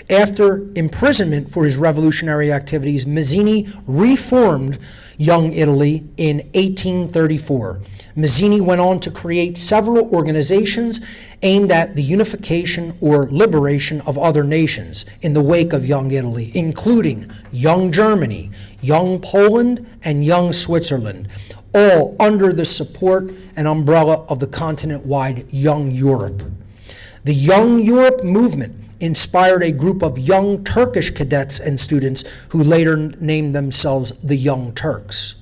S1: After imprisonment for his revolutionary activities, Mazzini reformed Young Italy in 1834. Mazzini went on to create several organizations aimed at the unification or liberation of other nations in the wake of Young Italy, including Young Germany, Young Poland, and Young Switzerland, all under the support and umbrella of the continent-wide Young Europe. The Young Europe movement inspired a group of young Turkish cadets and students who later named themselves the Young Turks.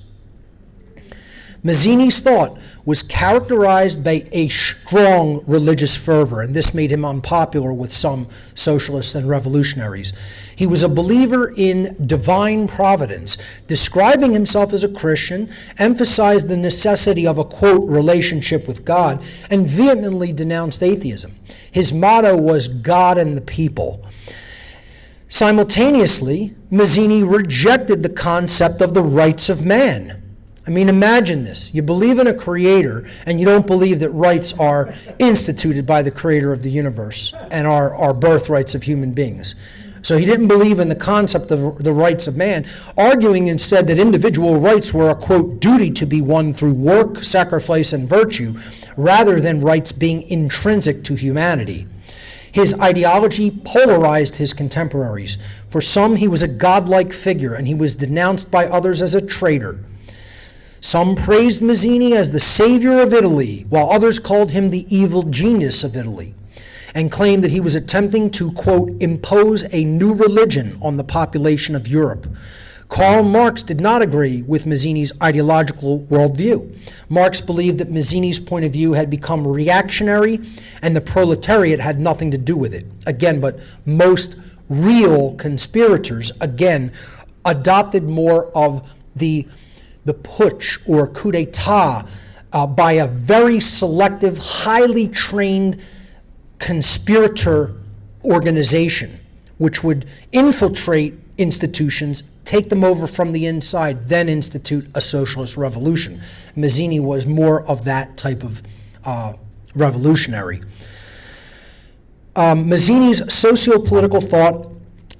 S1: Mazzini's thought was characterized by a strong religious fervor, and this made him unpopular with some socialists and revolutionaries. He was a believer in divine providence, describing himself as a Christian, emphasized the necessity of a, quote, relationship with God, and vehemently denounced atheism. His motto was God and the people. Simultaneously, Mazzini rejected the concept of the rights of man. I mean, imagine this. You believe in a creator, and you don't believe that rights are instituted by the creator of the universe and are birthrights of human beings. So he didn't believe in the concept of the rights of man, arguing instead that individual rights were a, quote, duty to be won through work, sacrifice, and virtue, rather than rights being intrinsic to humanity. His ideology polarized his contemporaries. For some, he was a godlike figure, and he was denounced by others as a traitor. Some praised Mazzini as the savior of Italy, while others called him the evil genius of Italy, and claimed that he was attempting to, quote, impose a new religion on the population of Europe. Karl Marx did not agree with Mazzini's ideological worldview. Marx believed that Mazzini's point of view had become reactionary and the proletariat had nothing to do with it. Again, but most real conspirators, again, adopted more of the putsch or coup d'etat by a very selective, highly trained conspirator organization, which would infiltrate institutions, take them over from the inside, then institute a socialist revolution. Mazzini was more of that type of revolutionary. Mazzini's socio-political thought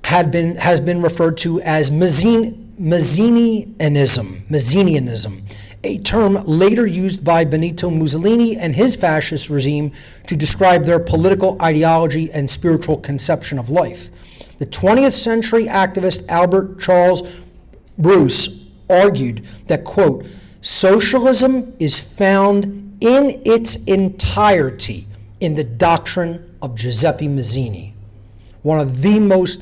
S1: has been referred to as Mazzinianism, a term later used by Benito Mussolini and his fascist regime to describe their political ideology and spiritual conception of life. The 20th century activist Albert Charles Bruce argued that, quote, socialism is found in its entirety in the doctrine of Giuseppe Mazzini, one of the most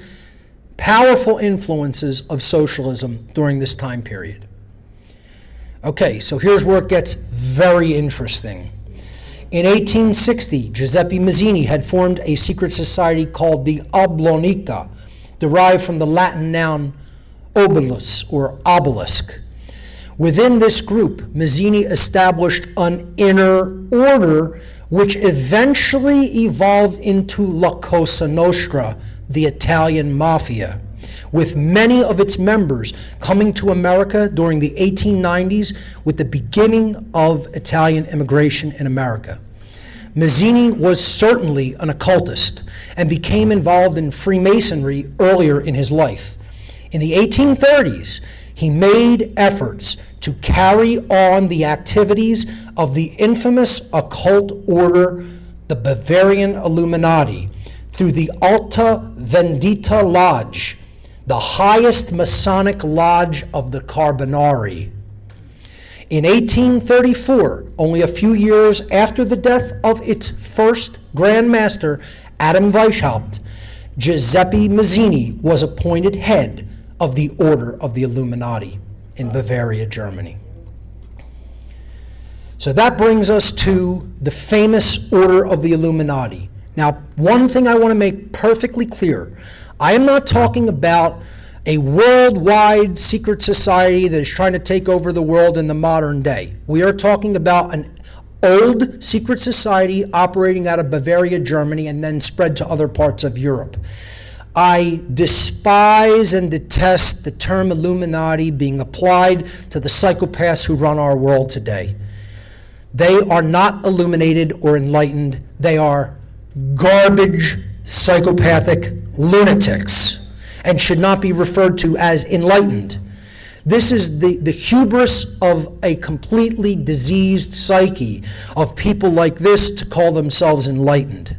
S1: powerful influences of socialism during this time period. Okay, so here's where it gets very interesting. In 1860, Giuseppe Mazzini had formed a secret society called the Oblonica, derived from the Latin noun obolus, or obelisk, Within this group, Mazzini established an inner order which eventually evolved into La Cosa Nostra, the Italian mafia, with many of its members coming to America during the 1890s with the beginning of Italian immigration in America. Mazzini was certainly an occultist and became involved in Freemasonry earlier in his life. In the 1830s, he made efforts to carry on the activities of the infamous occult order, the Bavarian Illuminati, through the Alta Vendita Lodge, the highest Masonic lodge of the Carbonari. In 1834, only a few years after the death of its first Grand Master, Adam Weishaupt, Giuseppe Mazzini was appointed head of the Order of the Illuminati in Bavaria, Germany. So that brings us to the famous Order of the Illuminati. Now, one thing I want to make perfectly clear, I am not talking about a worldwide secret society that is trying to take over the world in the modern day. We are talking about an old secret society operating out of Bavaria, Germany, and then spread to other parts of Europe. I despise and detest the term Illuminati being applied to the psychopaths who run our world today. They are not illuminated or enlightened. They are garbage, psychopathic lunatics and should not be referred to as enlightened. This is the hubris of a completely diseased psyche of people like this to call themselves enlightened.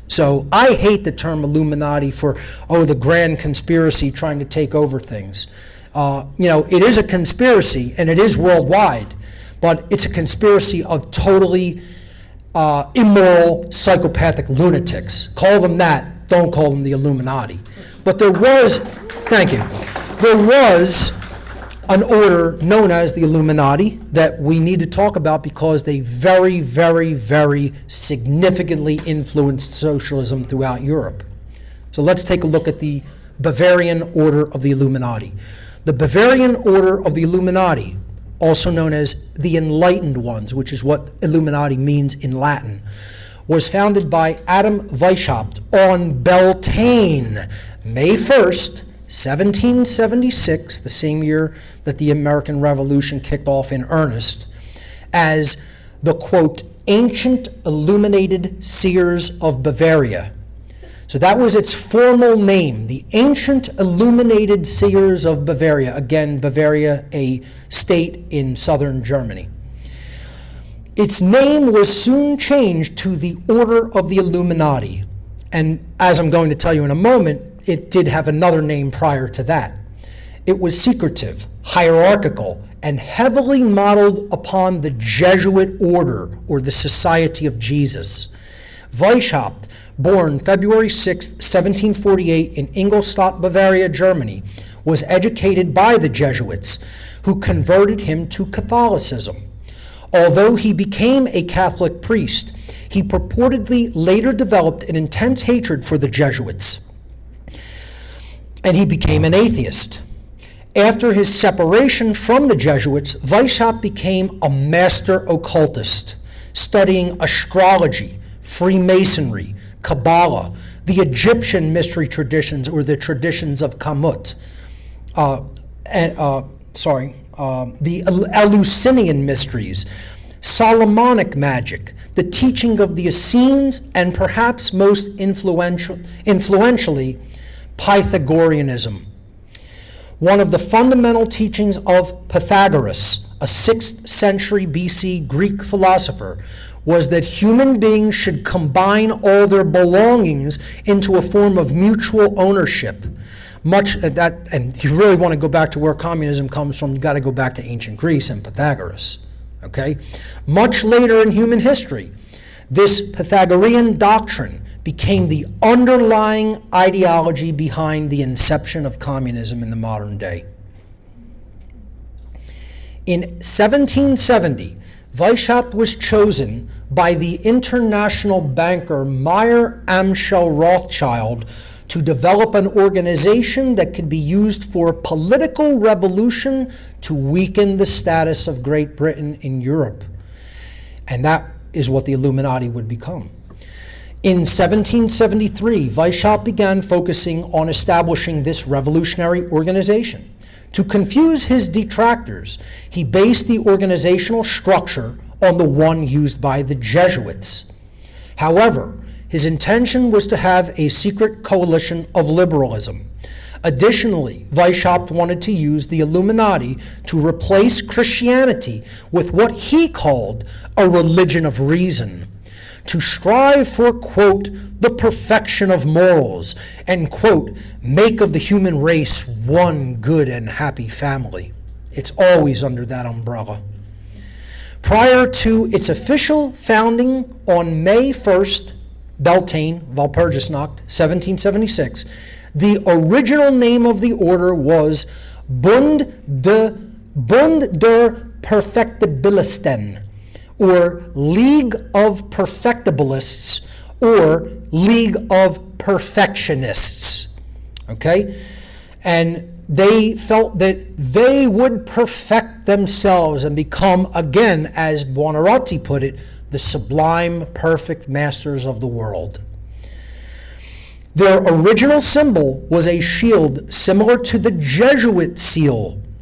S1: So I hate the term Illuminati for, the grand conspiracy trying to take over things. It is a conspiracy and it is worldwide, but it's a conspiracy of totally immoral, psychopathic lunatics. Call them that, don't call them the Illuminati. But there was an order known as the Illuminati that we need to talk about because they very, very, very significantly influenced socialism throughout Europe. So let's take a look at the Bavarian Order of the Illuminati. The Bavarian Order of the Illuminati, also known as the Enlightened Ones, which is what Illuminati means in Latin, was founded by Adam Weishaupt on Beltane, May 1st, 1776, the same year that the American Revolution kicked off in earnest, as the, quote, Ancient Illuminated Seers of Bavaria. So that was its formal name, the Ancient Illuminated Seers of Bavaria. Again, Bavaria, a state in southern Germany. Its name was soon changed to the Order of the Illuminati. And as I'm going to tell you in a moment, it did have another name prior to that. It was secretive, hierarchical, and heavily modeled upon the Jesuit order, or the Society of Jesus. Weishaupt, born February 6, 1748 in Ingolstadt, Bavaria, Germany, was educated by the Jesuits, who converted him to Catholicism. Although he became a Catholic priest, he purportedly later developed an intense hatred for the Jesuits, and he became an atheist. After his separation from the Jesuits, Weishaupt became a master occultist, studying astrology, Freemasonry, Kabbalah, the Egyptian mystery traditions, or the traditions of Kamut, the Eleusinian mysteries, Solomonic magic, the teaching of the Essenes, and perhaps most influentially, Pythagoreanism. One of the fundamental teachings of Pythagoras, a 6th century BC Greek philosopher, was that human beings should combine all their belongings into a form of mutual ownership. And you really want to go back to where communism comes from, you got to go back to ancient Greece and Pythagoras. Okay? Much later in human history, this Pythagorean doctrine became the underlying ideology behind the inception of communism in the modern day. In 1770, Weishaupt was chosen by the international banker Mayer Amschel Rothschild to develop an organization that could be used for political revolution to weaken the status of Great Britain in Europe. And that is what the Illuminati would become. In 1773, Weishaupt began focusing on establishing this revolutionary organization. To confuse his detractors, he based the organizational structure on the one used by the Jesuits. However, his intention was to have a secret coalition of liberalism. Additionally, Weishaupt wanted to use the Illuminati to replace Christianity with what he called a religion of reason, to strive for, quote, the perfection of morals, and, quote, make of the human race one good and happy family. It's always under that umbrella. Prior to its official founding on May 1st, Beltane, Walpurgisnacht, 1776, the original name of the order was Bund der Perfectibilisten, or League of Perfectibilists, or League of Perfectionists. Okay? And they felt that they would perfect themselves and become, again, as Buonarroti put it, the sublime, perfect masters of the world. Their original symbol was a shield similar to the Jesuit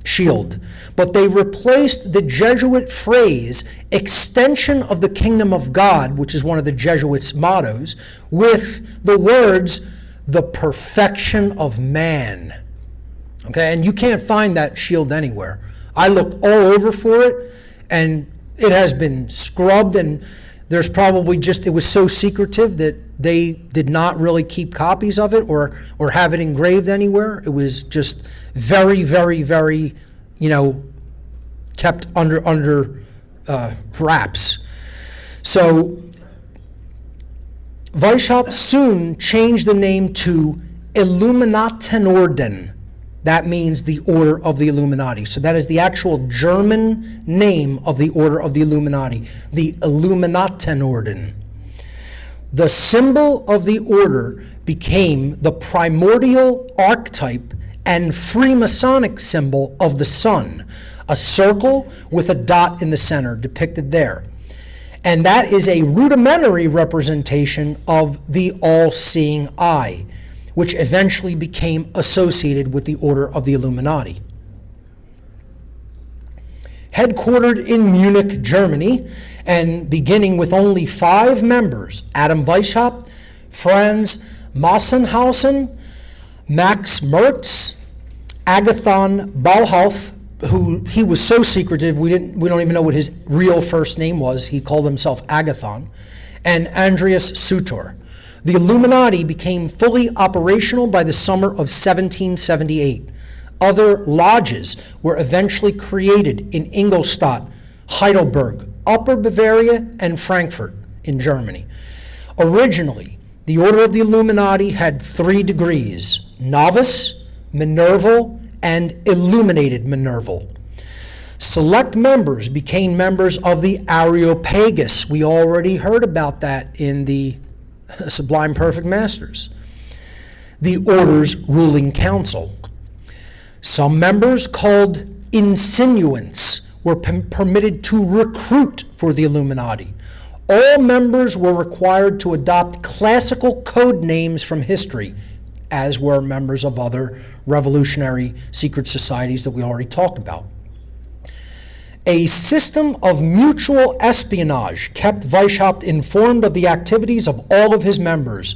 S1: shield, but they replaced the Jesuit phrase, extension of the kingdom of God, which is one of the Jesuits' mottos, with the words, the perfection of man. Okay, and you can't find that shield anywhere. I looked all over for it, and it has been scrubbed, and there's probably it was so secretive that they did not really keep copies of it or have it engraved anywhere. It was just very, very, very, kept under wraps. So Weishaupt soon changed the name to Illuminatenorden. That means the Order of the Illuminati. So that is the actual German name of the Order of the Illuminati, the Illuminatenorden. The symbol of the order became the primordial archetype and Freemasonic symbol of the sun, a circle with a dot in the center depicted there. And that is a rudimentary representation of the all-seeing eye, which eventually became associated with the Order of the Illuminati. Headquartered in Munich, Germany, and beginning with only 5 members, Adam Weishaupt, Franz Massenhausen, Max Merz, Agathon Bauhaus, who he was so secretive we don't even know what his real first name was. He called himself Agathon, and Andreas Sutor. The Illuminati became fully operational by the summer of 1778. Other lodges were eventually created in Ingolstadt, Heidelberg, Upper Bavaria, and Frankfurt in Germany. Originally, the Order of the Illuminati had 3 degrees: novice, minerval, and illuminated minerval. Select members became members of the Areopagus. We already heard about that in the Sublime Perfect Masters, the Order's ruling council. Some members, called insinuants, were permitted to recruit for the Illuminati. All members were required to adopt classical code names from history, as were members of other revolutionary secret societies that we already talked about. A system of mutual espionage kept Weishaupt informed of the activities of all of his members.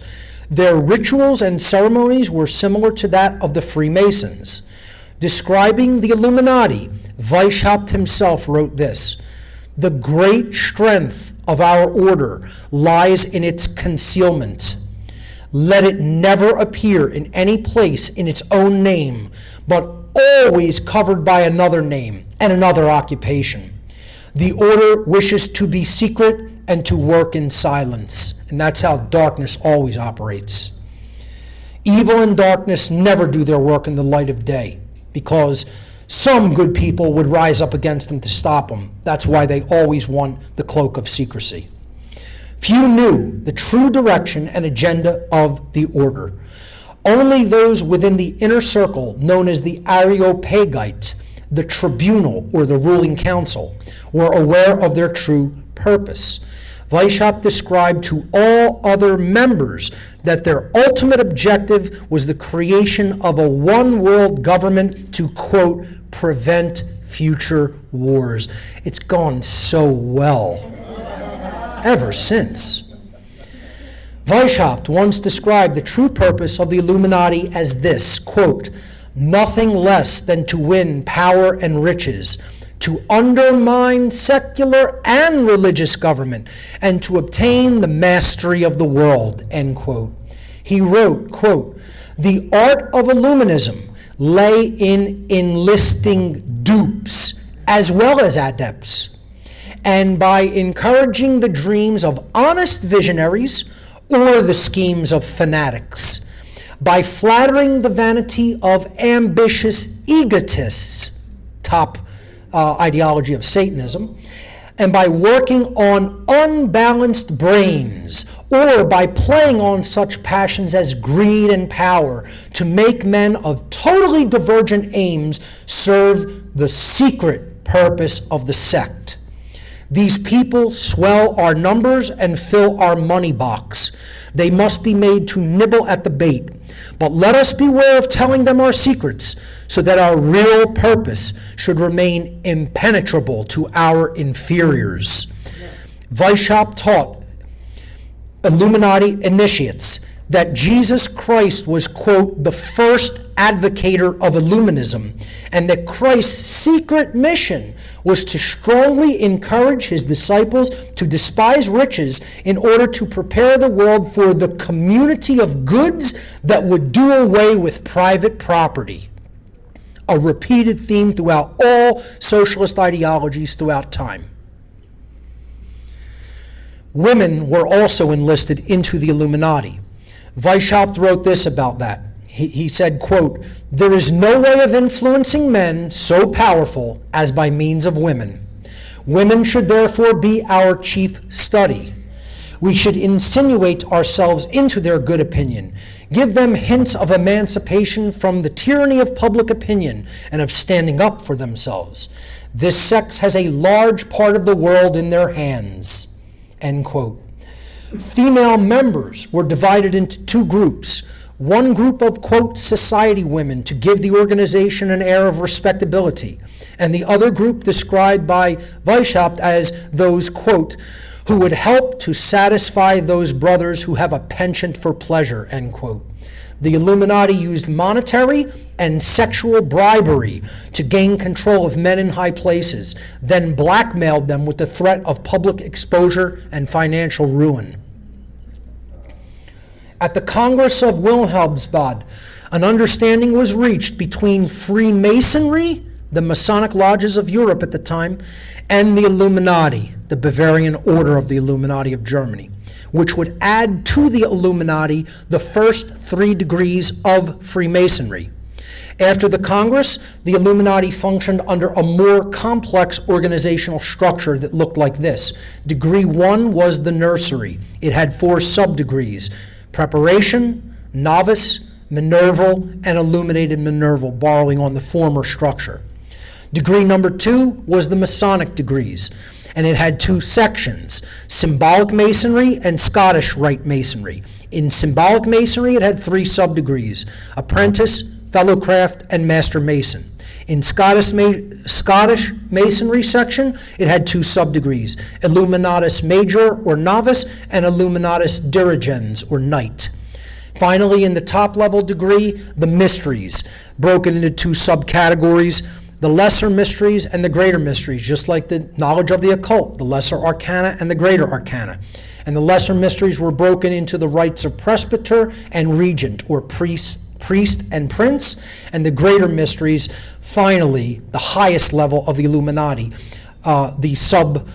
S1: Their rituals and ceremonies were similar to that of the Freemasons. Describing the Illuminati, Weishaupt himself wrote this: "The great strength of our order lies in its concealment. Let it never appear in any place in its own name, but always covered by another name and another occupation. The order wishes to be secret and to work in silence." And that's how darkness always operates. Evil and darkness never do their work in the light of day, because some good people would rise up against them to stop them. That's why they always want the cloak of secrecy. Few knew the true direction and agenda of the order. Only those within the inner circle, known as the Areopagite, the tribunal or the ruling council, were aware of their true purpose. Weishaupt described to all other members that their ultimate objective was the creation of a one-world government to, quote, prevent future wars. It's gone so well ever since. Weishaupt once described the true purpose of the Illuminati as this, quote, nothing less than to win power and riches, to undermine secular and religious government, and to obtain the mastery of the world, end quote. He wrote, quote, the art of Illuminism lay in enlisting dupes as well as adepts, and by encouraging the dreams of honest visionaries or the schemes of fanatics, by flattering the vanity of ambitious egotists, top ideology of Satanism, and by working on unbalanced brains, or by playing on such passions as greed and power to make men of totally divergent aims serve the secret purpose of the sect. These people swell our numbers and fill our money box. They must be made to nibble at the bait. But let us beware of telling them our secrets, so that our real purpose should remain impenetrable to our inferiors. Weishaupt taught Illuminati initiates that Jesus Christ was, quote, the first advocator of Illuminism, and that Christ's secret mission was to strongly encourage his disciples to despise riches in order to prepare the world for the community of goods that would do away with private property. A repeated theme throughout all socialist ideologies throughout time. Women were also enlisted into the Illuminati. Weishaupt wrote this about that. He said, quote, there is no way of influencing men so powerful as by means of women. Women should therefore be our chief study. We should insinuate ourselves into their good opinion, give them hints of emancipation from the tyranny of public opinion and of standing up for themselves. This sex has a large part of the world in their hands, end quote. Female members were divided into two groups. One group of, quote, society women to give the organization an air of respectability, and the other group described by Weishaupt as those, quote, who would help to satisfy those brothers who have a penchant for pleasure, end quote. The Illuminati used monetary and sexual bribery to gain control of men in high places, then blackmailed them with the threat of public exposure and financial ruin. At the Congress of Wilhelmsbad, an understanding was reached between Freemasonry, the Masonic lodges of Europe at the time, and the Illuminati, the Bavarian Order of the Illuminati of Germany, which would add to the Illuminati the first 3 degrees of Freemasonry. After the Congress, the Illuminati functioned under a more complex organizational structure that looked like this. Degree 1 was the nursery. It had 4 sub-degrees: preparation, novice, minerval, and illuminated minerval, borrowing on the former structure. Degree number 2 was the Masonic degrees, and it had 2 sections: symbolic masonry and Scottish Rite Masonry. In symbolic masonry, it had 3 sub-degrees: apprentice, fellowcraft, and master mason. In Scottish Masonry section, it had 2 sub-degrees: Illuminatus Major or Novice and Illuminatus Dirigens or Knight. Finally, in the top-level degree, the Mysteries, broken into 2 subcategories: the Lesser Mysteries and the Greater Mysteries, just like the knowledge of the occult, the Lesser Arcana and the Greater Arcana. And the Lesser Mysteries were broken into the rights of presbyter and regent, or priest and prince, and the Greater Mysteries, finally, the highest level of the Illuminati, the sub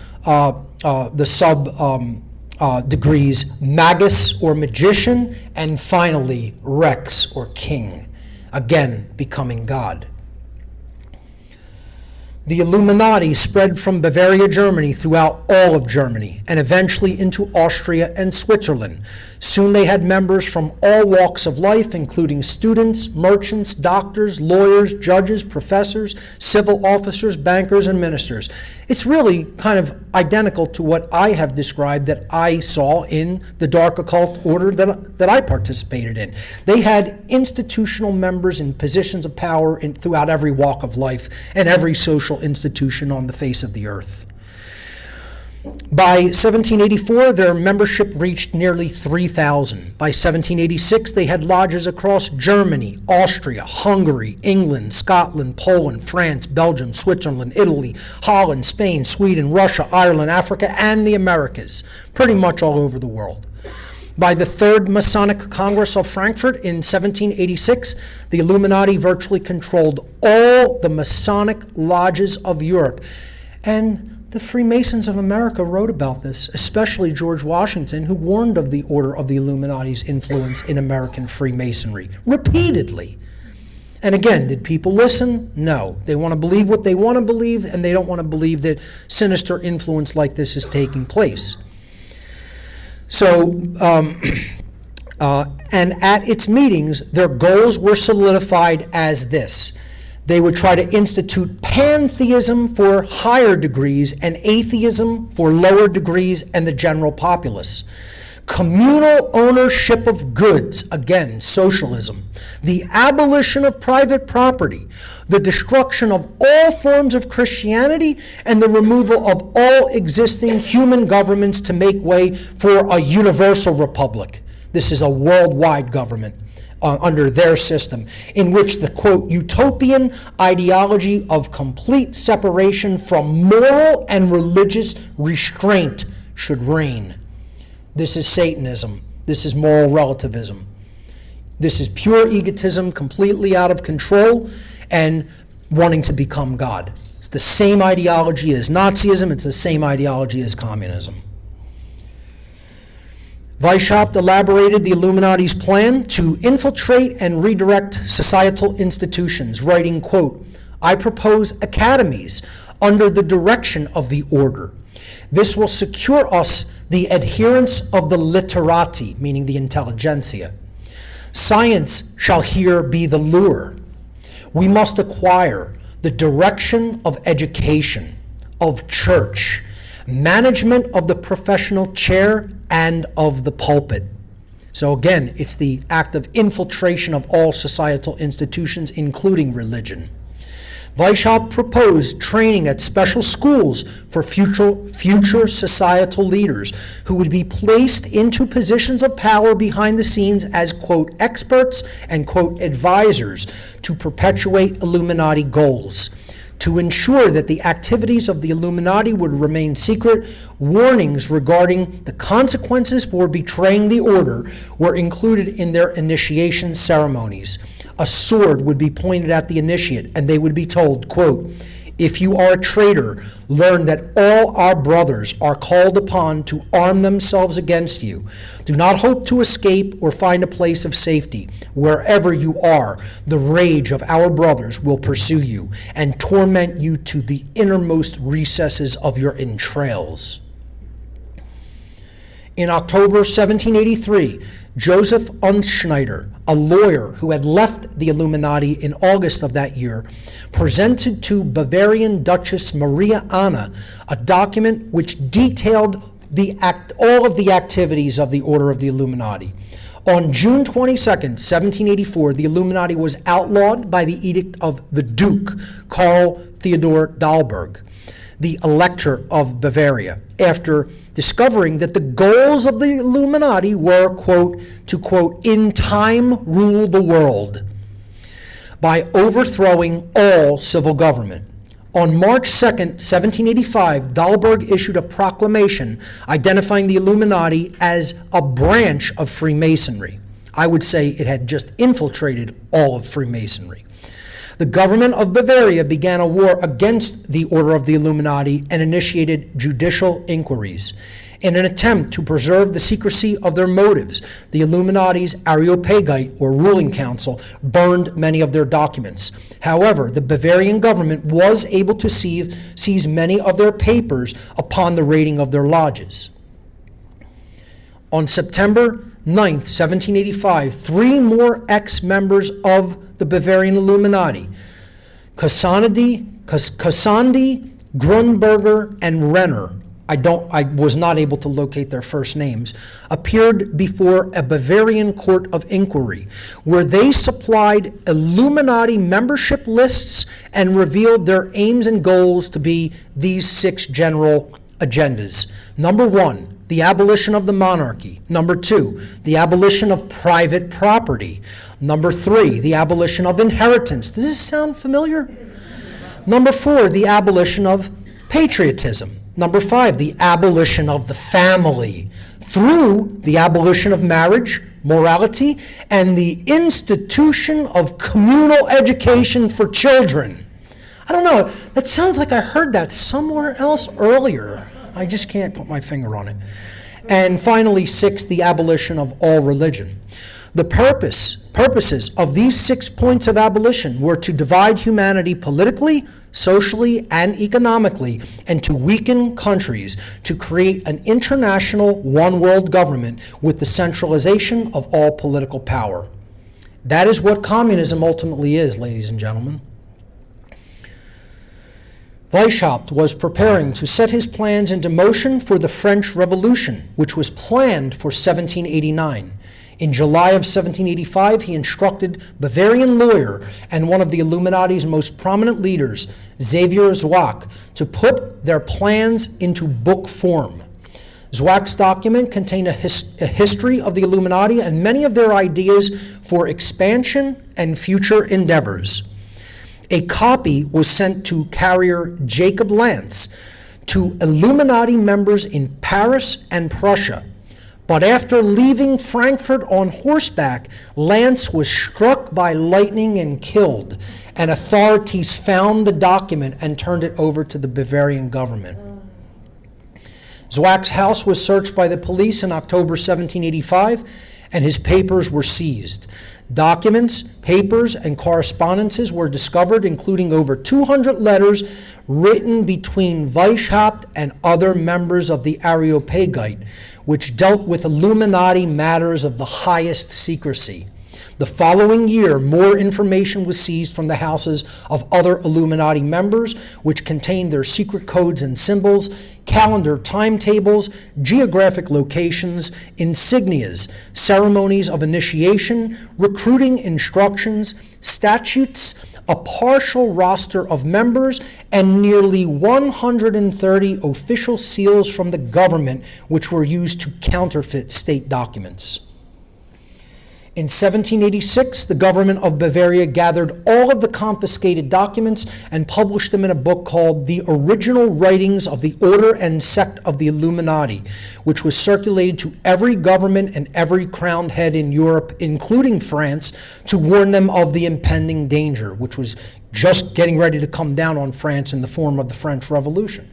S1: degrees Magus or magician, and finally Rex or king, again becoming God. The Illuminati spread from Bavaria, Germany, throughout all of Germany, and eventually into Austria and Switzerland. Soon they had members from all walks of life, including students, merchants, doctors, lawyers, judges, professors, civil officers, bankers, and ministers. It's really kind of identical to what I have described that I saw in the Dark Occult order that I participated in. They had institutional members in positions of power throughout every walk of life and every social institution on the face of the earth. By 1784, their membership reached nearly 3,000. By 1786, they had lodges across Germany, Austria, Hungary, England, Scotland, Poland, France, Belgium, Switzerland, Italy, Holland, Spain, Sweden, Russia, Ireland, Africa, and the Americas, pretty much all over the world. By the Third Masonic Congress of Frankfurt in 1786, the Illuminati virtually controlled all the Masonic lodges of Europe. And the Freemasons of America wrote about this, especially George Washington, who warned of the Order of the Illuminati's influence in American Freemasonry repeatedly. And again, did people listen? No. They want to believe what they want to believe, and they don't want to believe that sinister influence like this is taking place. So, and at its meetings, their goals were solidified as this. They would try to institute pantheism for higher degrees and atheism for lower degrees and the general populace. Communal ownership of goods, again, socialism. The abolition of private property. The destruction of all forms of Christianity and the removal of all existing human governments to make way for a universal republic. This is a worldwide government. Under their system, in which the, quote, utopian ideology of complete separation from moral and religious restraint should reign. This is Satanism. This is moral relativism. This is pure egotism, completely out of control, and wanting to become God. It's the same ideology as Nazism. It's the same ideology as communism. Weishaupt elaborated the Illuminati's plan to infiltrate and redirect societal institutions, writing, quote, I propose academies under the direction of the order. This will secure us the adherence of the literati, meaning the intelligentsia. Science shall here be the lure. We must acquire the direction of education, of church, management of the professional chair, and of the pulpit. So again, it's the act of infiltration of all societal institutions, including religion. Weishaupt proposed training at special schools for future societal leaders who would be placed into positions of power behind the scenes as, quote, experts and, quote, advisors to perpetuate Illuminati goals. To ensure that the activities of the Illuminati would remain secret, warnings regarding the consequences for betraying the order were included in their initiation ceremonies. A sword would be pointed at the initiate, and they would be told, quote, if you are a traitor, learn that all our brothers are called upon to arm themselves against you. Do not hope to escape or find a place of safety. Wherever you are, the rage of our brothers will pursue you and torment you to the innermost recesses of your entrails. In October 1783, Joseph Unschneider, a lawyer who had left the Illuminati in August of that year, presented to Bavarian Duchess Maria Anna a document which detailed all of the activities of the Order of the Illuminati. On June 22nd, 1784, the Illuminati was outlawed by the edict of the Duke, Karl Theodor Dahlberg, the Elector of Bavaria, after discovering that the goals of the Illuminati were, quote, to, quote, in time rule the world by overthrowing all civil government. On March 2nd, 1785, Dahlberg issued a proclamation identifying the Illuminati as a branch of Freemasonry. I would say it had just infiltrated all of Freemasonry. The government of Bavaria began a war against the Order of the Illuminati and initiated judicial inquiries. In an attempt to preserve the secrecy of their motives, the Illuminati's Areopagite, or ruling council, burned many of their documents. However, the Bavarian government was able to seize many of their papers upon the raiding of their lodges. On September 9th, 1785, three more ex-members of the Bavarian Illuminati, Cassandi, Grunberger, and Renner, I was not able to locate their first names, appeared before a Bavarian court of inquiry, where they supplied Illuminati membership lists and revealed their aims and goals to be these six general agendas. Number one, the abolition of the monarchy. Number two, the abolition of private property. Number three, the abolition of inheritance. Does this sound familiar? Number four, the abolition of patriotism. Number five, the abolition of the family through the abolition of marriage, morality, and the institution of communal education for children. I don't know, that sounds like I heard that somewhere else earlier. I just can't put my finger on it. And finally, six, the abolition of all religion. The purposes of these 6 points of abolition were to divide humanity politically, socially, and economically, and to weaken countries, to create an international one-world government with the centralization of all political power. That is what communism ultimately is, ladies and gentlemen. Weishaupt was preparing to set his plans into motion for the French Revolution, which was planned for 1789. In July of 1785, he instructed Bavarian lawyer and one of the Illuminati's most prominent leaders, Xavier Zwack, to put their plans into book form. Zwack's document contained a history of the Illuminati and many of their ideas for expansion and future endeavors. A copy was sent to carrier Jacob Lance to Illuminati members in Paris and Prussia. But after leaving Frankfurt on horseback, Lance was struck by lightning and killed, and authorities found the document and turned it over to the Bavarian government. Zwack's house was searched by the police in October 1785, and his papers were seized. Documents, papers, and correspondences were discovered, including over 200 letters written between Weishaupt and other members of the Areopagite, which dealt with Illuminati matters of the highest secrecy. The following year, more information was seized from the houses of other Illuminati members, which contained their secret codes and symbols, calendar timetables, geographic locations, insignias, ceremonies of initiation, recruiting instructions, statutes, a partial roster of members, and nearly 130 official seals from the government, which were used to counterfeit state documents. In 1786, the government of Bavaria gathered all of the confiscated documents and published them in a book called The Original Writings of the Order and Sect of the Illuminati, which was circulated to every government and every crowned head in Europe, including France, to warn them of the impending danger, which was just getting ready to come down on France in the form of the French Revolution.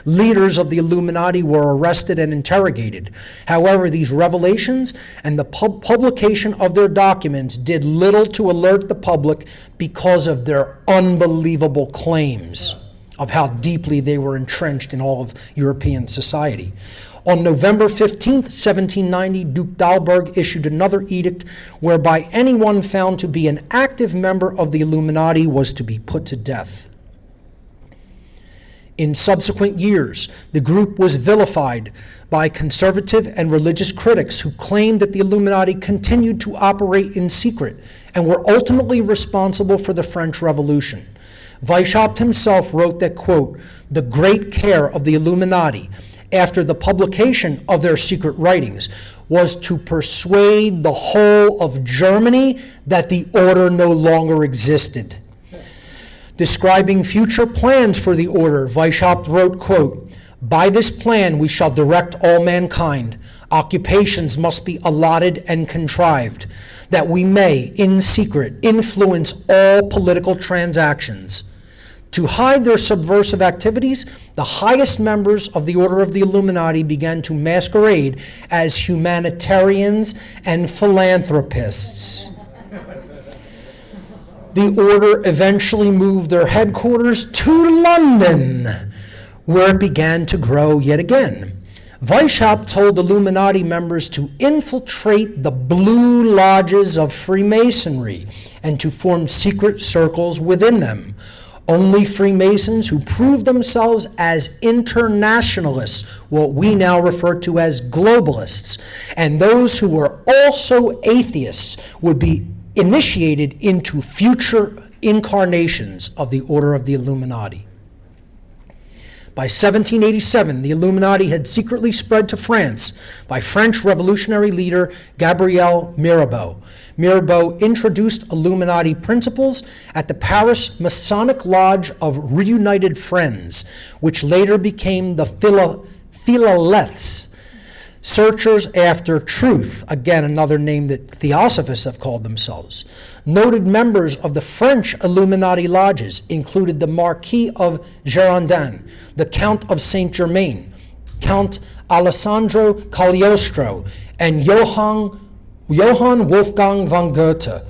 S1: Leaders of the Illuminati were arrested and interrogated. However, these revelations and the publication of their documents did little to alert the public because of their unbelievable claims of how deeply they were entrenched in all of European society. On November 15th, 1790, Duke Dahlberg issued another edict whereby anyone found to be an active member of the Illuminati was to be put to death. In subsequent years, the group was vilified by conservative and religious critics who claimed that the Illuminati continued to operate in secret and were ultimately responsible for the French Revolution. Weishaupt himself wrote that, quote, "The great care of the Illuminati after the publication of their secret writings was to persuade the whole of Germany that the order no longer existed." Describing future plans for the order, Weishaupt wrote, quote, "By this plan we shall direct all mankind. Occupations must be allotted and contrived, that we may, in secret, influence all political transactions. To hide their subversive activities, the highest members of the Order of the Illuminati began to masquerade as humanitarians and philanthropists. The Order eventually moved their headquarters to London, where it began to grow yet again. Weishaupt told Illuminati members to infiltrate the blue lodges of Freemasonry and to form secret circles within them. Only Freemasons who proved themselves as internationalists, what we now refer to as globalists, and those who were also atheists would be initiated into future incarnations of the Order of the Illuminati. By 1787, the Illuminati had secretly spread to France by French revolutionary leader Gabriel Mirabeau. Mirabeau introduced Illuminati principles at the Paris Masonic Lodge of Reunited Friends, which later became the Philhellenes, searchers after truth, again another name that theosophists have called themselves. Noted members of the French Illuminati lodges included the Marquis of Girondin, the Count of Saint-Germain, Count Alessandro Cagliostro, and Johann Wolfgang von Goethe.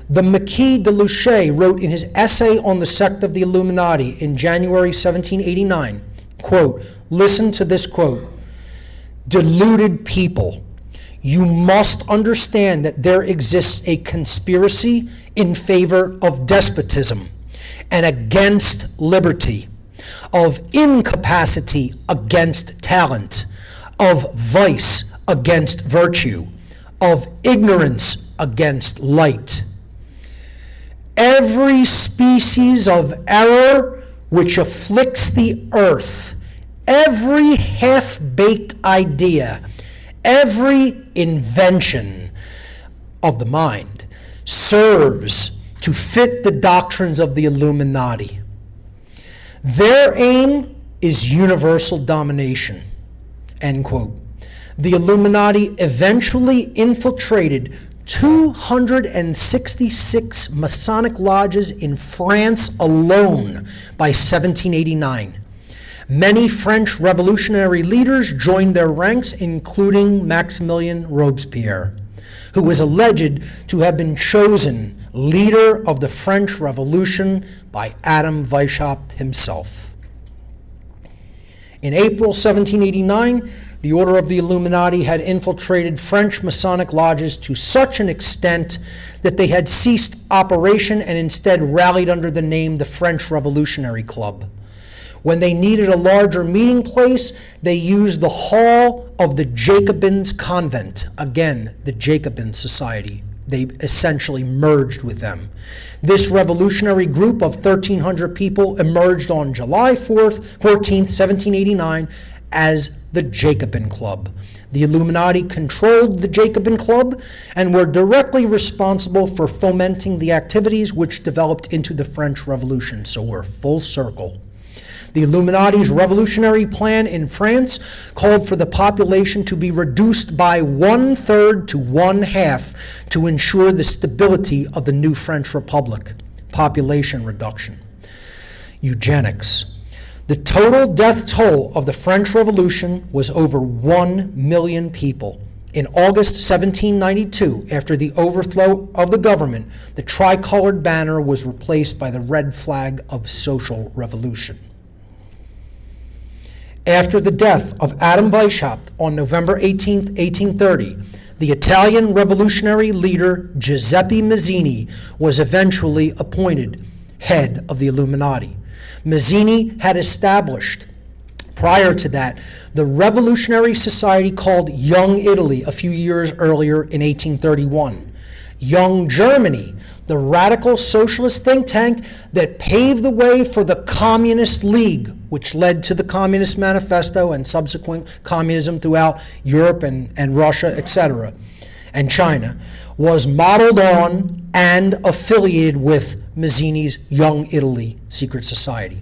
S1: The Marquis de Luchet wrote in his essay on the sect of the Illuminati in January 1789, quote, listen to this quote, deluded people, you must understand that there exists a conspiracy in favor of despotism and against liberty, of incapacity against talent, of vice against virtue, of ignorance against light. Every species of error which afflicts the earth, every half-baked idea, every invention of the mind serves to fit the doctrines of the Illuminati. Their aim is universal domination, end quote. The Illuminati eventually infiltrated 266 Masonic lodges in France alone by 1789. Many French revolutionary leaders joined their ranks, including Maximilien Robespierre, who was alleged to have been chosen leader of the French Revolution by Adam Weishaupt himself. In April 1789, the Order of the Illuminati had infiltrated French Masonic lodges to such an extent that they had ceased operation and instead rallied under the name the French Revolutionary Club. When they needed a larger meeting place, they used the hall of the Jacobins Convent, again, the Jacobin Society. They essentially merged with them. This revolutionary group of 1,300 people emerged on July 14th, 1789, as the Jacobin Club. The Illuminati controlled the Jacobin Club and were directly responsible for fomenting the activities which developed into the French Revolution. So we're full circle. The Illuminati's revolutionary plan in France called for the population to be reduced by 1/3 to 1/2 to ensure the stability of the new French Republic. Population reduction. Eugenics. The total death toll of the French Revolution was over 1 million people. In August 1792, after the overthrow of the government, the tricolored banner was replaced by the red flag of social revolution. After the death of Adam Weishaupt on November 18, 1830, the Italian revolutionary leader Giuseppe Mazzini was eventually appointed head of the Illuminati. Mazzini had established, prior to that, the revolutionary society called Young Italy a few years earlier in 1831. Young Germany, the radical socialist think tank that paved the way for the Communist League, which led to the Communist Manifesto and subsequent communism throughout Europe and Russia, etc., and China, was modeled on and affiliated with Mazzini's Young Italy secret society.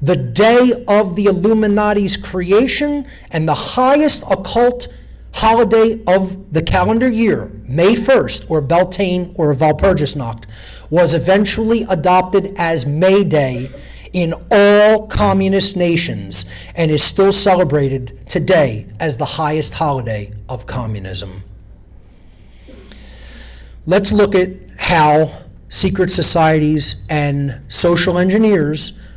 S1: The day of the Illuminati's creation and the highest occult holiday of the calendar year, May 1st, or Beltane or Walpurgisnacht, was eventually adopted as May Day in all communist nations and is still celebrated today as the highest holiday of communism. Let's look at how secret societies and social engineers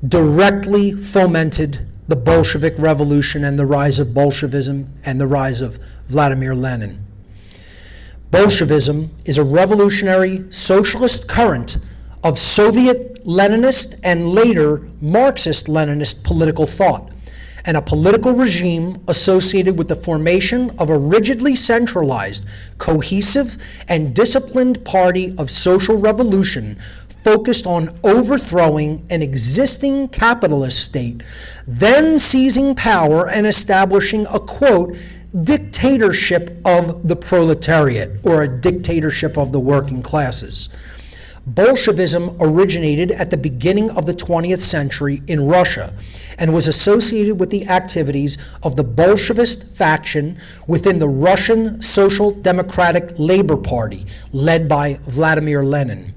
S1: directly fomented the Bolshevik Revolution and the rise of Bolshevism and the rise of Vladimir Lenin. Bolshevism is a revolutionary socialist current of Soviet Leninist and later Marxist-Leninist political thought, and a political regime associated with the formation of a rigidly centralized, cohesive, and disciplined party of social revolution focused on overthrowing an existing capitalist state, then seizing power and establishing a, quote, dictatorship of the proletariat, or a dictatorship of the working classes. Bolshevism originated at the beginning of the 20th century in Russia and was associated with the activities of the Bolshevist faction within the Russian Social Democratic Labor Party, led by Vladimir Lenin.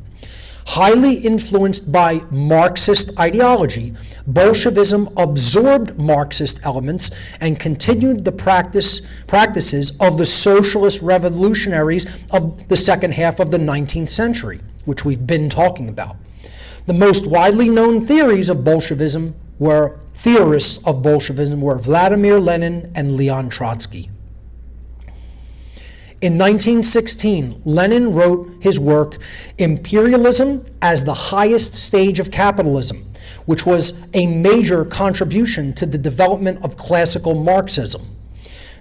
S1: Highly influenced by Marxist ideology, Bolshevism absorbed Marxist elements and continued the practices of the socialist revolutionaries of the second half of the 19th century, which we've been talking about. The most widely known theories of Bolshevism were Vladimir Lenin and Leon Trotsky. In 1916, Lenin wrote his work, Imperialism as the Highest Stage of Capitalism, which was a major contribution to the development of classical Marxism.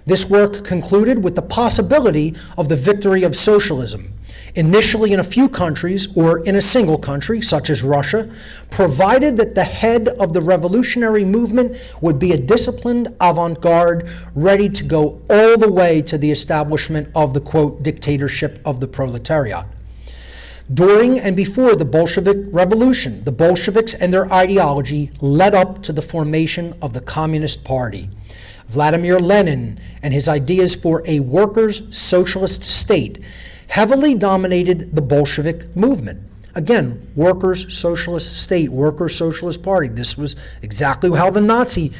S1: This work concluded with the possibility of the victory of socialism, initially in a few countries or in a single country, such as Russia, provided that the head of the revolutionary movement would be a disciplined avant-garde ready to go all the way to the establishment of the, quote, dictatorship of the proletariat. During and before the Bolshevik Revolution, the Bolsheviks and their ideology led up to the formation of the Communist Party. Vladimir Lenin and his ideas for a workers' socialist state heavily dominated the Bolshevik movement. Again, workers' socialist state, workers' socialist party. This was exactly how the Nazi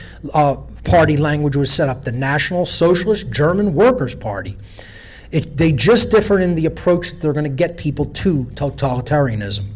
S1: party language was set up, the National Socialist German Workers' Party. They just differ in the approach that they're going to get people to totalitarianism.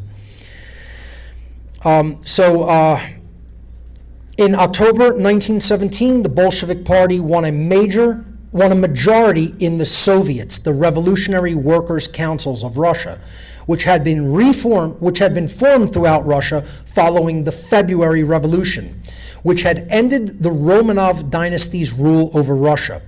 S1: In October 1917, the Bolshevik Party won a majority in the Soviets, the Revolutionary Workers' Councils of Russia, which had been formed throughout Russia following the February Revolution, which had ended the Romanov dynasty's rule over Russia.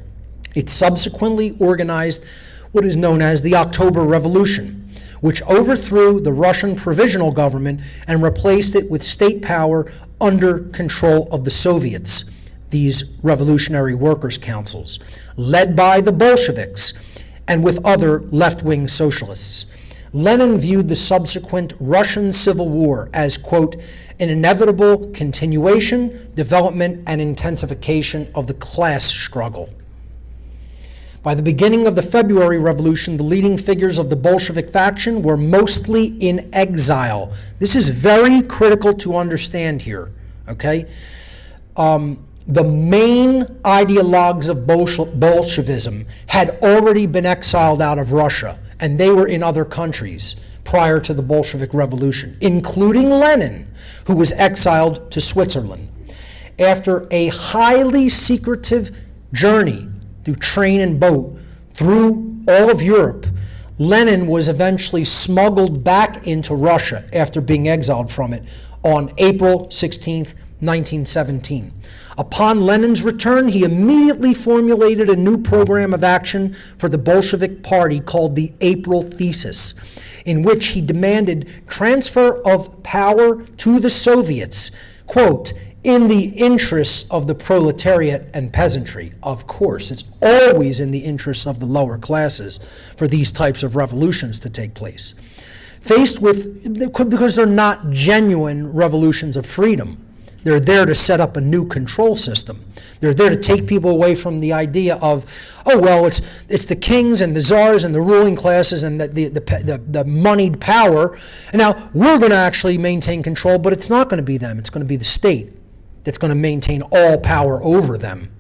S1: It subsequently organized what is known as the October Revolution, which overthrew the Russian provisional government and replaced it with state power under control of the Soviets, these revolutionary workers' councils, led by the Bolsheviks and with other left-wing socialists. Lenin viewed the subsequent Russian Civil War as, quote, an inevitable continuation, development, and intensification of the class struggle. By the beginning of the February Revolution, the leading figures of the Bolshevik faction were mostly in exile. This is very critical to understand here, okay? The main ideologues of Bolshevism had already been exiled out of Russia, and they were in other countries prior to the Bolshevik Revolution, including Lenin, who was exiled to Switzerland. After a highly secretive journey through train and boat through all of Europe, Lenin was eventually smuggled back into Russia after being exiled from it on April 16th, 1917. Upon Lenin's return, he immediately formulated a new program of action for the Bolshevik Party called the April Thesis, in which he demanded transfer of power to the Soviets, quote, in the interests of the proletariat and peasantry. Of course, it's always in the interests of the lower classes for these types of revolutions to take place. Faced with, because they're not genuine revolutions of freedom. They're there to set up a new control system. They're there to take people away from the idea of, oh, well, it's the kings and the czars and the ruling classes and the moneyed power, and now we're going to actually maintain control, but it's not going to be them. It's going to be the state that's going to maintain all power over them.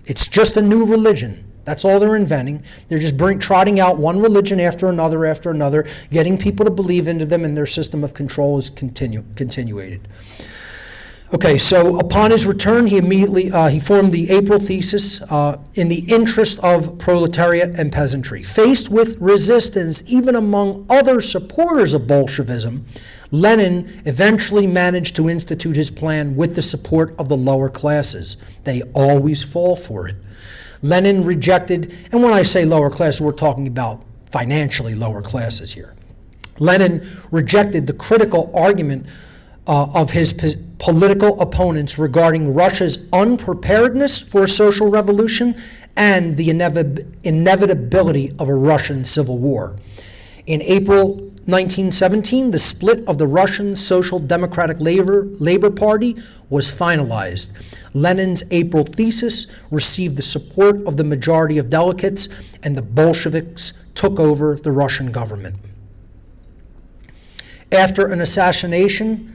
S1: It's just a new religion. That's all they're inventing. They're just trotting out one religion after another, getting people to believe into them, and their system of control is continuated. Okay, so upon his return, he immediately he formed the April thesis in the interest of proletariat and peasantry. Faced with resistance, even among other supporters of Bolshevism, Lenin eventually managed to institute his plan with the support of the lower classes. They always fall for it. Lenin rejected, and when I say lower classes, we're talking about financially lower classes here. Lenin rejected the critical argument of his political opponents regarding Russia's unpreparedness for a social revolution and the inevitability of a Russian civil war. In April 1917, the split of the Russian Social Democratic Labor Party was finalized. Lenin's April thesis received the support of the majority of delegates, and the Bolsheviks took over the Russian government. After an assassination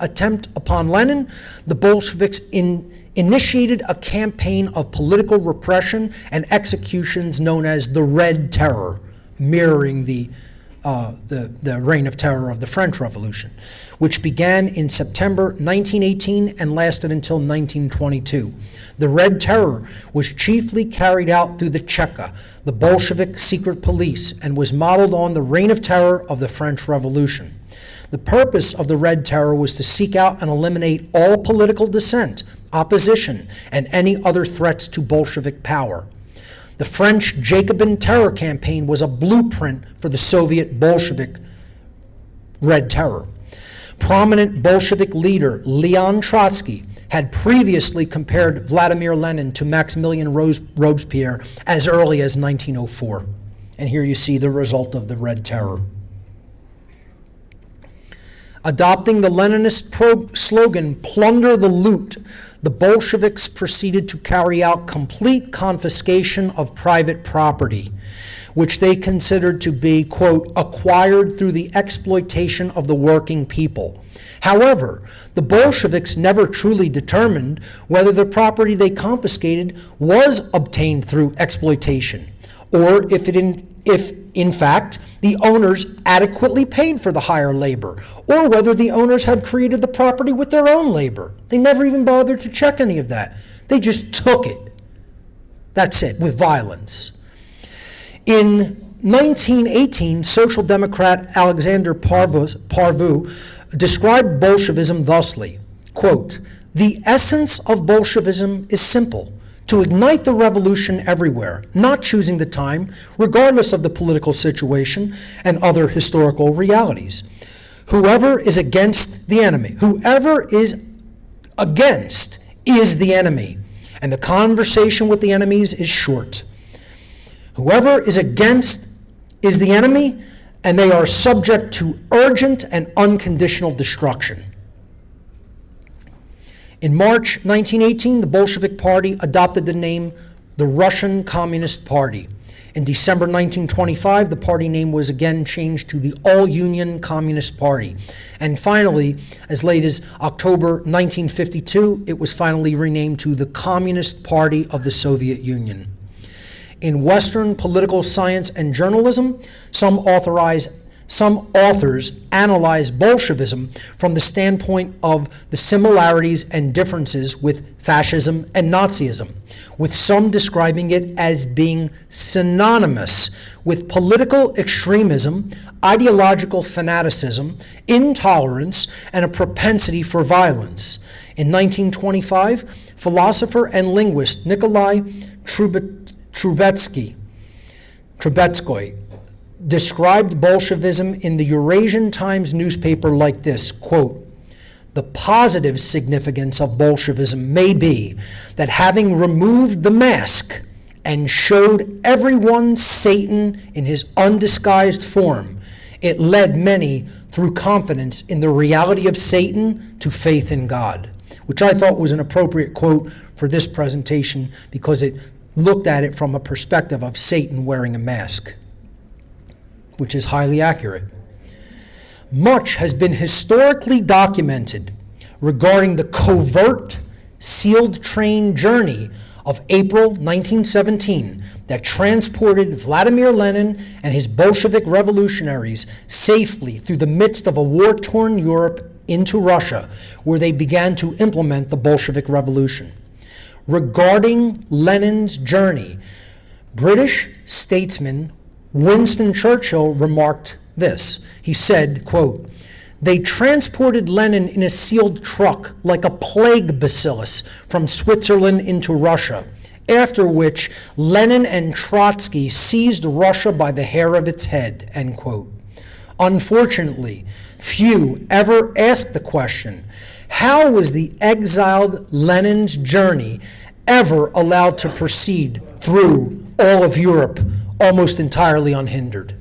S1: attempt upon Lenin, the Bolsheviks initiated a campaign of political repression and executions known as the Red Terror, mirroring the reign of terror of the French Revolution, which began in September 1918 and lasted until 1922. The Red Terror was chiefly carried out through the Cheka, the Bolshevik secret police, and was modeled on the reign of terror of the French Revolution. The purpose of the Red Terror was to seek out and eliminate all political dissent, opposition, and any other threats to Bolshevik power. The French Jacobin terror campaign was a blueprint for the Soviet Bolshevik Red Terror. Prominent Bolshevik leader Leon Trotsky had previously compared Vladimir Lenin to Maximilian Robespierre as early as 1904. And here you see the result of the Red Terror. Adopting the Leninist slogan, "Plunder the loot," the Bolsheviks proceeded to carry out complete confiscation of private property, which they considered to be, quote, acquired through the exploitation of the working people. However, the Bolsheviks never truly determined whether the property they confiscated was obtained through exploitation, or if in fact the owners adequately paid for the higher labor, or whether the owners had created the property with their own labor. They never even bothered to check any of that. They just took it. That's it, with violence. In 1918, Social Democrat Alexander Parvu described Bolshevism thusly, quote, "The essence of Bolshevism is simple: to ignite the revolution everywhere, not choosing the time, regardless of the political situation and other historical realities. Whoever is against the enemy, whoever is against is the enemy, and the conversation with the enemies is short. Whoever is against is the enemy, and they are subject to urgent and unconditional destruction." In March 1918, the Bolshevik Party adopted the name the Russian Communist Party. In December 1925, the party name was again changed to the All-Union Communist Party. And finally, as late as October 1952, it was finally renamed to the Communist Party of the Soviet Union. In Western political science and journalism, some authors analyze Bolshevism from the standpoint of the similarities and differences with fascism and Nazism, with some describing it as being synonymous with political extremism, ideological fanaticism, intolerance, and a propensity for violence. In 1925, philosopher and linguist Nikolai Trubetskoy described Bolshevism in the Eurasian Times newspaper like this, quote, "The positive significance of Bolshevism may be that having removed the mask and showed everyone Satan in his undisguised form, It led many through confidence in the reality of Satan to faith in God, which I thought was an appropriate quote for this presentation because it looked at it from a perspective of Satan wearing a mask, which is highly accurate. Much has been historically documented regarding the covert, sealed train journey of April 1917 that transported Vladimir Lenin and his Bolshevik revolutionaries safely through the midst of a war-torn Europe into Russia, where they began to implement the Bolshevik Revolution. Regarding Lenin's journey, British statesman Winston Churchill remarked this. He said, quote, "They transported Lenin in a sealed truck like a plague bacillus from Switzerland into Russia, after which Lenin and Trotsky seized Russia by the hair of its head," end quote. Unfortunately, few ever asked the question, how was the exiled Lenin's journey ever allowed to proceed through all of Europe almost entirely unhindered?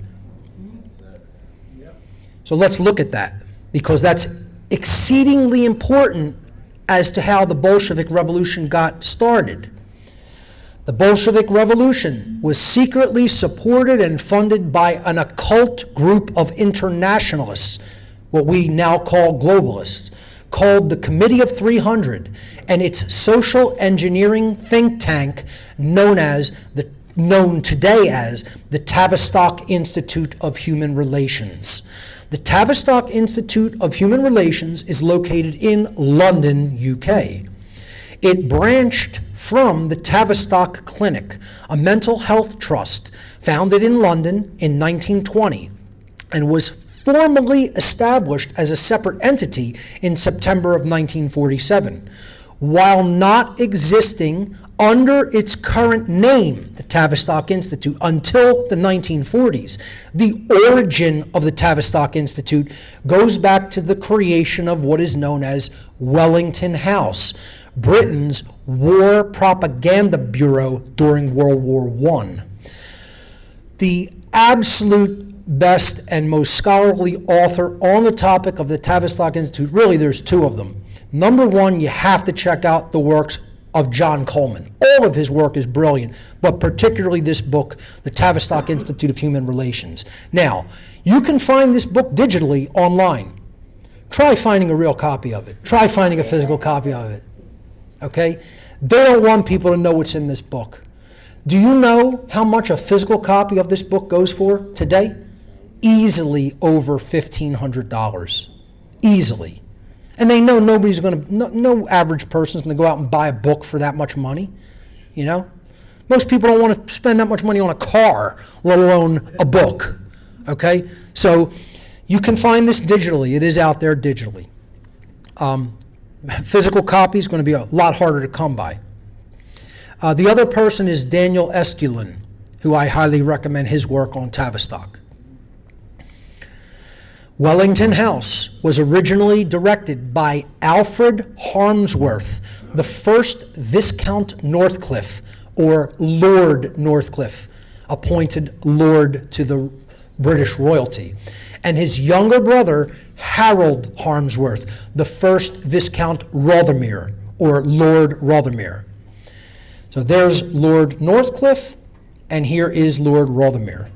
S1: So let's look at that, because that's exceedingly important as to how the Bolshevik Revolution got started. The Bolshevik Revolution was secretly supported and funded by an occult group of internationalists, what we now call globalists, called the Committee of 300, and its social engineering think tank known today as the Tavistock Institute of Human Relations. The Tavistock Institute of Human Relations is located in London, UK. It branched from the Tavistock Clinic, a mental health trust founded in London in 1920, and was formally established as a separate entity in September of 1947. While not existing under its current name, the Tavistock Institute, until the 1940s. The origin of the Tavistock Institute goes back to the creation of what is known as Wellington House, Britain's war propaganda bureau during World War I. The absolute best and most scholarly author on the topic of the Tavistock Institute, really there's two of them. Number one, you have to check out the works of John Coleman. All of his work is brilliant, but particularly this book, The Tavistock Institute of Human Relations. Now, you can find this book digitally online. Try finding a real copy of it. Try finding a physical copy of it. Okay? They don't want people to know what's in this book. Do you know how much a physical copy of this book goes for today? Easily over $1,500. Easily. And they know nobody's going to, no average person's going to go out and buy a book for that much money. You know? Most people don't want to spend that much money on a car, let alone a book. Okay? So you can find this digitally. It is out there digitally. Physical copy is going to be a lot harder to come by. The other person is Daniel Esculin, who I highly recommend his work on Tavistock. Wellington House was originally directed by Alfred Harmsworth, the first Viscount Northcliffe, or Lord Northcliffe, appointed Lord to the British royalty, and his younger brother, Harold Harmsworth, the first Viscount Rothermere, or Lord Rothermere. So there's Lord Northcliffe, and here is Lord Rothermere.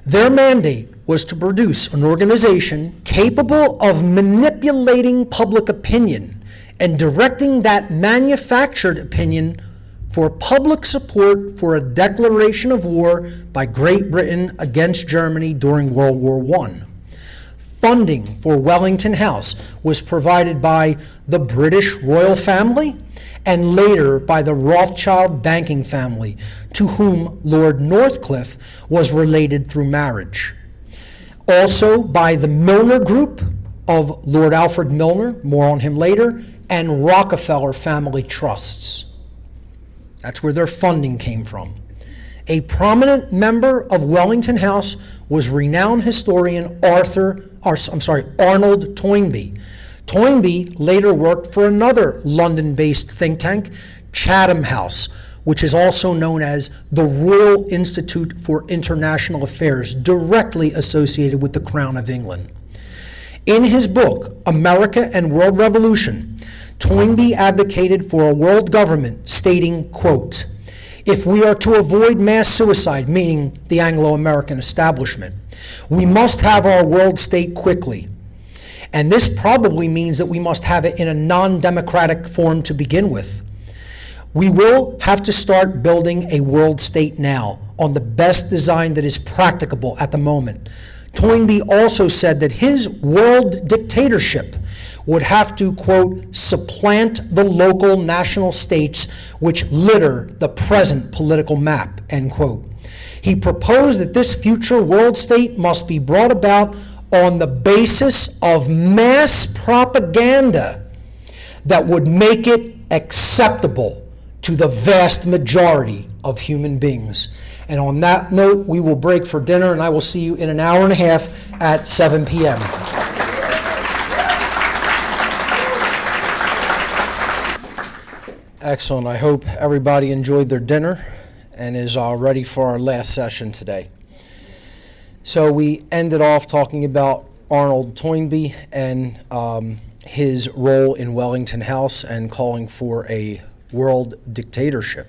S1: Their mandate was to produce an organization capable of manipulating public opinion and directing that manufactured opinion for public support for a declaration of war by Great Britain against Germany during World War I. Funding for Wellington House was provided by the British royal family and later by the Rothschild banking family, to whom Lord Northcliffe was related through marriage. Also by the Milner Group of Lord Alfred Milner, more on him later, and Rockefeller family trusts. That's where their funding came from. A prominent member of Wellington House was renowned historian Arnold Toynbee. Toynbee later worked for another London-based think tank, Chatham House, which is also known as the Royal Institute for International Affairs, directly associated with the Crown of England. In his book, America and World Revolution, Toynbee advocated for a world government, stating, quote, "If we are to avoid mass suicide," meaning the Anglo-American establishment, "we must have our world state quickly. And this probably means that we must have it in a non-democratic form to begin with. We will have to start building a world state now on the best design that is practicable at the moment." Toynbee also said that his world dictatorship would have to, quote, "supplant the local national states which litter the present political map," end quote. He proposed that this future world state must be brought about on the basis of mass propaganda that would make it acceptable to the vast majority of human beings. And on that note, we will break for dinner, and I will see you in an hour and a half at 7 p.m. Excellent. I hope everybody enjoyed their dinner and is ready for our last session today. So we ended off talking about Arnold Toynbee and his role in Wellington House and calling for a world dictatorship,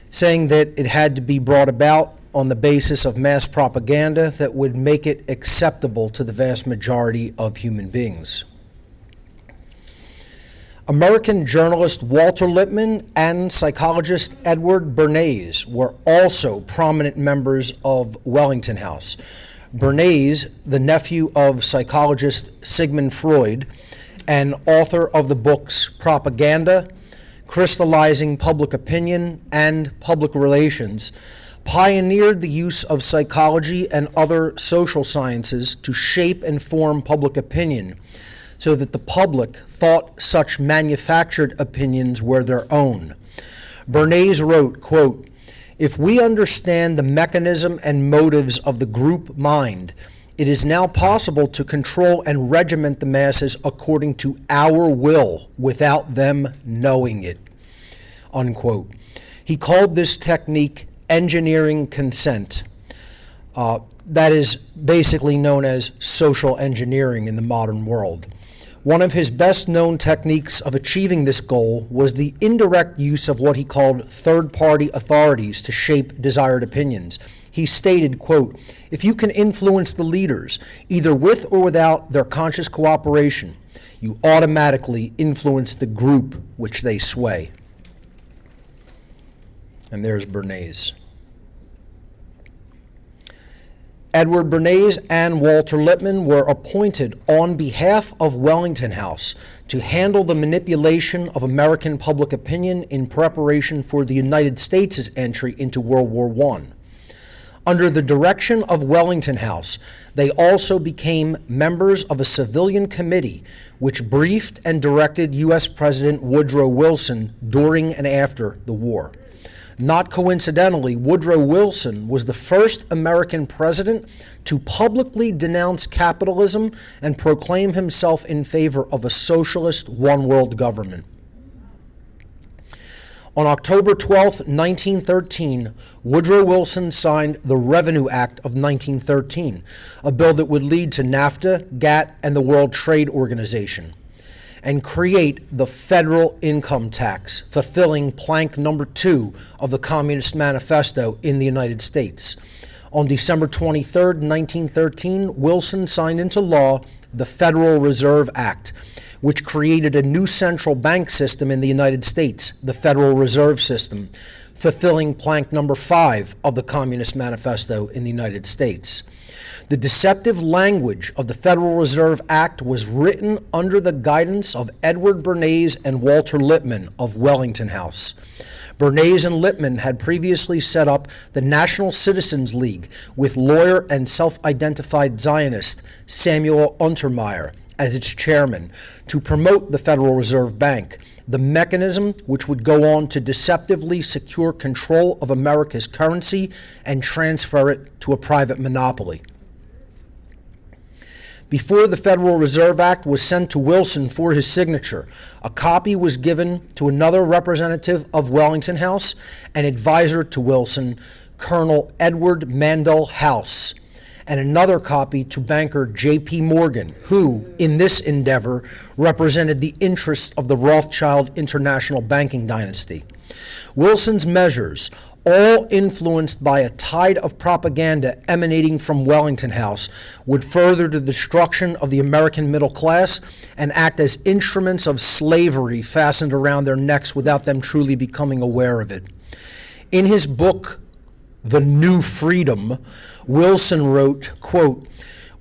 S1: saying that it had to be brought about on the basis of mass propaganda that would make it acceptable to the vast majority of human beings. American journalist Walter Lippmann and psychologist Edward Bernays were also prominent members of Wellington House. Bernays, the nephew of psychologist Sigmund Freud and author of the books Propaganda, Crystallizing Public Opinion, and Public Relations, pioneered the use of psychology and other social sciences to shape and form public opinion so that the public thought such manufactured opinions were their own. Bernays wrote, quote, "If we understand the mechanism and motives of the group mind, it is now possible to control and regiment the masses according to our will without them knowing it," unquote. He called this technique engineering consent. That is basically known as social engineering in the modern world. One of his best-known techniques of achieving this goal was the indirect use of what he called third-party authorities to shape desired opinions. He stated, quote, "If you can influence the leaders, either with or without their conscious cooperation, you automatically influence the group which they sway." And there's Bernays. Edward Bernays and Walter Lippmann were appointed on behalf of Wellington House to handle the manipulation of American public opinion in preparation for the United States' entry into World War I. Under the direction of Wellington House, they also became members of a civilian committee which briefed and directed U.S. President Woodrow Wilson during and after the war. Not coincidentally, Woodrow Wilson was the first American president to publicly denounce capitalism and proclaim himself in favor of a socialist one-world government. On October 12, 1913, Woodrow Wilson signed the Revenue Act of 1913, a bill that would lead to NAFTA, GATT, and the World Trade Organization, and create the federal income tax, fulfilling plank number 2 of the Communist Manifesto in the United States. On December 23, 1913, Wilson signed into law the Federal Reserve Act, which created a new central bank system in the United States, the Federal Reserve System, fulfilling plank number 5 of the Communist Manifesto in the United States. The deceptive language of the Federal Reserve Act was written under the guidance of Edward Bernays and Walter Lippmann of Wellington House. Bernays and Lippmann had previously set up the National Citizens League with lawyer and self-identified Zionist Samuel Untermyer as its chairman to promote the Federal Reserve Bank, the mechanism which would go on to deceptively secure control of America's currency and transfer it to a private monopoly. Before the Federal Reserve Act was sent to Wilson for his signature, a copy was given to another representative of Wellington House, an advisor to Wilson, Colonel Edward Mandell House, and another copy to banker J.P. Morgan, who, in this endeavor, represented the interests of the Rothschild international banking dynasty. Wilson's measures, all influenced by a tide of propaganda emanating from Wellington House, would further the destruction of the American middle class and act as instruments of slavery fastened around their necks without them truly becoming aware of it. In his book, The New Freedom, Wilson wrote, quote,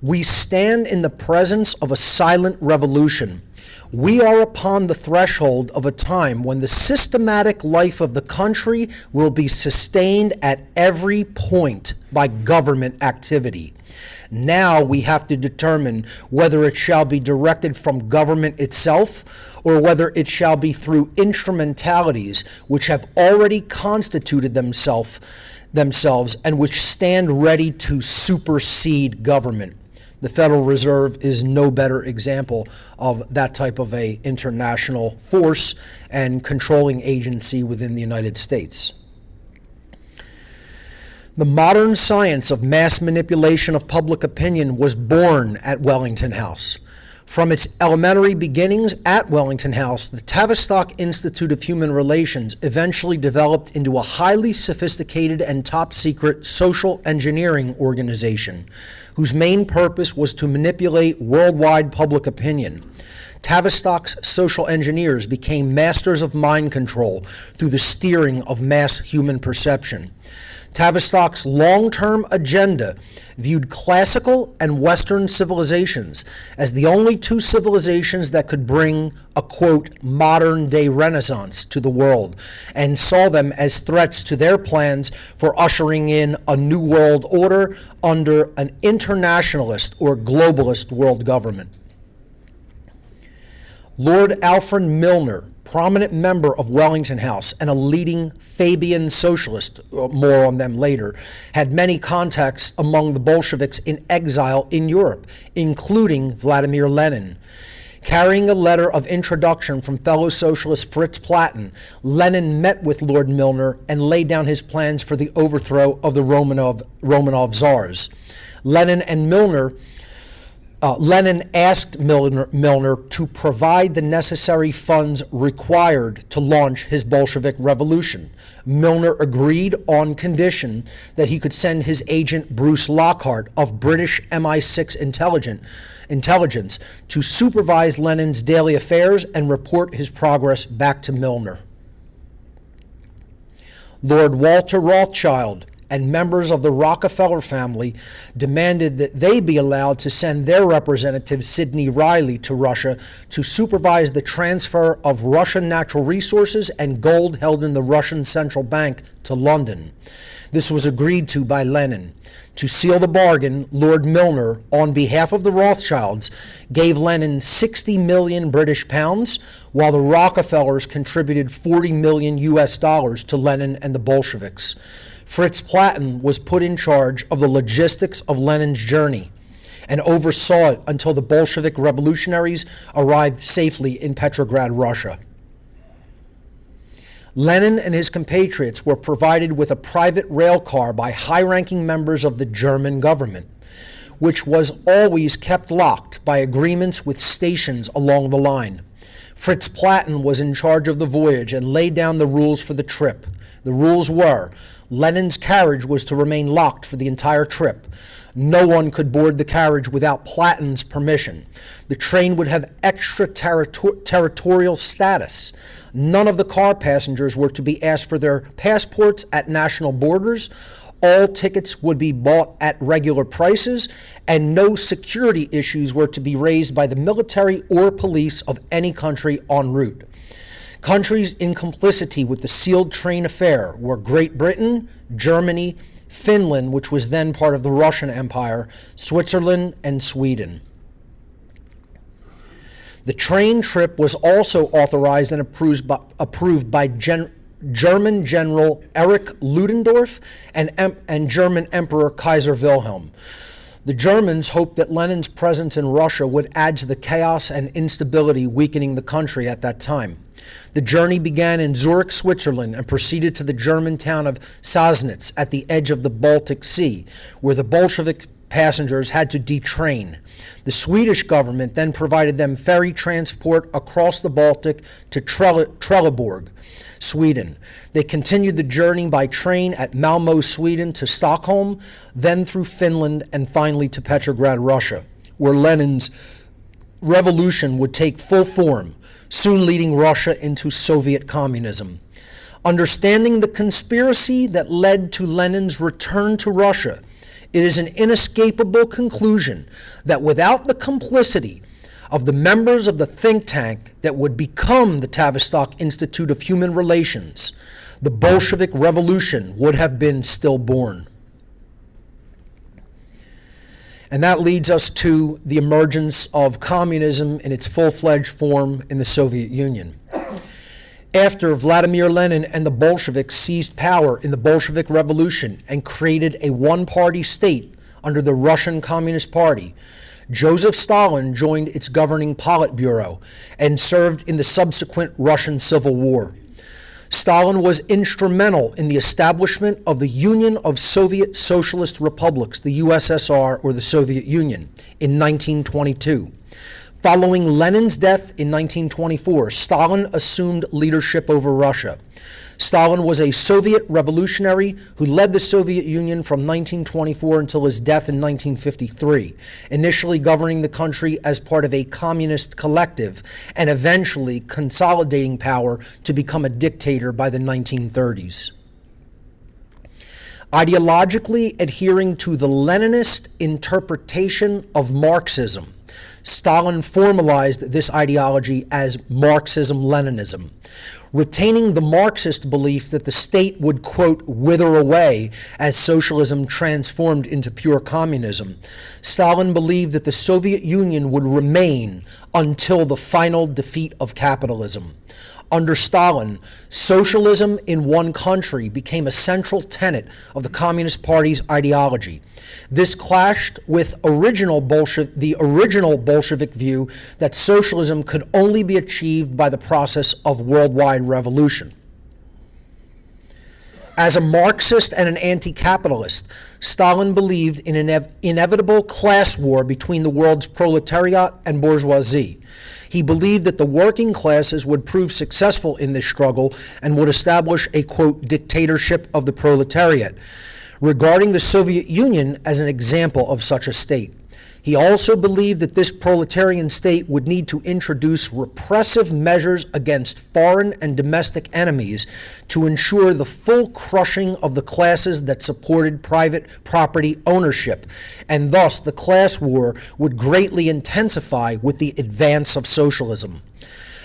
S1: "We stand in the presence of a silent revolution. We are upon the threshold of a time when the systematic life of the country will be sustained at every point by government activity. Now we have to determine whether it shall be directed from government itself or whether it shall be through instrumentalities which have already constituted themselves and which stand ready to supersede government." The Federal Reserve is no better example of that type of a international force and controlling agency within the United States. The modern science of mass manipulation of public opinion was born at Wellington House. From its elementary beginnings at Wellington House, the Tavistock Institute of Human Relations eventually developed into a highly sophisticated and top-secret social engineering organization, whose main purpose was to manipulate worldwide public opinion. Tavistock's social engineers became masters of mind control through the steering of mass human perception. Tavistock's long-term agenda viewed classical and Western civilizations as the only two civilizations that could bring a, quote, modern-day renaissance to the world, and saw them as threats to their plans for ushering in a new world order under an internationalist or globalist world government. Lord Alfred Milner, prominent member of Wellington House and a leading Fabian socialist, more on them later, had many contacts among the Bolsheviks in exile in Europe, including Vladimir Lenin. Carrying a letter of introduction from fellow socialist Fritz Platten, Lenin met with Lord Milner and laid down his plans for the overthrow of the Romanov Tsars. Lenin asked Milner to provide the necessary funds required to launch his Bolshevik revolution. Milner agreed on condition that he could send his agent Bruce Lockhart of British MI6 intelligence to supervise Lenin's daily affairs and report his progress back to Milner. Lord Walter Rothschild and members of the Rockefeller family demanded that they be allowed to send their representative, Sidney Riley, to Russia to supervise the transfer of Russian natural resources and gold held in the Russian Central Bank to London. This was agreed to by Lenin. To seal the bargain, Lord Milner, on behalf of the Rothschilds, gave Lenin 60 million British pounds, while the Rockefellers contributed 40 million US dollars to Lenin and the Bolsheviks. Fritz Platten was put in charge of the logistics of Lenin's journey and oversaw it until the Bolshevik revolutionaries arrived safely in Petrograd, Russia. Lenin and his compatriots were provided with a private rail car by high-ranking members of the German government, which was always kept locked by agreements with stations along the line. Fritz Platten was in charge of the voyage and laid down the rules for the trip. The rules were: Lenin's carriage was to remain locked for the entire trip. No one could board the carriage without Platten's permission. The train would have extraterritorial status. None of the car passengers were to be asked for their passports at national borders. All tickets would be bought at regular prices, and no security issues were to be raised by the military or police of any country en route. Countries in complicity with the sealed train affair were Great Britain, Germany, Finland, which was then part of the Russian Empire, Switzerland, and Sweden. The train trip was also authorized and approved by German General Erich Ludendorff and German Emperor Kaiser Wilhelm. The Germans hoped that Lenin's presence in Russia would add to the chaos and instability weakening the country at that time. The journey began in Zurich, Switzerland, and proceeded to the German town of Sassnitz at the edge of the Baltic Sea, where the Bolshevik passengers had to detrain. The Swedish government then provided them ferry transport across the Baltic to Trelleborg, Sweden. They continued the journey by train at Malmö, Sweden to Stockholm, then through Finland, and finally to Petrograd, Russia, where Lenin's revolution would take full form, soon leading Russia into Soviet communism. Understanding the conspiracy that led to Lenin's return to Russia, it is an inescapable conclusion that without the complicity of the members of the think tank that would become the Tavistock Institute of Human Relations, the Bolshevik Revolution would have been stillborn. And that leads us to the emergence of communism in its full-fledged form in the Soviet Union. After Vladimir Lenin and the Bolsheviks seized power in the Bolshevik Revolution and created a one-party state under the Russian Communist Party, Joseph Stalin joined its governing Politburo and served in the subsequent Russian Civil War. Stalin was instrumental in the establishment of the Union of Soviet Socialist Republics, the USSR, or the Soviet Union, in 1922. Following Lenin's death in 1924, Stalin assumed leadership over Russia. Stalin was a Soviet revolutionary who led the Soviet Union from 1924 until his death in 1953, initially governing the country as part of a communist collective and eventually consolidating power to become a dictator by the 1930s. Ideologically adhering to the Leninist interpretation of Marxism, Stalin formalized this ideology as Marxism-Leninism, retaining the Marxist belief that the state would, quote, wither away as socialism transformed into pure communism. Stalin believed that the Soviet Union would remain until the final defeat of capitalism. Under Stalin, socialism in one country became a central tenet of the Communist Party's ideology. This clashed with the original Bolshevik view that socialism could only be achieved by the process of worldwide revolution. As a Marxist and an anti-capitalist, Stalin believed in an inevitable class war between the world's proletariat and bourgeoisie. He believed that the working classes would prove successful in this struggle and would establish a, quote, dictatorship of the proletariat, regarding the Soviet Union as an example of such a state. He also believed that this proletarian state would need to introduce repressive measures against foreign and domestic enemies to ensure the full crushing of the classes that supported private property ownership, and thus the class war would greatly intensify with the advance of socialism.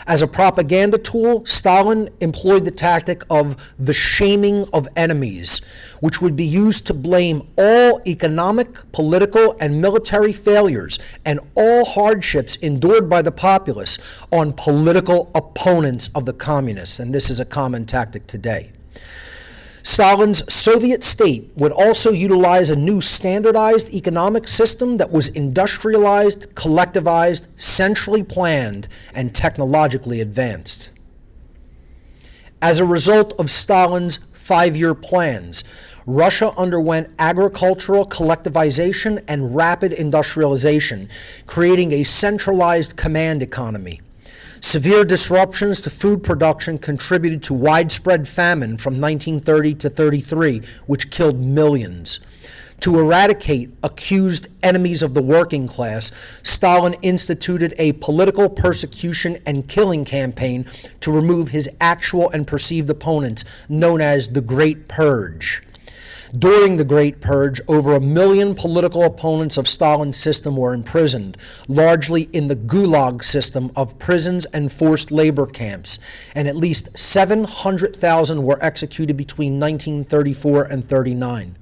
S1: As a propaganda tool, Stalin employed the tactic of the shaming of enemies, which would be used to blame all economic, political, and military failures and all hardships endured by the populace on political opponents of the communists, and this is a common tactic today. Stalin's Soviet state would also utilize a new standardized economic system that was industrialized, collectivized, centrally planned, and technologically advanced. As a result of Stalin's 5-year plans, Russia underwent agricultural collectivization and rapid industrialization, creating a centralized command economy. Severe disruptions to food production contributed to widespread famine from 1930 to 33, which killed millions. To eradicate accused enemies of the working class, Stalin instituted a political persecution and killing campaign to remove his actual and perceived opponents, known as the Great Purge. During the Great Purge, over 1 million political opponents of Stalin's system were imprisoned, largely in the Gulag system of prisons and forced labor camps, and at least 700,000 were executed between 1934 and 39.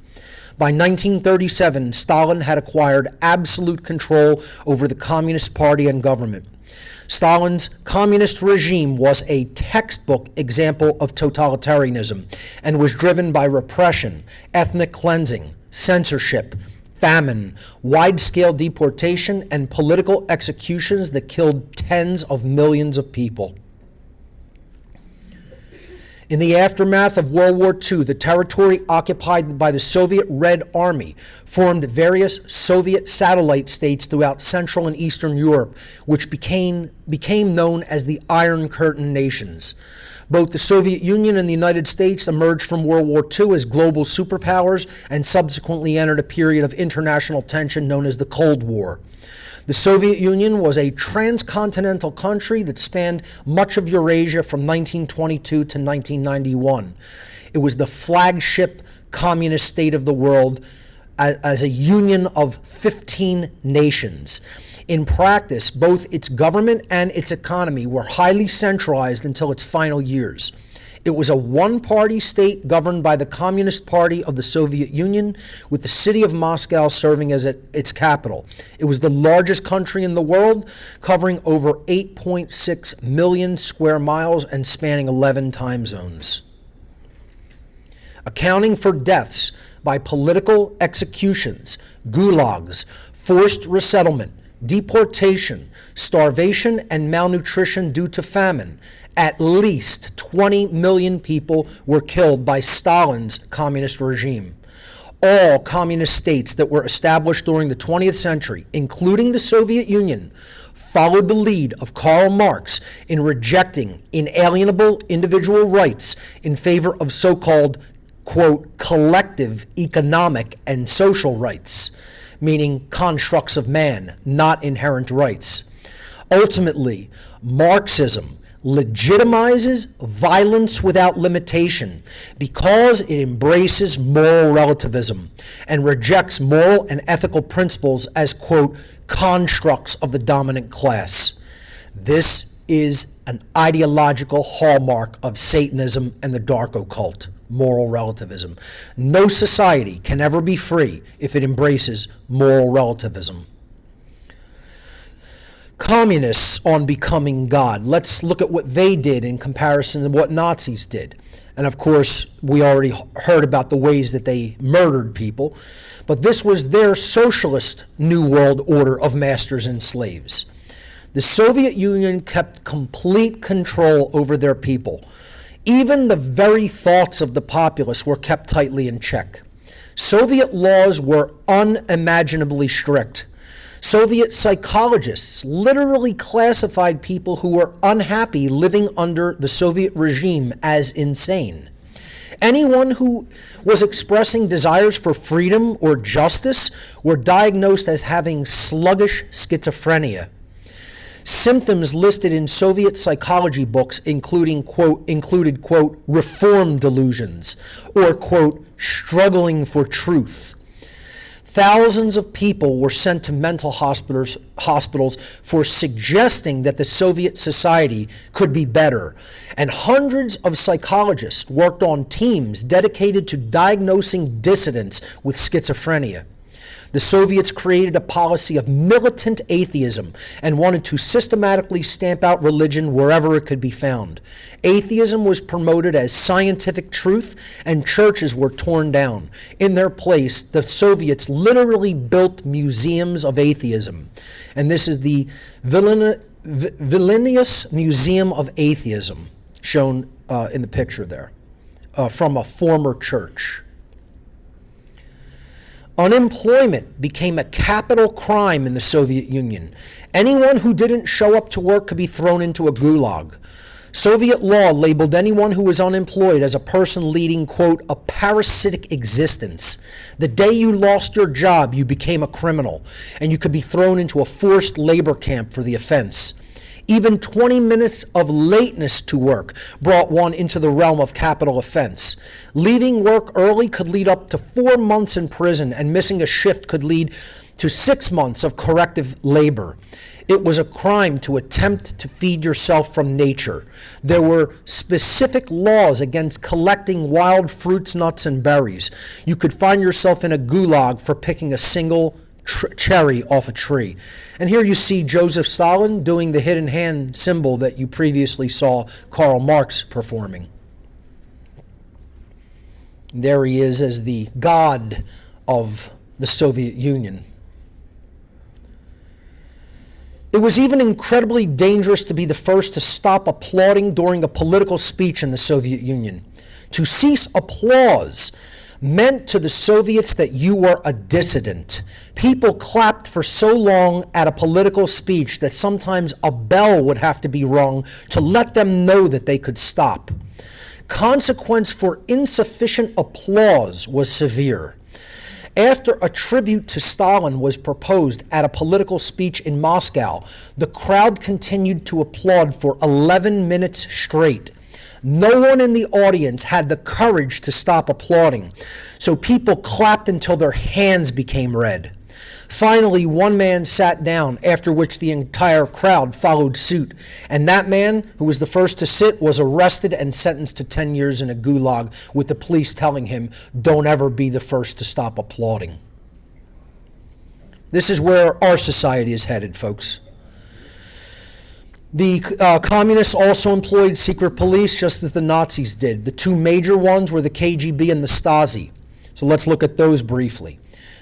S1: By 1937, Stalin had acquired absolute control over the Communist Party and government. Stalin's communist regime was a textbook example of totalitarianism and was driven by repression, ethnic cleansing, censorship, famine, wide-scale deportation, and political executions that killed tens of millions of people. In the aftermath of World War II, the territory occupied by the Soviet Red Army formed various Soviet satellite states throughout Central and Eastern Europe, which became known as the Iron Curtain nations. Both the Soviet Union and the United States emerged from World War II as global superpowers and subsequently entered a period of international tension known as the Cold War. The Soviet Union was a transcontinental country that spanned much of Eurasia from 1922 to 1991. It was the flagship communist state of the world as a union of 15 nations. In practice, both its government and its economy were highly centralized until its final years. It was a one-party state governed by the Communist Party of the Soviet Union, with the city of Moscow serving as its capital. It was the largest country in the world, covering over 8.6 million square miles and spanning 11 time zones. Accounting for deaths by political executions, gulags, forced resettlement, deportation, starvation, and malnutrition due to famine, at least 20 million people were killed by Stalin's communist regime. All communist states that were established during the 20th century, including the Soviet Union, followed the lead of Karl Marx in rejecting inalienable individual rights in favor of so-called, quote, collective economic and social rights, meaning constructs of man, not inherent rights. Ultimately, Marxism legitimizes violence without limitation because it embraces moral relativism and rejects moral and ethical principles as, quote, constructs of the dominant class. This is an ideological hallmark of Satanism and the Dark Occult, moral relativism. No society can ever be free if it embraces moral relativism. Communists on becoming God. Let's look at what they did in comparison to what Nazis did. And of course, we already heard about the ways that they murdered people, but this was their socialist New World Order of masters and slaves. The Soviet Union kept complete control over their people. Even the very thoughts of the populace were kept tightly in check. Soviet laws were unimaginably strict. Soviet psychologists literally classified people who were unhappy living under the Soviet regime as insane. Anyone who was expressing desires for freedom or justice were diagnosed as having sluggish schizophrenia. Symptoms listed in Soviet psychology books included, quote, reform delusions, or, quote, struggling for truth. Thousands of people were sent to mental hospitals for suggesting that the Soviet society could be better, and hundreds of psychologists worked on teams dedicated to diagnosing dissidents with schizophrenia. The Soviets created a policy of militant atheism and wanted to systematically stamp out religion wherever it could be found. Atheism was promoted as scientific truth, and churches were torn down. In their place, the Soviets literally built museums of atheism. And this is the Vilnius Museum of Atheism, shown in the picture there, from a former church. Unemployment became a capital crime in the Soviet Union. Anyone who didn't show up to work could be thrown into a gulag. Soviet law labeled anyone who was unemployed as a person leading, quote, a parasitic existence. The day you lost your job, you became a criminal, and you could be thrown into a forced labor camp for the offense. Even 20 minutes of lateness to work brought one into the realm of capital offense. Leaving work early could lead up to 4 months in prison, and missing a shift could lead to 6 months of corrective labor. It was a crime to attempt to feed yourself from nature. There were specific laws against collecting wild fruits, nuts, and berries. You could find yourself in a gulag for picking a single cherry off a tree. And here you see Joseph Stalin doing the hidden hand symbol that you previously saw Karl Marx performing. There he is as the god of the Soviet Union. It was even incredibly dangerous to be the first to stop applauding during a political speech in the Soviet Union. To cease applause meant to the Soviets that you were a dissident. People clapped for so long at a political speech that sometimes a bell would have to be rung to let them know that they could stop. Consequence for insufficient applause was severe. After a tribute to Stalin was proposed at a political speech in Moscow, the crowd continued to applaud for 11 minutes straight. No one in the audience had the courage to stop applauding, so people clapped until their hands became red. Finally, one man sat down, after which the entire crowd followed suit, and that man, who was the first to sit, was arrested and sentenced to 10 years in a gulag, with the police telling him, "Don't ever be the first to stop applauding." This is where our society is headed, folks. The communists also employed secret police, just as the Nazis did. The two major ones were the KGB and the Stasi. So let's look at those briefly.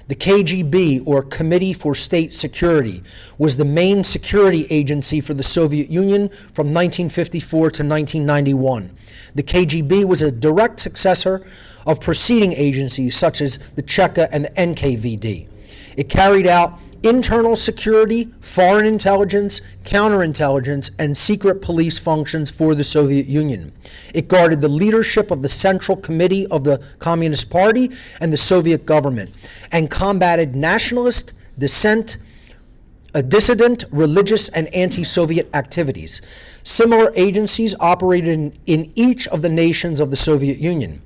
S1: The KGB, or Committee for State Security, was the main security agency for the Soviet Union from 1954 to 1991. The KGB was a direct successor of preceding agencies such as the Cheka and the NKVD. It carried out internal security, foreign intelligence, counterintelligence, and secret police functions for the Soviet Union. It guarded the leadership of the Central Committee of the Communist Party and the Soviet government, and combated nationalist, dissident, religious, and anti-Soviet activities. Similar agencies operated in each of the nations of the Soviet Union.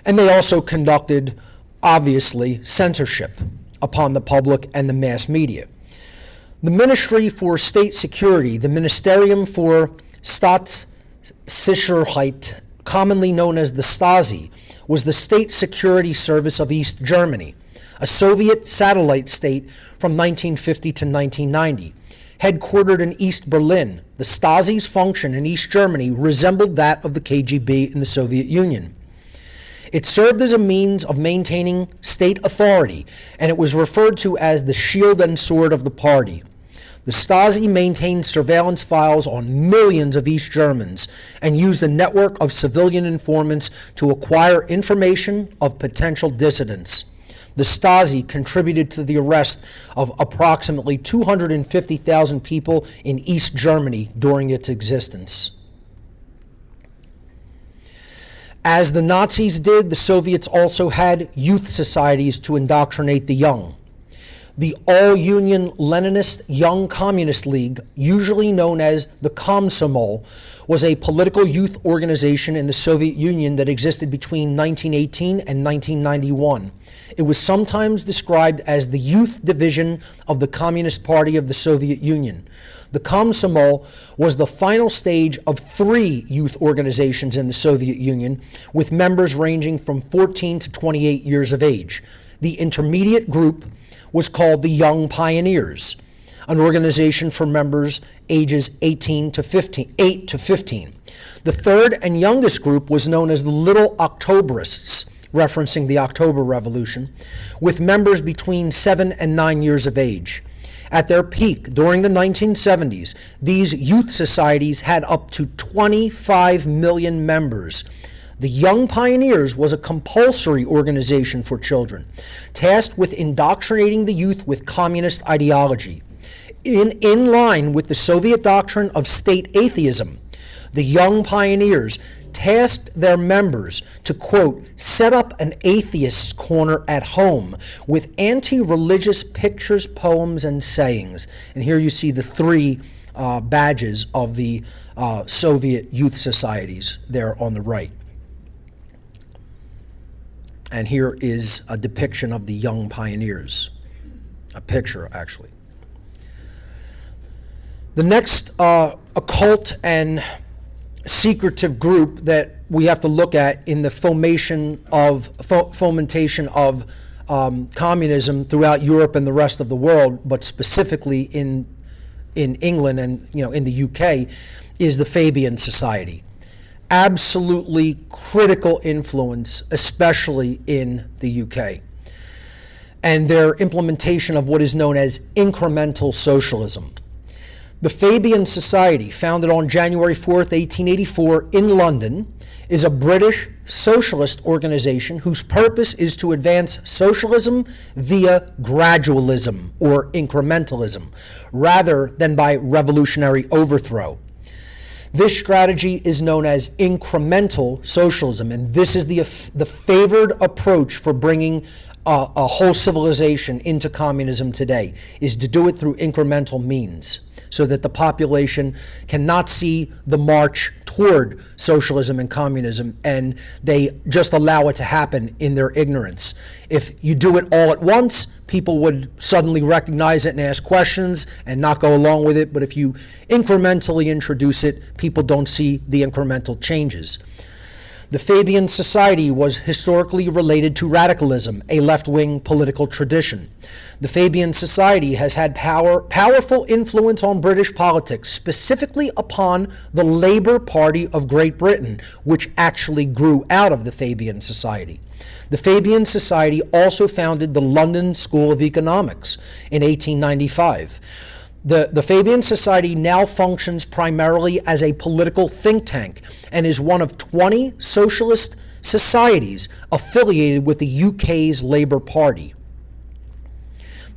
S1: And they also conducted, obviously, censorship upon the public and the mass media. The Ministry for State Security, the Ministerium for Staatssicherheit, commonly known as the Stasi, was the state security service of East Germany, a Soviet satellite state from 1950 to 1990. Headquartered in East Berlin, the Stasi's function in East Germany resembled that of the KGB in the Soviet Union. It served as a means of maintaining state authority, and it was referred to as the shield and sword of the party. The Stasi maintained surveillance files on millions of East Germans and used a network of civilian informants to acquire information of potential dissidents. The Stasi contributed to the arrest of approximately 250,000 people in East Germany during its existence. As the Nazis did, the Soviets also had youth societies to indoctrinate the young. The All-Union Leninist Young Communist League, usually known as the Komsomol, was a political youth organization in the Soviet Union that existed between 1918 and 1991. It was sometimes described as the youth division of the Communist Party of the Soviet Union. The Komsomol was the final stage of 3 youth organizations in the Soviet Union, with members ranging from 14 to 28 years of age. The intermediate group was called the Young Pioneers, an organization for members ages 8 to 15. The third and youngest group was known as the Little Octoberists, referencing the October Revolution, with members between 7 and 9 years of age. At their peak during the 1970s, these youth societies had up to 25 million members. The Young Pioneers was a compulsory organization for children, tasked with indoctrinating the youth with communist ideology. In line with the Soviet doctrine of state atheism, the Young Pioneers tasked their members to, quote, set up an atheist's corner at home with anti-religious pictures, poems, and sayings. And here you see the 3 badges of the Soviet youth societies there on the right. And here is a depiction of the Young Pioneers, a picture actually. The next occult and secretive group that we have to look at in the fomentation of communism throughout Europe and the rest of the world, but specifically in England and in the UK, is the Fabian Society. Absolutely critical influence, especially in the UK. and their implementation of what is known as incremental socialism. The Fabian Society, founded on January 4th, 1884 in London, is a British socialist organization whose purpose is to advance socialism via gradualism or incrementalism, rather than by revolutionary overthrow. This strategy is known as incremental socialism, and this is the favored approach for bringing a whole civilization into communism today, is to do it through incremental means, so that the population cannot see the march toward socialism and communism, and they just allow it to happen in their ignorance. If you do it all at once, people would suddenly recognize it and ask questions and not go along with it. But if you incrementally introduce it, people don't see the incremental changes. The Fabian Society was historically related to radicalism, a left-wing political tradition. The Fabian Society has had powerful influence on British politics, specifically upon the Labour Party of Great Britain, which actually grew out of the Fabian Society. The Fabian Society also founded the London School of Economics in 1895. The Fabian Society now functions primarily as a political think tank and is one of 20 socialist societies affiliated with the UK's Labour Party.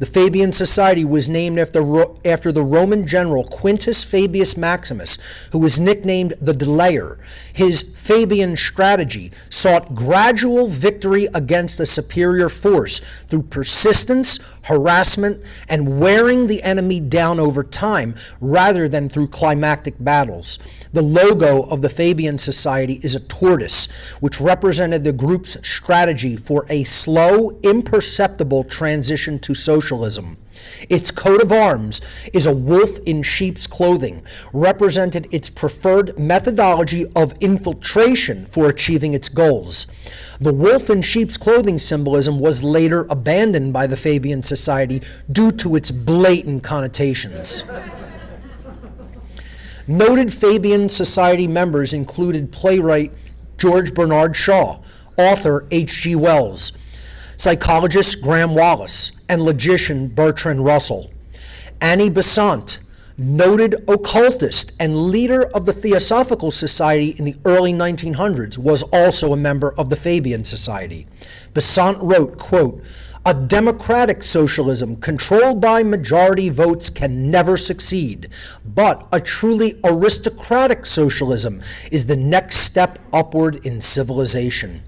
S1: The Fabian Society was named after the Roman general Quintus Fabius Maximus, who was nicknamed the Delayer. His Fabian strategy sought gradual victory against a superior force through persistence, harassment, and wearing the enemy down over time, rather than through climactic battles. The logo of the Fabian Society is a tortoise, which represented the group's strategy for a slow, imperceptible transition to socialism. Its coat of arms is a wolf in sheep's clothing, represented its preferred methodology of infiltration for achieving its goals. The wolf in sheep's clothing symbolism was later abandoned by the Fabian Society due to its blatant connotations. Noted Fabian Society members included playwright George Bernard Shaw, author H.G. Wells, psychologist Graham Wallas, and logician Bertrand Russell. Annie Besant, noted occultist and leader of the Theosophical Society in the early 1900s, was also a member of the Fabian Society. Besant wrote, quote, "A democratic socialism controlled by majority votes can never succeed, but a truly aristocratic socialism is the next step upward in civilization."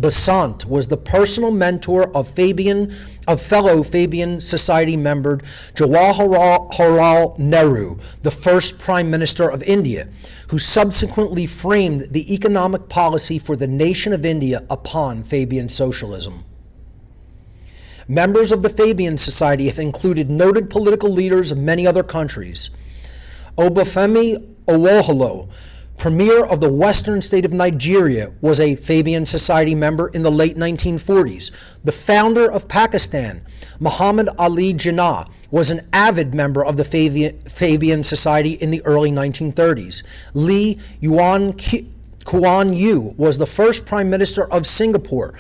S1: Besant was the personal mentor of fellow Fabian Society member Jawaharlal Nehru, the first Prime Minister of India, who subsequently framed the economic policy for the nation of India upon Fabian socialism. Members of the Fabian Society have included noted political leaders of many other countries. Obafemi Awolowo, Premier of the Western state of Nigeria, was a Fabian Society member in the late 1940s. The founder of Pakistan, Muhammad Ali Jinnah, was an avid member of the Fabian Society in the early 1930s. Lee Kuan Yew was the first Prime Minister of Singapore,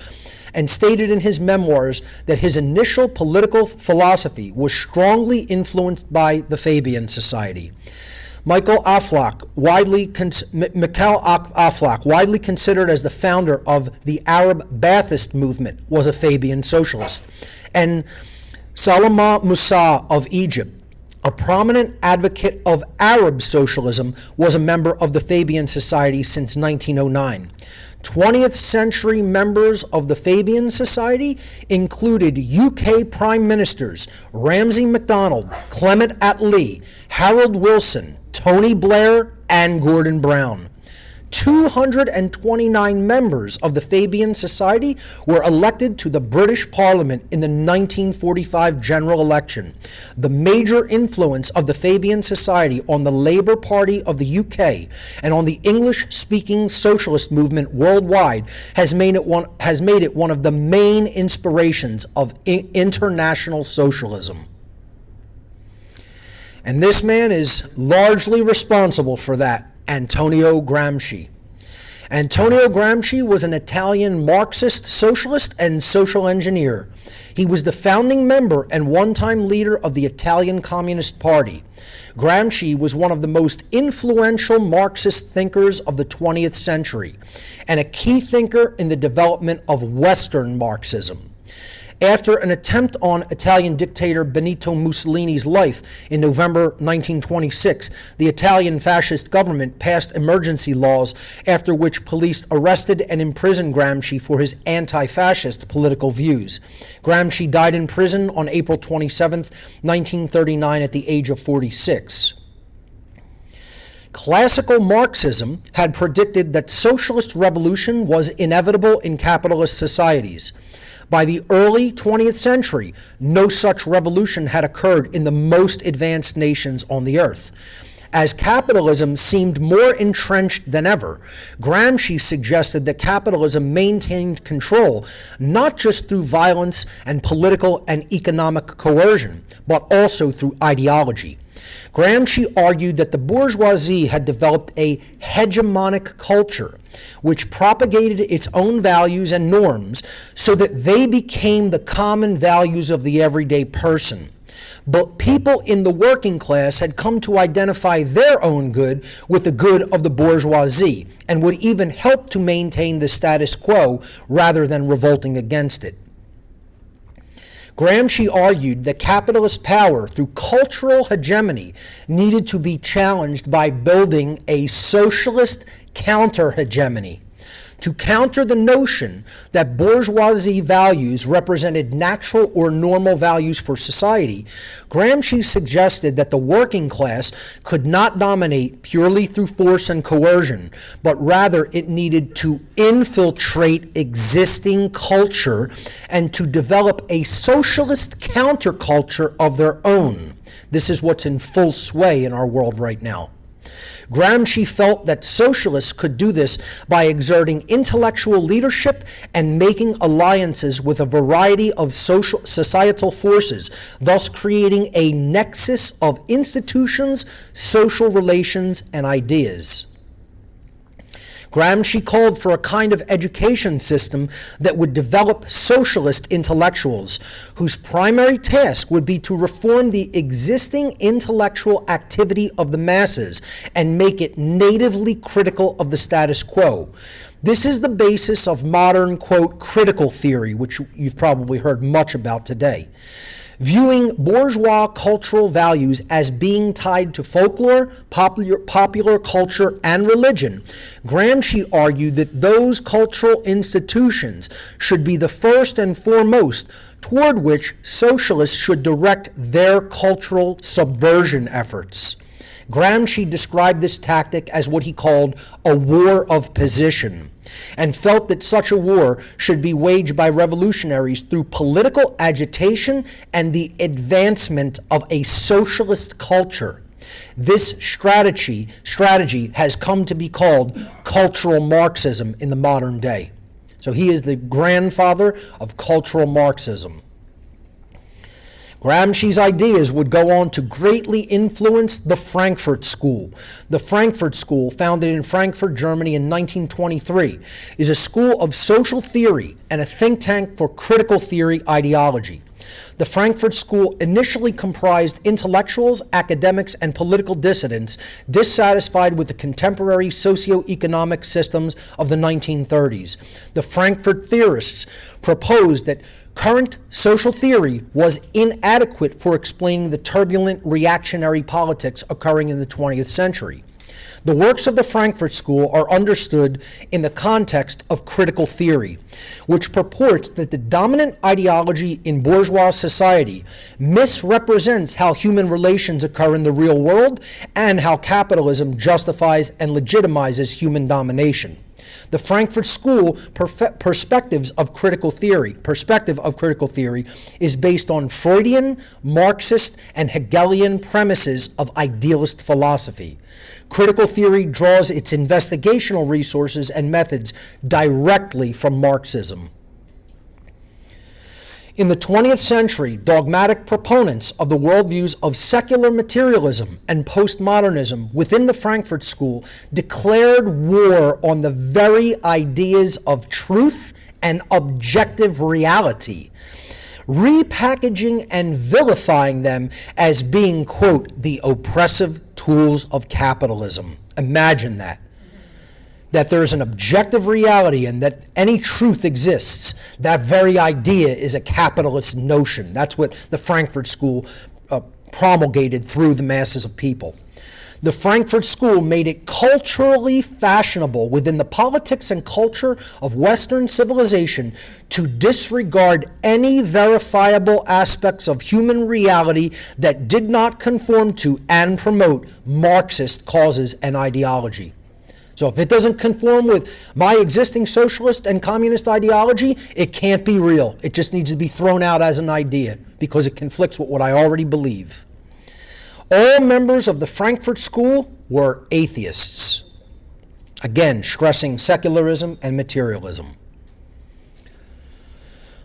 S1: and stated in his memoirs that his initial political philosophy was strongly influenced by the Fabian Society. Mikhail Aflaq, widely considered as the founder of the Arab Ba'athist movement, was a Fabian socialist. And Salama Musa of Egypt, a prominent advocate of Arab socialism, was a member of the Fabian Society since 1909. 20th century members of the Fabian Society included UK Prime Ministers Ramsay MacDonald, Clement Attlee, Harold Wilson, Tony Blair, and Gordon Brown. 229 members of the Fabian Society were elected to the British Parliament in the 1945 general election. The major influence of the Fabian Society on the Labour Party of the UK and on the English-speaking socialist movement worldwide has made it one of the main inspirations of international socialism. And this man is largely responsible for that, Antonio Gramsci. Antonio Gramsci was an Italian Marxist, socialist, and social engineer. He was the founding member and one-time leader of the Italian Communist Party. Gramsci was one of the most influential Marxist thinkers of the 20th century and a key thinker in the development of Western Marxism. After an attempt on Italian dictator Benito Mussolini's life in November 1926, the Italian fascist government passed emergency laws after which police arrested and imprisoned Gramsci for his anti-fascist political views. Gramsci died in prison on April 27, 1939, at the age of 46. Classical Marxism had predicted that socialist revolution was inevitable in capitalist societies. By the early 20th century, no such revolution had occurred in the most advanced nations on the earth. As capitalism seemed more entrenched than ever, Gramsci suggested that capitalism maintained control not just through violence and political and economic coercion, but also through ideology. Gramsci argued that the bourgeoisie had developed a hegemonic culture which propagated its own values and norms so that they became the common values of the everyday person. But people in the working class had come to identify their own good with the good of the bourgeoisie and would even help to maintain the status quo rather than revolting against it. Gramsci argued that capitalist power through cultural hegemony needed to be challenged by building a socialist counter-hegemony. To counter the notion that bourgeoisie values represented natural or normal values for society, Gramsci suggested that the working class could not dominate purely through force and coercion, but rather it needed to infiltrate existing culture and to develop a socialist counterculture of their own. This is what's in full sway in our world right now. Gramsci felt that socialists could do this by exerting intellectual leadership and making alliances with a variety of societal forces, thus creating a nexus of institutions, social relations, and ideas. Gramsci called for a kind of education system that would develop socialist intellectuals, whose primary task would be to reform the existing intellectual activity of the masses and make it natively critical of the status quo. This is the basis of modern, quote, critical theory, which you've probably heard much about today. Viewing bourgeois cultural values as being tied to folklore, popular culture, and religion, Gramsci argued that those cultural institutions should be the first and foremost toward which socialists should direct their cultural subversion efforts. Gramsci described this tactic as what he called a war of position, and felt that such a war should be waged by revolutionaries through political agitation and the advancement of a socialist culture. This strategy has come to be called cultural Marxism in the modern day. So he is the grandfather of cultural Marxism. Gramsci's ideas would go on to greatly influence the Frankfurt School. The Frankfurt School, founded in Frankfurt, Germany in 1923, is a school of social theory and a think tank for critical theory ideology. The Frankfurt School initially comprised intellectuals, academics, and political dissidents dissatisfied with the contemporary socio-economic systems of the 1930s. The Frankfurt theorists proposed that current social theory was inadequate for explaining the turbulent reactionary politics occurring in the 20th century. The works of the Frankfurt School are understood in the context of critical theory, which purports that the dominant ideology in bourgeois society misrepresents how human relations occur in the real world and how capitalism justifies and legitimizes human domination. The Frankfurt School perspective of critical theory is based on Freudian, Marxist, and Hegelian premises of idealist philosophy. Critical theory draws its investigational resources and methods directly from Marxism. In the 20th century, dogmatic proponents of the worldviews of secular materialism and postmodernism within the Frankfurt School declared war on the very ideas of truth and objective reality, repackaging and vilifying them as being, quote, the oppressive tools of capitalism. Imagine that. That there's an objective reality and that any truth exists. That very idea is a capitalist notion. That's what the Frankfurt School promulgated through the masses of people. The Frankfurt School made it culturally fashionable within the politics and culture of Western civilization to disregard any verifiable aspects of human reality that did not conform to and promote Marxist causes and ideology. So if it doesn't conform with my existing socialist and communist ideology, it can't be real. It just needs to be thrown out as an idea because it conflicts with what I already believe. All members of the Frankfurt School were atheists. Again, stressing secularism and materialism.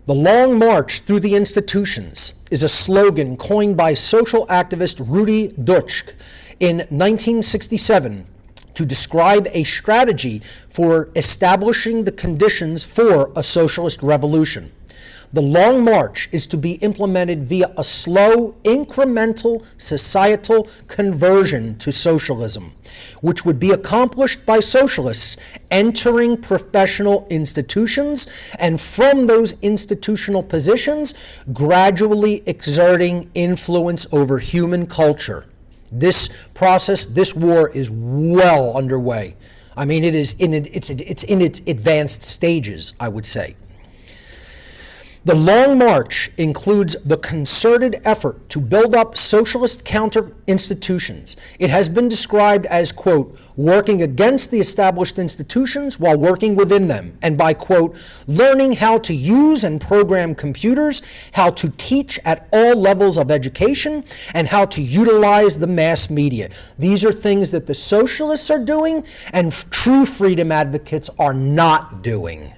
S1: The Long March Through the Institutions is a slogan coined by social activist Rudi Dutschke in 1967 to describe a strategy for establishing the conditions for a socialist revolution. The Long March is to be implemented via a slow, incremental societal conversion to socialism, which would be accomplished by socialists entering professional institutions and from those institutional positions gradually exerting influence over human culture. This process, this war is well underway. I mean, it's in its advanced stages, I would say. The Long March includes the concerted effort to build up socialist counter-institutions. It has been described as, quote, working against the established institutions while working within them, and by, quote, learning how to use and program computers, how to teach at all levels of education, and how to utilize the mass media. These are things that the socialists are doing and true freedom advocates are not doing.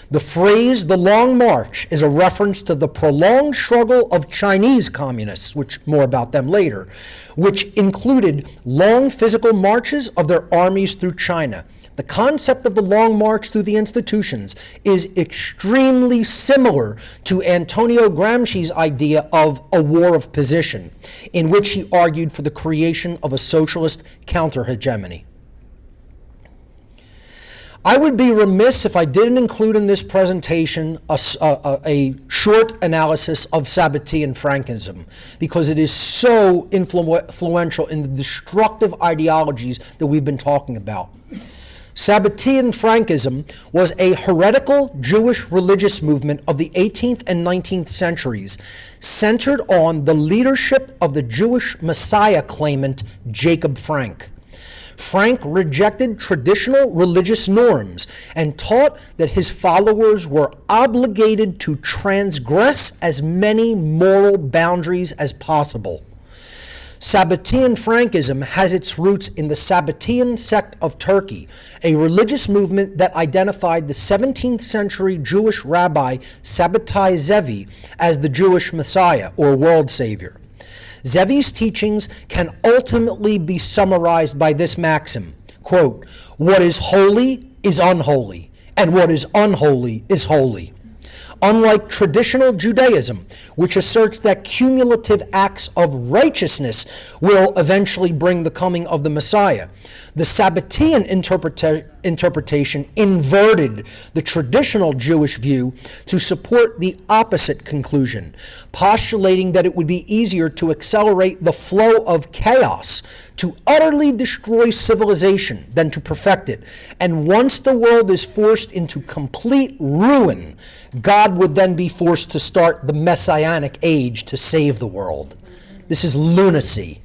S1: The phrase, the Long March, is a reference to the prolonged struggle of Chinese communists, which more about them later, which included long physical marches of their armies through China. The concept of the Long March through the institutions is extremely similar to Antonio Gramsci's idea of a war of position, in which he argued for the creation of a socialist counter-hegemony. I would be remiss if I didn't include in this presentation a short analysis of Sabbatean Frankism, because it is so influential in the destructive ideologies that we've been talking about. Sabbatean Frankism was a heretical Jewish religious movement of the 18th and 19th centuries, centered on the leadership of the Jewish Messiah claimant Jacob Frank. Frank rejected traditional religious norms and taught that his followers were obligated to transgress as many moral boundaries as possible. Sabbatean Frankism has its roots in the Sabbatean sect of Turkey, a religious movement that identified the 17th century Jewish rabbi Sabbatai Zevi as the Jewish Messiah or world savior. Zevi's teachings can ultimately be summarized by this maxim, quote, what is holy is unholy, and what is unholy is holy. Unlike traditional Judaism, which asserts that cumulative acts of righteousness will eventually bring the coming of the Messiah, the Sabbatean interpretation inverted the traditional Jewish view to support the opposite conclusion, postulating that it would be easier to accelerate the flow of chaos, to utterly destroy civilization than to perfect it. And once the world is forced into complete ruin, God would then be forced to start the Messianic age to save the world. This is lunacy.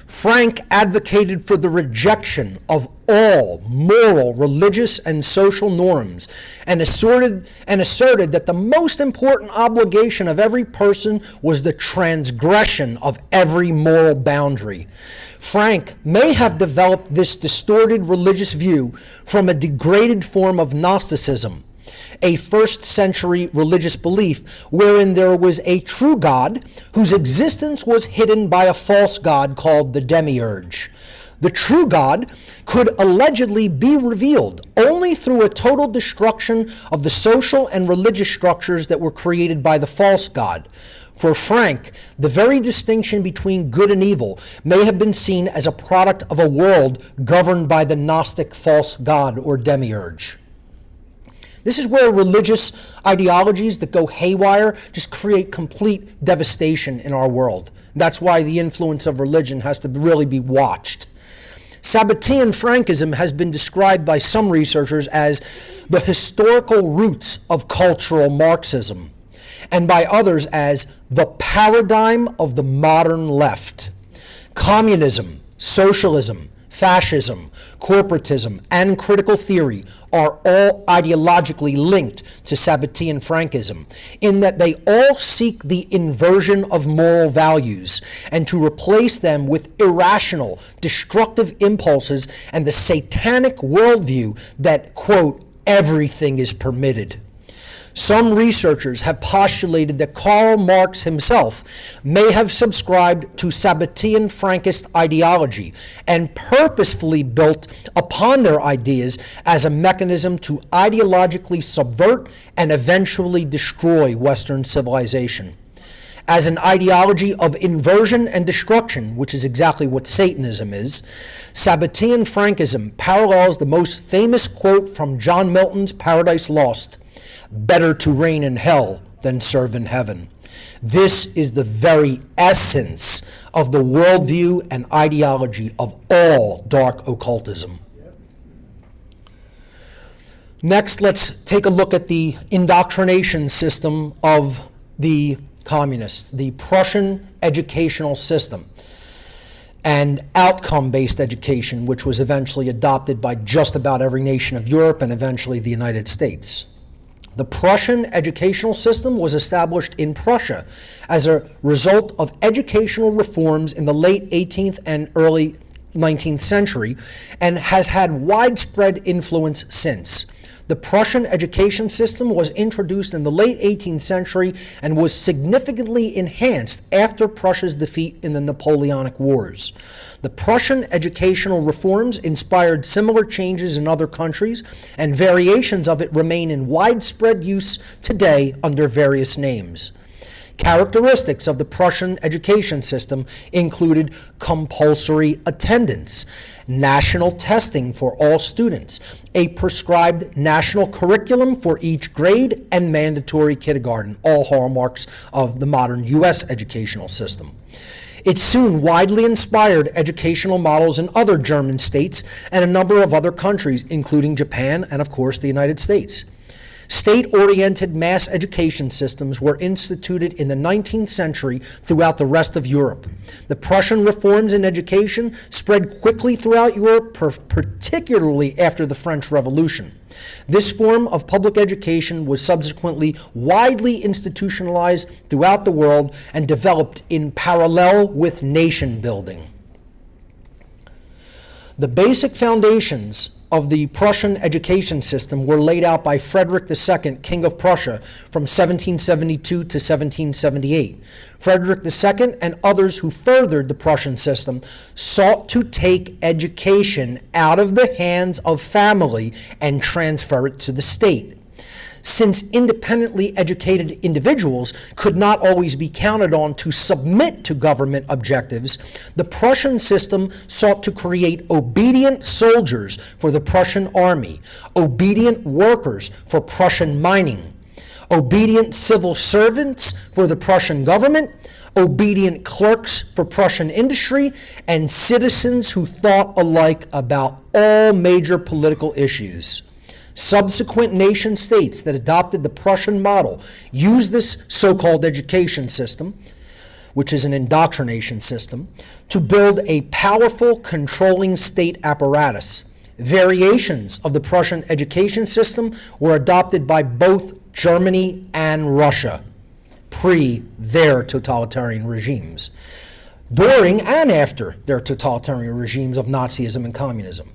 S1: Frank advocated for the rejection of all moral, religious, and social norms, and asserted that the most important obligation of every person was the transgression of every moral boundary. Frank may have developed this distorted religious view from a degraded form of Gnosticism, a first-century religious belief wherein there was a true God whose existence was hidden by a false god called the demiurge. The true God could allegedly be revealed only through a total destruction of the social and religious structures that were created by the false god. For Frank, the very distinction between good and evil may have been seen as a product of a world governed by the Gnostic false god or demiurge. This is where religious ideologies that go haywire just create complete devastation in our world. That's why the influence of religion has to really be watched. Sabbatean Frankism has been described by some researchers as the historical roots of cultural Marxism, and by others as the paradigm of the modern left. Communism, socialism, fascism, corporatism, and critical theory are all ideologically linked to Sabbatean Frankism, in that they all seek the inversion of moral values and to replace them with irrational, destructive impulses and the satanic worldview that, quote, everything is permitted. Some researchers have postulated that Karl Marx himself may have subscribed to Sabbatean Frankist ideology and purposefully built upon their ideas as a mechanism to ideologically subvert and eventually destroy Western civilization. As an ideology of inversion and destruction, which is exactly what Satanism is, Sabbatean Frankism parallels the most famous quote from John Milton's Paradise Lost: "Better to reign in hell than serve in heaven." This is the very essence of the worldview and ideology of all dark occultism. Next, let's take a look at the indoctrination system of the communists, the Prussian educational system, and outcome-based education, which was eventually adopted by just about every nation of Europe and eventually the United States. The Prussian educational system was established in Prussia as a result of educational reforms in the late 18th and early 19th century and has had widespread influence since. The Prussian education system was introduced in the late 18th century and was significantly enhanced after Prussia's defeat in the Napoleonic Wars. The Prussian educational reforms inspired similar changes in other countries, and variations of it remain in widespread use today under various names. Characteristics of the Prussian education system included compulsory attendance, national testing for all students, a prescribed national curriculum for each grade, and mandatory kindergarten, all hallmarks of the modern U.S. educational system. It soon widely inspired educational models in other German states and a number of other countries, including Japan and, of course, the United States. State-oriented mass education systems were instituted in the 19th century throughout the rest of Europe. The Prussian reforms in education spread quickly throughout Europe, particularly after the French Revolution. This form of public education was subsequently widely institutionalized throughout the world and developed in parallel with nation building. The basic foundations of the Prussian education system were laid out by Frederick II, King of Prussia, from 1772 to 1778. Frederick II and others who furthered the Prussian system sought to take education out of the hands of family and transfer it to the state. Since independently educated individuals could not always be counted on to submit to government objectives, the Prussian system sought to create obedient soldiers for the Prussian army, obedient workers for Prussian mining, obedient civil servants for the Prussian government, obedient clerks for Prussian industry, and citizens who thought alike about all major political issues. Subsequent nation states that adopted the Prussian model used this so-called education system, which is an indoctrination system, to build a powerful controlling state apparatus. Variations of the Prussian education system were adopted by both Germany and Russia pre their totalitarian regimes, during and after their totalitarian regimes of Nazism and Communism.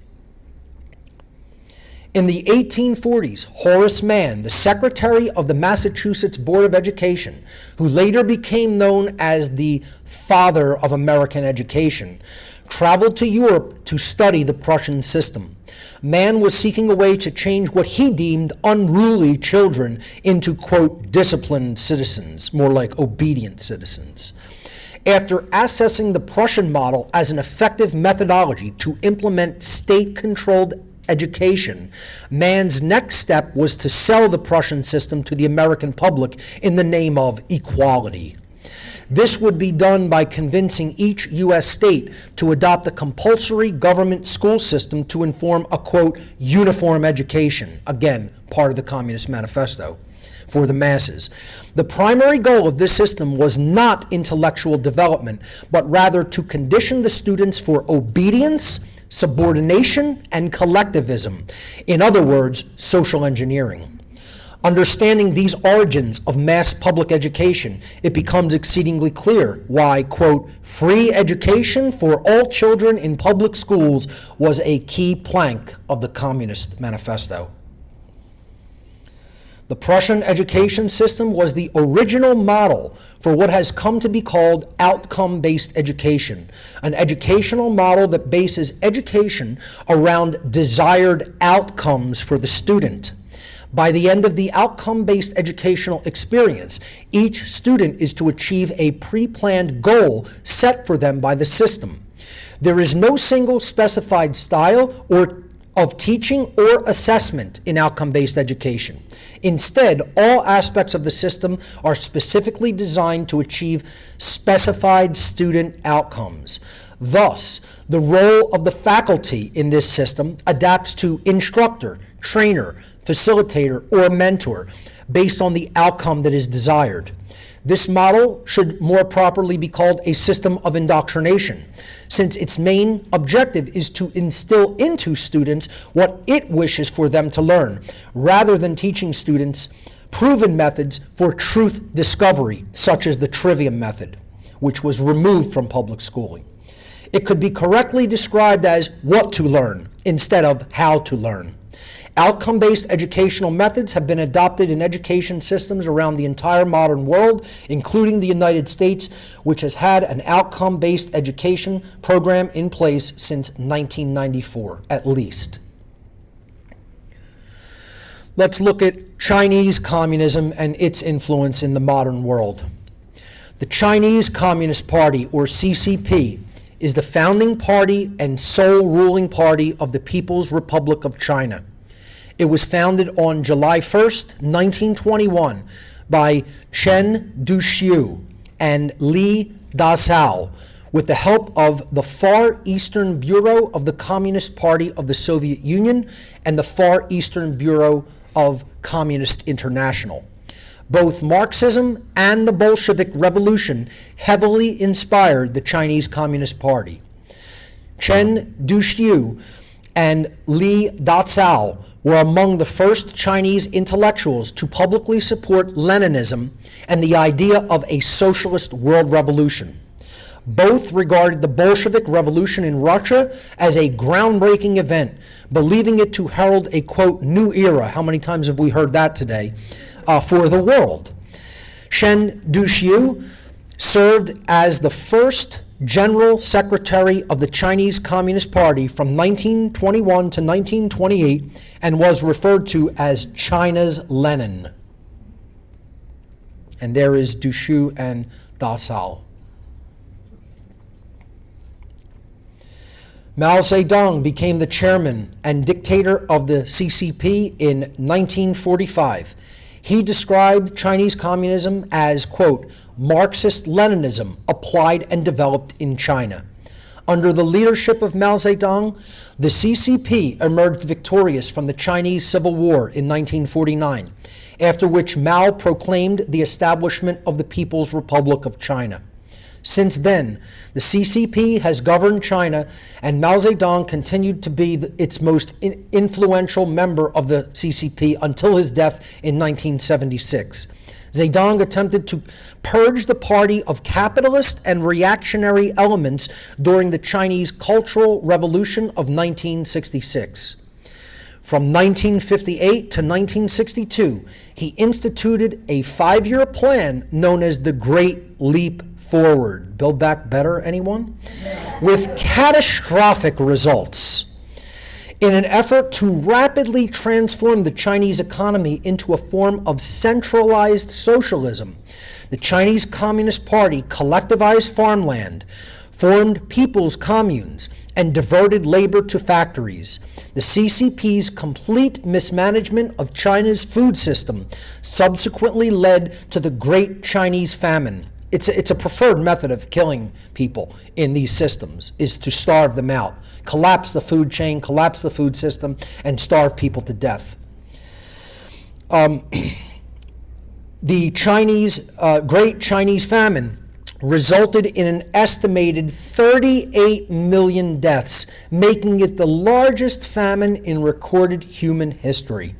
S1: In the 1840s, Horace Mann, the secretary of the Massachusetts Board of Education, who later became known as the father of American education, traveled to Europe to study the Prussian system. Mann was seeking a way to change what he deemed unruly children into, quote, disciplined citizens, more like obedient citizens. After assessing the Prussian model as an effective methodology to implement state-controlled education, Mann's next step was to sell the Prussian system to the American public in the name of equality. This would be done by convincing each U.S. state to adopt a compulsory government school system to inform a, quote, uniform education, again, part of the Communist Manifesto, for the masses. The primary goal of this system was not intellectual development, but rather to condition the students for obedience, subordination, and collectivism. In other words, social engineering. Understanding these origins of mass public education, it becomes exceedingly clear why, quote, free education for all children in public schools was a key plank of the Communist Manifesto. The Prussian education system was the original model for what has come to be called outcome-based education, an educational model that bases education around desired outcomes for the student. By the end of the outcome-based educational experience, each student is to achieve a pre-planned goal set for them by the system. There is no single specified style of teaching or assessment in outcome-based education. Instead, all aspects of the system are specifically designed to achieve specified student outcomes. Thus, the role of the faculty in this system adapts to instructor, trainer, facilitator, or mentor based on the outcome that is desired. This model should more properly be called a system of indoctrination, since its main objective is to instill into students what it wishes for them to learn, rather than teaching students proven methods for truth discovery, such as the trivium method, which was removed from public schooling. It could be correctly described as what to learn instead of how to learn. Outcome-based educational methods have been adopted in education systems around the entire modern world, including the United States, which has had an outcome-based education program in place since 1994, at least. Let's look at Chinese communism and its influence in the modern world. The Chinese Communist Party, or CCP, is the founding party and sole ruling party of the People's Republic of China. It was founded on July 1st, 1921 by Chen Duxiu and Li Dazhao with the help of the Far Eastern Bureau of the Communist Party of the Soviet Union and the Far Eastern Bureau of Communist International. Both Marxism and the Bolshevik Revolution heavily inspired the Chinese Communist Party. Chen Duxiu and Li Dazhao were among the first Chinese intellectuals to publicly support Leninism and the idea of a socialist world revolution. Both regarded the Bolshevik Revolution in Russia as a groundbreaking event, believing it to herald a, quote, new era, how many times have we heard that today, for the world. Chen Duxiu served as the first General Secretary of the Chinese Communist Party from 1921 to 1928 and was referred to as China's Lenin. And there is Duxiu and Dazhao. Mao Zedong became the chairman and dictator of the CCP in 1945. He described Chinese communism as, quote, Marxist-Leninism applied and developed in China. Under the leadership of Mao Zedong, the CCP emerged victorious from the Chinese Civil War in 1949, after which Mao proclaimed the establishment of the People's Republic of China. Since then, the CCP has governed China, and Mao Zedong continued to be its most influential member of the CCP until his death in 1976. Zedong attempted to purge the party of capitalist and reactionary elements during the Chinese Cultural Revolution of 1966. From 1958 to 1962, he instituted a 5-year plan known as the Great Leap Forward. Build Back Better, anyone? With catastrophic results. In an effort to rapidly transform the Chinese economy into a form of centralized socialism, the Chinese Communist Party collectivized farmland, formed people's communes, and diverted labor to factories. The CCP's complete mismanagement of China's food system subsequently led to the Great Chinese Famine. It's a preferred method of killing people in these systems, is to starve them out, collapse the food chain, collapse the food system, and starve people to death. The Great Chinese Famine resulted in an estimated 38 million deaths, making it the largest famine in recorded human history.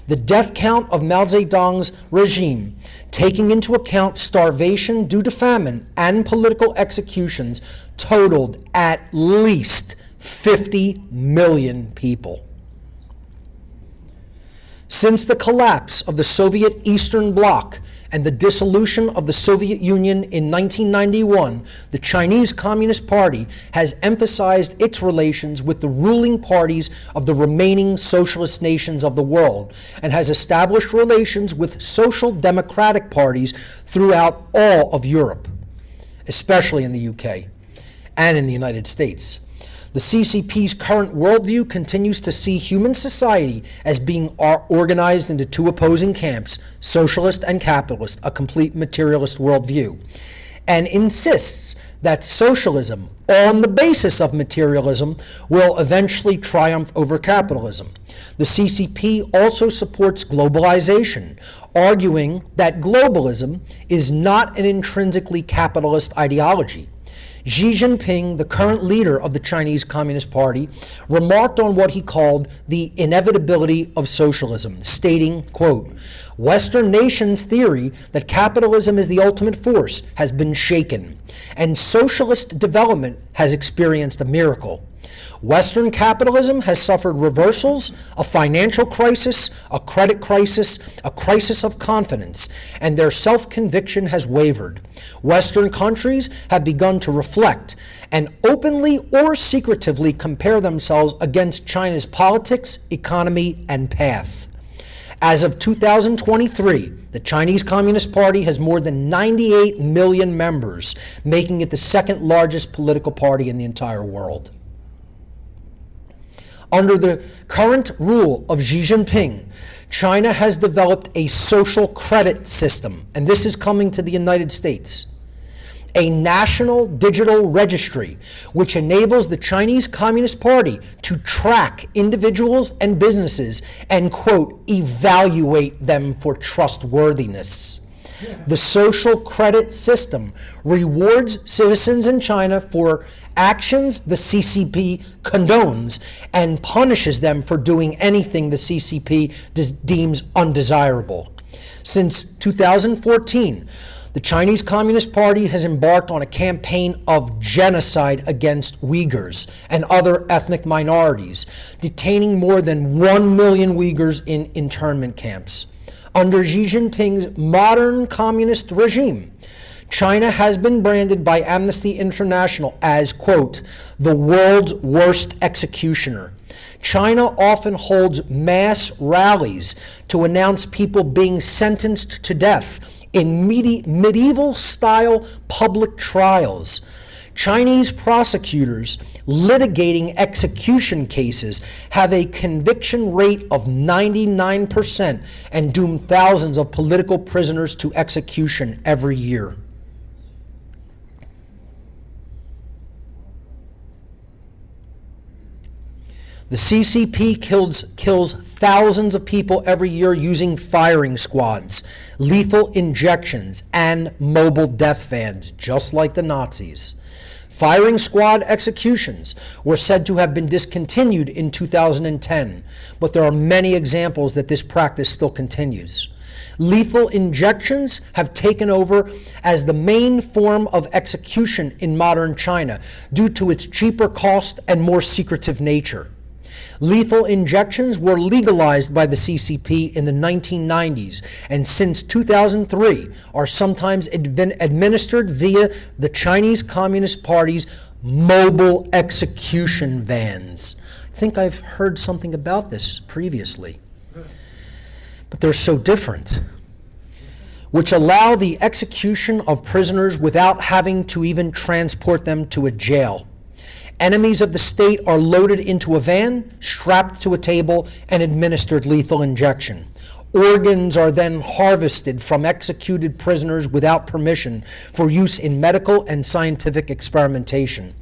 S1: The death count of Mao Zedong's regime, taking into account starvation due to famine and political executions, totaled at least 50 million people. Since the collapse of the Soviet Eastern Bloc and the dissolution of the Soviet Union in 1991, the Chinese Communist Party has emphasized its relations with the ruling parties of the remaining socialist nations of the world and has established relations with social democratic parties throughout all of Europe, especially in the UK and in the United States. The CCP's current worldview continues to see human society as being organized into two opposing camps, socialist and capitalist, a complete materialist worldview, and insists that socialism, on the basis of materialism, will eventually triumph over capitalism. The CCP also supports globalization, arguing that globalism is not an intrinsically capitalist ideology. Xi Jinping, the current leader of the Chinese Communist Party, remarked on what he called the inevitability of socialism, stating, quote, "Western nations' theory that capitalism is the ultimate force has been shaken, and socialist development has experienced a miracle. Western capitalism has suffered reversals, a financial crisis, a credit crisis, a crisis of confidence, and their self-conviction has wavered. Western countries have begun to reflect and openly or secretively compare themselves against China's politics, economy, and path. As of 2023, the Chinese Communist Party has more than 98 million members, making it the second largest political party in the entire world. Under the current rule of Xi Jinping, China has developed a social credit system, and this is coming to the United States. A national digital registry, which enables the Chinese Communist Party to track individuals and businesses and, quote, evaluate them for trustworthiness. The social credit system rewards citizens in China for actions the CCP condones and punishes them for doing anything the CCP deems undesirable. Since 2014, the Chinese Communist Party has embarked on a campaign of genocide against Uyghurs and other ethnic minorities, detaining more than 1 million Uyghurs in internment camps. Under Xi Jinping's modern communist regime, China has been branded by Amnesty International as, quote, the world's worst executioner. China often holds mass rallies to announce people being sentenced to death in medieval-style public trials. Chinese prosecutors litigating execution cases have a conviction rate of 99% and doom thousands of political prisoners to execution every year. The CCP kills thousands of people every year using firing squads, lethal injections, and mobile death vans, just like the Nazis. Firing squad executions were said to have been discontinued in 2010, but there are many examples that this practice still continues. Lethal injections have taken over as the main form of execution in modern China due to its cheaper cost and more secretive nature. Lethal injections were legalized by the CCP in the 1990s, and since 2003 are sometimes administered via the Chinese Communist Party's mobile execution vans. I think I've heard something about this previously, but they're so different, which allow the execution of prisoners without having to even transport them to a jail. Enemies of the state are loaded into a van, strapped to a table, and administered lethal injection. Organs are then harvested from executed prisoners without permission for use in medical and scientific experimentation.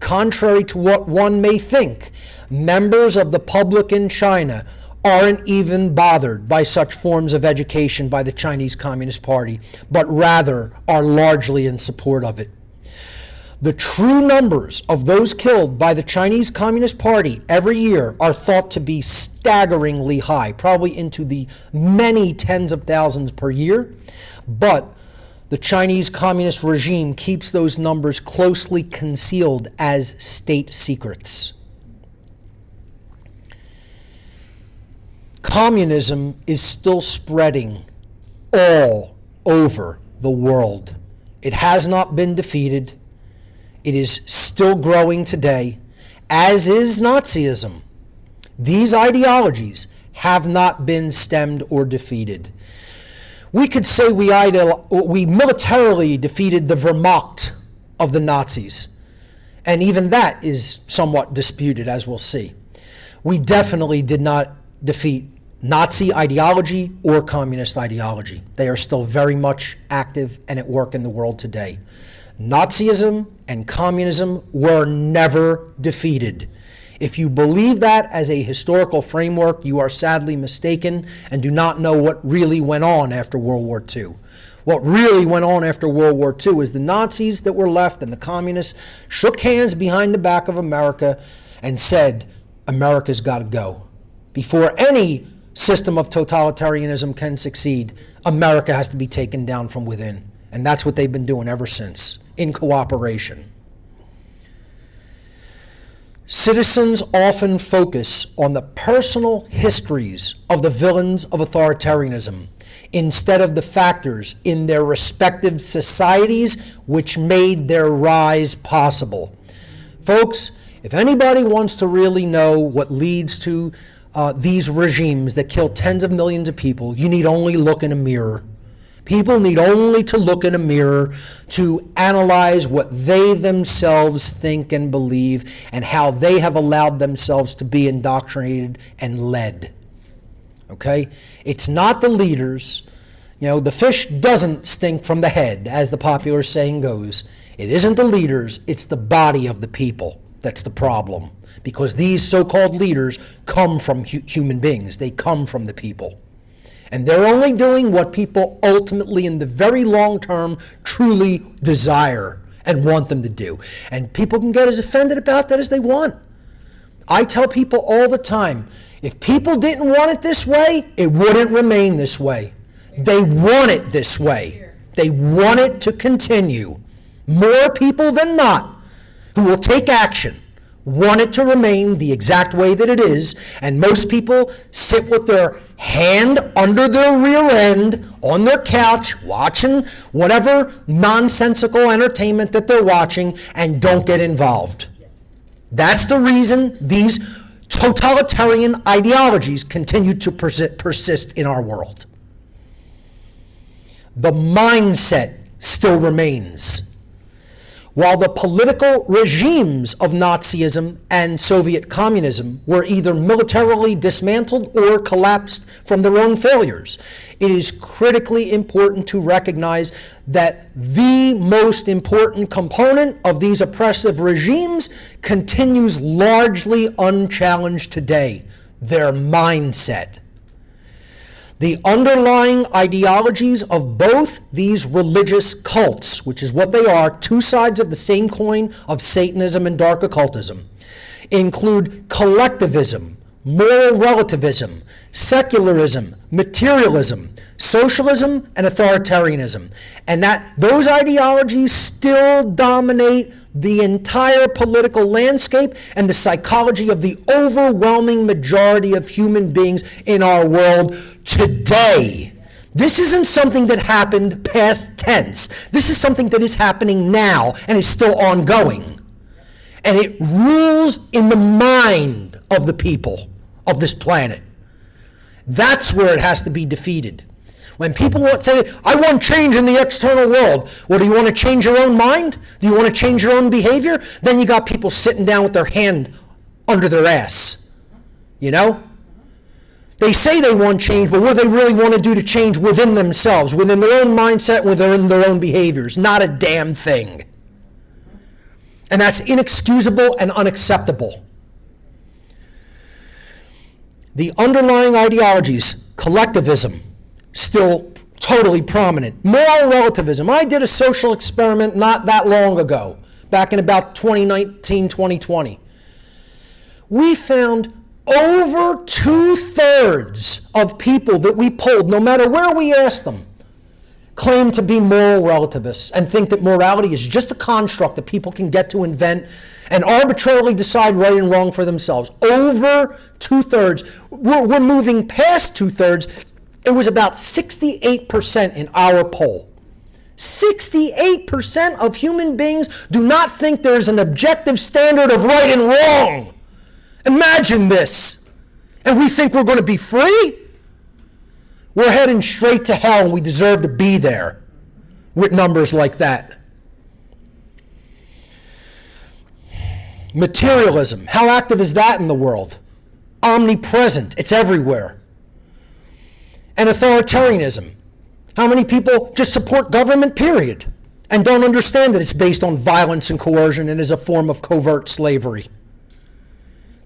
S1: Contrary to what one may think, members of the public in China aren't even bothered by such forms of education by the Chinese Communist Party, but rather are largely in support of it. The true numbers of those killed by the Chinese Communist Party every year are thought to be staggeringly high, probably into the many tens of thousands per year, but the Chinese Communist regime keeps those numbers closely concealed as state secrets. Communism is still spreading all over the world. It has not been defeated. It is still growing today, as is Nazism. These ideologies have not been stemmed or defeated. We could say we militarily defeated the Wehrmacht of the Nazis, and even that is somewhat disputed, as we'll see. We definitely did not defeat Nazi ideology or communist ideology. They are still very much active and at work in the world today. Nazism and communism were never defeated. If you believe that as a historical framework, you are sadly mistaken and do not know what really went on after World War II. What really went on after World War II is the Nazis that were left and the communists shook hands behind the back of America and said, America's got to go. Before any system of totalitarianism can succeed, America has to be taken down from within. And that's what they've been doing ever since, in cooperation. Citizens often focus on the personal histories of the villains of authoritarianism instead of the factors in their respective societies which made their rise possible. Folks, if anybody wants to really know what leads to these regimes that kill tens of millions of people, you need only look in a mirror. People need only to look in a mirror to analyze what they themselves think and believe and how they have allowed themselves to be indoctrinated and led. Okay? It's not the leaders. You know, the fish doesn't stink from the head, as the popular saying goes. It isn't the leaders, it's the body of the people that's the problem. Because these so-called leaders come from human beings. They come from the people. And they're only doing what people ultimately, in the very long term, truly desire and want them to do. And people can get as offended about that as they want. I tell people all the time, if people didn't want it this way, it wouldn't remain this way. They want it this way. They want it to continue. More people than not who will take action want it to remain the exact way that it is, and most people sit with their hand under their rear end on their couch watching whatever nonsensical entertainment that they're watching and don't get involved. That's the reason these totalitarian ideologies continue to persist in our world. The mindset still remains. While the political regimes of Nazism and Soviet communism were either militarily dismantled or collapsed from their own failures, it is critically important to recognize that the most important component of these oppressive regimes continues largely unchallenged today: their mindset. The underlying ideologies of both these religious cults, which is what they are, two sides of the same coin of Satanism and Dark Occultism, include collectivism, moral relativism, secularism, materialism, socialism, and authoritarianism. And those ideologies still dominate the entire political landscape and the psychology of the overwhelming majority of human beings in our world today. This isn't something that happened past tense. This is something that is happening now and is still ongoing. And it rules in the mind of the people of this planet. That's where it has to be defeated. When people say, I want change in the external world, well, do you want to change your own mind? Do you want to change your own behavior? Then you got people sitting down with their hand under their ass. You know? They say they want change, but what do they really want to do to change within themselves, within their own mindset, within their own behaviors? Not a damn thing. And that's inexcusable and unacceptable. The underlying ideologies, collectivism, still totally prominent. Moral relativism. I did a social experiment not that long ago, back in about 2019, 2020. We found over 2/3 of people that we polled, no matter where we asked them, claim to be moral relativists and think that morality is just a construct that people can get to invent and arbitrarily decide right and wrong for themselves. Over 2/3. We're moving past 2/3. It was about 68% in our poll. 68% of human beings do not think there's an objective standard of right and wrong. Imagine this. And we think we're going to be free? We're heading straight to hell, and we deserve to be there with numbers like that. Materialism. How active is that in the world? Omnipresent. It's everywhere. And authoritarianism. How many people just support government, period, and don't understand that it's based on violence and coercion and is a form of covert slavery?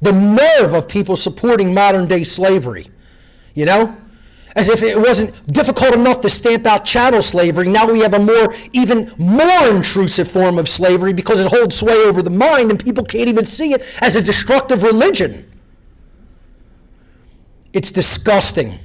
S1: The nerve of people supporting modern day slavery, you know? As if it wasn't difficult enough to stamp out chattel slavery, now we have even more intrusive form of slavery because it holds sway over the mind and people can't even see it as a destructive religion. It's disgusting.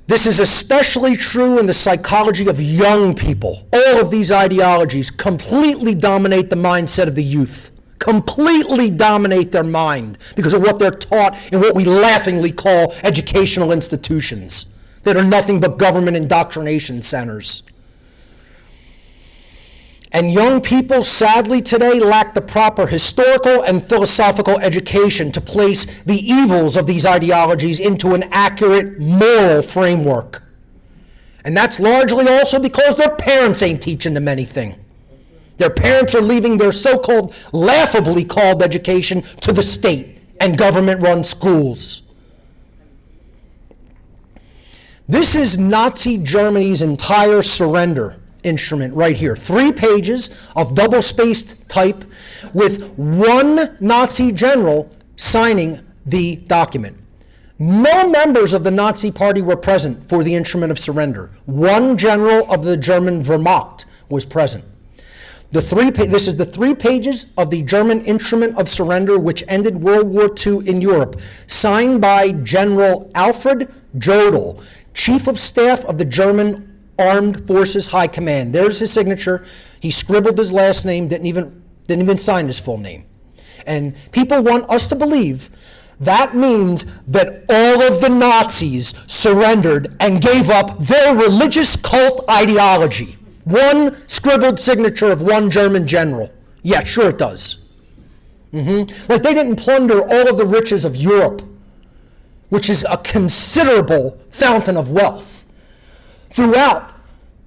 S1: This is especially true in the psychology of young people. All of these ideologies completely dominate the mindset of the youth. Completely dominate their mind because of what they're taught in what we laughingly call educational institutions that are nothing but government indoctrination centers. And young people, sadly today, lack the proper historical and philosophical education to place the evils of these ideologies into an accurate moral framework. And that's largely also because their parents ain't teaching them anything. Their parents are leaving their so-called, laughably called education to the state and government-run schools. This is Nazi Germany's entire surrender instrument right here. 3 pages of double-spaced type with one Nazi general signing the document. No members of the Nazi Party were present for the instrument of surrender. One general of the German Wehrmacht was present. This is the 3 pages of the German instrument of surrender, which ended World War II in Europe, signed by General Alfred Jodl, Chief of Staff of the German Armed Forces High Command. There's his signature. He scribbled his last name, didn't even sign his full name. And people want us to believe that means that all of the Nazis surrendered and gave up their religious cult ideology. One scribbled signature of one German general. Yeah, sure it does. Like they didn't plunder all of the riches of Europe, which is a considerable fountain of wealth. Throughout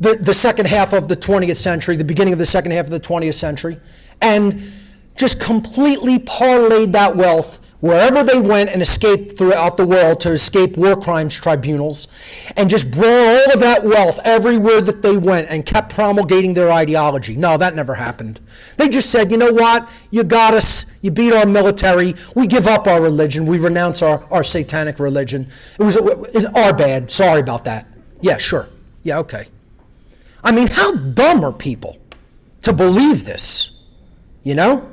S1: the second half of the 20th century, the beginning of the second half of the 20th century, and just completely parlayed that wealth wherever they went and escaped throughout the world to escape war crimes tribunals, and just brought all of that wealth everywhere that they went and kept promulgating their ideology. No, that never happened. They just said, you know what, you got us, you beat our military, we give up our religion, we renounce our satanic religion. It was our bad, sorry about that. Yeah, sure, yeah, okay. I mean, how dumb are people to believe this, you know?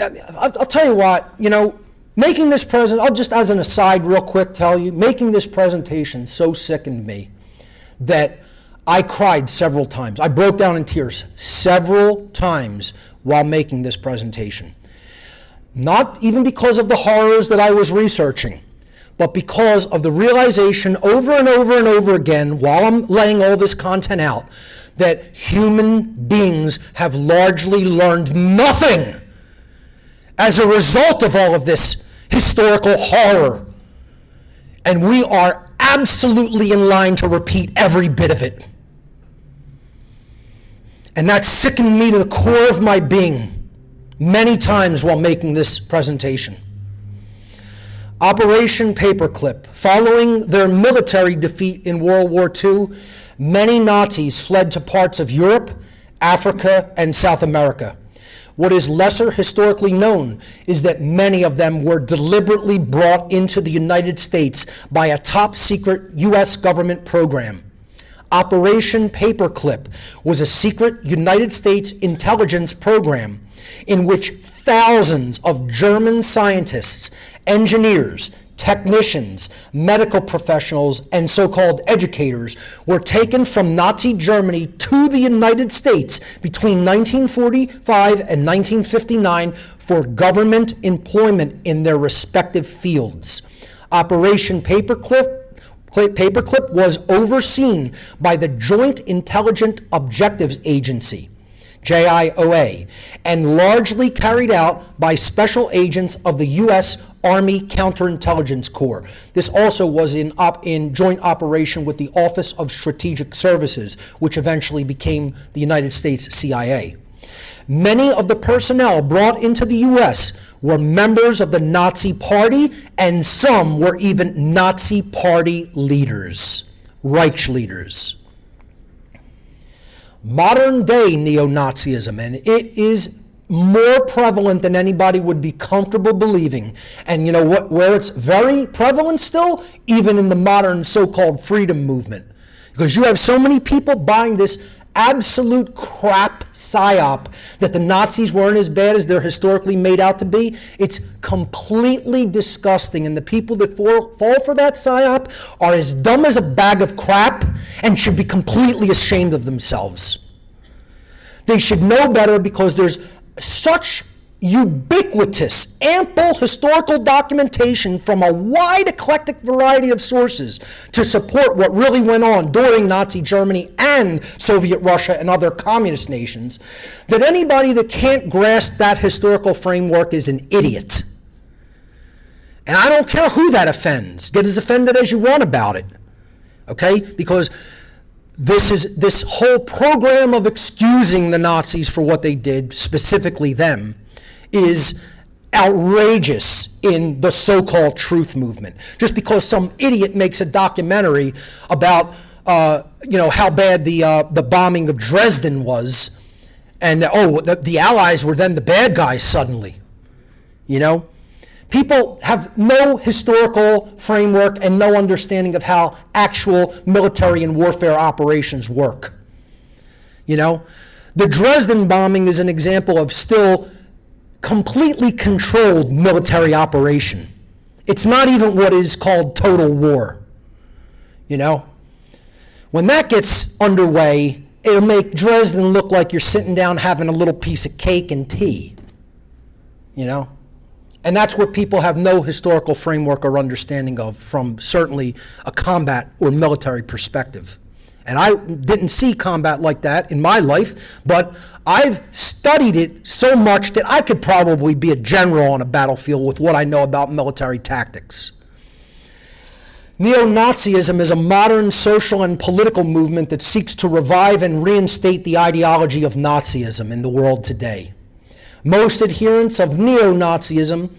S1: I'll tell you what, making this I'll just as an aside real quick tell you, making this presentation so sickened me that I cried several times. I broke down in tears several times while making this presentation. Not even because of the horrors that I was researching, but because of the realization over and over and over again while I'm laying all this content out that human beings have largely learned nothing as a result of all of this historical horror. And we are absolutely in line to repeat every bit of it. And that sickened me to the core of my being many times while making this presentation. Operation Paperclip. Following their military defeat in World War II, many Nazis fled to parts of Europe, Africa, and South America. What is lesser historically known is that many of them were deliberately brought into the United States by a top-secret U.S. government program. Operation Paperclip was a secret United States intelligence program in which thousands of German scientists, engineers, technicians, medical professionals, and so-called educators were taken from Nazi Germany to the United States between 1945 and 1959 for government employment in their respective fields. Operation Paperclip was overseen by the Joint Intelligent Objectives Agency, JIOA, and largely carried out by special agents of the U.S. Army Counterintelligence Corps. This also was in joint operation with the Office of Strategic Services, which eventually became the United States CIA. Many of the personnel brought into the U.S. were members of the Nazi Party, and some were even Nazi Party leaders, Reich leaders. Modern day neo-Nazism, and it is more prevalent than anybody would be comfortable believing. And you know what? Where it's very prevalent still, even in the modern so-called freedom movement. Because you have so many people buying this absolute crap psyop that the Nazis weren't as bad as they're historically made out to be. It's completely disgusting, and the people that fall for that psyop are as dumb as a bag of crap and should be completely ashamed of themselves. They should know better, because there's such ubiquitous, ample historical documentation from a wide eclectic variety of sources to support what really went on during Nazi Germany and Soviet Russia and other communist nations, that anybody that can't grasp that historical framework is an idiot. And I don't care who that offends. Get as offended as you want about it. Okay? Because this whole program of excusing the Nazis for what they did, specifically them, is outrageous in the so-called truth movement. Just because some idiot makes a documentary about how bad the bombing of Dresden was, and the Allies were then the bad guys suddenly. People have no historical framework and no understanding of how actual military and warfare operations work. The Dresden bombing is an example of still completely controlled military operation. It's not even what is called total war. When that gets underway, it'll make Dresden look like you're sitting down having a little piece of cake and tea. And that's what people have no historical framework or understanding of from certainly a combat or military perspective. And I didn't see combat like that in my life, but I've studied it so much that I could probably be a general on a battlefield with what I know about military tactics. Neo-Nazism is a modern social and political movement that seeks to revive and reinstate the ideology of Nazism in the world today. Most adherents of neo-Nazism,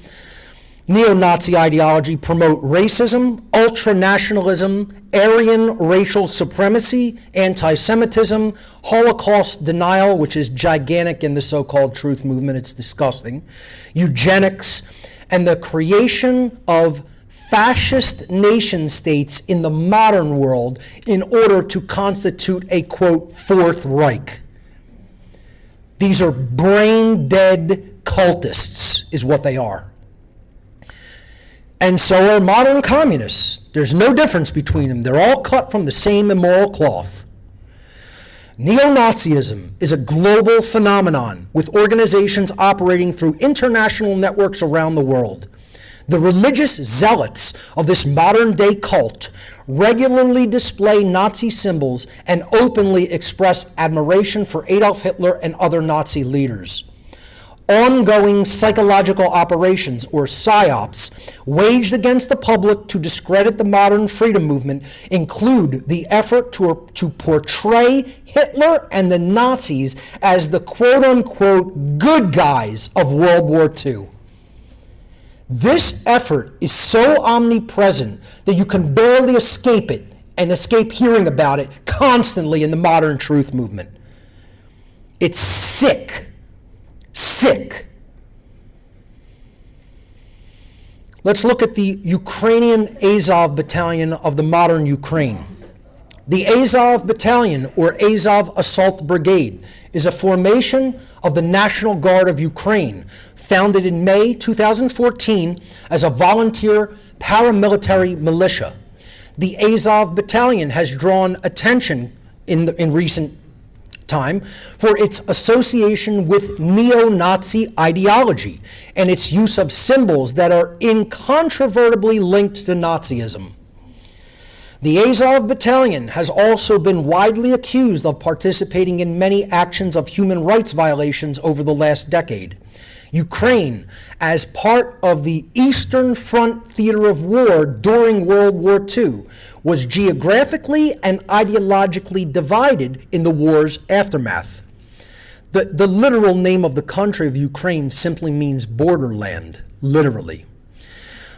S1: neo-Nazi ideology, promote racism, ultranationalism, Aryan racial supremacy, anti-Semitism, Holocaust denial, which is gigantic in the so-called truth movement, it's disgusting, eugenics, and the creation of fascist nation states in the modern world in order to constitute a, quote, Fourth Reich. These are brain-dead cultists, is what they are. And so are modern communists. There's no difference between them. They're all cut from the same immoral cloth. Neo-Nazism is a global phenomenon with organizations operating through international networks around the world. The religious zealots of this modern-day cult regularly display Nazi symbols and openly express admiration for Adolf Hitler and other Nazi leaders. Ongoing psychological operations, or PSYOPs, waged against the public to discredit the modern freedom movement include the effort to portray Hitler and the Nazis as the quote-unquote good guys of World War II. This effort is so omnipresent that you can barely escape it and escape hearing about it constantly in the modern truth movement. It's sick. Sick. Let's look at the Ukrainian Azov Battalion of the modern Ukraine. The Azov Battalion, or Azov Assault Brigade, is a formation of the National Guard of Ukraine, founded in May 2014 as a volunteer paramilitary militia. The Azov Battalion has drawn attention in recent time for its association with neo-Nazi ideology and its use of symbols that are incontrovertibly linked to Nazism. The Azov Battalion has also been widely accused of participating in many actions of human rights violations over the last decade. Ukraine, as part of the Eastern Front theater of war during World War II, was geographically and ideologically divided in the war's aftermath. The literal name of the country of Ukraine simply means borderland, literally.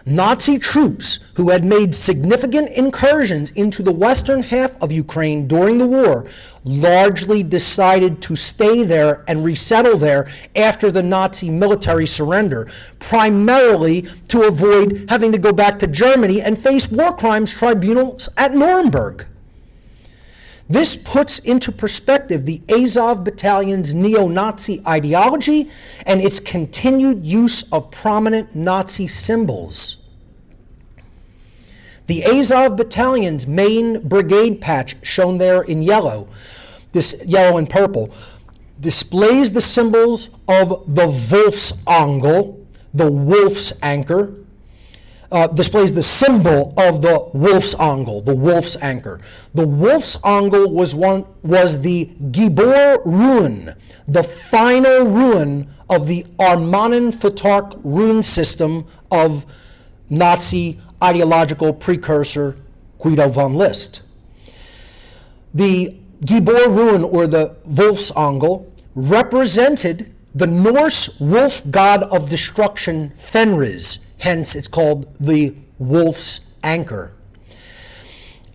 S1: Nazi troops who had made significant incursions into the western half of Ukraine during the war largely decided to stay there and resettle there after the Nazi military surrender, primarily to avoid having to go back to Germany and face war crimes tribunals at Nuremberg. This puts into perspective the Azov Battalion's neo-Nazi ideology and its continued use of prominent Nazi symbols. The Azov Battalion's main brigade patch, shown there in yellow, this yellow and purple, displays the symbols of the Wolfsangel, the wolf's anchor, displays the symbol of the Wolfsangel, the wolf's anchor. The Wolfsangel was the Gibor Ruin, the final ruin of the Armanen-Vertrag rune system of Nazi ideological precursor Guido von List. The Gibor Ruin, or the Wolfsangel, represented the Norse wolf god of destruction Fenris. Hence, it's called the wolf's anchor.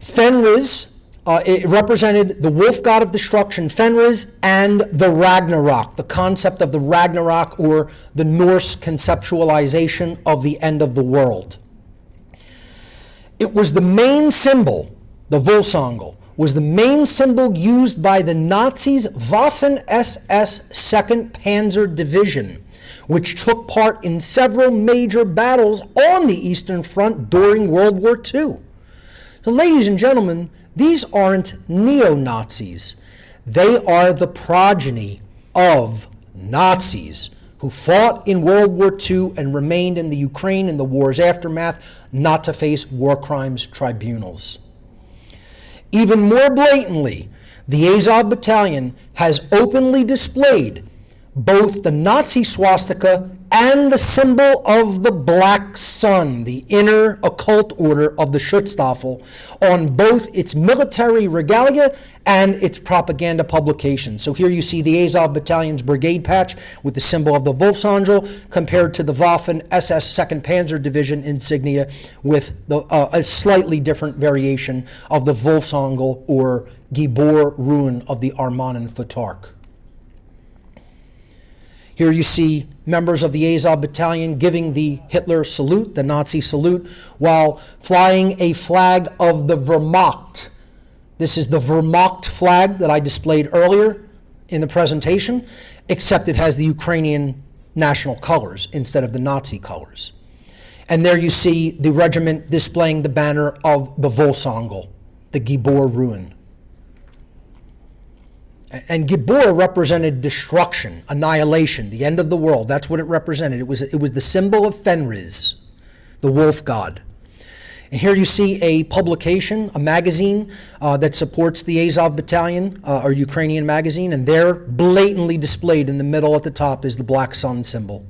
S1: Fenris, it represented the wolf god of destruction Fenris and the Ragnarok, the concept of the Ragnarok, or the Norse conceptualization of the end of the world. It was the main symbol, the Wolfsangel, was the main symbol used by the Nazis' Waffen-SS 2nd Panzer Division, which took part in several major battles on the Eastern Front during World War II. So, ladies and gentlemen, these aren't neo-Nazis. They are the progeny of Nazis who fought in World War II and remained in the Ukraine in the war's aftermath, not to face war crimes tribunals. Even more blatantly, the Azov Battalion has openly displayed both the Nazi swastika and the symbol of the Black Sun, the inner occult order of the Schutzstaffel, on both its military regalia and its propaganda publications. So here you see the Azov Battalion's brigade patch with the symbol of the Wolfsangel compared to the Waffen-SS 2nd Panzer Division insignia with a slightly different variation of the Wolfsangel, or Gibor Ruin of the Armanen-Vertrag. Here you see members of the Azov Battalion giving the Hitler salute, the Nazi salute, while flying a flag of the Wehrmacht. This is the Wehrmacht flag that I displayed earlier in the presentation, except it has the Ukrainian national colors instead of the Nazi colors. And there you see the regiment displaying the banner of the Volksangel, the Gibor Ruin. And Gibor represented destruction, annihilation, the end of the world. That's what it represented. It was the symbol of Fenris, the wolf god. And here you see a publication, a magazine that supports the Azov Battalion, or Ukrainian magazine, and there, blatantly displayed in the middle at the top, is the black sun symbol.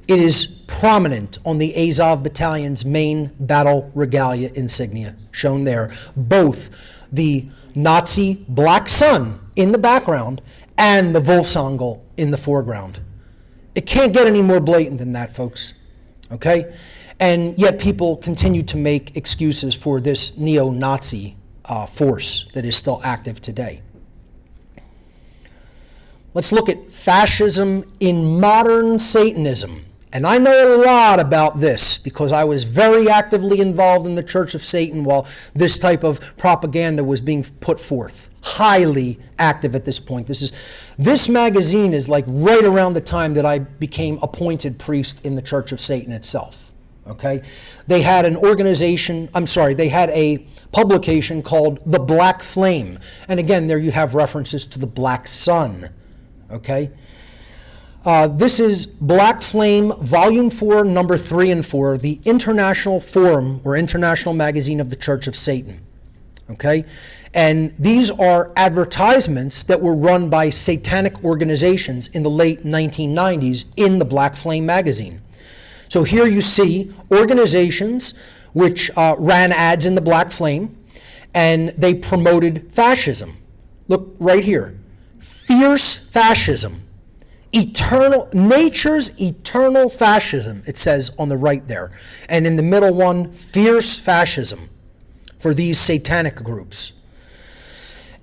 S1: It is prominent on the Azov Battalion's main battle regalia insignia, shown there. Both the Nazi black sun in the background and the Volksangel in the foreground. It can't get any more blatant than that, folks. Okay? And yet people continue to make excuses for this neo-Nazi force that is still active today. Let's look at fascism in modern Satanism. And I know a lot about this because I was very actively involved in the Church of Satan while this type of propaganda was being put forth. Highly active at this point. This magazine is like right around the time that I became appointed priest in the Church of Satan itself. Okay? They had an organization, they had a publication called The Black Flame. And again, there you have references to the Black Sun. Okay? This is Black Flame, Volume 4, Number 3 and 4, the International Forum, or International Magazine of the Church of Satan. Okay? And these are advertisements that were run by satanic organizations in the late 1990s in the Black Flame magazine. So here you see organizations which ran ads in the Black Flame, and they promoted fascism. Look right here. Fierce fascism. Nature's eternal fascism, it says on the right there. And in the middle one, fierce fascism for these satanic groups.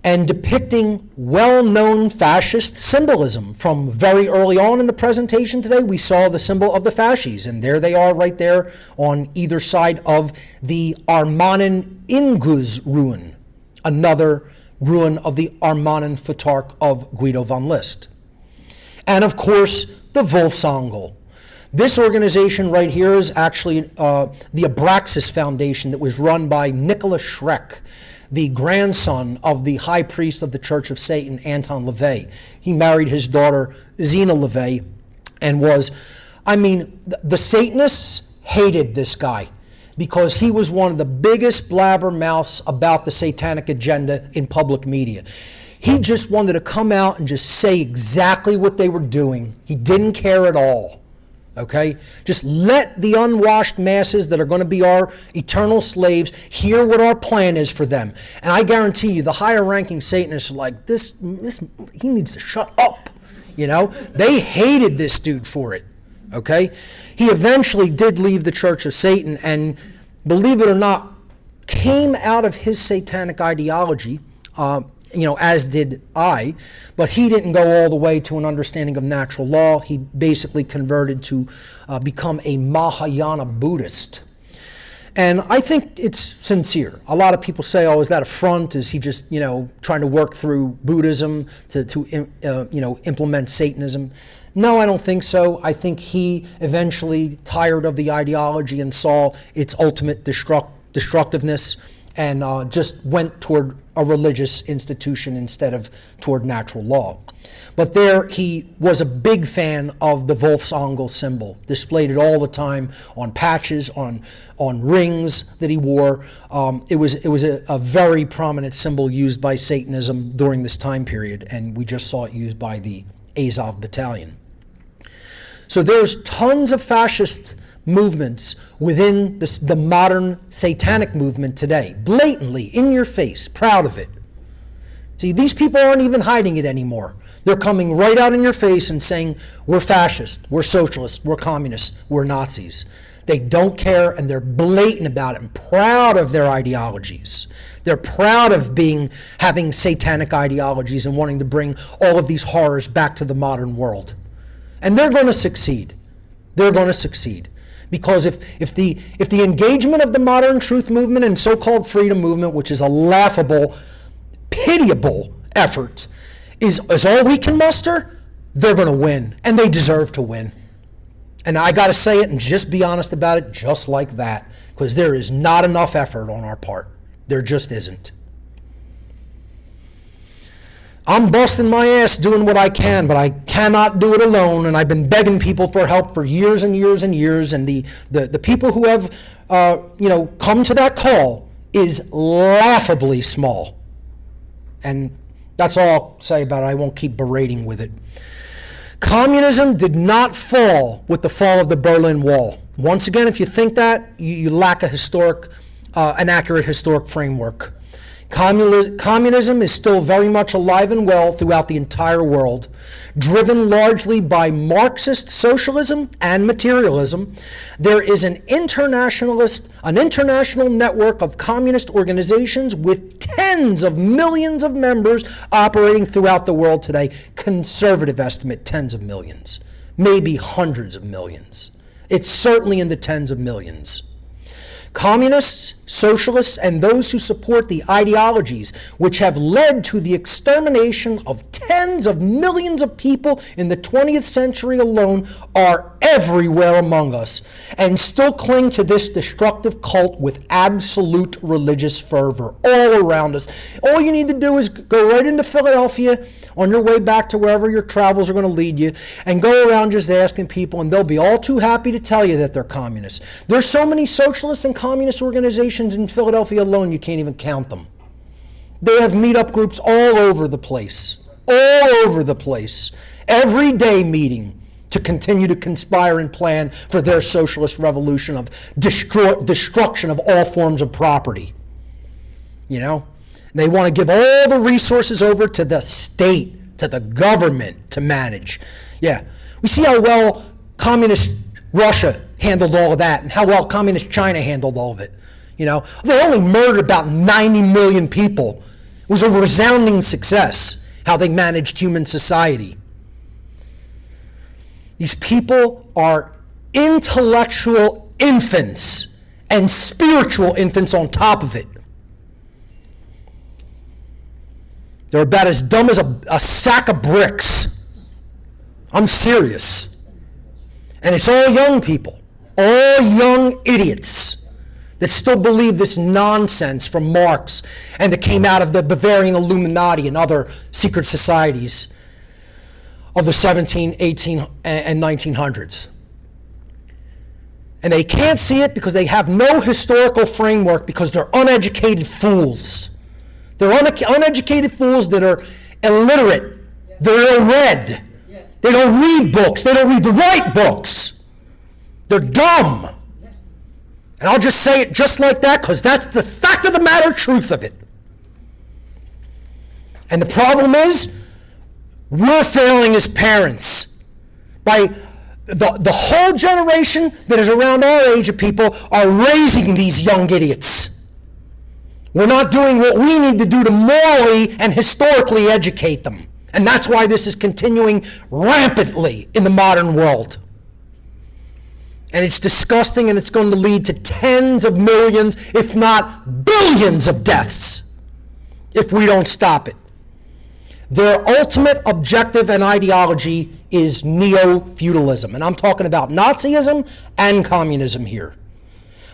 S1: And depicting well-known fascist symbolism from very early on in the presentation today. We saw the symbol of the fasces, and there they are right there on either side of the Armanen Inguz ruin, another ruin of the Armanen Futhark of Guido von List. And of course, the Volksangel. This organization right here is actually the Abraxas Foundation that was run by Nicholas Schreck, the grandson of the high priest of the Church of Satan, Anton LaVey. He married his daughter, Zena LaVey, and the Satanists hated this guy because he was one of the biggest blabbermouths about the satanic agenda in public media. He just wanted to come out and just say exactly what they were doing. He didn't care at all. Okay? Just let the unwashed masses that are going to be our eternal slaves hear what our plan is for them. And I guarantee you, the higher ranking Satanists are like, this he needs to shut up. You know? They hated this dude for it. Okay? He eventually did leave the Church of Satan and, believe it or not, came out of his satanic ideology, as did I, but he didn't go all the way to an understanding of natural law. He basically converted to become a Mahayana Buddhist. And I think it's sincere. A lot of people say, is that a front? Is he just, trying to work through Buddhism to implement Satanism? No, I don't think so. I think he eventually tired of the ideology and saw its ultimate destructiveness and just went toward a religious institution instead of toward natural law. But there he was a big fan of the Volksangel symbol, displayed it all the time on patches, on rings that he wore. It was a very prominent symbol used by Satanism during this time period, and we just saw it used by the Azov Battalion. So there's tons of fascist movements within the modern satanic movement today, blatantly, in your face, proud of it. See, these people aren't even hiding it anymore. They're coming right out in your face and saying, we're fascist, we're socialists, we're communists, we're Nazis. They don't care, and they're blatant about it and proud of their ideologies. They're proud of having satanic ideologies and wanting to bring all of these horrors back to the modern world. And they're going to succeed. They're going to succeed. Because if the engagement of the modern truth movement and so-called freedom movement, which is a laughable, pitiable effort, is all we can muster, they're going to win, and they deserve to win. And I got to say it and just be honest about it just like that, because there is not enough effort on our part. There just isn't. I'm busting my ass doing what I can, but I cannot do it alone, and I've been begging people for help for years and years and years, and the people who have come to that call is laughably small. And that's all I'll say about it. I won't keep berating with it. Communism did not fall with the fall of the Berlin Wall. Once again, if you think that, you lack an accurate historic framework. Communism is still very much alive and well throughout the entire world, driven largely by Marxist socialism and materialism. There is an international network of communist organizations with tens of millions of members operating throughout the world today. Conservative estimate, tens of millions, maybe hundreds of millions. It's certainly in the tens of millions. Communists, socialists, and those who support the ideologies which have led to the extermination of tens of millions of people in the 20th century alone are everywhere among us and still cling to this destructive cult with absolute religious fervor all around us. All you need to do is go right into Philadelphia on your way back to wherever your travels are going to lead you, and go around just asking people, and they'll be all too happy to tell you that they're communists. There's so many socialist and communist organizations in Philadelphia alone, you can't even count them. They have meetup groups all over the place, every day meeting to continue to conspire and plan for their socialist revolution of destruction of all forms of property. They want to give all the resources over to the state, to the government to manage. Yeah, we see how well communist Russia handled all of that and how well communist China handled all of it. They only murdered about 90 million people. It was a resounding success how they managed human society. These people are intellectual infants and spiritual infants on top of it. They're about as dumb as a sack of bricks. I'm serious. And it's all young people, all young idiots that still believe this nonsense from Marx and that came out of the Bavarian Illuminati and other secret societies of the 17, 18, and 1900s. And they can't see it because they have no historical framework because they're uneducated fools. They're uneducated fools that are illiterate. They're ill-read. They don't read books. They don't read the right books. They're dumb. And I'll just say it just like that because that's the fact of the matter, truth of it. And the problem is, we're failing as parents. By the whole generation that is around our age of people are raising these young idiots. We're not doing what we need to do to morally and historically educate them. And that's why this is continuing rampantly in the modern world. And it's disgusting, and it's going to lead to tens of millions, if not billions of deaths if we don't stop it. Their ultimate objective and ideology is neo-feudalism. And I'm talking about Nazism and communism here.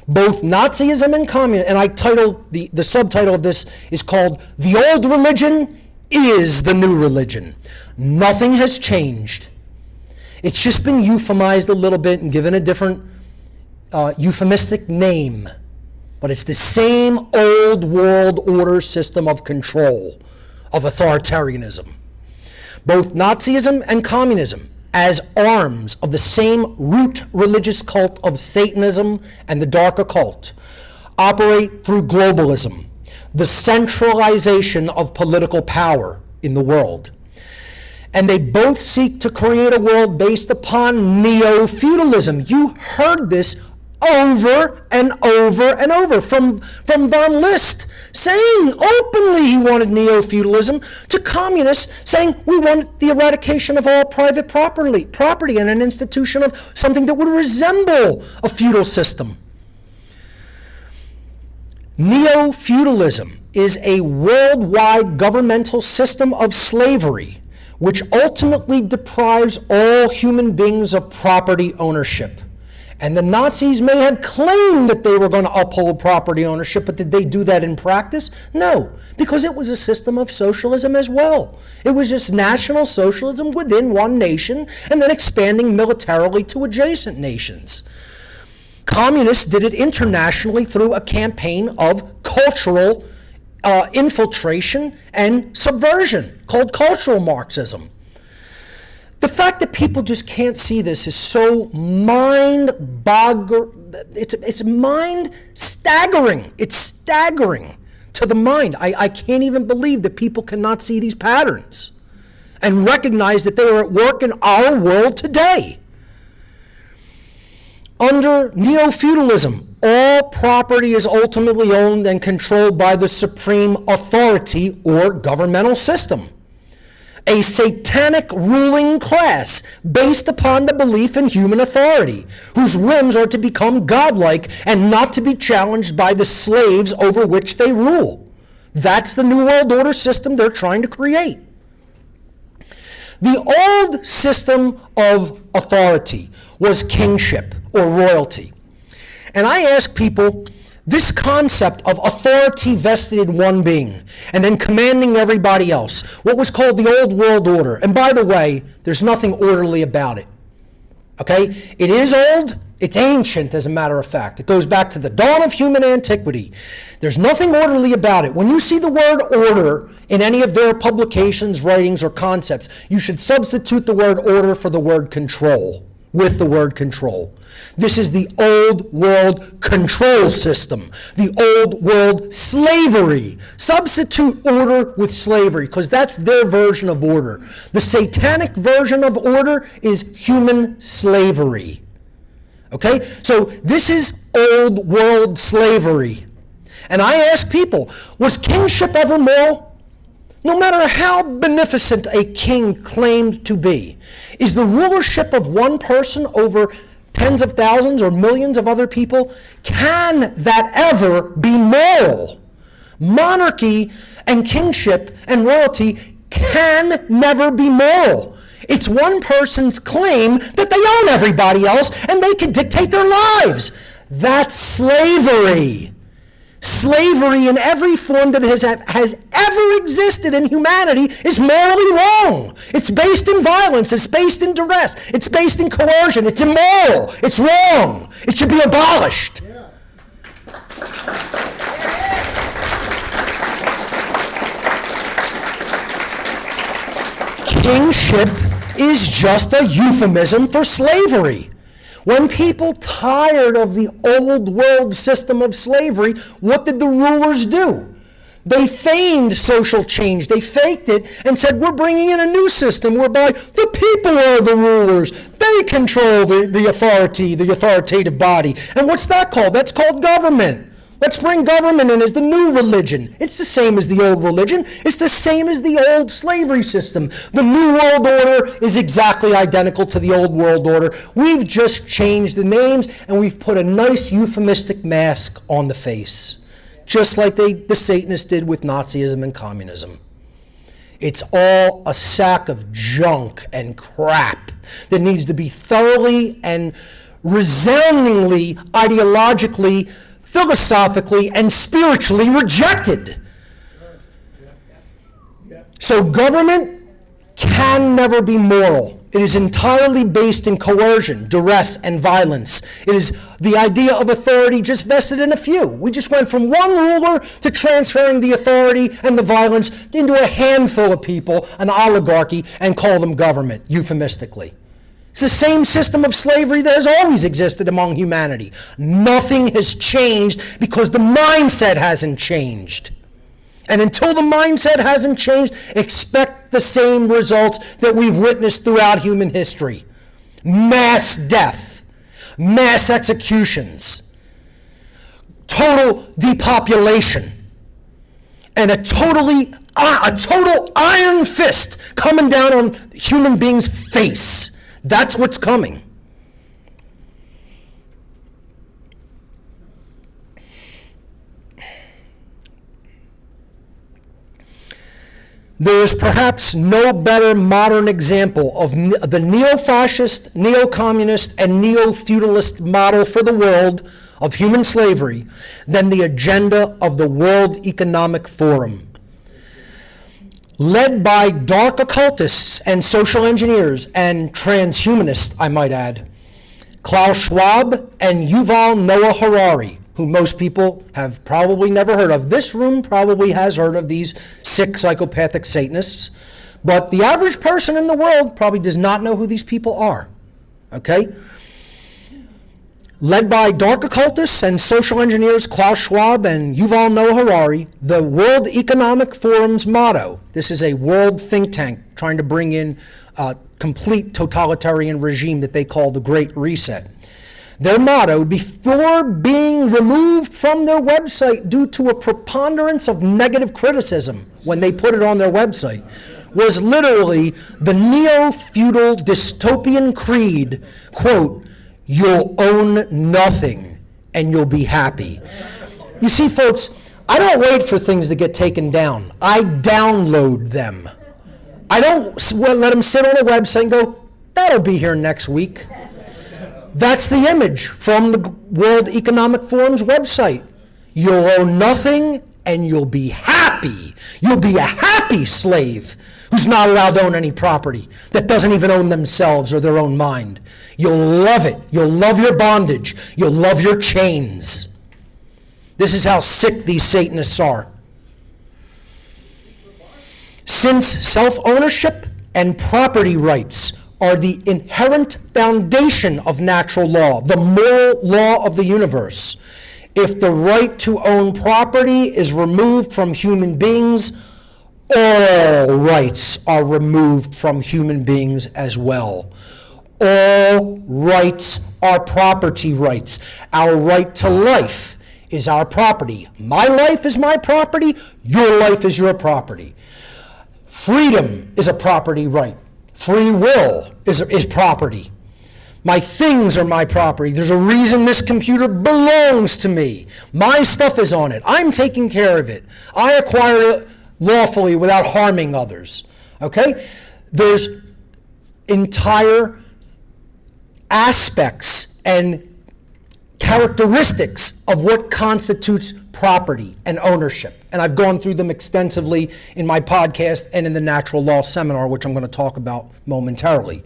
S1: Both Nazism and communism, and I titled, the subtitle of this is called The Old Religion is the New Religion. Nothing has changed. It's just been euphemized a little bit and given a different euphemistic name. But it's the same old world order system of control, of authoritarianism. Both Nazism and communism, as arms of the same root religious cult of Satanism and the Dark Occult, operate through globalism, the centralization of political power in the world. And they both seek to create a world based upon neo-feudalism. You heard this over and over and over from von List, saying openly he wanted neo-feudalism, to communists saying we want the eradication of all private property and an institution of something that would resemble a feudal system. Neo-feudalism is a worldwide governmental system of slavery which ultimately deprives all human beings of property ownership. And the Nazis may have claimed that they were going to uphold property ownership, but did they do that in practice? No, because it was a system of socialism as well. It was just national socialism within one nation and then expanding militarily to adjacent nations. Communists did it internationally through a campaign of cultural infiltration and subversion called cultural Marxism. The fact that people just can't see this is so mind-boggling. It's mind-staggering. It's staggering to the mind. I can't even believe that people cannot see these patterns and recognize that they are at work in our world today. Under neo-feudalism, all property is ultimately owned and controlled by the supreme authority or governmental system. A satanic ruling class based upon the belief in human authority, whose whims are to become godlike and not to be challenged by the slaves over which they rule. That's the New World Order system they're trying to create. The old system of authority was kingship or royalty. And I ask people, this concept of authority vested in one being and then commanding everybody else, what was called the Old World Order. And by the way, there's nothing orderly about it. Okay? It is old, it's ancient as a matter of fact. It goes back to the dawn of human antiquity. There's nothing orderly about it. When you see the word order in any of their publications, writings, or concepts, you should substitute the word order for the word control, with the word control. This is the old world control system, the old world slavery. Substitute order with slavery, because that's their version of order. The satanic version of order is human slavery. Okay? So this is old world slavery. And I ask people, was kingship ever moral? No matter how beneficent a king claimed to be, is the rulership of one person over tens of thousands or millions of other people, can that ever be moral? Monarchy and kingship and royalty can never be moral. It's one person's claim that they own everybody else and they can dictate their lives. That's slavery. Slavery in every form that has ever existed in humanity is morally wrong. It's based in violence. It's based in duress. It's based in coercion. It's immoral. It's wrong. It should be abolished. Yeah. Kingship is just a euphemism for slavery. When people tired of the old world system of slavery, what did the rulers do? They feigned social change. They faked it and said, we're bringing in a new system whereby the people are the rulers. They control the authority, the authoritative body. And what's that called? That's called government. Let's bring government in as the new religion. It's the same as the old religion. It's the same as the old slavery system. The New World Order is exactly identical to the Old World Order. We've just changed the names and we've put a nice euphemistic mask on the face, just like the Satanists did with Nazism and communism. It's all a sack of junk and crap that needs to be thoroughly and resoundingly, ideologically, philosophically, and spiritually rejected. So government can never be moral. It is entirely based in coercion, duress, and violence. It is the idea of authority just vested in a few. We just went from one ruler to transferring the authority and the violence into a handful of people, an oligarchy, and call them government, euphemistically. It's the same system of slavery that has always existed among humanity. Nothing has changed because the mindset hasn't changed. And until the mindset hasn't changed, expect the same results that we've witnessed throughout human history. Mass death, mass executions, total depopulation, and a total iron fist coming down on human beings' face. That's what's coming. There's perhaps no better modern example of the neo-fascist, neo-communist, and neo-feudalist model for the world of human slavery than the agenda of the World Economic Forum. Led by dark occultists and social engineers and transhumanists, I might add, Klaus Schwab and Yuval Noah Harari, who most people have probably never heard of. This room probably has heard of these sick psychopathic Satanists, but the average person in the world probably does not know who these people are, okay? Led by dark occultists and social engineers Klaus Schwab and Yuval Noah Harari, the World Economic Forum's motto, this is a world think tank trying to bring in a complete totalitarian regime that they call the Great Reset. Their motto, before being removed from their website due to a preponderance of negative criticism when they put it on their website, was literally the neo-feudal dystopian creed, quote, "You'll own nothing and you'll be happy." You see, folks, I don't wait for things to get taken down. I download them. I don't let them sit on a website and go, that'll be here next week. That's the image from the World Economic Forum's website. You'll own nothing and you'll be happy. You'll be a happy slave who's not allowed to own any property, that doesn't even own themselves or their own mind. You'll love it. You'll love your bondage. You'll love your chains. This is how sick these Satanists are. Since self-ownership and property rights are the inherent foundation of natural law, the moral law of the universe, if the right to own property is removed from human beings, all rights are removed from human beings as well. All rights are property rights. Our right to life is our property. My life is my property. Your life is your property. Freedom is a property right. Free will is property. My things are my property. There's a reason this computer belongs to me. My stuff is on it. I'm taking care of it. I acquired it lawfully without harming others. Okay? There's entire aspects and characteristics of what constitutes property and ownership. And I've gone through them extensively in my podcast and in the Natural Law Seminar, which I'm going to talk about momentarily.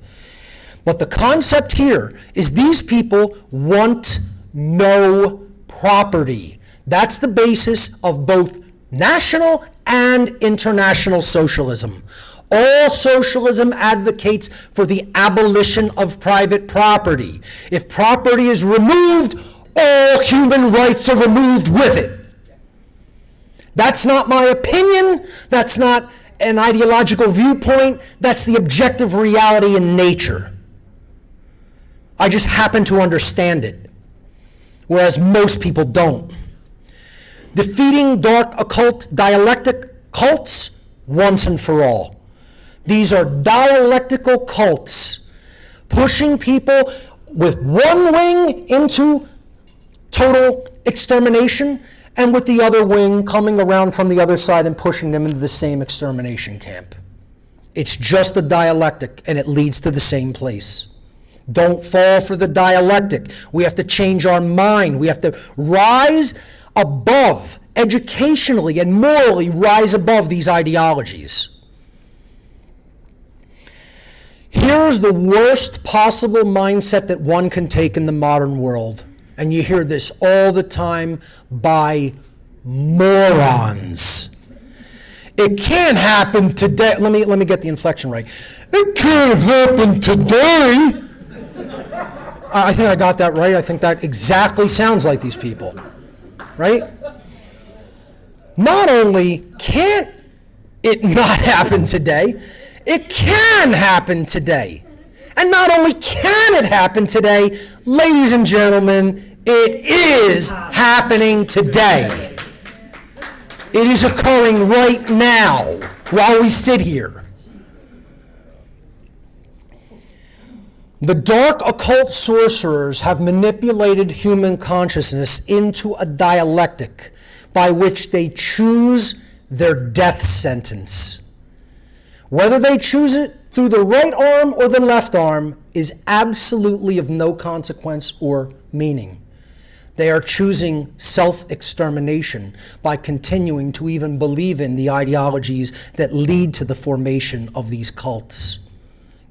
S1: But the concept here is these people want no property. That's the basis of both national and international socialism. All socialism advocates for the abolition of private property. If property is removed, all human rights are removed with it. That's not my opinion. That's not an ideological viewpoint. That's the objective reality in nature. I just happen to understand it, whereas most people don't. Defeating dark occult dialectic cults once and for all. These are dialectical cults, pushing people with one wing into total extermination, and with the other wing coming around from the other side and pushing them into the same extermination camp. It's just a dialectic, and it leads to the same place. Don't fall for the dialectic. We have to change our mind. We have to rise above, educationally and morally rise above these ideologies. Here's the worst possible mindset that one can take in the modern world. And you hear this all the time by morons. It can't happen today. Let me get the inflection right. It can't happen today. I think I got that right. I think that exactly sounds like these people, right? Not only can't it not happen today, it can happen today. And not only can it happen today, ladies and gentlemen, it is happening today. It is occurring right now while we sit here. The dark occult sorcerers have manipulated human consciousness into a dialectic by which they choose their death sentence. Whether they choose it through the right arm or the left arm is absolutely of no consequence or meaning. They are choosing self-extermination by continuing to even believe in the ideologies that lead to the formation of these cults.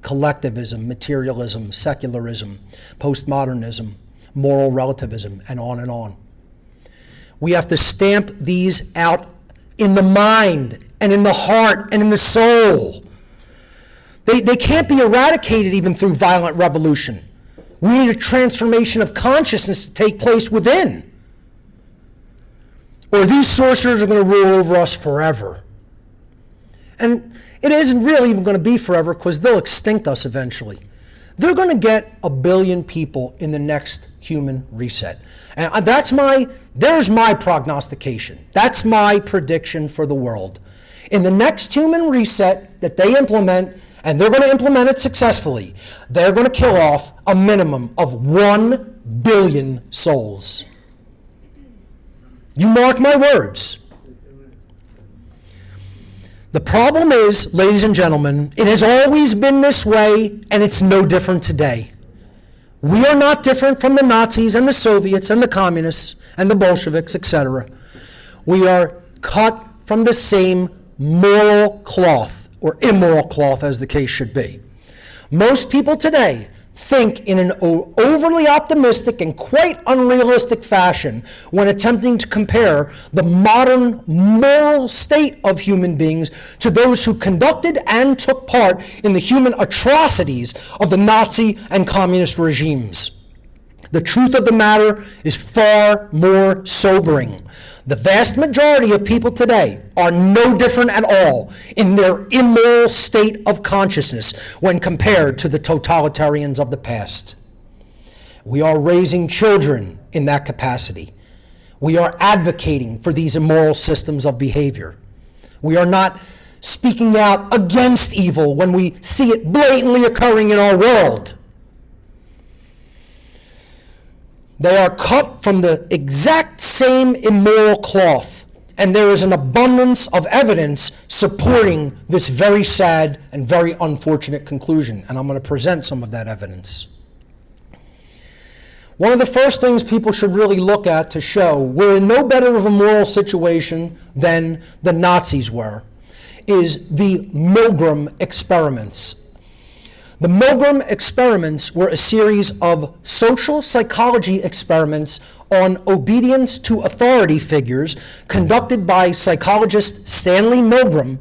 S1: Collectivism, materialism, secularism, postmodernism, moral relativism, and on and on. We have to stamp these out in the mind and in the heart and in the soul. They can't be eradicated even through violent revolution. We need a transformation of consciousness to take place within. Or these sorcerers are going to rule over us forever. And it isn't really even going to be forever because they'll extinct us eventually. They're going to get 1 billion people in the next human reset. And there's my prognostication. That's my prediction for the world. In the next human reset that they implement, and they're going to implement it successfully, they're going to kill off a minimum of 1 billion souls. You mark my words. The problem is, ladies and gentlemen, it has always been this way, and it's no different today. We are not different from the Nazis and the Soviets and the communists and the Bolsheviks, etc. We are cut from the same moral cloth, or immoral cloth as the case should be. Most people today think in an overly optimistic and quite unrealistic fashion when attempting to compare the modern moral state of human beings to those who conducted and took part in the human atrocities of the Nazi and communist regimes. The truth of the matter is far more sobering. The vast majority of people today are no different at all in their immoral state of consciousness when compared to the totalitarians of the past. We are raising children in that capacity. We are advocating for these immoral systems of behavior. We are not speaking out against evil when we see it blatantly occurring in our world. They are cut from the exact same immoral cloth, and there is an abundance of evidence supporting this very sad and very unfortunate conclusion, and I'm going to present some of that evidence. One of the first things people should really look at to show we're in no better of a moral situation than the Nazis were is the Milgram experiments. The Milgram experiments were a series of social psychology experiments on obedience to authority figures conducted by psychologist Stanley Milgram.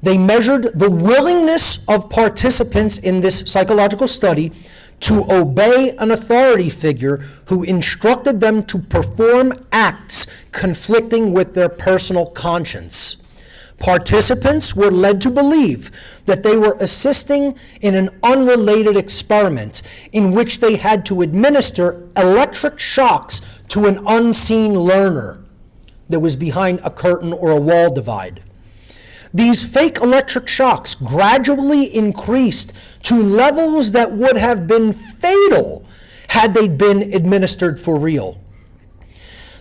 S1: They measured the willingness of participants in this psychological study to obey an authority figure who instructed them to perform acts conflicting with their personal conscience. Participants were led to believe that they were assisting in an unrelated experiment in which they had to administer electric shocks to an unseen learner that was behind a curtain or a wall divide. These fake electric shocks gradually increased to levels that would have been fatal had they been administered for real.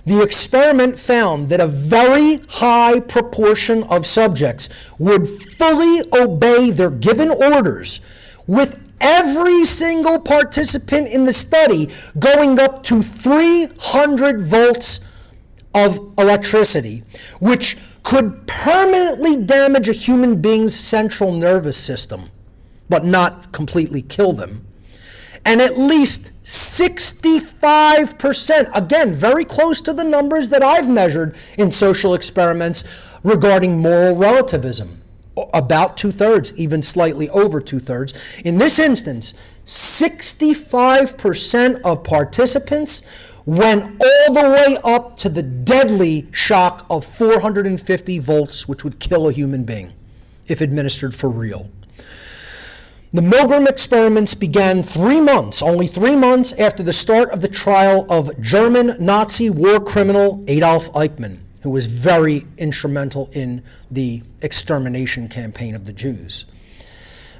S1: The experiment found that a very high proportion of subjects would fully obey their given orders, with every single participant in the study going up to 300 volts of electricity, which could permanently damage a human being's central nervous system, but not completely kill them. And at least 65%, again, very close to the numbers that I've measured in social experiments regarding moral relativism, about 2/3, even slightly over 2/3. In this instance, 65% of participants went all the way up to the deadly shock of 450 volts, which would kill a human being if administered for real. The Milgram experiments began only 3 months after the start of the trial of German Nazi war criminal Adolf Eichmann, who was very instrumental in the extermination campaign of the Jews.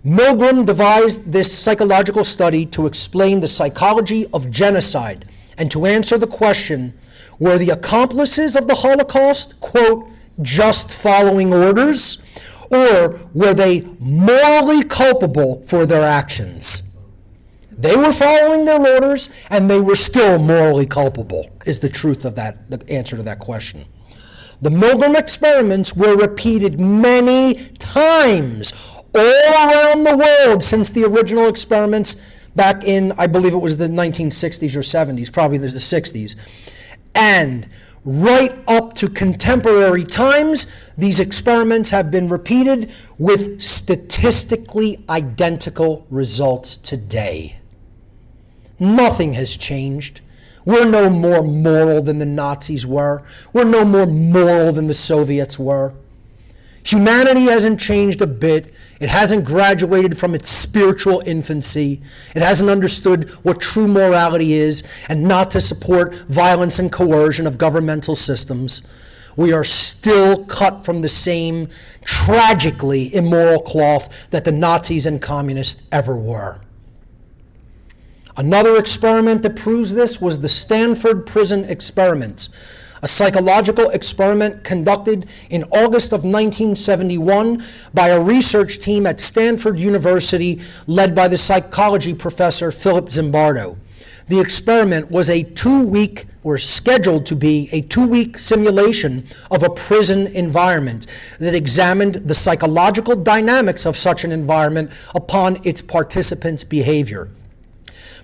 S1: Milgram devised this psychological study to explain the psychology of genocide and to answer the question, were the accomplices of the Holocaust, quote, just following orders, Or were they morally culpable for their actions? They were following their orders, and they were still morally culpable, is the truth of that, the answer to that question. The Milgram experiments were repeated many times all around the world since the original experiments back in, I believe it was the 1960s or 70s, probably the 60s. And right up to contemporary times, these experiments have been repeated with statistically identical results today. Nothing has changed. We're no more moral than the Nazis were. We're no more moral than the Soviets were. Humanity hasn't changed a bit. It hasn't graduated from its spiritual infancy. It hasn't understood what true morality is and not to support violence and coercion of governmental systems. We are still cut from the same tragically immoral cloth that the Nazis and communists ever were. Another experiment that proves this was the Stanford Prison Experiment, a psychological experiment conducted in August of 1971 by a research team at Stanford University led by the psychology professor Philip Zimbardo. The experiment was a 2-week, or scheduled to be a 2-week simulation of a prison environment that examined the psychological dynamics of such an environment upon its participants' behavior.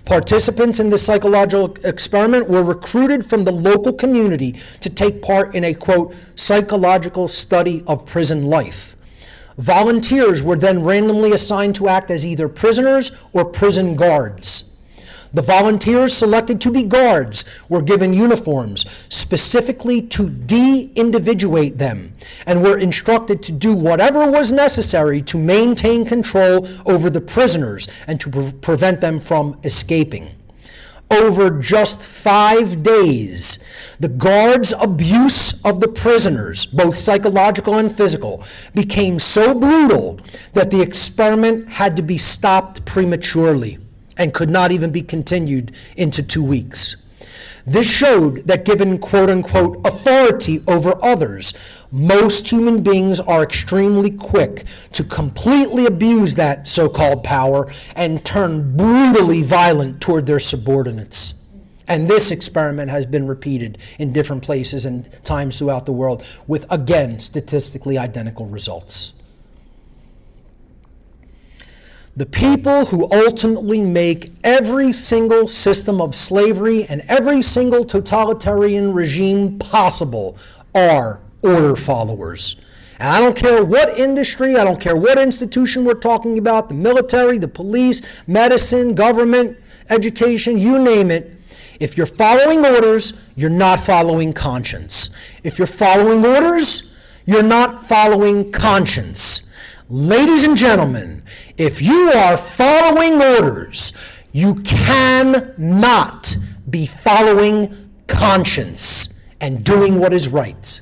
S1: Participants in this psychological experiment were recruited from the local community to take part in a, quote, psychological study of prison life. Volunteers were then randomly assigned to act as either prisoners or prison guards. The volunteers selected to be guards were given uniforms specifically to de-individuate them and were instructed to do whatever was necessary to maintain control over the prisoners and to prevent them from escaping. Over just 5 days, the guards' abuse of the prisoners, both psychological and physical, became so brutal that the experiment had to be stopped prematurely and could not even be continued into 2 weeks. This showed that given quote-unquote authority over others, most human beings are extremely quick to completely abuse that so-called power and turn brutally violent toward their subordinates. And this experiment has been repeated in different places and times throughout the world with, again, statistically identical results. The people who ultimately make every single system of slavery and every single totalitarian regime possible are order followers. And I don't care what industry, I don't care what institution we're talking about, the military, the police, medicine, government, education, you name it. If you're following orders, you're not following conscience. If you're following orders, you're not following conscience. Ladies and gentlemen, if you are following orders, you cannot be following conscience and doing what is right.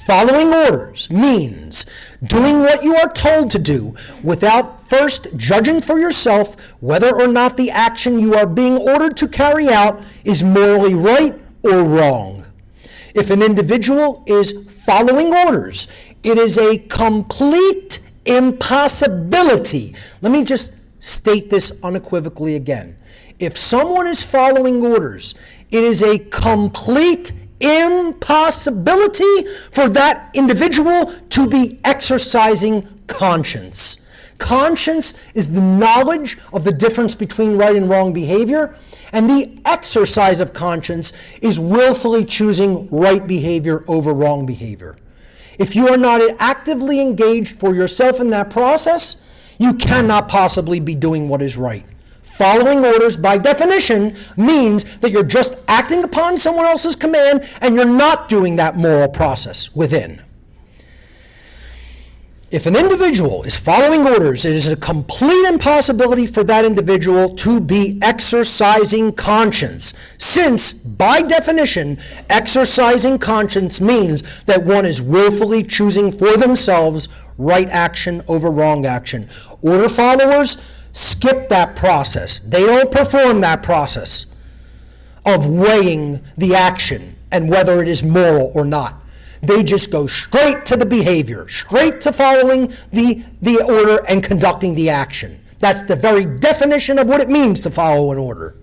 S1: Following orders means doing what you are told to do without first judging for yourself whether or not the action you are being ordered to carry out is morally right or wrong. If an individual is following orders, it is a complete impossibility. Let me just state this unequivocally again. If someone is following orders, it is a complete impossibility for that individual to be exercising conscience. Conscience is the knowledge of the difference between right and wrong behavior, and the exercise of conscience is willfully choosing right behavior over wrong behavior. If you are not actively engaged for yourself in that process, you cannot possibly be doing what is right. Following orders, by definition, means that you're just acting upon someone else's command and you're not doing that moral process within. If an individual is following orders, it is a complete impossibility for that individual to be exercising conscience, since, by definition, exercising conscience means that one is willfully choosing for themselves right action over wrong action. Order followers skip that process. They don't perform that process of weighing the action and whether it is moral or not. They just go straight to the behavior, straight to following the order and conducting the action. That's the very definition of what it means to follow an order.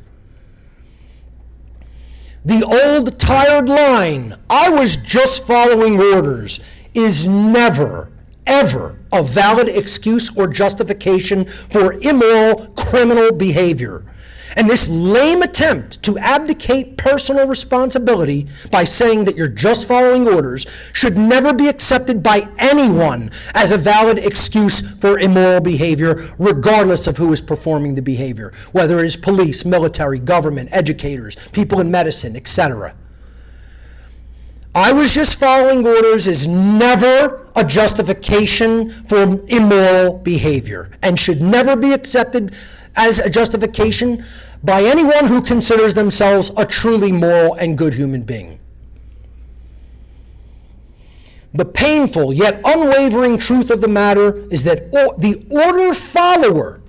S1: The old tired line, "I was just following orders," is never, ever a valid excuse or justification for immoral criminal behavior. And this lame attempt to abdicate personal responsibility by saying that you're just following orders should never be accepted by anyone as a valid excuse for immoral behavior, regardless of who is performing the behavior, whether it is police, military, government, educators, people in medicine, etc. "I was just following orders" is never a justification for immoral behavior and should never be accepted as a justification by anyone who considers themselves a truly moral and good human being. The painful yet unwavering truth of the matter is that the order follower,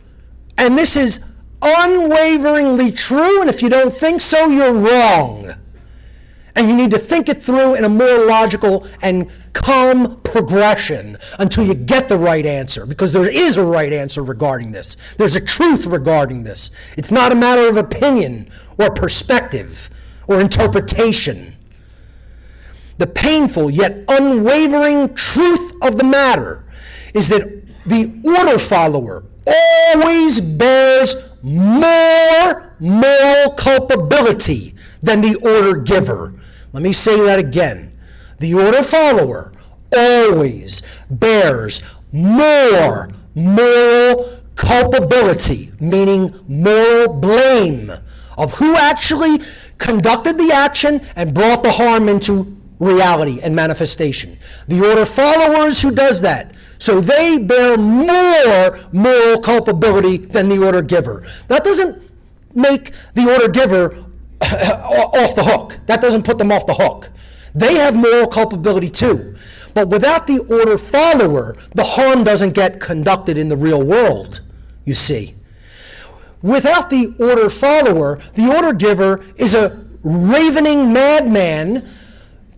S1: and this is unwaveringly true, and if you don't think so, you're wrong. And you need to think it through in a more logical and calm progression until you get the right answer, because there is a right answer regarding this. There's a truth regarding this. It's not a matter of opinion or perspective or interpretation. The painful yet unwavering truth of the matter is that the order follower always bears more moral culpability than the order giver. Let me say that again. The order follower always bears more moral culpability, meaning moral blame, of who actually conducted the action and brought the harm into reality and manifestation. The order followers who does that. So they bear more moral culpability than the order giver. That doesn't make the order giver off the hook. That doesn't put them off the hook. They have moral culpability too. But without the order follower, the harm doesn't get conducted in the real world, you see. Without the order follower, the order giver is a ravening madman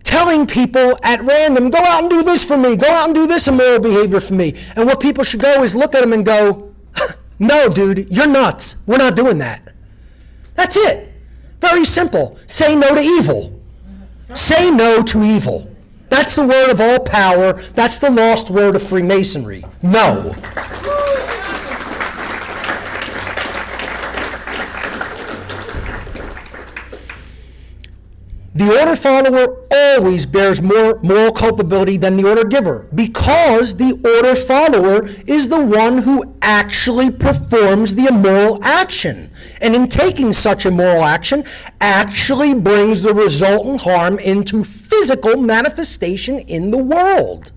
S1: telling people at random, "Go out and do this for me, go out and do this immoral behavior for me." And what people should go is look at him and go, "No, dude, you're nuts. We're not doing that." That's it. Very simple. Say no to evil. Say no to evil. That's the word of all power. That's the lost word of Freemasonry. No. The order follower always bears more moral culpability than the order giver, because the order follower is the one who actually performs the immoral action, and in taking such immoral action, actually brings the resultant harm into physical manifestation in the world.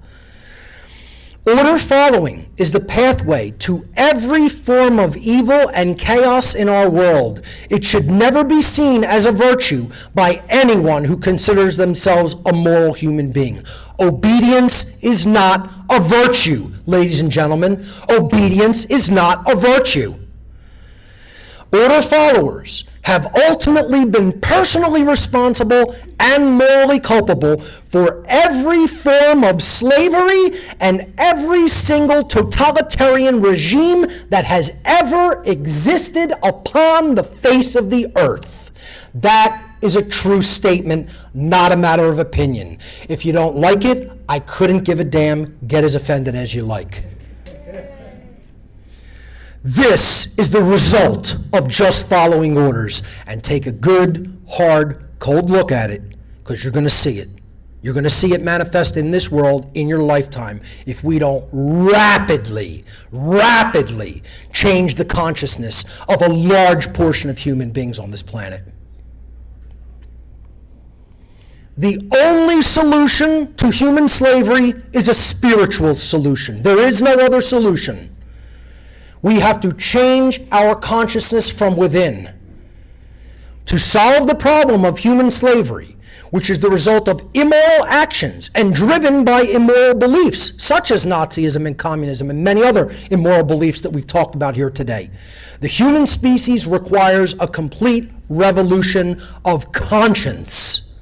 S1: Order following is the pathway to every form of evil and chaos in our world. It should never be seen as a virtue by anyone who considers themselves a moral human being. Obedience is not a virtue, ladies and gentlemen. Obedience is not a virtue. Order followers have ultimately been personally responsible and morally culpable for every form of slavery and every single totalitarian regime that has ever existed upon the face of the earth. That is a true statement, not a matter of opinion. If you don't like it, I couldn't give a damn. Get as offended as you like. This is the result of just following orders. And take a good, hard, cold look at it, because you're going to see it. You're going to see it manifest in this world in your lifetime if we don't rapidly change the consciousness of a large portion of human beings on this planet. The only solution to human slavery is a spiritual solution. There is no other solution. We have to change our consciousness from within. To solve the problem of human slavery, which is the result of immoral actions and driven by immoral beliefs, such as Nazism and Communism and many other immoral beliefs that we've talked about here today. The human species requires a complete revolution of conscience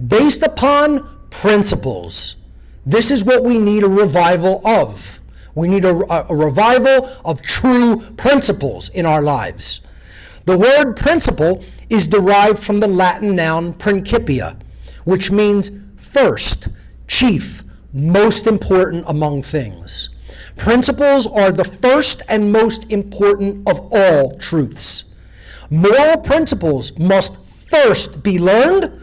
S1: based upon principles. This is what we need a revival of. We need a revival of true principles in our lives. The word principle is derived from the Latin noun principia, which means first, chief, most important among things. Principles are the first and most important of all truths. Moral principles must first be learned,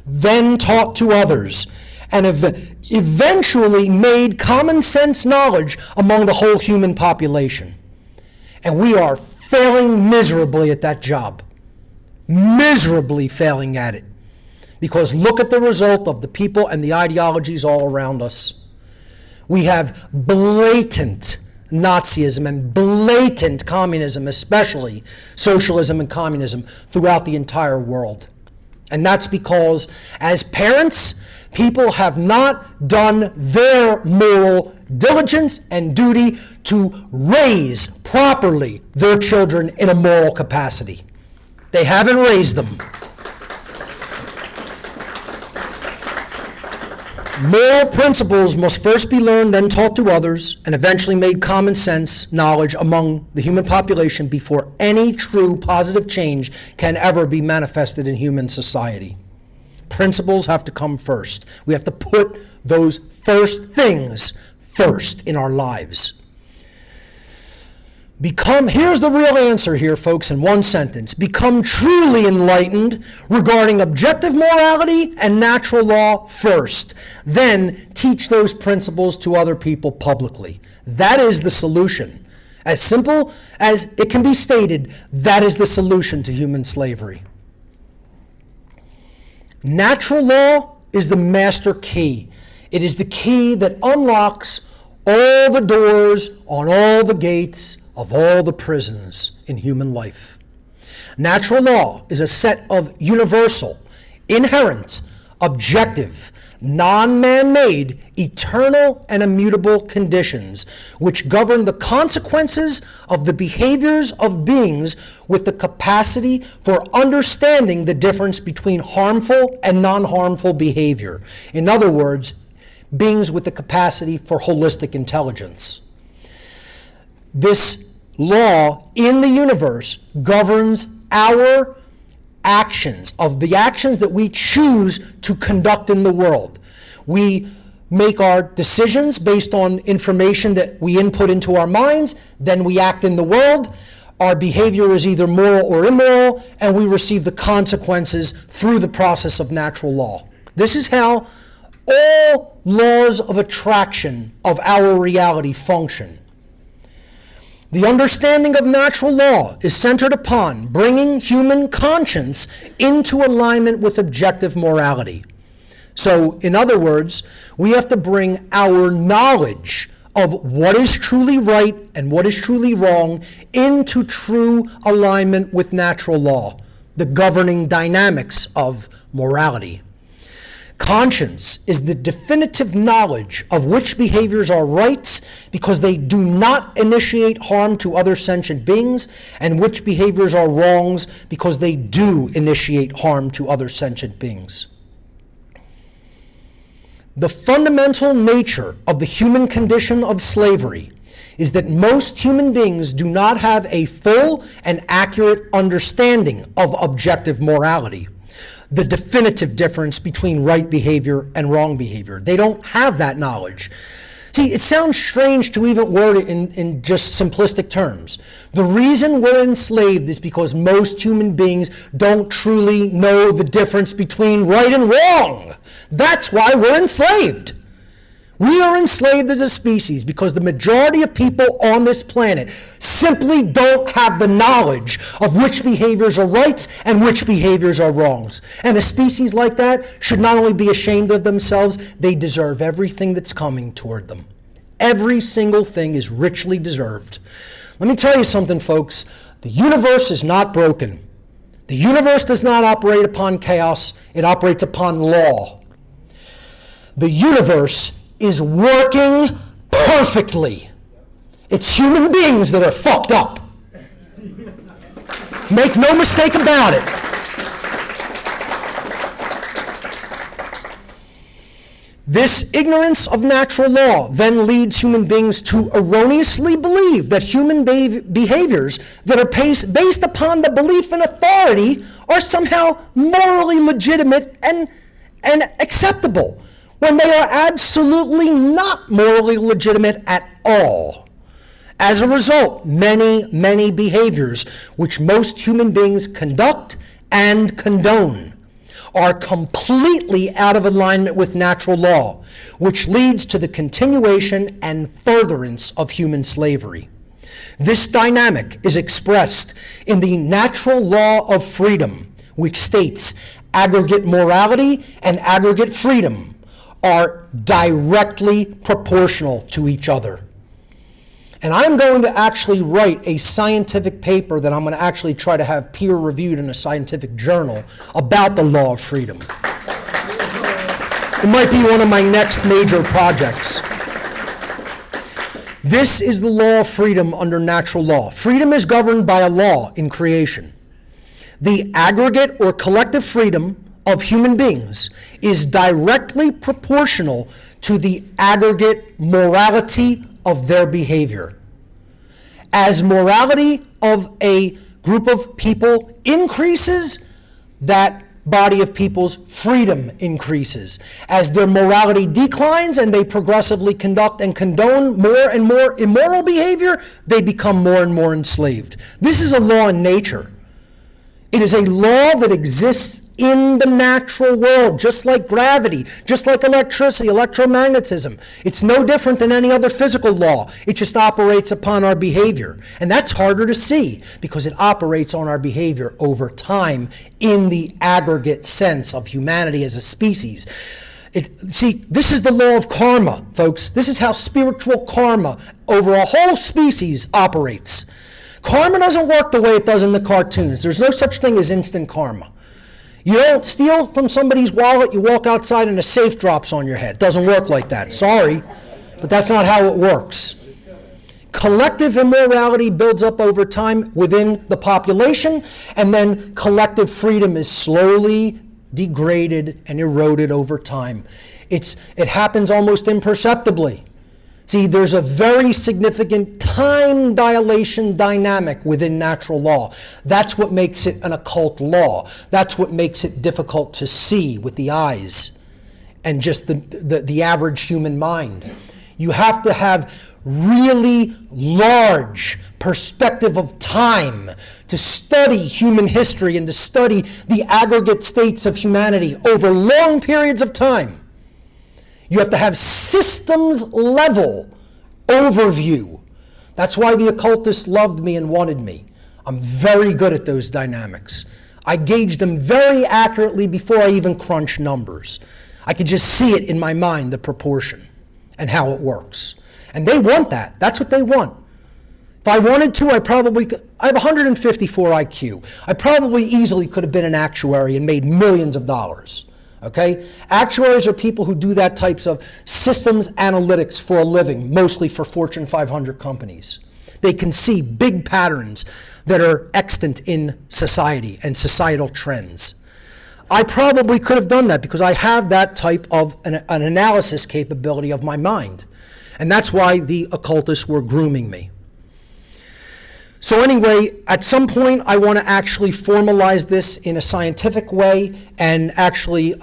S1: then taught to others, and eventually made common sense knowledge among the whole human population. And we are failing miserably at that job. Miserably failing at it. Because look at the result of the people and the ideologies all around us. We have blatant Nazism and blatant communism, especially socialism and communism, throughout the entire world. And that's because, as parents, people have not done their moral diligence and duty to raise properly their children in a moral capacity. They haven't raised them. Moral principles must first be learned, then taught to others, and eventually made common sense knowledge among the human population before any true positive change can ever be manifested in human society. Principles have to come first. We have to put those first things first in our lives. Here's the real answer here, folks, in one sentence. Become truly enlightened regarding objective morality and natural law first. Then teach those principles to other people publicly. That is the solution. As simple as it can be stated, that is the solution to human slavery. Natural law is the master key. It is the key that unlocks all the doors on all the gates of all the prisons in human life. Natural law is a set of universal, inherent, objective, non-man-made, eternal, and immutable conditions which govern the consequences of the behaviors of beings with the capacity for understanding the difference between harmful and non-harmful behavior. In other words, beings with the capacity for holistic intelligence. This law in the universe governs our actions, of the actions that we choose to conduct in the world. We make our decisions based on information that we input into our minds, then we act in the world. Our behavior is either moral or immoral, and we receive the consequences through the process of natural law. This is how all laws of attraction of our reality function. The understanding of natural law is centered upon bringing human conscience into alignment with objective morality. So, in other words, we have to bring our knowledge of what is truly right and what is truly wrong into true alignment with natural law, the governing dynamics of morality. Conscience is the definitive knowledge of which behaviors are rights because they do not initiate harm to other sentient beings, and which behaviors are wrongs because they do initiate harm to other sentient beings. The fundamental nature of the human condition of slavery is that most human beings do not have a full and accurate understanding of objective morality, the definitive difference between right behavior and wrong behavior. They don't have that knowledge. See, it sounds strange to even word it in just simplistic terms. The reason we're enslaved is because most human beings don't truly know the difference between right and wrong. That's why we're enslaved. We are enslaved as a species because the majority of people on this planet simply don't have the knowledge of which behaviors are rights and which behaviors are wrongs. And a species like that should not only be ashamed of themselves, they deserve everything that's coming toward them. Every single thing is richly deserved. Let me tell you something, folks. The universe is not broken. The universe does not operate upon chaos. It operates upon law. The universe is working perfectly. It's human beings that are fucked up. Make no mistake about it. This ignorance of natural law then leads human beings to erroneously believe that human behaviors that are based upon the belief in authority are somehow morally legitimate and acceptable, when they are absolutely not morally legitimate at all. As a result, many behaviors which most human beings conduct and condone are completely out of alignment with natural law, which leads to the continuation and furtherance of human slavery. This dynamic is expressed in the natural law of freedom, which states aggregate morality and aggregate freedom are directly proportional to each other. And I'm going to actually write a scientific paper that I'm going to actually try to have peer-reviewed in a scientific journal about the law of freedom. It might be one of my next major projects. This is the law of freedom under natural law. Freedom is governed by a law in creation. The aggregate or collective freedom of human beings is directly proportional to the aggregate morality of their behavior. As morality of a group of people increases, that body of people's freedom increases. As their morality declines and they progressively conduct and condone more and more immoral behavior, they become more and more enslaved. This is a law in nature. It is a law that exists in the natural world, just like gravity, just like electricity, electromagnetism. It's no different than any other physical law. It just operates upon our behavior. And that's harder to see because it operates on our behavior over time in the aggregate sense of humanity as a species. See, this is the law of karma, folks. This is how spiritual karma over a whole species operates. Karma doesn't work the way it does in the cartoons. There's no such thing as instant karma. You don't steal from somebody's wallet, you walk outside and a safe drops on your head. It doesn't work like that. Sorry, but that's not how it works. Collective immorality builds up over time within the population, and then collective freedom is slowly degraded and eroded over time. It happens almost imperceptibly. See, there's a very significant time dilation dynamic within natural law. That's what makes it an occult law. That's what makes it difficult to see with the eyes and just the average human mind. You have to have really large perspective of time to study human history and to study the aggregate states of humanity over long periods of time. You have to have systems level overview. That's why the occultists loved me and wanted me. I'm very good at those dynamics. I gauge them very accurately before I even crunch numbers. I could just see it in my mind, the proportion and how it works. And they want that. That's what they want. If I wanted to, I have 154 IQ. I probably easily could have been an actuary and made millions of dollars. Okay? Actuaries are people who do that types of systems analytics for a living, mostly for Fortune 500 companies. They can see big patterns that are extant in society and societal trends. I probably could have done that because I have that type of an analysis capability of my mind. And that's why the occultists were grooming me. So anyway, at some point, I want to actually formalize this in a scientific way and actually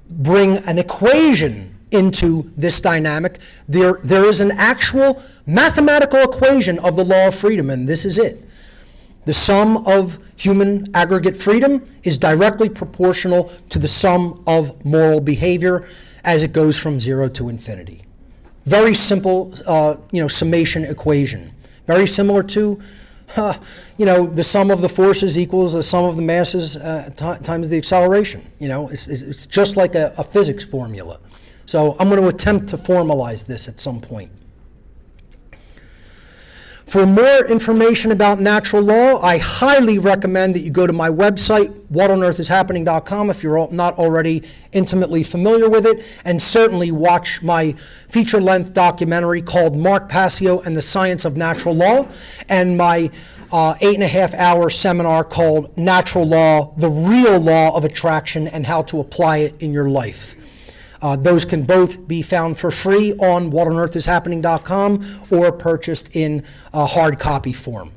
S1: bring an equation into this dynamic. There is an actual mathematical equation of the law of freedom, and this is it. The sum of human aggregate freedom is directly proportional to the sum of moral behavior as it goes from 0 to infinity. Very simple, summation equation. Very similar to the sum of the forces equals the sum of the masses times the acceleration. It's just like a physics formula. So I'm going to attempt to formalize this at some point. For more information about natural law, I highly recommend that you go to my website, whatonearthishappening.com, if you're not already intimately familiar with it, and certainly watch my feature-length documentary called Mark Passio and the Science of Natural Law, and my 8.5-hour seminar called Natural Law, the Real Law of Attraction and How to Apply It in Your Life. Those can both be found for free on whatonearthishappening.com or purchased in hard copy form.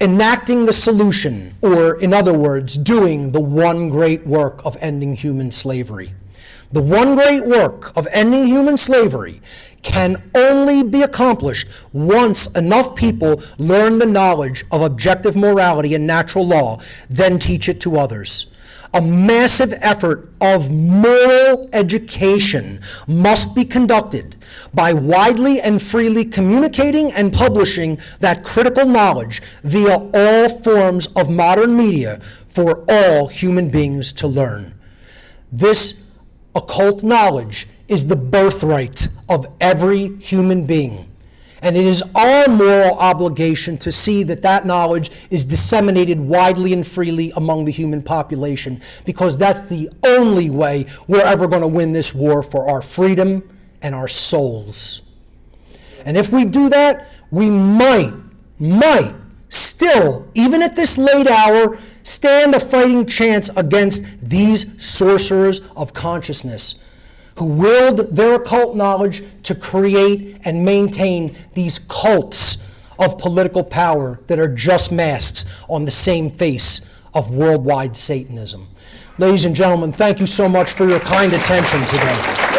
S1: Enacting the solution, or in other words, doing the one great work of ending human slavery. The one great work of ending human slavery can only be accomplished once enough people learn the knowledge of objective morality and natural law, then teach it to others. A massive effort of moral education must be conducted by widely and freely communicating and publishing that critical knowledge via all forms of modern media for all human beings to learn. This occult knowledge is the birthright of every human being. And it is our moral obligation to see that that knowledge is disseminated widely and freely among the human population, because that's the only way we're ever going to win this war for our freedom and our souls. And if we do that, we might still, even at this late hour, stand a fighting chance against these sorcerers of consciousness, who willed their occult knowledge to create and maintain these cults of political power that are just masks on the same face of worldwide Satanism. Ladies and gentlemen, thank you so much for your kind attention today.